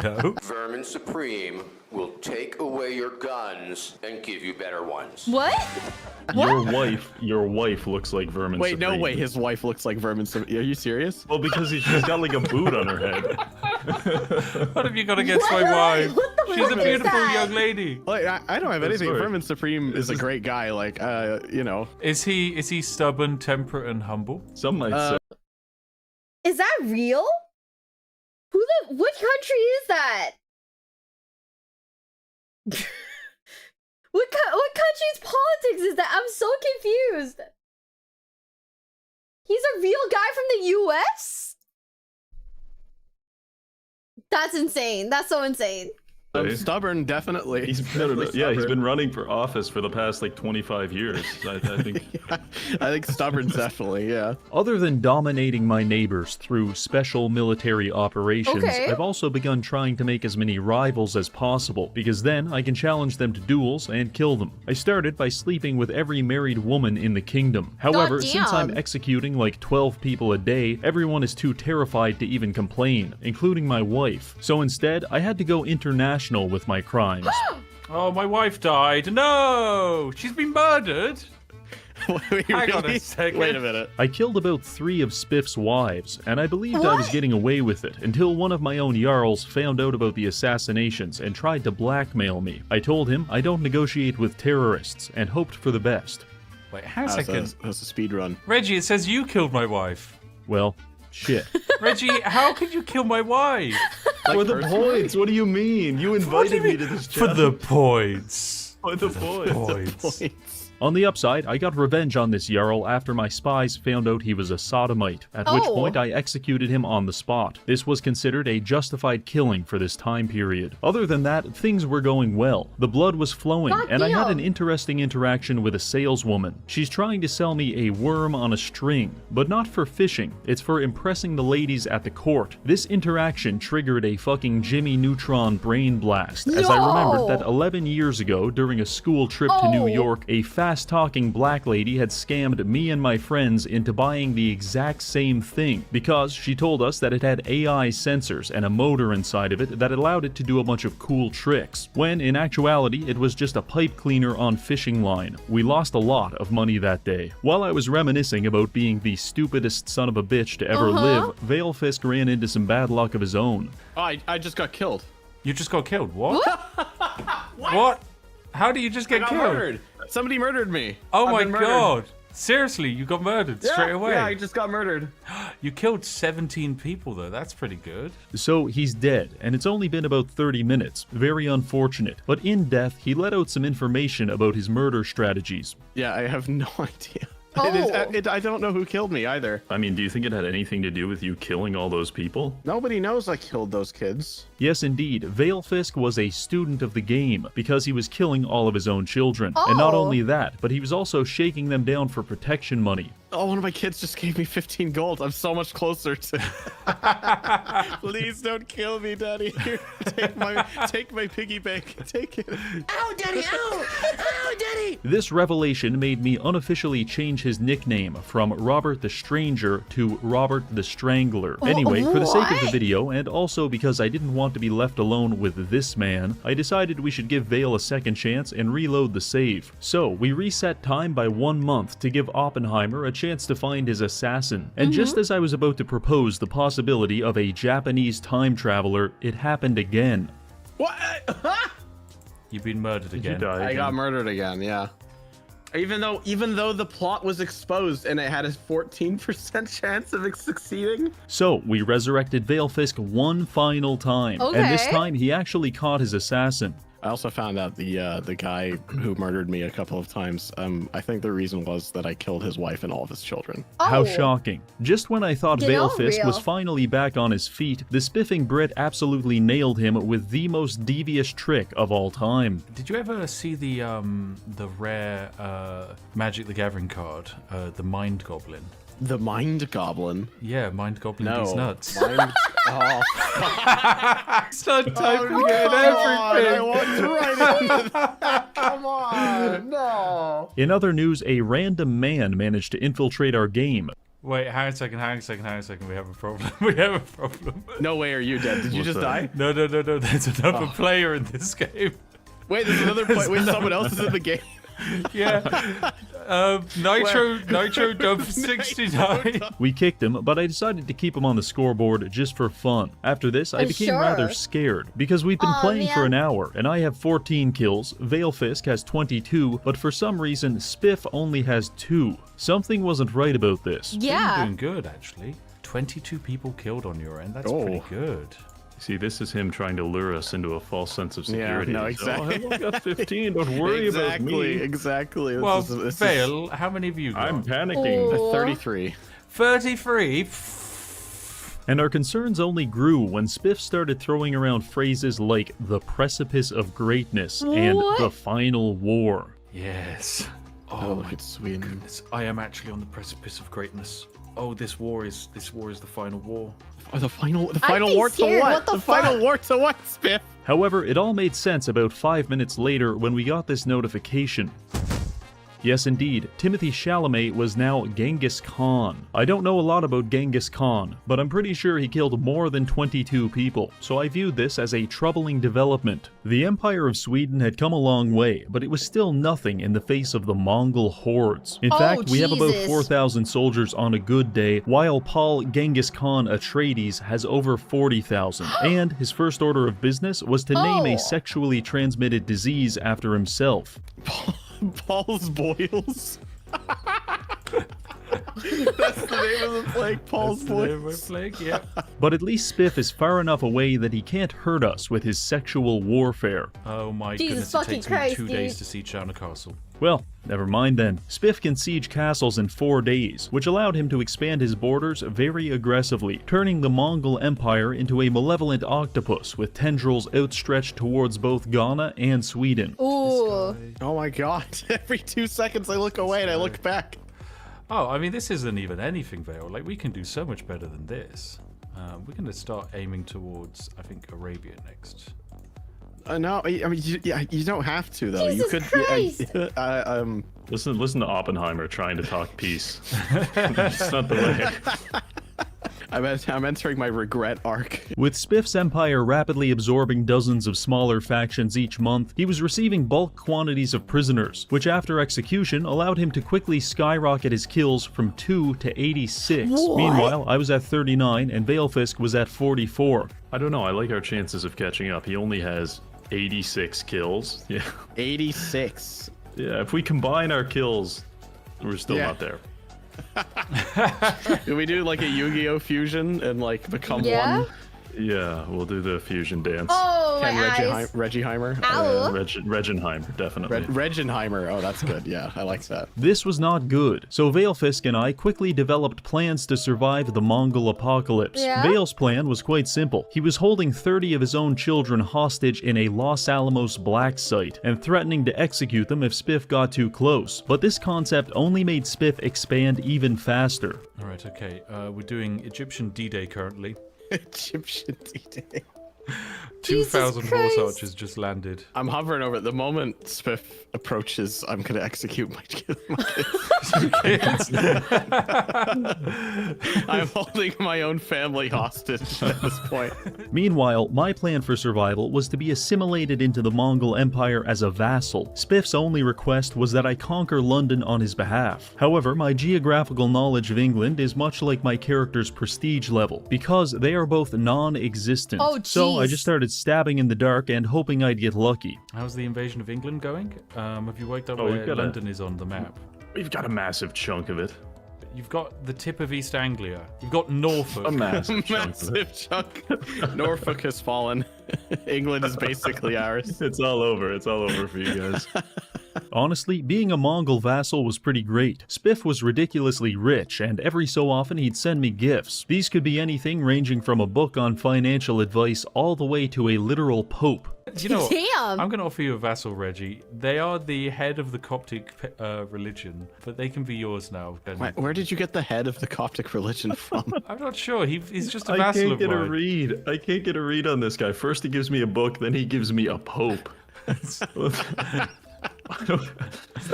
No. Vermin Supreme will take away your guns and give you better ones. What? Your wife looks like Vermin Wait, Supreme. no way, his wife looks like Vermin Supreme. Are you serious? Well, because she's got like a boot on her head. What have you got against my wife? She's a beautiful young lady. Like, I don't have anything. Vermin Supreme is a great guy. Like, you know. Is he stubborn, temperate, and humble? Some might say. Is that real? What country is that? What country's politics is that? I'm so confused. He's a real guy from the US? That's insane. That's so insane. I'm stubborn, definitely. He's been running for office for the past like 25 years. I think. Yeah, I think stubborn's definitely, yeah. Other than dominating my neighbors through special military operations, I've also begun trying to make as many rivals as possible, because then I can challenge them to duels and kill them. I started by sleeping with every married woman in the kingdom. However, since I'm executing like 12 people a day, everyone is too terrified to even complain, including my wife. So instead, I had to go international with my crimes. Oh, my wife died. No! She's been murdered? Hang on a second. Wait a minute. I killed about 3 of Spiff's wives, and I believed I was getting away with it until one of my own Jarls found out about the assassinations and tried to blackmail me. I told him I don't negotiate with terrorists and hoped for the best. Wait, hang on a second. That's a speed run. Reggie, it says you killed my wife. Well, shit. Reggie, how could you kill my wife? For the points, what do you mean? You invited me to this challenge. For the points. For the points. On the upside, I got revenge on this Jarl after my spies found out he was a sodomite, at which point I executed him on the spot. This was considered a justified killing for this time period. Other than that, things were going well. The blood was flowing, and I had an interesting interaction with a saleswoman. She's trying to sell me a worm on a string, but not for fishing. It's for impressing the ladies at the court. This interaction triggered a fucking Jimmy Neutron brain blast, as I remembered that 11 years ago, during a school trip to New York, a fast-talking black lady had scammed me and my friends into buying the exact same thing because she told us that it had AI sensors and a motor inside of it that allowed it to do a bunch of cool tricks, when in actuality it was just a pipe cleaner on fishing line. We lost a lot of money that day. While I was reminiscing about being the stupidest son of a bitch to ever live, Valefisk ran into some bad luck of his own. Oh, I just got killed. You just got killed? What? What? How do you just get killed? Murdered. Somebody murdered me. Oh my god. Seriously, you got murdered straight away? Yeah, I just got murdered. You killed 17 people though, that's pretty good. So he's dead, and it's only been about 30 minutes. Very unfortunate. But in death, he let out some information about his murder strategies. Yeah, I have no idea. I don't know who killed me either. I mean, do you think it had anything to do with you killing all those people? Nobody knows I killed those kids. Yes, indeed. Valefisk was a student of the game because he was killing all of his own children. And not only that, but he was also shaking them down for protection money. Oh, one of my kids just gave me 15 gold. I'm so much closer to... Please don't kill me, Daddy. Here, take my piggy bank. Take it. Ow, Daddy! Ow! Ow, Daddy! This revelation made me unofficially change his nickname from Robert the Stranger to Robert the Strangler. Anyway, for the sake of the video, and also because I didn't want to be left alone with this man, I decided we should give Vale a second chance and reload the save. So, we reset time by 1 month to give Oppenheimer a chance to find his assassin. And just as I was about to propose the possibility of a Japanese time traveler, it happened again. What? You've been murdered again. I got murdered again, yeah. Even though the plot was exposed and it had a 14% chance of succeeding. So we resurrected Valefisk one final time, and this time he actually caught his assassin. I also found out the guy who murdered me a couple of times, I think the reason was that I killed his wife and all of his children. How shocking. Just when I thought Valefisk was finally back on his feet, the spiffing Brit absolutely nailed him with the most devious trick of all time. Did you ever see the rare Magic the Gathering card, the Mind Goblin? The Mind Goblin? Yeah, Mind Goblin these nuts. Start typing in everything. I walked right into that. Come on, no. In other news, a random man managed to infiltrate our game. Wait, hang on a second. We have a problem. We have a problem. No way are you dead. Did you just die? No. There's another player in this game. Wait, there's another player. Wait, someone else is in the game? Yeah. Nitro Dub 69. We kicked him, but I decided to keep him on the scoreboard just for fun. After this, I became rather scared, because we've been playing for an hour, and I have 14 kills, Valefisk has 22, but for some reason, Spiff only has 2. Something wasn't right about this. Yeah. You're doing good, actually. 22 people killed on your end. That's pretty good. See, this is him trying to lure us into a false sense of security. Yeah, no, exactly. So, I've got 15, don't worry about me. Exactly. Well, Vale, how many of you got? I'm panicking. 33. 33? And our concerns only grew when Spiff started throwing around phrases like the precipice of greatness and the final war. Yes. Oh, look at Sweden. Goodness. I am actually on the precipice of greatness. Oh, this war is the final war. Oh, the final war to what? The final war to what, Spiff? However, it all made sense about 5 minutes later when we got this notification. Yes, indeed, Timothy Chalamet was now Genghis Khan. I don't know a lot about Genghis Khan, but I'm pretty sure he killed more than 22 people, so I viewed this as a troubling development. The Empire of Sweden had come a long way, but it was still nothing in the face of the Mongol hordes. In fact, we have about 4,000 soldiers on a good day, while Paul Genghis Khan Atreides has over 40,000. And his first order of business was to name a sexually transmitted disease after himself. Paul's Boils. That's the name of the plague, Paul's Boils. Plague, yeah. But at least Spiff is far enough away that he can't hurt us with his sexual warfare. Oh my goodness, it takes me 2 days to siege down a castle. Well, never mind then. Spiff can siege castles in 4 days, which allowed him to expand his borders very aggressively, turning the Mongol Empire into a malevolent octopus with tendrils outstretched towards both Ghana and Sweden. Ooh. Oh my god, every 2 seconds I look away and I look back. Oh, I mean, this isn't even anything, Vale. Like, we can do so much better than this. We're going to start aiming towards, I think, Arabia next. No, I mean, you don't have to, though. Jesus you could. Christ. Listen to Oppenheimer trying to talk peace. It's not the way. I'm entering my regret arc. With Spiff's empire rapidly absorbing dozens of smaller factions each month, he was receiving bulk quantities of prisoners, which after execution allowed him to quickly skyrocket his kills from 2 to 86. What? Meanwhile, I was at 39 and Valefisk was at 44. I don't know, I like our chances of catching up. He only has 86 kills. Yeah. 86. Yeah, if we combine our kills, we're still not there. Do we do like a Yu-Gi-Oh fusion and like become one? Yeah, we'll do the fusion dance. Oh, Ken my eyes. Regieheimer? Ow. Regenheimer, definitely. Regenheimer, oh that's good, yeah, I like that. This was not good, so Valefisk and I quickly developed plans to survive the Mongol apocalypse. Vale's plan was quite simple. He was holding 30 of his own children hostage in a Los Alamos black site, and threatening to execute them if Spiff got too close. But this concept only made Spiff expand even faster. Alright, okay, we're doing Egyptian D-Day currently. Egyptian D-Day. 2,000 horse archers just landed. I'm hovering over it. The moment Spiff approaches, I'm going to execute my kids. I'm holding my own family hostage at this point. Meanwhile, my plan for survival was to be assimilated into the Mongol Empire as a vassal. Spiff's only request was that I conquer London on his behalf. However, my geographical knowledge of England is much like my character's prestige level, because they are both non-existent. So I just started stabbing in the dark and hoping I'd get lucky. How's the invasion of England going? Have you worked out where London is on the map? We've got a massive chunk of it. You've got the tip of East Anglia. You've got Norfolk. A massive chunk. Norfolk has fallen. England is basically ours. It's all over. It's all over for you guys. Honestly, being a Mongol vassal was pretty great. Spiff was ridiculously rich, and every so often he'd send me gifts. These could be anything ranging from a book on financial advice all the way to a literal pope. Do you know what? Damn. I'm going to offer you a vassal, Reggie. They are the head of the Coptic religion, but they can be yours now. Where did you get the head of the Coptic religion from? I'm not sure. He's just a vassal of mine. I can't get a read on this guy. First he gives me a book, then he gives me a pope.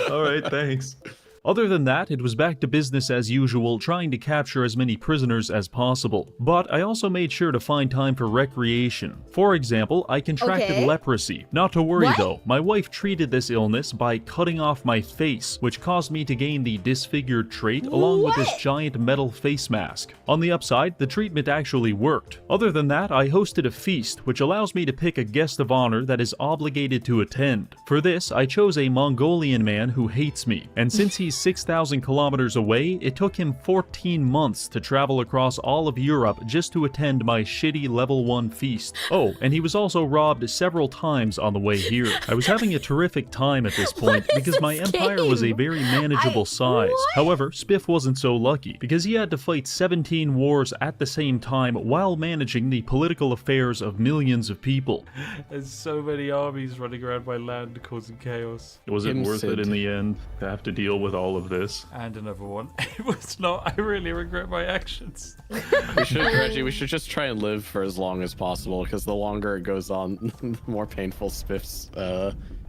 All right, thanks. Other than that, it was back to business as usual, trying to capture as many prisoners as possible. But I also made sure to find time for recreation. For example, I contracted leprosy. Not to worry though, my wife treated this illness by cutting off my face, which caused me to gain the disfigured trait along with this giant metal face mask. On the upside, the treatment actually worked. Other than that, I hosted a feast, which allows me to pick a guest of honor that is obligated to attend. For this, I chose a Mongolian man who hates me, and since he's 6,000 kilometers away, it took him 14 months to travel across all of Europe just to attend my shitty level 1 feast. Oh, and he was also robbed several times on the way here. I was having a terrific time at this point because my empire was a very manageable size. However, Spiff wasn't so lucky because he had to fight 17 wars at the same time while managing the political affairs of millions of people. There's so many armies running around my land causing chaos. Was it worth it in the end to have to deal with all of this? And another one. It was not. I really regret my actions. Reggie, we should just try and live for as long as possible, because the longer it goes on, the more painful Spiff's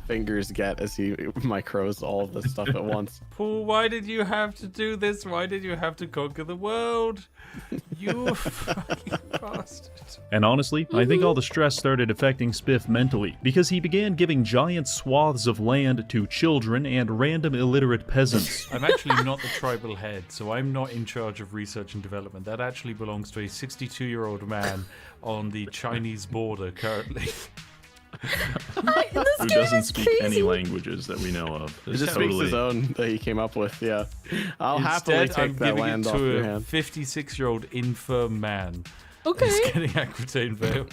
fingers get as he micros all of this stuff at once. Paul, why did you have to do this? Why did you have to conquer the world? You fucking bastard. And honestly, I think all the stress started affecting Spiff mentally, because he began giving giant swaths of land to children and random illiterate peasants. I'm actually not the tribal head, so I'm not in charge of research and development. That actually belongs to a 62-year-old man on the Chinese border currently. Who doesn't speak any languages that we know of. He just speaks his own that he came up with, yeah. I'll happily take that land off your hand. 56-year-old infirm man. Okay. He's getting Aquitaine Vale.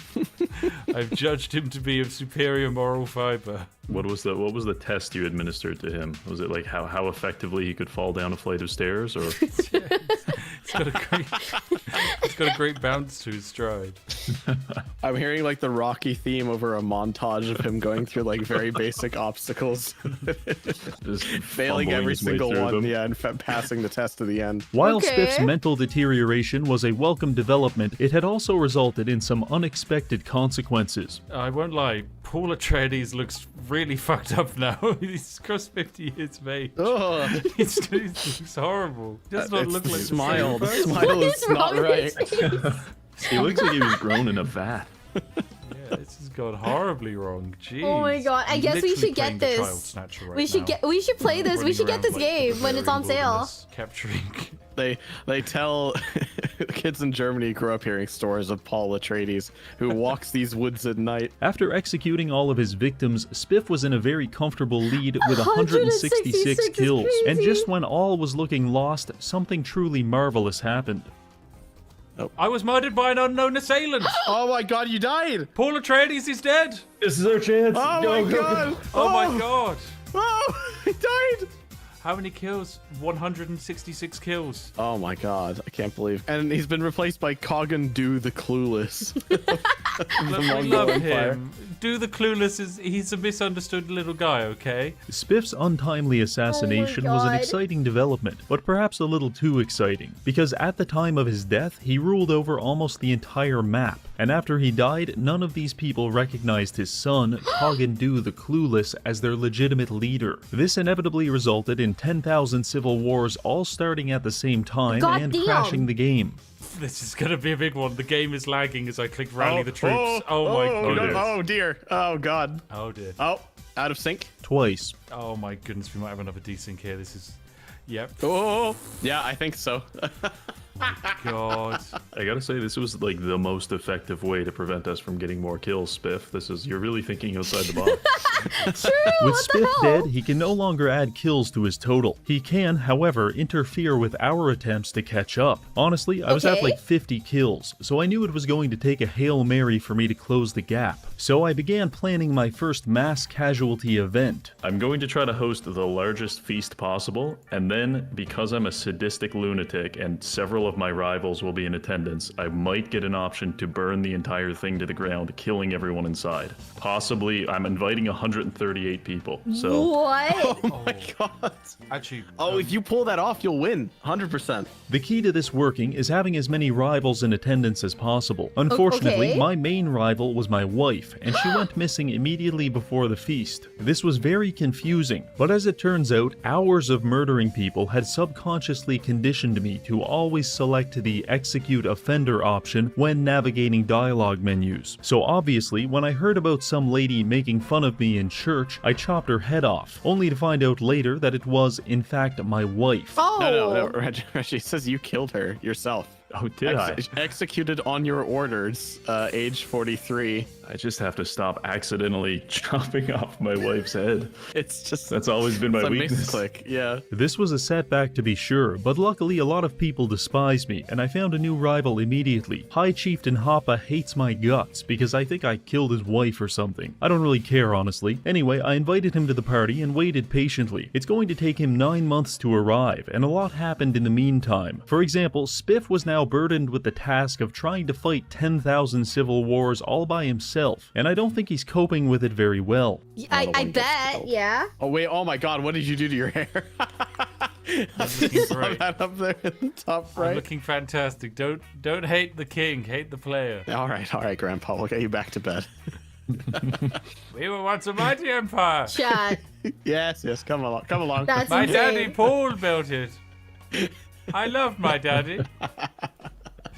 I've judged him to be of superior moral fiber. What was the test you administered to him? Was it like how effectively he could fall down a flight of stairs, or? It's got a great bounce to his stride. I'm hearing like the Rocky theme over a montage of him going through like very basic obstacles, just failing every single one, yeah, and passing the test to the end. While Spiff's mental deterioration was a welcome development, it had also resulted in some unexpected consequences. I won't lie, Paul Atreides looks really fucked up now. He's crossed 50 years of age. Oh, he looks horrible. He does not look like the smile. The smile is not right. He looks like he was grown in a vat. Yeah, this has gone horribly wrong. Jeez. Oh my god! I guess we should get this. We should play this. We should get this game when it's on sale. Capturing. They tell kids in Germany grew up hearing stories of Paul Atreides, who walks these woods at night. After executing all of his victims, Spiff was in a very comfortable lead with 166 kills. And just when all was looking lost, something truly marvelous happened. Oh. I was murdered by an unknown assailant. Oh my god, you died! Paul Atreides is dead. This is our chance. Oh my god! Oh my god! Oh, he died! How many kills? 166 kills. Oh my god, I can't believe. And he's been replaced by Kogan the Clueless. We love him. Do the Clueless he's a misunderstood little guy, okay? Spiff's untimely assassination was an exciting development, but perhaps a little too exciting, because at the time of his death, he ruled over almost the entire map. And after he died, none of these people recognized his son, Kogan the Clueless, as their legitimate leader. This inevitably resulted in 10,000 civil wars all starting at the same time crashing the game. This is gonna be a big one. The game is lagging as I click rally the troops. Oh my god. Oh dear. Oh god. Oh dear. Oh, out of sync. Twice. Oh my goodness, we might have another desync here. This is... Yep. Oh, yeah, I think so. God. I gotta say, this was like the most effective way to prevent us from getting more kills, Spiff. You're really thinking outside the box. True, with Spiff dead, he can no longer add kills to his total. He can, however, interfere with our attempts to catch up. Honestly, I was at like 50 kills, so I knew it was going to take a Hail Mary for me to close the gap. So I began planning my first mass casualty event. I'm going to try to host the largest feast possible, and then, because I'm a sadistic lunatic and several of my rivals will be in attendance, I might get an option to burn the entire thing to the ground, killing everyone inside. Possibly, I'm inviting 138 people. So what? Oh my god. Actually, if you pull that off, you'll win 100%. The key to this working is having as many rivals in attendance as possible. Unfortunately, my main rival was my wife, and she went missing immediately before the feast. This was very confusing, but as it turns out, hours of murdering people had subconsciously conditioned me to always select the execute offender option when navigating dialogue menus. So obviously, when I heard about some lady making fun of me in church, I chopped her head off, only to find out later that it was, in fact, my wife. No, Reggie says you killed her yourself. Oh, did I? Executed on your orders, age 43. I just have to stop accidentally chopping off my wife's head. It's just... That's always been my weakness. Misclick, yeah. This was a setback to be sure, but luckily a lot of people despise me, and I found a new rival immediately. High Chieftain Hoppa hates my guts because I think I killed his wife or something. I don't really care, honestly. Anyway, I invited him to the party and waited patiently. It's going to take him 9 months to arrive, and a lot happened in the meantime. For example, Spiff was now burdened with the task of trying to fight 10,000 civil wars all by himself, and I don't think he's coping with it very well. I bet, yeah. Oh wait, oh my god, what did you do to your hair? I saw that up there in the top right. I'm looking fantastic. Don't hate the king, hate the player. All right, Grandpa, we'll get you back to bed. We were once a mighty empire. Chat. Yes, come along. That's my insane. daddy Paul built it. I love my daddy.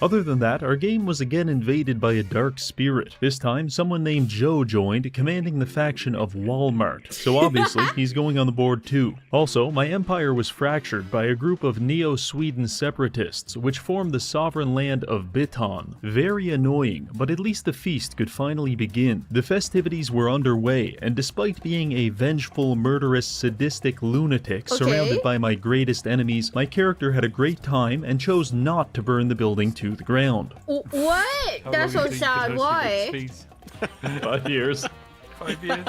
Other than that, our game was again invaded by a dark spirit. This time, someone named Joe joined, commanding the faction of Walmart. So obviously, he's going on the board too. Also, my empire was fractured by a group of Neo-Sweden separatists, which formed the sovereign land of Bitan. Very annoying, but at least the feast could finally begin. The festivities were underway, and despite being a vengeful, murderous, sadistic lunatic surrounded by my greatest enemies, my character had a great time and chose not to burn the building to the ground. What? That's so sad. Why? 5 years. 5 years.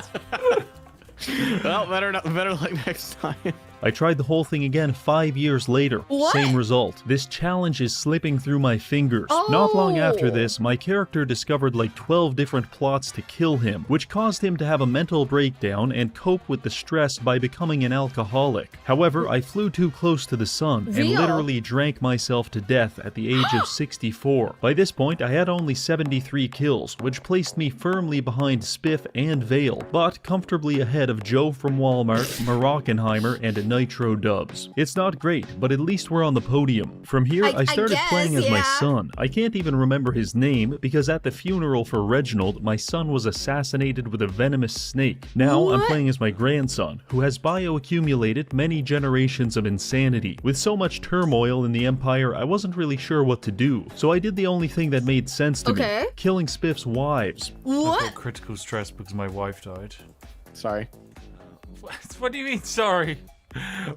Well, better luck next time. I tried the whole thing again 5 years later. What? Same result. This challenge is slipping through my fingers. Not long after this, my character discovered like 12 different plots to kill him, which caused him to have a mental breakdown and cope with the stress by becoming an alcoholic. However, I flew too close to the sun and literally drank myself to death at the age of 64. By this point, I had only 73 kills, which placed me firmly behind Spiff and Vale, but comfortably ahead of Joe from Walmart, Moroccanheimer, and Nitro Dubs. It's not great, but at least we're on the podium. From here, I started playing as my son. I can't even remember his name because at the funeral for Reginald, my son was assassinated with a venomous snake. Now I'm playing as my grandson, who has bioaccumulated many generations of insanity. With so much turmoil in the Empire, I wasn't really sure what to do, so I did the only thing that made sense to me, killing Spiff's wives. What? I got critical stress because my wife died. Sorry. What do you mean, sorry?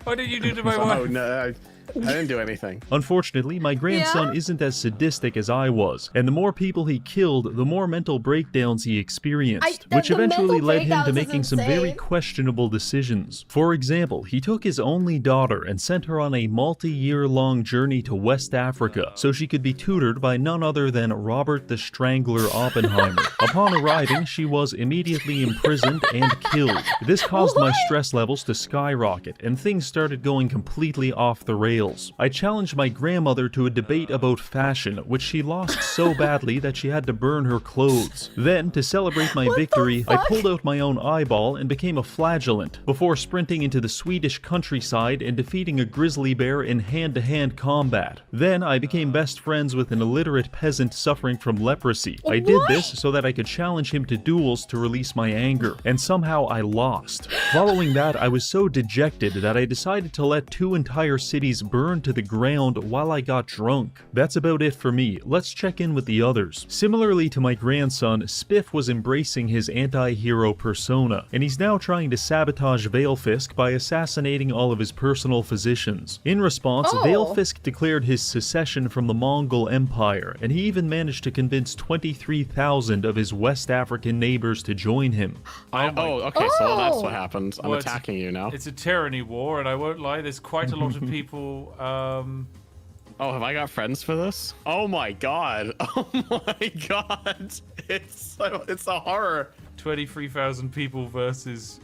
What did you do to my wife? Oh, no, I didn't do anything. Unfortunately, my grandson isn't as sadistic as I was, and the more people he killed, the more mental breakdowns he experienced, which eventually led him to making some very questionable decisions. For example, he took his only daughter and sent her on a multi-year-long journey to West Africa so she could be tutored by none other than Robert the Strangler Oppenheimer. Upon arriving, she was immediately imprisoned and killed. This caused my stress levels to skyrocket, and things started going completely off the rails. I challenged my grandmother to a debate about fashion, which she lost so badly that she had to burn her clothes. Then, to celebrate my victory, I pulled out my own eyeball and became a flagellant, before sprinting into the Swedish countryside and defeating a grizzly bear in hand-to-hand combat. Then, I became best friends with an illiterate peasant suffering from leprosy. I did this so that I could challenge him to duels to release my anger, and somehow I lost. Following that, I was so dejected that I decided to let 2 entire cities burn to the ground while I got drunk. That's about it for me. Let's check in with the others. Similarly to my grandson, Spiff was embracing his anti-hero persona, and he's now trying to sabotage Valefisk by assassinating all of his personal physicians. In response, Valefisk declared his secession from the Mongol Empire, and he even managed to convince 23,000 of his West African neighbors to join him. Okay, so that's what happens. I'm attacking you now. It's a tyranny war, and I won't lie, there's quite a lot of people. Oh, have I got friends for this? Oh my god! Oh my god! It's a horror. 23,000 people versus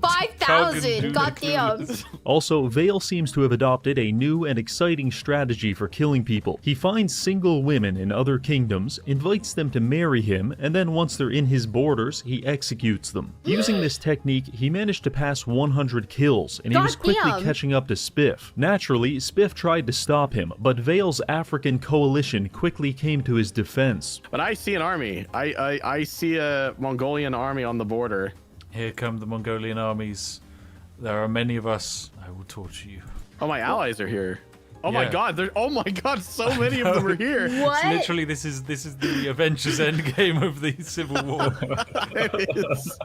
5,000! Goddamn! Also, Vale seems to have adopted a new and exciting strategy for killing people. He finds single women in other kingdoms, invites them to marry him, and then once they're in his borders, he executes them. Using this technique, he managed to pass 100 kills, and he was quickly catching up to Spiff. Naturally, Spiff tried to stop him, but Vale's African coalition quickly came to his defense. But I see an army. I see a Mongolian army on the border. Here come the Mongolian armies. There are many of us. I will torture you. Oh, my allies are here. Oh my god, oh my god, so many of them are here. What? It's literally, this is the Avengers Endgame of the Civil War. It is.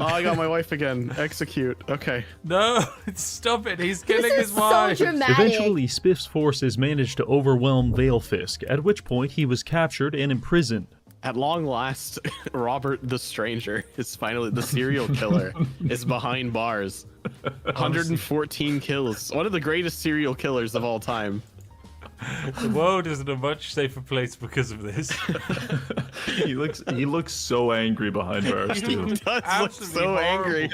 Oh, I got my wife again. Execute. Okay. No, stop it. He's killing his so wife. dramatic. Eventually, Spiff's forces managed to overwhelm Veilfisk, at which point he was captured and imprisoned. At long last, Robert the Stranger is finally the serial killer. Is behind bars. 114 kills. One of the greatest serial killers of all time. The world is in a much safer place because of this. He looks so angry behind bars too. He does look so angry.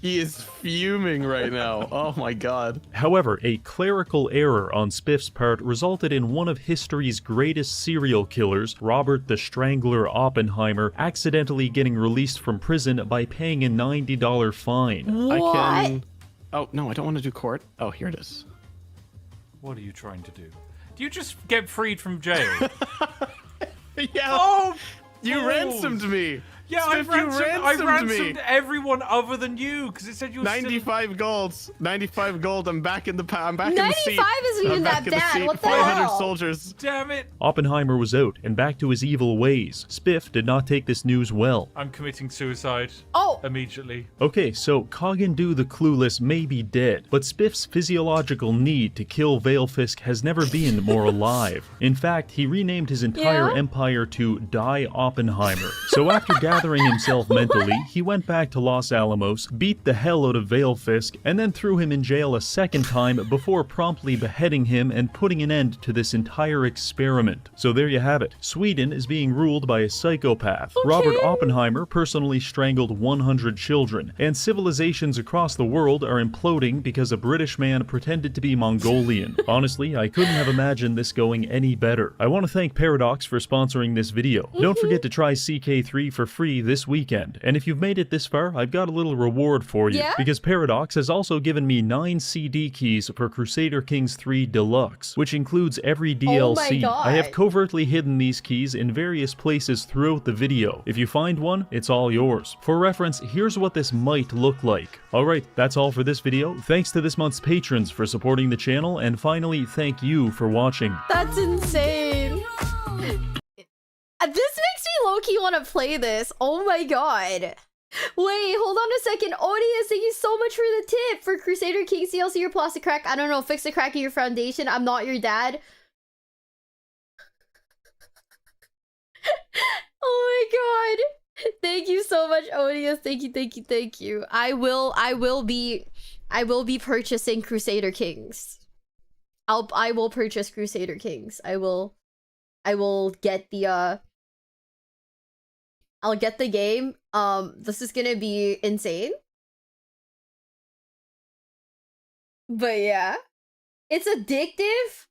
He is fuming right now. Oh my god. However, a clerical error on Spiff's part resulted in one of history's greatest serial killers, Robert the Strangler Oppenheimer, accidentally getting released from prison by paying a $90 fine. What? I can... Oh, no, I don't want to do court. Oh, here it is. What are you trying to do? Do you just get freed from jail? Yeah. Oh, you fools. ransomed me. Yeah, Spiff, I ransomed everyone other than you because it said you were 95 golds. 95 gold. I'm back in the I'm back in the 95 seat. isn't even I'm back that in the bad. seat. What the 500 hell? soldiers. Damn it! Oppenheimer was out and back to his evil ways. Spiff did not take this news well. I'm committing suicide. Oh! Immediately. Okay, so Coggandu the Clueless may be dead, but Spiff's physiological need to kill Veilfisk has never been more alive. In fact, he renamed his entire empire to Die Oppenheimer. So after gathering himself mentally, he went back to Los Alamos, beat the hell out of Veilfisk, and then threw him in jail a second time before promptly beheading him and putting an end to this entire experiment. So there you have it. Sweden is being ruled by a psychopath. Robert Oppenheimer personally strangled 100 children, and civilizations across the world are imploding because a British man pretended to be Mongolian. Honestly, I couldn't have imagined this going any better. I want to thank Paradox for sponsoring this video. Don't forget to try CK3 for free this weekend, and if you've made it this far, I've got a little reward for you, because Paradox has also given me 9 CD keys for Crusader Kings 3 Deluxe, which includes every DLC. I have covertly hidden these keys in various places throughout the video. If you find one, it's all yours. For reference, here's what this might look like. Alright, that's all for this video. Thanks to this month's patrons for supporting the channel, and finally, thank you for watching. That's insane. This makes me low-key want to play this. Oh my god. Wait, hold on a second. Odious, thank you so much for the tip. For Crusader Kings DLC, your plastic crack. I don't know, fix the crack in your foundation. I'm not your dad. Oh my god. Thank you so much, Odious. Thank you, thank you, thank you. I will be purchasing Crusader Kings. I will purchase Crusader Kings. I will get the I'll get the game. This is gonna be insane. But yeah. It's addictive.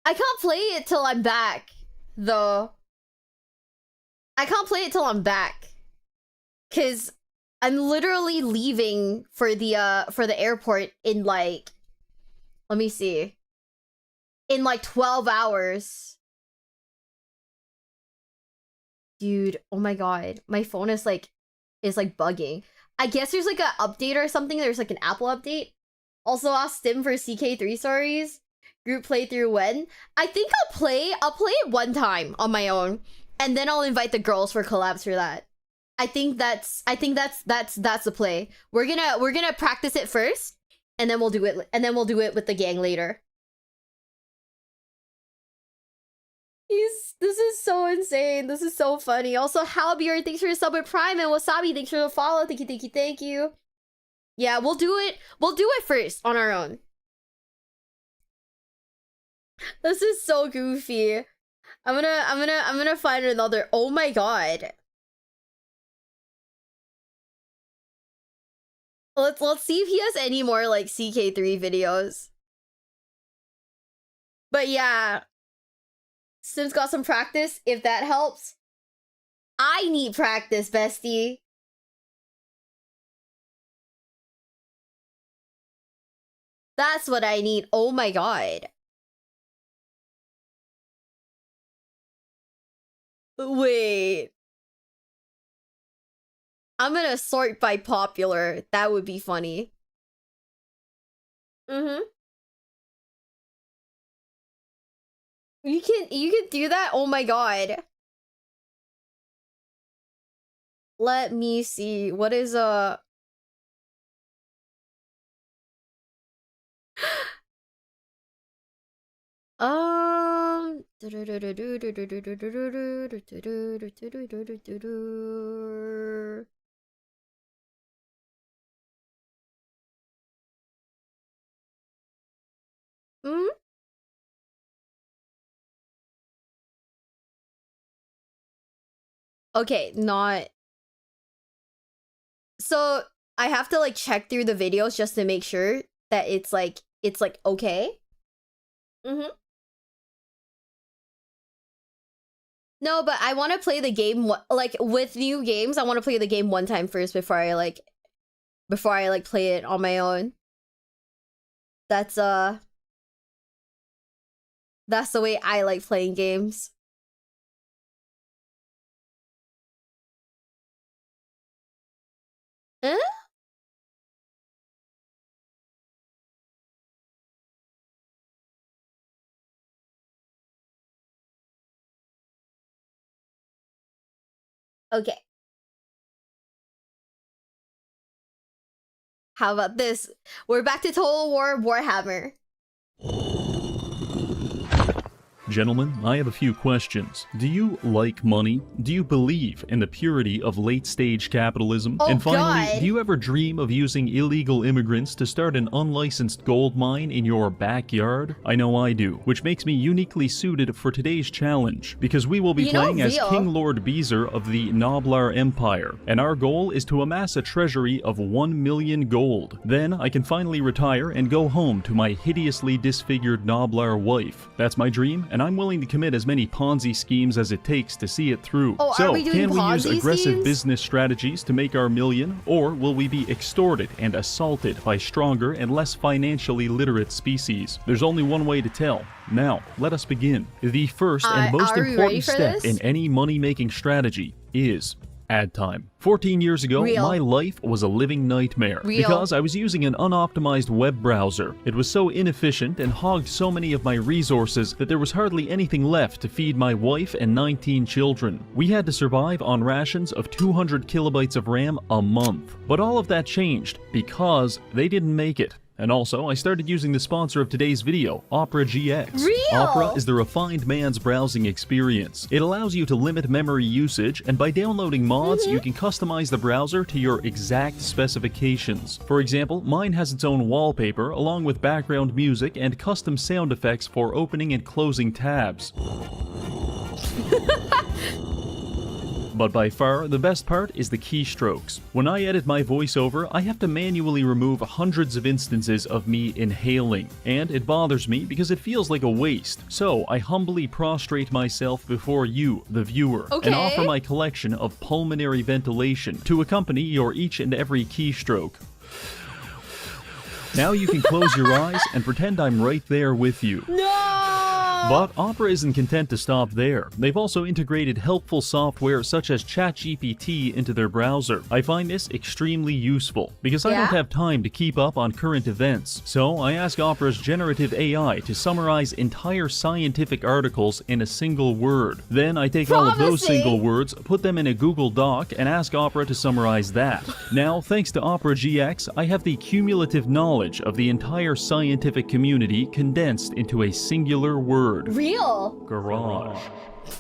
I can't play it till I'm back, though. I can't play it till I'm back. 'Cause I'm literally leaving for the airport in like, let me see. In like 12 hours. Dude, oh my god. My phone is like bugging. I guess there's like an update or something. There's like an Apple update. Also ask Stim for CK3 stories. Group playthrough when? I think I'll play it one time on my own. And then I'll invite the girls for collabs for that. I think that's the play. We're gonna practice it first, and then we'll do it with the gang later. This is so insane. This is so funny. Also, Halbjord, thanks for the sub with Prime, and Wasabi, thanks for the follow. Thank you, thank you, thank you. Yeah, we'll do it. We'll do it first on our own. This is so goofy. I'm gonna find another. Oh my god. Let's see if he has any more like CK3 videos. But yeah. Sim's got some practice, if that helps. I need practice, bestie. That's what I need. Oh my god. Wait. I'm gonna sort by popular. That would be funny. Mm-hmm. You can do that? Oh my god. Let me see. What is Hmm? Okay, not. So I have to like check through the videos just to make sure that it's like okay. Mm-hmm. No, but I want to play the game like with new games. I want to play the game one time first before I like play it on my own. That's the way I like playing games. Huh? Okay. How about this? We're back to Total War Warhammer. Gentlemen, I have a few questions. Do you like money? Do you believe in the purity of late-stage capitalism? Oh, and finally, God. do you ever dream of using illegal immigrants to start an unlicensed gold mine in your backyard? I know I do, which makes me uniquely suited for today's challenge, because we will be playing as King Lord Beezer of the Noblar Empire, and our goal is to amass a treasury of 1 million gold. Then I can finally retire and go home to my hideously disfigured Noblar wife. That's my dream, and I'm willing to commit as many Ponzi schemes as it takes to see it through. Oh, so, are we doing can we use Ponzi aggressive schemes? business strategies to make our million, or will we be extorted and assaulted by stronger and less financially literate species? There's only one way to tell. Now, let us begin. The first and most important step in any money-making strategy is ad time. 14 years ago, my life was a living nightmare because I was using an unoptimized web browser. It was so inefficient and hogged so many of my resources that there was hardly anything left to feed my wife and 19 children. We had to survive on rations of 200 kilobytes of RAM a month. But all of that changed because they didn't make it. And also, I started using the sponsor of today's video, Opera GX. Opera is the refined man's browsing experience. It allows you to limit memory usage, and by downloading mods, you can customize the browser to your exact specifications. For example, mine has its own wallpaper, along with background music and custom sound effects for opening and closing tabs. But by far, the best part is the keystrokes. When I edit my voiceover, I have to manually remove hundreds of instances of me inhaling, and it bothers me because it feels like a waste. So I humbly prostrate myself before you, the viewer, and offer my collection of pulmonary ventilation to accompany your each and every keystroke. Now you can close your eyes and pretend I'm right there with you. But Opera isn't content to stop there. They've also integrated helpful software such as ChatGPT into their browser. I find this extremely useful because I don't have time to keep up on current events. So I ask Opera's generative AI to summarize entire scientific articles in a single word. Then I take all of those single words, put them in a Google Doc, and ask Opera to summarize that. Now, thanks to Opera GX, I have the cumulative knowledge of the entire scientific community condensed into a singular word. Garage.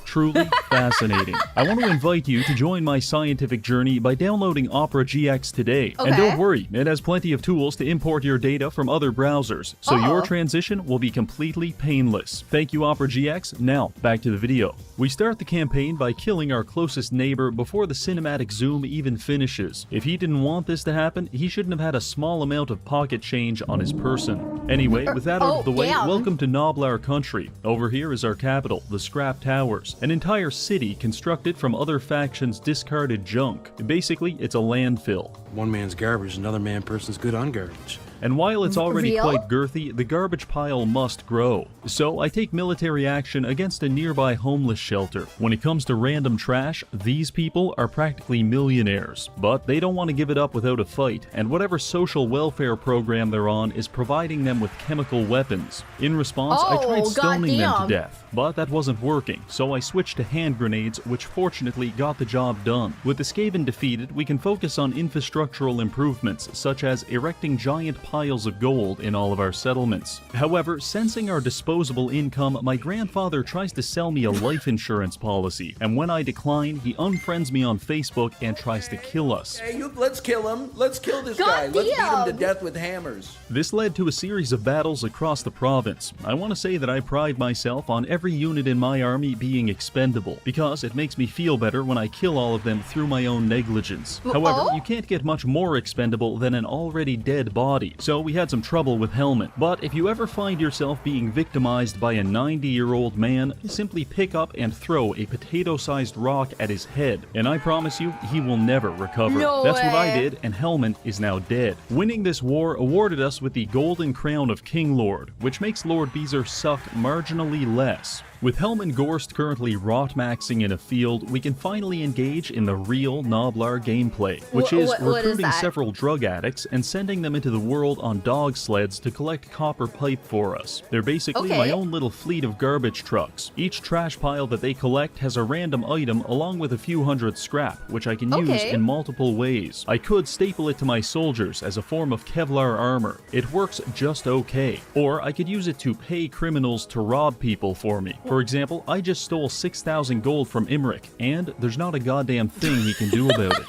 Truly fascinating. I want to invite you to join my scientific journey by downloading Opera GX today. And don't worry, it has plenty of tools to import your data from other browsers, so your transition will be completely painless. Thank you, Opera GX. Now, back to the video. We start the campaign by killing our closest neighbor before the cinematic zoom even finishes. If he didn't want this to happen, he shouldn't have had a small amount of pocket change on his person. Anyway, with that out of the way, welcome to Noblar country. Over here is our capital, the Scrap Towers, an entire city constructed from other factions' discarded junk. Basically, it's a landfill. One man's garbage is another person's good on garbage. And while it's already quite girthy, the garbage pile must grow. So I take military action against a nearby homeless shelter. When it comes to random trash, these people are practically millionaires, but they don't want to give it up without a fight, and whatever social welfare program they're on is providing them with chemical weapons. In response, I tried stoning them to death, but that wasn't working, so I switched to hand grenades, which fortunately got the job done. With the Skaven defeated, we can focus on infrastructural improvements, such as erecting giant piles of gold in all of our settlements. However, sensing our disposable income, my grandfather tries to sell me a life insurance policy, and when I decline, he unfriends me on Facebook and tries to kill us. Hey, let's kill him. Let's kill this guy. Let's beat him to death with hammers. This led to a series of battles across the province. I want to say that I pride myself on every unit in my army being expendable, because it makes me feel better when I kill all of them through my own negligence. However, you can't get much more expendable than an already dead body, so we had some trouble with Helmet. But if you ever find yourself being victimized by a 90-year-old man, simply pick up and throw a potato-sized rock at his head, and I promise you, he will never recover. That's what I did, and Helmet is now dead. Winning this war awarded us with the Golden Crown of King Lord, which makes Lord Beezer suck marginally less. With Helman Gorst currently rot-maxing in a field, we can finally engage in the real Noblar gameplay, which is recruiting several drug addicts and sending them into the world on dog sleds to collect copper pipe for us. They're basically my own little fleet of garbage trucks. Each trash pile that they collect has a random item along with a few hundred scrap, which I can use in multiple ways. I could staple it to my soldiers as a form of Kevlar armor. It works just okay. Or I could use it to pay criminals to rob people for me. For example, I just stole 6,000 gold from Imric, and there's not a goddamn thing he can do about it.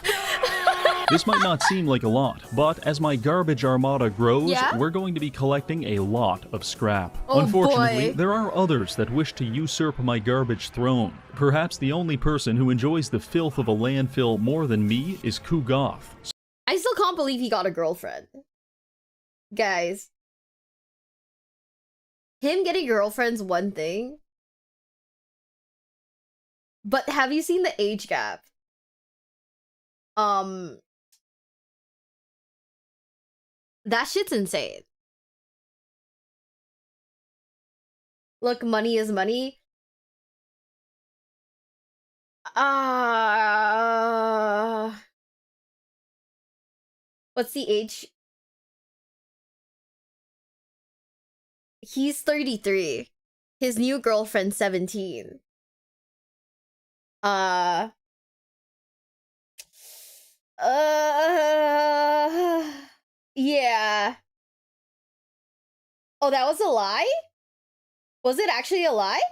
This might not seem like a lot, but as my garbage armada grows, we're going to be collecting a lot of scrap. Unfortunately, there are others that wish to usurp my garbage throne. Perhaps the only person who enjoys the filth of a landfill more than me is Kugoth. I still can't believe he got a girlfriend. Guys. Him getting a girlfriend's one thing. But have you seen the age gap? That shit's insane. Look, money is money. What's the age? He's 33. His new girlfriend's 17. Yeah. Oh, that was a lie? Was it actually a lie?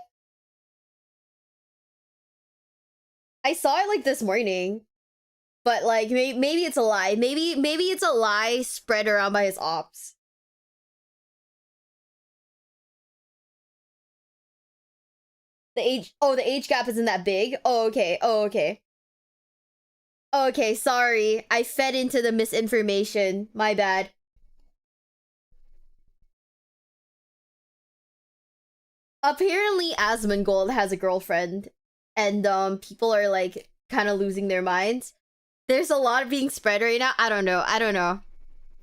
I saw it like this morning. But like maybe it's a lie. Maybe it's a lie spread around by his ops. The age gap isn't that big. Oh, okay. Okay, sorry. I fed into the misinformation. My bad. Apparently Asmongold has a girlfriend, and people are like kind of losing their minds. There's a lot being spread right now. I don't know.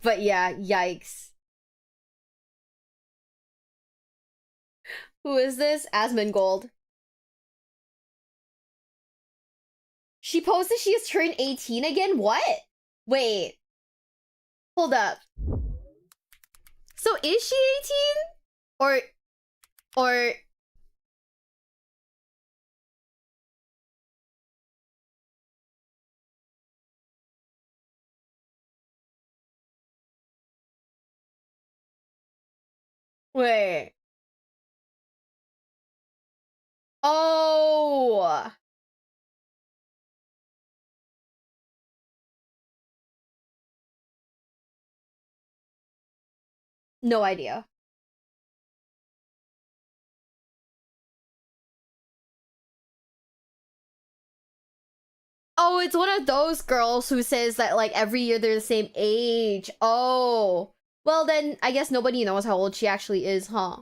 But yeah, yikes. Who is this? Asmongold. She posted she has turned 18 again? What? Wait. Hold up. So is she 18? Or... Wait. Oh! No idea. Oh, it's one of those girls who says that like every year they're the same age. Oh. Well then, I guess nobody knows how old she actually is, huh?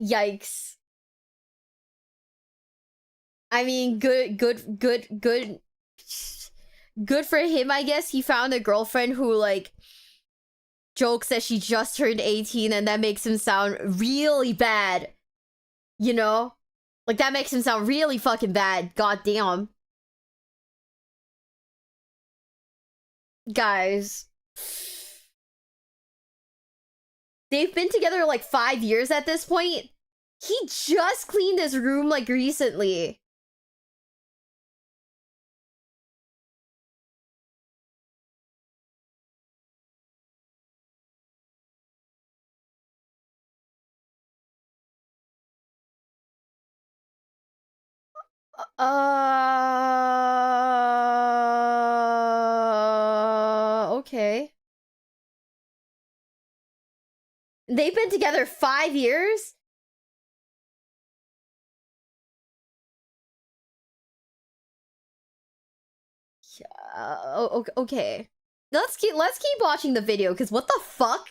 Yikes. I mean, good for him, I guess. He found a girlfriend who, like, jokes that she just turned 18, and that makes him sound really bad. You know? Like, that makes him sound really fucking bad. Goddamn. Guys. They've been together, like, 5 years at this point. He just cleaned his room, like, recently. Okay. They've been together 5 years? Okay. Let's keep watching the video, because what the fuck?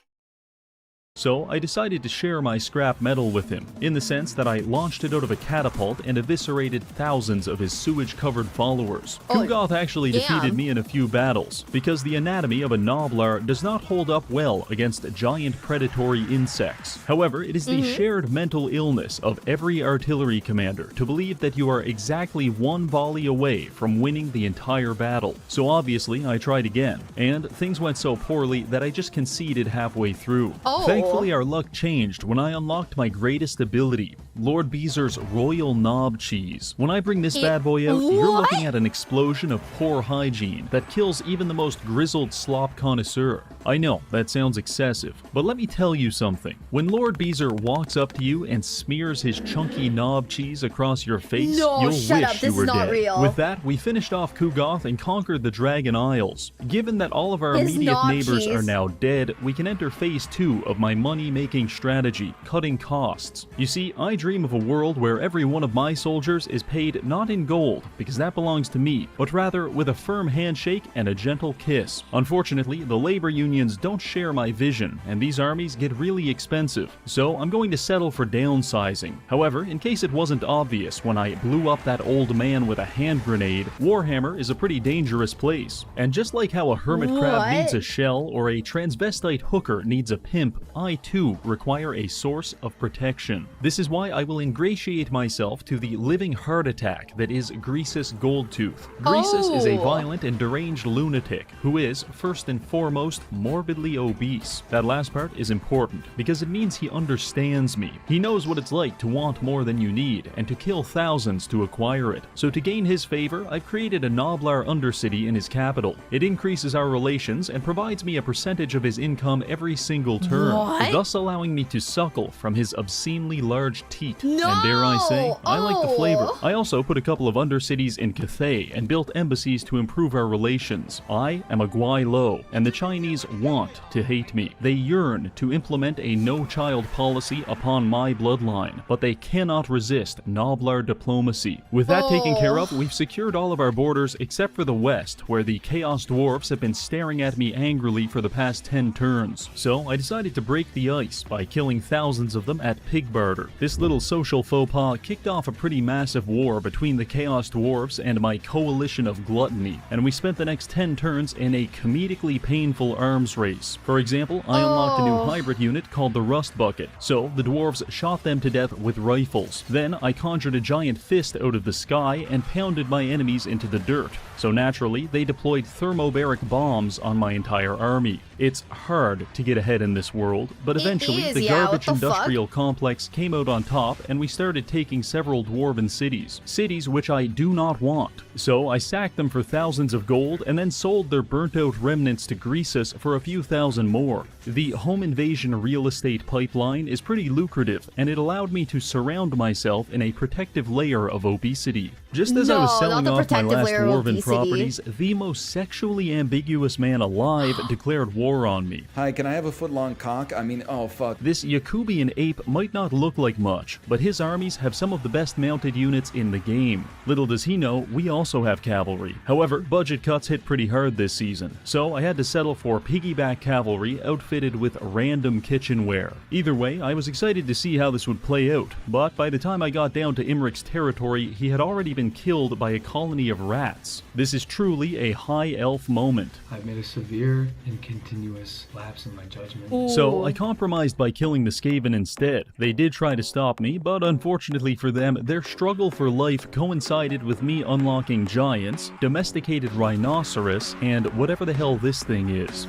So I decided to share my scrap metal with him, in the sense that I launched it out of a catapult and eviscerated thousands of his sewage-covered followers. Kugoth actually defeated me in a few battles, because the anatomy of a Noblar does not hold up well against giant predatory insects. However, it is the shared mental illness of every artillery commander to believe that you are exactly one volley away from winning the entire battle. So obviously, I tried again, and things went so poorly that I just conceded halfway through. Thankfully, our luck changed when I unlocked my greatest ability, Lord Beezer's Royal Knob Cheese. When I bring this bad boy out, you're looking at an explosion of poor hygiene that kills even the most grizzled slop connoisseur. I know, that sounds excessive, but let me tell you something. When Lord Beezer walks up to you and smears his chunky knob cheese across your face, you'll wish you were dead. Real. With that, we finished off Kugoth and conquered the Dragon Isles. Given that all of our immediate neighbors are now dead, we can enter phase 2 of my money-making strategy, cutting costs. You see, I dream of a world where every one of my soldiers is paid not in gold, because that belongs to me, but rather with a firm handshake and a gentle kiss. Unfortunately, the labor unions don't share my vision, and these armies get really expensive, so I'm going to settle for downsizing. However, in case it wasn't obvious when I blew up that old man with a hand grenade, Warhammer is a pretty dangerous place. And just like how a hermit crab needs a shell or a transvestite hooker needs a pimp, I too require a source of protection. This is why I will ingratiate myself to the living heart attack that is Greasus Goldtooth. Greasus is a violent and deranged lunatic who is, first and foremost, morbidly obese. That last part is important because it means he understands me. He knows what it's like to want more than you need and to kill thousands to acquire it. So to gain his favor, I've created a Noblar undercity in his capital. It increases our relations and provides me a percentage of his income every single turn, thus allowing me to suckle from his obscenely large teat. And dare I say, I like the flavor. I also put a couple of undercities in Cathay and built embassies to improve our relations. I am a Gwai Lo, and the Chinese want to hate me. They yearn to implement a no-child policy upon my bloodline, but they cannot resist Noblar diplomacy. With that taken care of, we've secured all of our borders except for the west, where the Chaos Dwarfs have been staring at me angrily for the past 10 turns. So I decided to break the ice by killing thousands of them at pig barter. This little social faux pas kicked off a pretty massive war between the Chaos Dwarfs and my coalition of gluttony, and we spent the next 10 turns in a comedically painful arms race. For example, I unlocked a new hybrid unit called the Rust Bucket, so the dwarves shot them to death with rifles. Then I conjured a giant fist out of the sky and pounded my enemies into the dirt. So naturally, they deployed thermobaric bombs on my entire army. It's hard to get ahead in this world, but eventually the garbage industrial complex came out on top and we started taking several dwarven cities. Cities which I do not want. So I sacked them for thousands of gold and then sold their burnt out remnants to Greasus for a few thousand more. The home invasion real estate pipeline is pretty lucrative and it allowed me to surround myself in a protective layer of obesity. Just as I was selling off my last dwarven properties, the most sexually ambiguous man alive declared war war on me. Hi, can I have a foot-long cock? I mean, oh fuck. This Yakubian ape might not look like much, but his armies have some of the best mounted units in the game. Little does he know, we also have cavalry. However, budget cuts hit pretty hard this season, so I had to settle for piggyback cavalry outfitted with random kitchenware. Either way, I was excited to see how this would play out, but by the time I got down to Imric's territory, he had already been killed by a colony of rats. This is truly a high elf moment. I've made a severe and continuous lapse in my judgment. So I compromised by killing the Skaven instead. They did try to stop me, but unfortunately for them, their struggle for life coincided with me unlocking giants, domesticated rhinoceros, and whatever the hell this thing is.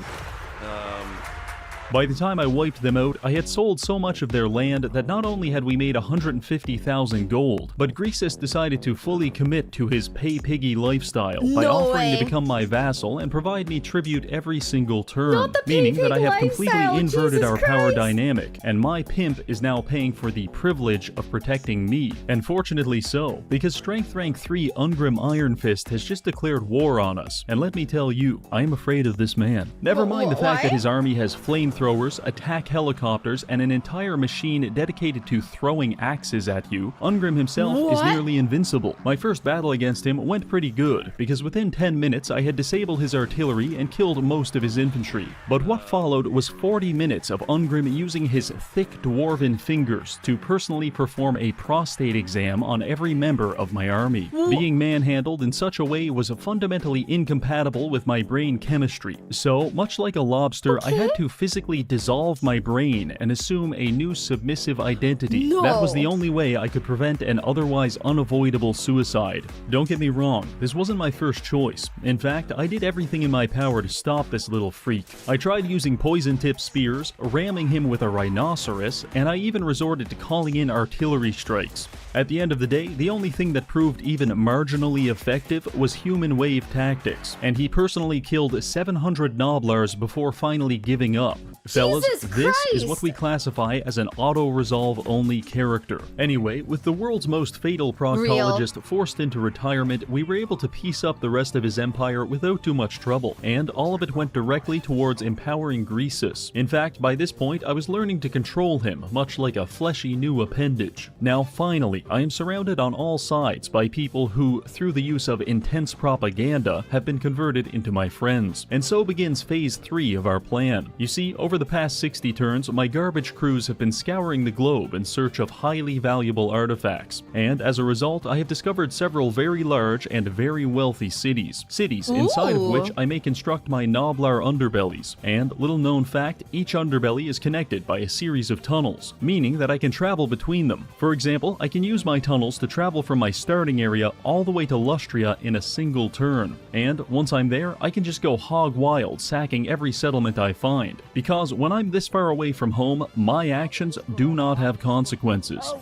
By the time I wiped them out, I had sold so much of their land that not only had we made 150,000 gold, but Greasus decided to fully commit to his pay-piggy lifestyle by offering to become my vassal and provide me tribute every single turn, meaning that I have completely inverted our power dynamic, and my pimp is now paying for the privilege of protecting me. And fortunately so, because Strength Rank 3 Ungrim Iron Fist has just declared war on us, and let me tell you, I am afraid of this man. Never mind the fact that his army has flamethrowers, attack helicopters, and an entire machine dedicated to throwing axes at you, Ungrim himself is nearly invincible. My first battle against him went pretty good, because within 10 minutes I had disabled his artillery and killed most of his infantry. But what followed was 40 minutes of Ungrim using his thick dwarven fingers to personally perform a prostate exam on every member of my army. Being manhandled in such a way was fundamentally incompatible with my brain chemistry, so much like a lobster, I had to physically dissolve my brain and assume a new submissive identity. That was the only way I could prevent an otherwise unavoidable suicide. Don't get me wrong, this wasn't my first choice. In fact, I did everything in my power to stop this little freak. I tried using poison-tipped spears, ramming him with a rhinoceros, and I even resorted to calling in artillery strikes. At the end of the day, the only thing that proved even marginally effective was human wave tactics, and he personally killed 700 Noblars before finally giving up. Fellas, this is what we classify as an auto-resolve only character. Anyway, with the world's most fatal proctologist forced into retirement, we were able to piece up the rest of his empire without too much trouble, and all of it went directly towards empowering Greasus. In fact, by this point, I was learning to control him, much like a fleshy new appendage. Now finally, I am surrounded on all sides by people who, through the use of intense propaganda, have been converted into my friends. And so begins phase 3 of our plan. You see, over the past 60 turns, my garbage crews have been scouring the globe in search of highly valuable artifacts, and as a result, I have discovered several very large and very wealthy cities. Cities inside of which I may construct my Noblar underbellies, and little known fact, each underbelly is connected by a series of tunnels, meaning that I can travel between them. For example, I can use my tunnels to travel from my starting area all the way to Lustria in a single turn, and once I'm there, I can just go hog wild, sacking every settlement I find, because when I'm this far away from home, my actions do not have consequences.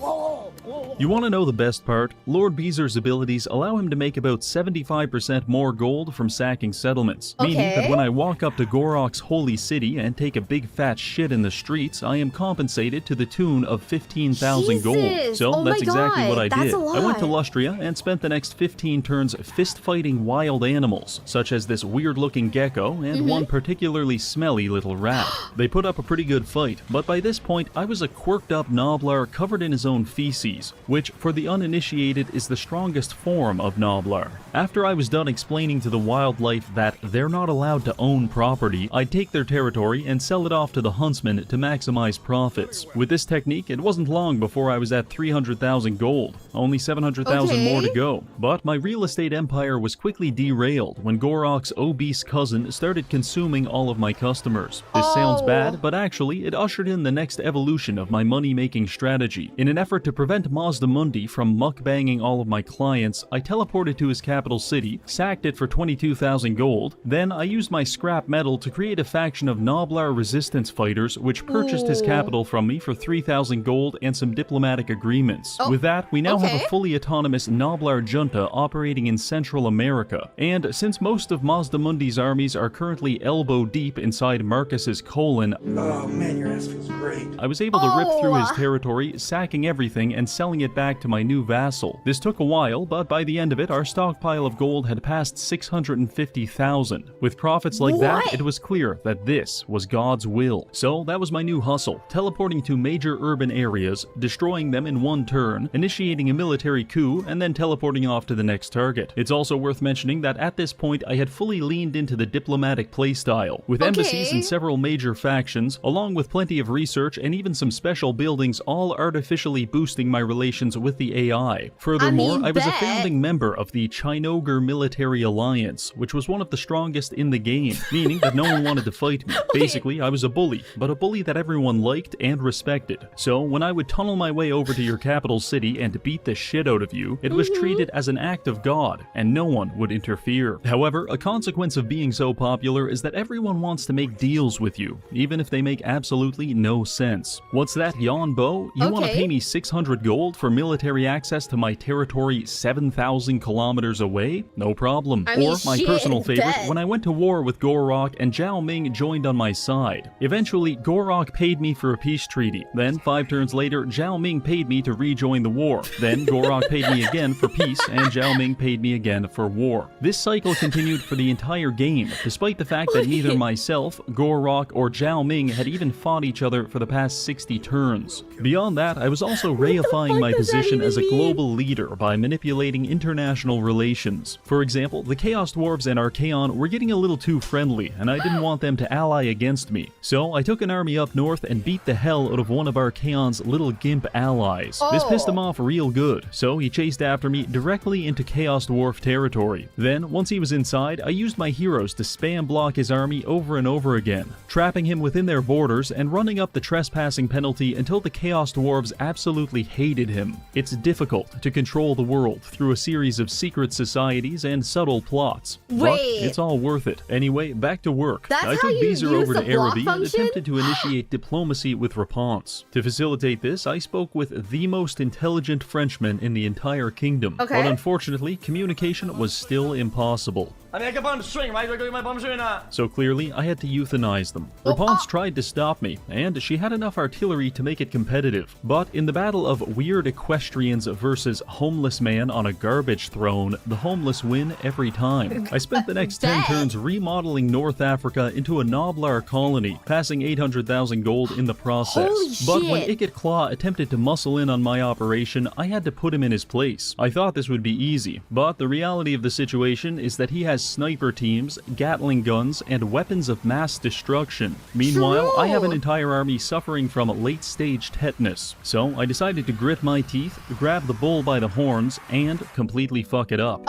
You want to know the best part? Lord Beezer's abilities allow him to make about 75% more gold from sacking settlements, meaning that when I walk up to Gorok's holy city and take a big fat shit in the streets, I am compensated to the tune of 15,000 gold. So that's exactly what I did. I went to Lustria and spent the next 15 turns fist-fighting wild animals, such as this weird-looking gecko and one particularly smelly little rat. They put up a pretty good fight, but by this point I was a quirked-up Noblar covered in his own feces, which for the uninitiated is the strongest form of Noblar. After I was done explaining to the wildlife that they're not allowed to own property, I'd take their territory and sell it off to the huntsman to maximize profits. With this technique, it wasn't long before I was at 300,000 gold, only 700,000 more to go. But my real estate empire was quickly derailed when Gorok's obese cousin started consuming all of my customers. This sounds bad, but actually it ushered in the next evolution of my money-making strategy. In an effort to prevent Mazdamundi from mukbanging all of my clients, I teleported to his capital city, sacked it for 22,000 gold, then I used my scrap metal to create a faction of Noblar resistance fighters which purchased his capital from me for 3,000 gold and some diplomatic agreements. With that, we now have a fully autonomous Noblar junta operating in Central America, and since most of Mazdamundi's armies are currently elbow deep inside Marcus's colon, Oh man, your ass feels great. I was able to rip through his territory, sacking everything and selling it back to my new vassal. This took a while, but by the end of it, our stockpile of gold had passed 650,000. With profits like that, it was clear that this was God's will. So that was my new hustle, teleporting to major urban areas, destroying them in one turn, initiating a military coup, and then teleporting off to the next target. It's also worth mentioning that at this point, I had fully leaned into the diplomatic playstyle, with embassies in several major factions, along with plenty of research and even some special buildings, all artificially boosting my relations with the AI. Furthermore, I was a founding member of the Chinogre Military Alliance, which was one of the strongest in the game, meaning that no one wanted to fight me. Basically, I was a bully, but a bully that everyone liked and respected. So when I would tunnel my way over to your capital city and beat the shit out of you, it was treated as an act of God, and no one would interfere. However, a consequence of being so popular is that everyone wants to make deals with you, even if they make absolutely no sense. What's that, Yon Bo? You want to pay me 600 gold for military access to my territory 7,000 kilometers away? No problem. Or my personal favorite, when I went to war with Gorok and Zhao Ming joined on my side. Eventually, Gorok paid me for a peace treaty. Then, 5 turns later, Zhao Ming paid me to rejoin the war. Then, Gorok paid me again for peace, and Zhao Ming paid me again for war. This cycle continued for the entire game, despite the fact that neither myself, Gorok, or Zhao Ming had even fought each other for the past 60 turns. Beyond that, I was also reifying my position as a global leader by manipulating international relations. For example, the Chaos Dwarves and Archaon were getting a little too friendly, and I didn't want them to ally against me. So I took an army up north and beat the hell out of one of Archaon's little gimp allies. This pissed him off real good, so he chased after me directly into Chaos Dwarf territory. Then, once he was inside, I used my heroes to spam block his army over and over again, trapping him within their borders and running up the trespassing penalty until the Chaos Dwarves absolutely hated him. It's difficult to control the world through a series of secret societies and subtle plots, but it's all worth it. Anyway, back to work. I took Beezer over to Araby and attempted to initiate diplomacy with Rapunzel. To facilitate this, I spoke with the most intelligent Frenchman in the entire kingdom, but unfortunately, communication was still impossible. I mean, I can bomb swing, right? Do I go get my bomb swing or not? So clearly, I had to euthanize them. Rapunzel tried to stop me, and she had enough artillery to make it competitive. But in the battle of weird equestrians versus homeless man on a garbage throne, the homeless win every time. I spent the next 10 turns remodeling North Africa into a Noblar colony, passing 800,000 gold in the process. But when Ikit Claw attempted to muscle in on my operation, I had to put him in his place. I thought this would be easy, but the reality of the situation is that he has sniper teams, Gatling guns, and weapons of mass destruction. Meanwhile, I have an entire army suffering from late-stage tetanus. So I decided to grit my teeth, grab the bull by the horns, and completely fuck it up.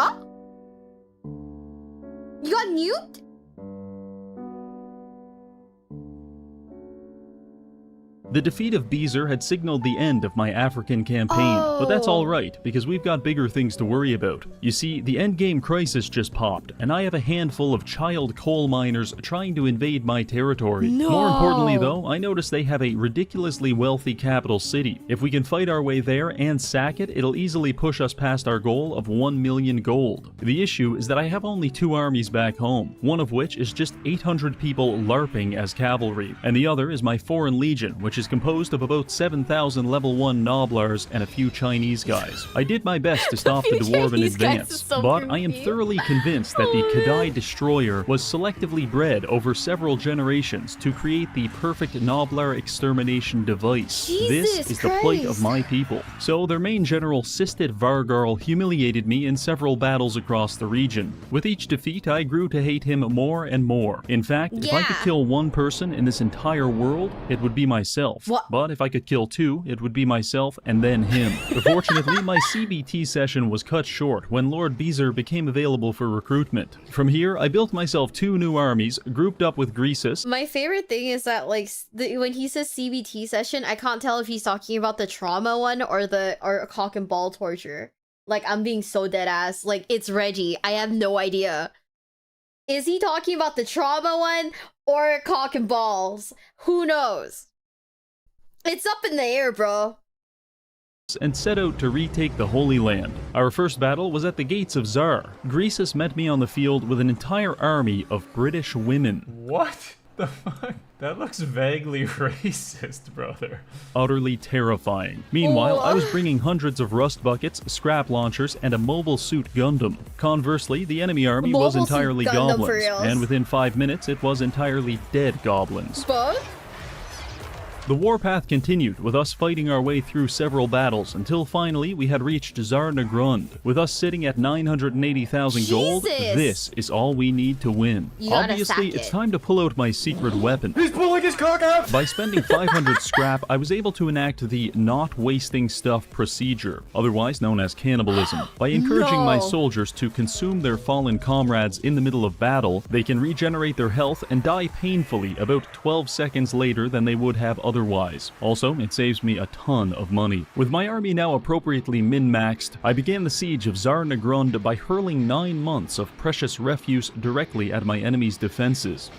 You got nuked? The defeat of Beezer had signaled the end of my African campaign, but that's alright, because we've got bigger things to worry about. You see, the endgame crisis just popped, and I have a handful of child coal miners trying to invade my territory. More importantly though, I noticed they have a ridiculously wealthy capital city. If we can fight our way there and sack it, it'll easily push us past our goal of 1 million gold. The issue is that I have only 2 armies back home, one of which is just 800 people LARPing as cavalry, and the other is my Foreign Legion, which is composed of about 7,000 level 1 Noblars and a few Chinese guys. I did my best to stop the Dwarven advance, but I am thoroughly convinced that the Kadai Destroyer was selectively bred over several generations to create the perfect Noblar extermination device. This is the plight of my people. So their main general Sistit Vargarl humiliated me in several battles across the region. With each defeat, I grew to hate him more and more. In fact, if I could kill one person in this entire world, it would be myself. But if I could kill 2, it would be myself and then him. Fortunately, my CBT session was cut short when Lord Beezer became available for recruitment. From here, I built myself 2 new armies, grouped up with Greasus. My favorite thing is that, like, when he says CBT session, I can't tell if he's talking about the trauma one or a cock and ball torture. Like, I'm being so dead ass. Like, it's Reggie. I have no idea. Is he talking about the trauma one or cock and balls? Who knows? It's up in the air, bro. And set out to retake the Holy Land. Our first battle was at the gates of Zar. Greasus met me on the field with an entire army of British women. What? the fuck? That looks vaguely racist, brother. Utterly terrifying. Meanwhile, I was bringing hundreds of rust buckets, scrap launchers, and a mobile suit Gundam. Conversely, the enemy army was Mobile suit entirely Gundam for goblins, reals. and within 5 minutes it was entirely dead goblins. Fuck? The warpath continued, with us fighting our way through several battles, until finally we had reached Zarnagrund. With us sitting at 980,000 gold, Jesus! this is all we need to win. You gotta Obviously, sack it's it. time to pull out my secret weapon. He's pulling his cock out! By spending 500 scrap, I was able to enact the not wasting stuff procedure, otherwise known as cannibalism. By encouraging my No. soldiers to consume their fallen comrades in the middle of battle, they can regenerate their health and die painfully about 12 seconds later than they would have otherwise. Also, it saves me a ton of money. With my army now appropriately min-maxed, I began the siege of Zarnagrund by hurling 9 months of precious refuse directly at my enemy's defenses.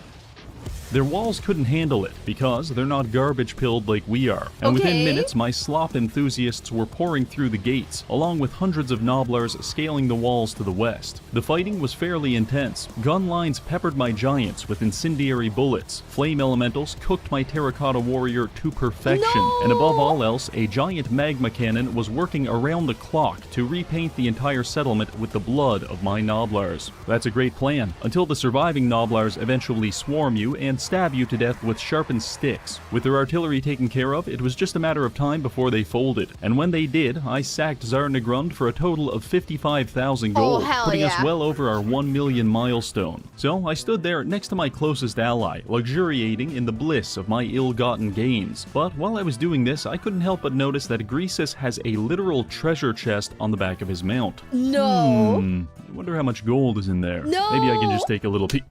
Their walls couldn't handle it, because they're not garbage-pilled like we are. And within Okay. minutes, my slop enthusiasts were pouring through the gates, along with hundreds of Noblars scaling the walls to the west. The fighting was fairly intense. Gun lines peppered my giants with incendiary bullets. Flame elementals cooked my terracotta warrior to perfection. And above all else, a giant magma cannon was working around the clock to repaint the entire settlement with the blood of my Noblars. That's a great plan, until the surviving Noblars eventually swarm you and stab you to death with sharpened sticks. With their artillery taken care of, it was just a matter of time before they folded. And when they did, I sacked Zarnagrund for a total of 55,000 gold, hell putting us yeah. well over our 1 million milestone. So I stood there next to my closest ally, luxuriating in the bliss of my ill-gotten gains. But while I was doing this, I couldn't help but notice that Greasus has a literal treasure chest on the back of his mount. No. I wonder how much gold is in there. No. Maybe I can just take a little peek.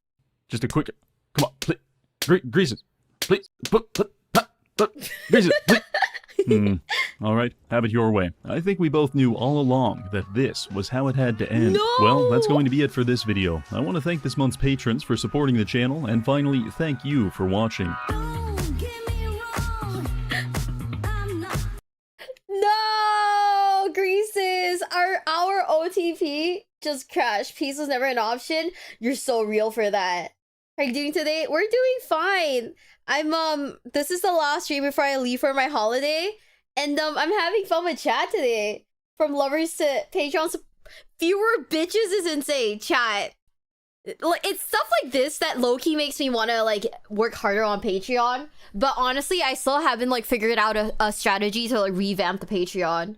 Just a quick... Come on, please. Greases, please. Greases, please. All right, have it your way. I think we both knew all along that this was how it had to end. No! Well, that's going to be it for this video. I want to thank this month's patrons for supporting the channel, and finally, thank you for watching. No, Greases, our OTP just crashed. Peace was never an option. You're so real for that. How are you doing today? We're doing fine. This is the last stream before I leave for my holiday, and I'm having fun with chat today. From lovers to Patreons, fewer bitches is insane. Chat, like, it's stuff like this that low-key makes me want to like work harder on Patreon. But honestly, I still haven't like figured out a strategy to like revamp the Patreon.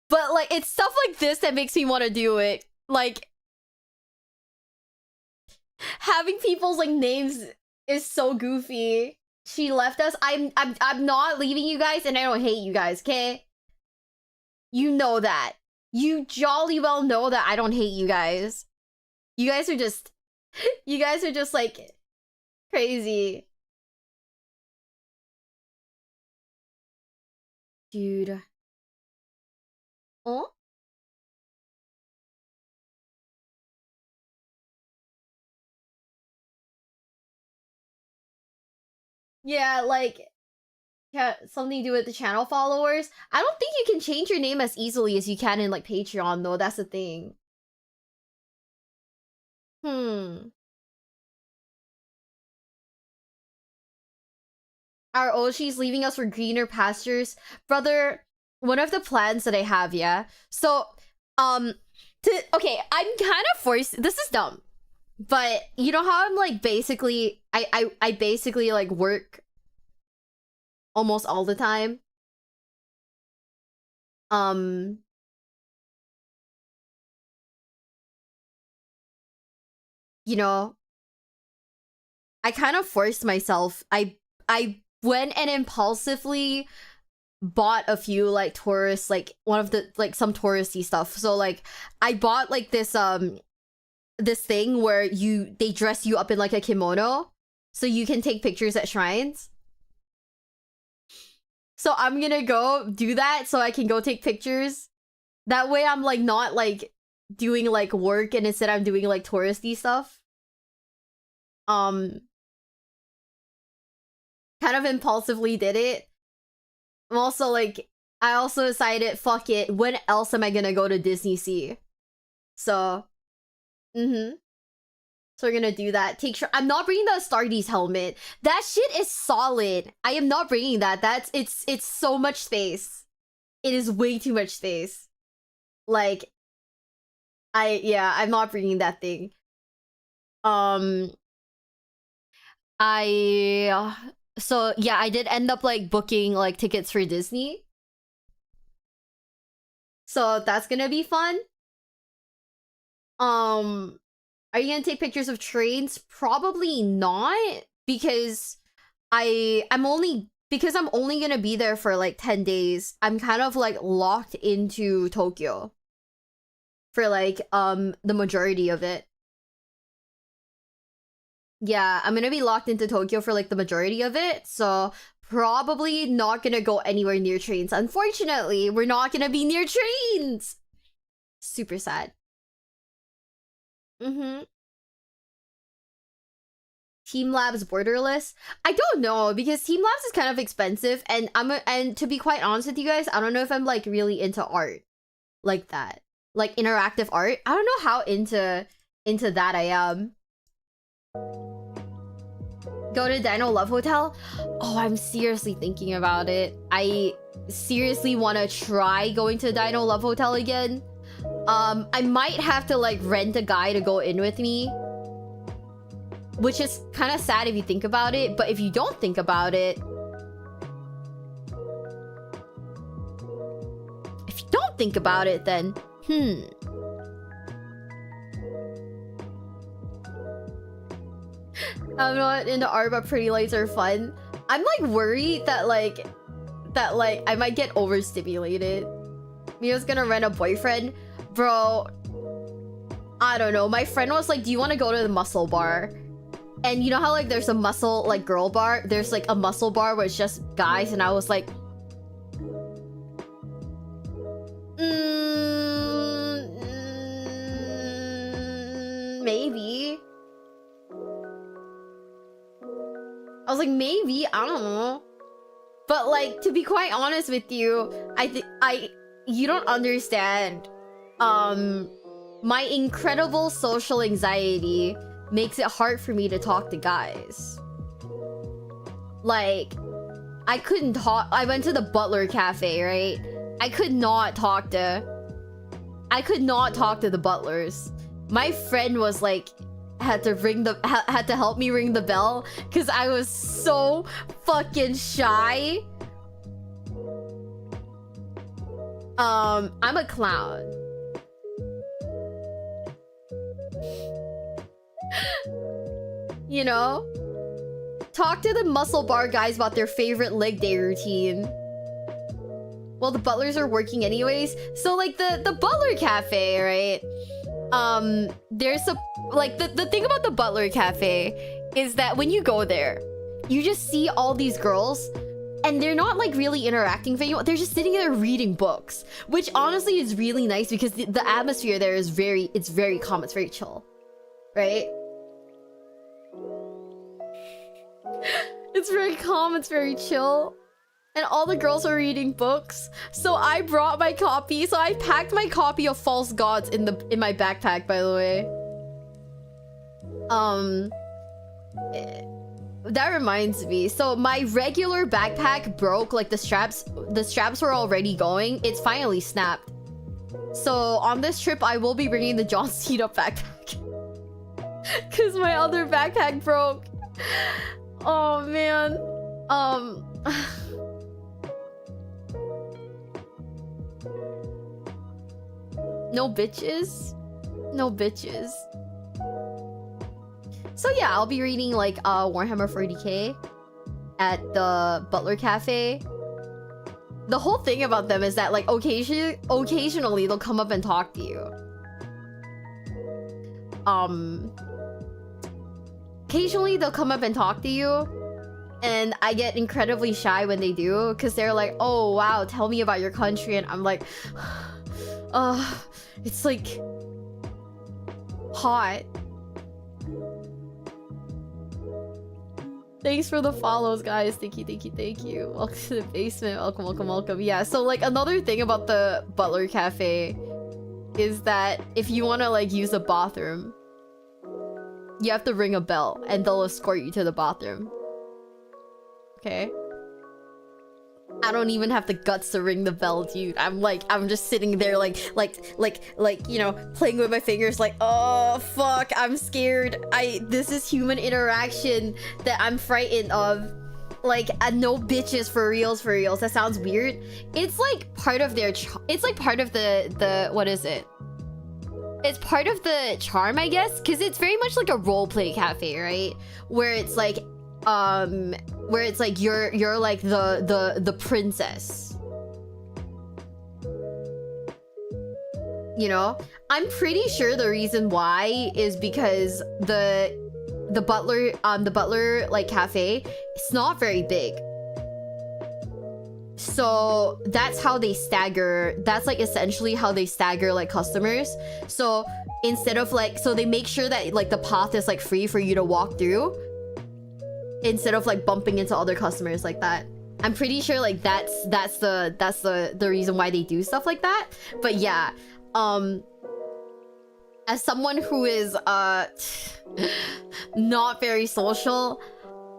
But like, it's stuff like this that makes me want to do it. Like, having people's like names is so goofy. She left us. I'm not leaving you guys, and I don't hate you guys, okay? You know that. You jolly well know that I don't hate you guys. You guys are just like crazy. Dude. Oh? Yeah, like, yeah, something to do with the channel followers. I don't think you can change your name as easily as you can in like Patreon though. That's the thing. Our Oshi's leaving us for greener pastures. Brother, one of the plans that I have, yeah. So, okay, I'm kind of forced. This is dumb. But you know how I'm like basically I basically like work almost all the time. You know, I kind of forced myself. I went and impulsively bought a few like tourists, like one of the like some touristy stuff. So like I bought like this this thing where they dress you up in like a kimono so you can take pictures at shrines. So I'm gonna go do that so I can go take pictures. That way I'm like not like doing like work, and instead I'm doing like touristy stuff. Kind of impulsively did it. I'm also like, I also decided, fuck it, when else am I gonna go to Disney Sea? So So we're gonna do that. I'm not bringing the Astartes helmet. That shit is solid. I am not bringing that. It's so much space. It is way too much space. Like, I'm not bringing that thing. So yeah, I did end up like booking like tickets for Disney. So that's gonna be fun. Are you gonna take pictures of trains? Probably not, because I'm only gonna be there for like 10 days. I'm kind of like locked into Tokyo for like the majority of it. Yeah, I'm gonna be locked into Tokyo for like the majority of it, so probably not gonna go anywhere near trains. Unfortunately, we're not gonna be near trains. Super sad. Team Labs Borderless? I don't know, because Team Labs is kind of expensive, and and to be quite honest with you guys, I don't know if I'm like really into art like that, like interactive art. I don't know how into that I am. Go to Dino Love Hotel? Oh, I'm seriously thinking about it. I seriously want to try going to Dino Love Hotel again. I might have to like rent a guy to go in with me, which is kind of sad if you think about it, but if you don't think about it, then I'm not into art, but pretty lights are fun. I'm like worried that like I might get overstimulated. Mio's gonna rent a boyfriend. Bro, I don't know. My friend was like, do you want to go to the muscle bar? And you know how like there's a muscle like girl bar? There's like a muscle bar where it's just guys, and I was like, maybe. I was like, maybe, I don't know. But like, to be quite honest with you, you don't understand. My incredible social anxiety makes it hard for me to talk to guys. Like, I couldn't talk. I went to the Butler Cafe, right? I could not talk to the butlers. My friend was like, had to help me ring the bell because I was so fucking shy. I'm a clown. You know? Talk to the muscle bar guys about their favorite leg day routine. Well, the butlers are working anyways. So like the Butler Cafe, right? There's a like the thing about the Butler Cafe is that when you go there, you just see all these girls and they're not like really interacting with anyone. They're just sitting there reading books, which honestly is really nice because the atmosphere there is very calm, it's very chill, right? It's very calm, it's very chill. And all the girls are reading books. So I brought my copy. So I packed my copy of False Gods in my backpack, by the way. That reminds me. So my regular backpack broke, like the straps were already going. It's finally snapped. So on this trip, I will be bringing the John Cena backpack. Cause my other backpack broke. Oh man. No bitches? No bitches. So yeah, I'll be reading like Warhammer 40k at the Butler Cafe. The whole thing about them is that like occasionally they'll come up and talk to you. Occasionally they'll come up and talk to you. And I get incredibly shy when they do, because they're like, oh wow, tell me about your country. And I'm like, it's like hot. Thanks for the follows, guys. Thank you. Welcome to the basement. Welcome. Yeah, so like another thing about the Butler Cafe is that if you want to like use a bathroom, You have to ring a bell and they'll escort you to the bathroom. Okay. I don't even have the guts to ring the bell, dude. I'm just sitting there like, you know, playing with my fingers like, oh, fuck, I'm scared. This is human interaction that I'm frightened of. Like, no bitches for reals, for reals. That sounds weird. It's like part of their, it's like part of the, what is it? It's part of the charm, I guess, because it's very much like a roleplay cafe, right? Where it's like, you're like the princess. You know? I'm pretty sure the reason why is because the butler like cafe, it's not very big. So that's how they stagger. That's like essentially how they stagger like customers. So instead of like, so they make sure that like the path is like free for you to walk through, instead of like bumping into other customers like that. I'm pretty sure like that's the reason why they do stuff like that. But yeah, as someone who is not very social,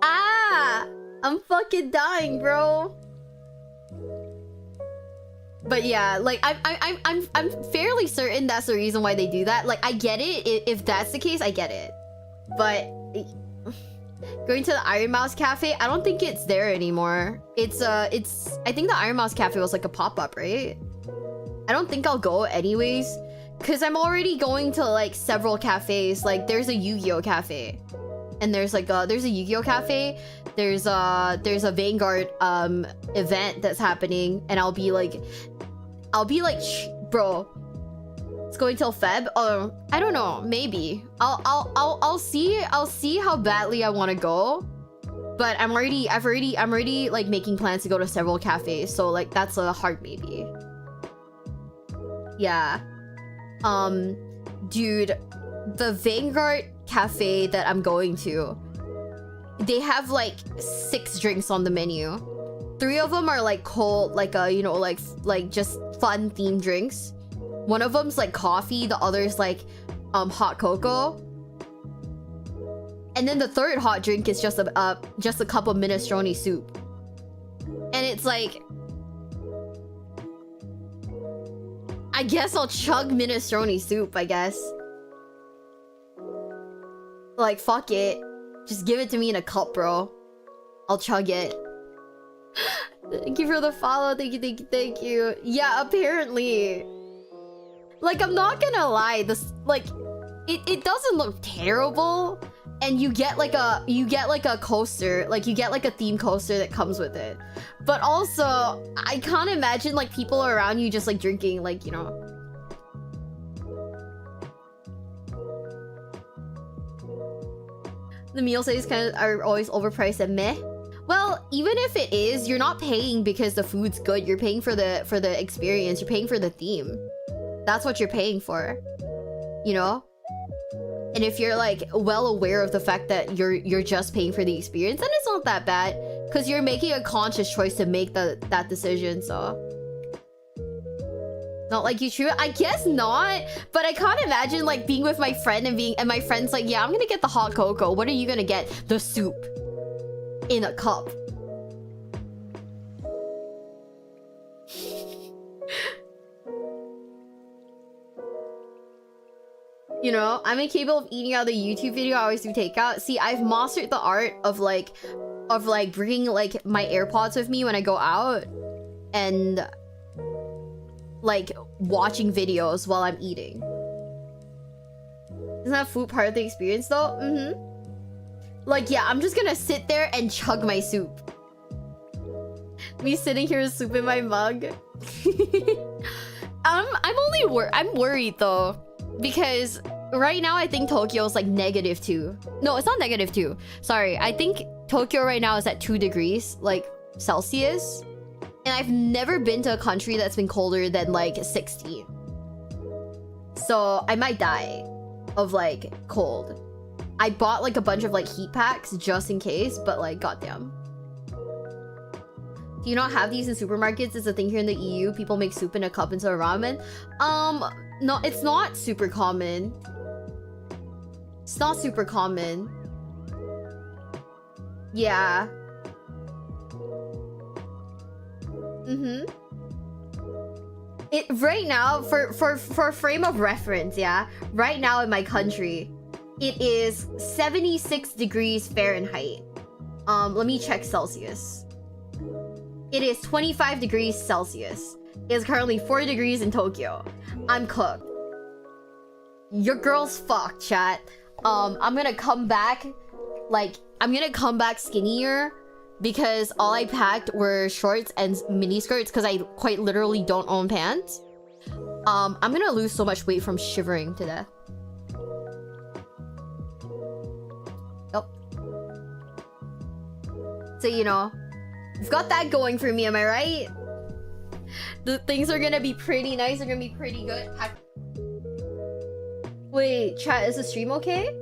I'm fucking dying, bro. But yeah, like I'm fairly certain that's the reason why they do that. Like I get it, if that's the case, I get it. But going to the Iron Mouse Cafe, I don't think it's there anymore. It's I think the Iron Mouse Cafe was like a pop-up, right? I don't think I'll go anyways, because I'm already going to like several cafes. Like there's a Yu-Gi-Oh cafe, and there's like there's a Yu-Gi-Oh cafe, there's a Vanguard event that's happening, and I'll be like bro, it's going till Feb. I don't know, maybe I'll see how badly I want to go, but I'm already like making plans to go to several cafes, so like that's a hard maybe. Yeah. Dude, the Vanguard cafe that I'm going to, they have like 6 drinks on the menu. 3 of them are like cold, like you know, like just fun themed drinks. One of them's like coffee, the other's like hot cocoa. And then the third hot drink is just a cup of minestrone soup. And it's like, I guess I'll chug minestrone soup, I guess. Like, fuck it. Just give it to me in a cup, bro. I'll chug it. Thank you for the follow. Thank you. Yeah, apparently. Like, I'm not gonna lie. This, like, it doesn't look terrible. And you get like a coaster. Like, you get like a theme coaster that comes with it. But also, I can't imagine like people around you just like drinking, like, you know. The meals are always overpriced and meh. Well, even if it is, you're not paying because the food's good. You're paying for the experience. You're paying for the theme. That's what you're paying for. You know? And if you're like well aware of the fact that you're just paying for the experience, then it's not that bad, because you're making a conscious choice to make that decision. So not like you should. I guess not, but I can't imagine like being with my friend and my friend's like, yeah, I'm gonna get the hot cocoa. What are you gonna get? The soup in a cup. You know, I'm incapable of eating out the YouTube video. I always do takeout. See, I've mastered the art of like bringing like my AirPods with me when I go out, and like watching videos while I'm eating. Isn't that food part of the experience though? Mm-hmm. Like, yeah, I'm just gonna sit there and chug my soup. Me sitting here with soup in my mug. I'm worried though, because right now I think Tokyo is like -2. No, it's not -2. Sorry, I think Tokyo right now is at 2 degrees like Celsius, and I've never been to a country that's been colder than like 16. So I might die of like cold. I bought like a bunch of like heat packs just in case, but like goddamn. Do you not have these in supermarkets? It's a thing here in the EU. People make soup in a cup into a ramen. No, it's not super common. It's not super common. Yeah. It right now, for frame of reference, yeah. Right now in my country, it is 76 degrees Fahrenheit. Let me check Celsius. It is 25 degrees Celsius. It is currently 4 degrees in Tokyo. I'm cooked. Your girl's fucked, chat. I'm gonna come back, like, I'm gonna come back skinnier because all I packed were shorts and mini skirts because I quite literally don't own pants. I'm gonna lose so much weight from shivering to death. Oh. So, you know, I've got that going for me, am I right? The things are gonna be pretty nice, they're gonna be pretty good. Wait, chat, is the stream okay?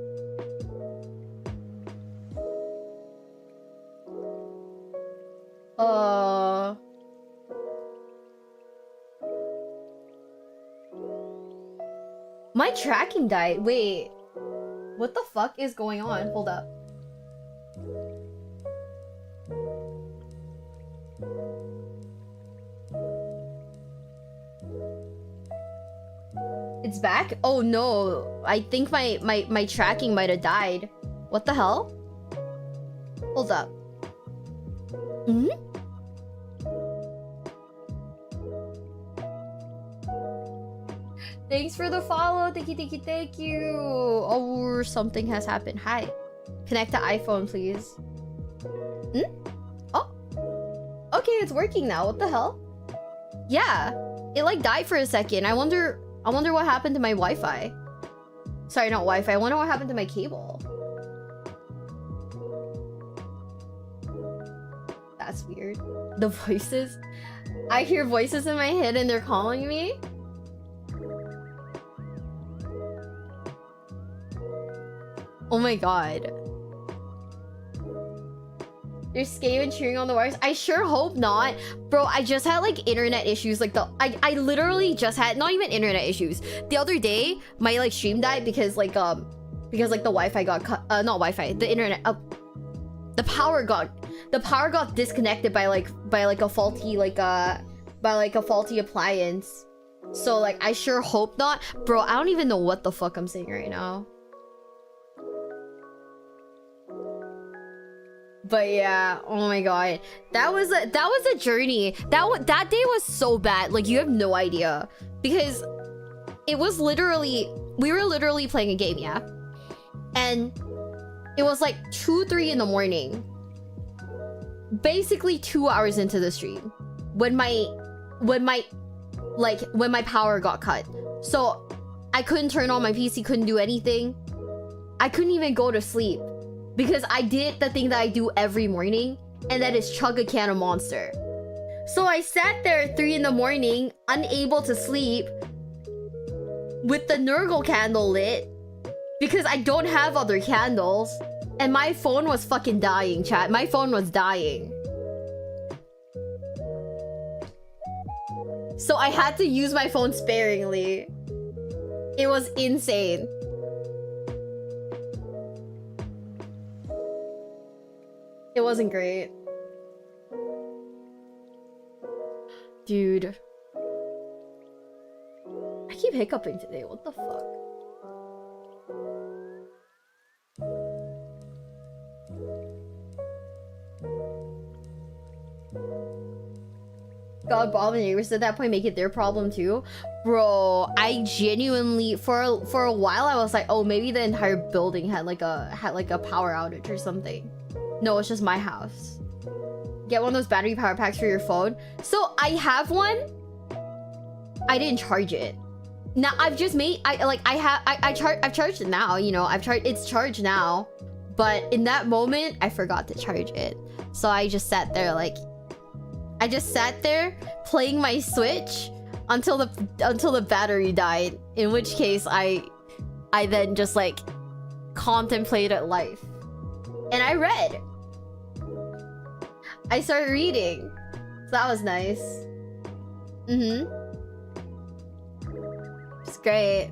My tracking died. Wait. What the fuck is going on? Hold up. It's back? Oh no. I think my tracking might have died. What the hell? Hold up. Thanks for the follow. Thank you. Oh, something has happened. Hi. Connect to iPhone, please. Oh. Okay, it's working now. What the hell? Yeah. It like died for a second. I wonder what happened to my Wi-Fi. Sorry, not Wi-Fi. I wonder what happened to my cable. That's weird. The voices. I hear voices in my head and they're calling me. Oh my god. You're skating and cheering on the wires? I sure hope not. Bro, I just had like internet issues. Like I literally just had not even internet issues. The other day, my like stream died because like the Wi-Fi got cut. Not Wi-Fi, the internet the power got disconnected by a faulty appliance. So like I sure hope not. Bro, I don't even know what the fuck I'm saying right now. But yeah, oh my god, that was a journey. That day was so bad, like you have no idea, because it was literally, we were literally playing a game, yeah, and it was like 2-3 in the morning, basically 2 hours into the stream, when my power got cut. So I couldn't turn on my PC, couldn't do anything. I couldn't even go to sleep. Because I did the thing that I do every morning, and that is chug a can of Monster. So I sat there at 3 in the morning, unable to sleep, with the Nurgle candle lit, because I don't have other candles, and my phone was fucking dying, chat. My phone was dying. So I had to use my phone sparingly. It was insane. It wasn't great. Dude. I keep hiccuping today, what the fuck? God, Abominators at that point make it their problem too? Bro, I genuinely, for a while I was like, oh, maybe the entire building had like a power outage or something. No, it's just my house. Get one of those battery power packs for your phone. So I have one. I didn't charge it. Now I've just made I've charged it now, you know, it's charged now. But in that moment, I forgot to charge it. So I just sat there playing my Switch until the battery died. In which case I then just like contemplated life. And I read. I started reading. So that was nice. It's great.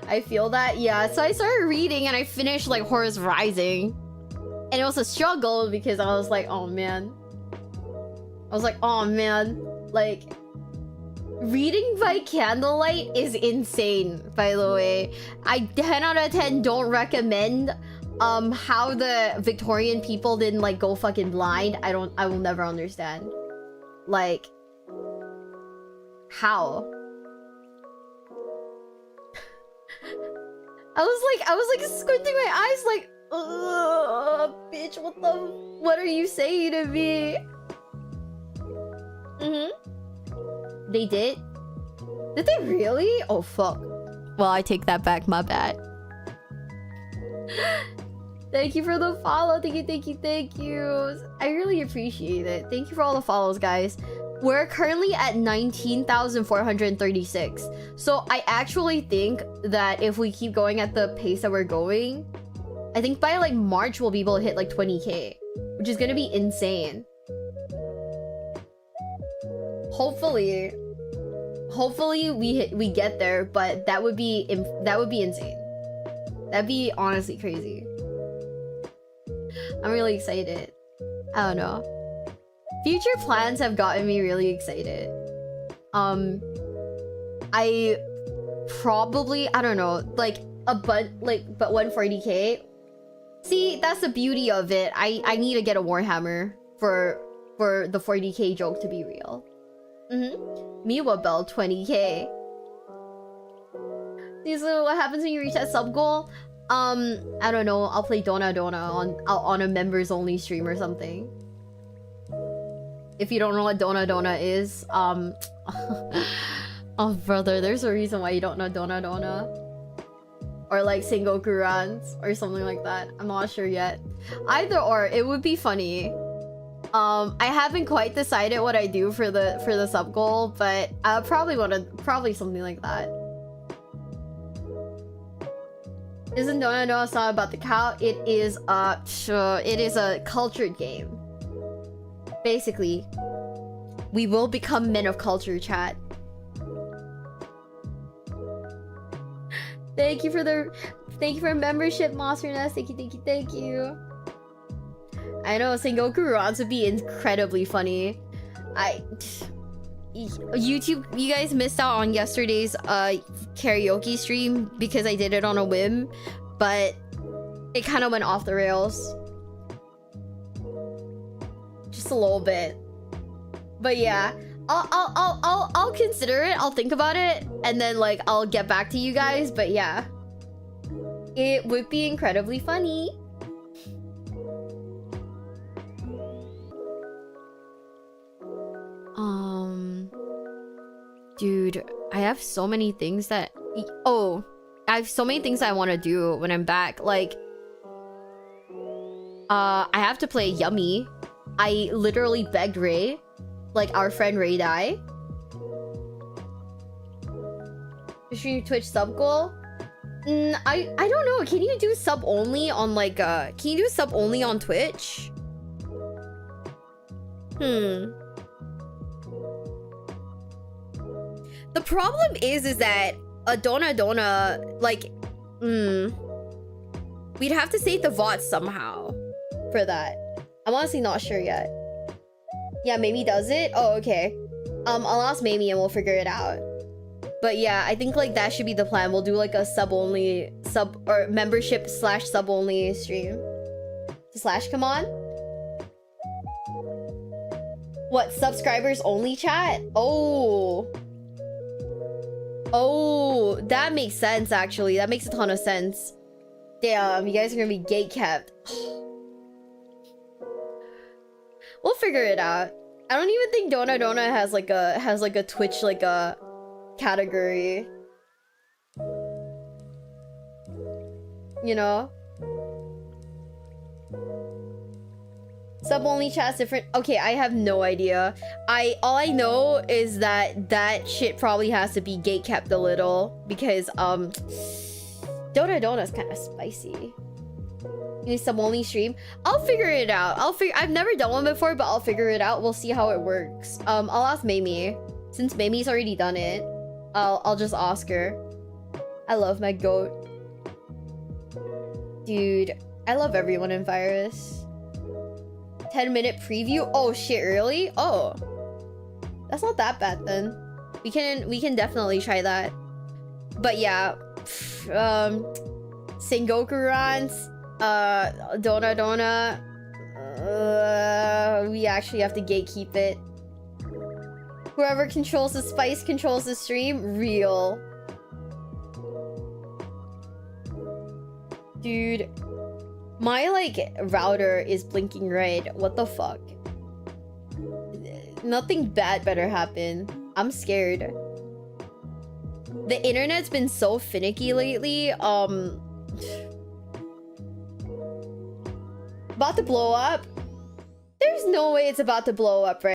I feel that. Yeah, so I started reading and I finished like Horus Rising. And it was a struggle because I was like, oh man. Like, reading by candlelight is insane, by the way. I 10 out of 10 don't recommend how the Victorian people didn't like go fucking blind. I will never understand. Like, how? I was like squinting my eyes like, bitch, what are you saying to me? They did? Did they really? Oh fuck. Well, I take that back, my bad. Thank you for the follow. Thank you. I really appreciate it. Thank you for all the follows, guys. We're currently at 19,436. So I actually think that if we keep going at the pace that we're going, I think by like March we'll be able to hit like 20k, which is gonna be insane. Hopefully we get there, but that would be insane. That'd be honestly crazy. I'm really excited. I don't know. Future plans have gotten me really excited. I probably, I don't know, like but 140k. See, that's the beauty of it. I need to get a Warhammer for the 40k joke to be real. Miwa Bell 20k. See, so what happens when you reach that sub goal? I don't know. I'll play Dona on a members only stream or something. If you don't know what Dona is, oh brother, there's a reason why you don't know Dona. Or like Sengoku runs or something like that. I'm not sure yet. Either or, it would be funny. I haven't quite decided what I do for the sub goal, but I probably something like that. Isn't Dona a song about the cow? It is a cultured game. Basically, we will become men of culture, chat. Thank you for membership, Monster Nest. Thank you. I know Sengoku Runs would be incredibly funny. YouTube, you guys missed out on yesterday's karaoke stream because I did it on a whim, but it kind of went off the rails. Just a little bit. But yeah, I'll consider it. I'll think about it, and then like I'll get back to you guys. But yeah, it would be incredibly funny. Dude, I have so many things that I want to do when I'm back. Like, I have to play Yummy. I literally begged Ray, like our friend Ray Dai. Stream Twitch sub goal? I don't know. Can you do sub only on like can you do sub only on Twitch? The problem is that a Dona like we'd have to save the VOD somehow for that. I'm honestly not sure yet. Yeah, Mamie does it? Oh, okay. I'll ask Mamie and we'll figure it out. But yeah, I think like that should be the plan. We'll do like a membership / sub only stream. Slash, come on. What, subscribers only chat? Oh, that makes sense actually. That makes a ton of sense. Damn, you guys are gonna be gate kept. We'll figure it out. I don't even think Dona has like a Twitch like a category. You know? Sub only chat's different. Okay, I have no idea. All I know is that shit probably has to be gate kept a little because Dona's kind of spicy. You need sub only stream. I'll figure it out. I've never done one before, but I'll figure it out. We'll see how it works. I'll ask Mamie. Since Mamie's already done it, I'll just ask her. I love my goat. Dude, I love everyone in Virus. 10-minute preview? Oh shit, really? Oh. That's not that bad then. We can definitely try that. But yeah, Sengoku Rants, Dona, we actually have to gatekeep it. Whoever controls the spice controls the stream. Real. Dude, my like router is blinking red. What the fuck? Nothing bad better happen. I'm scared. The internet's been so finicky lately. About to blow up. There's no way it's about to blow up right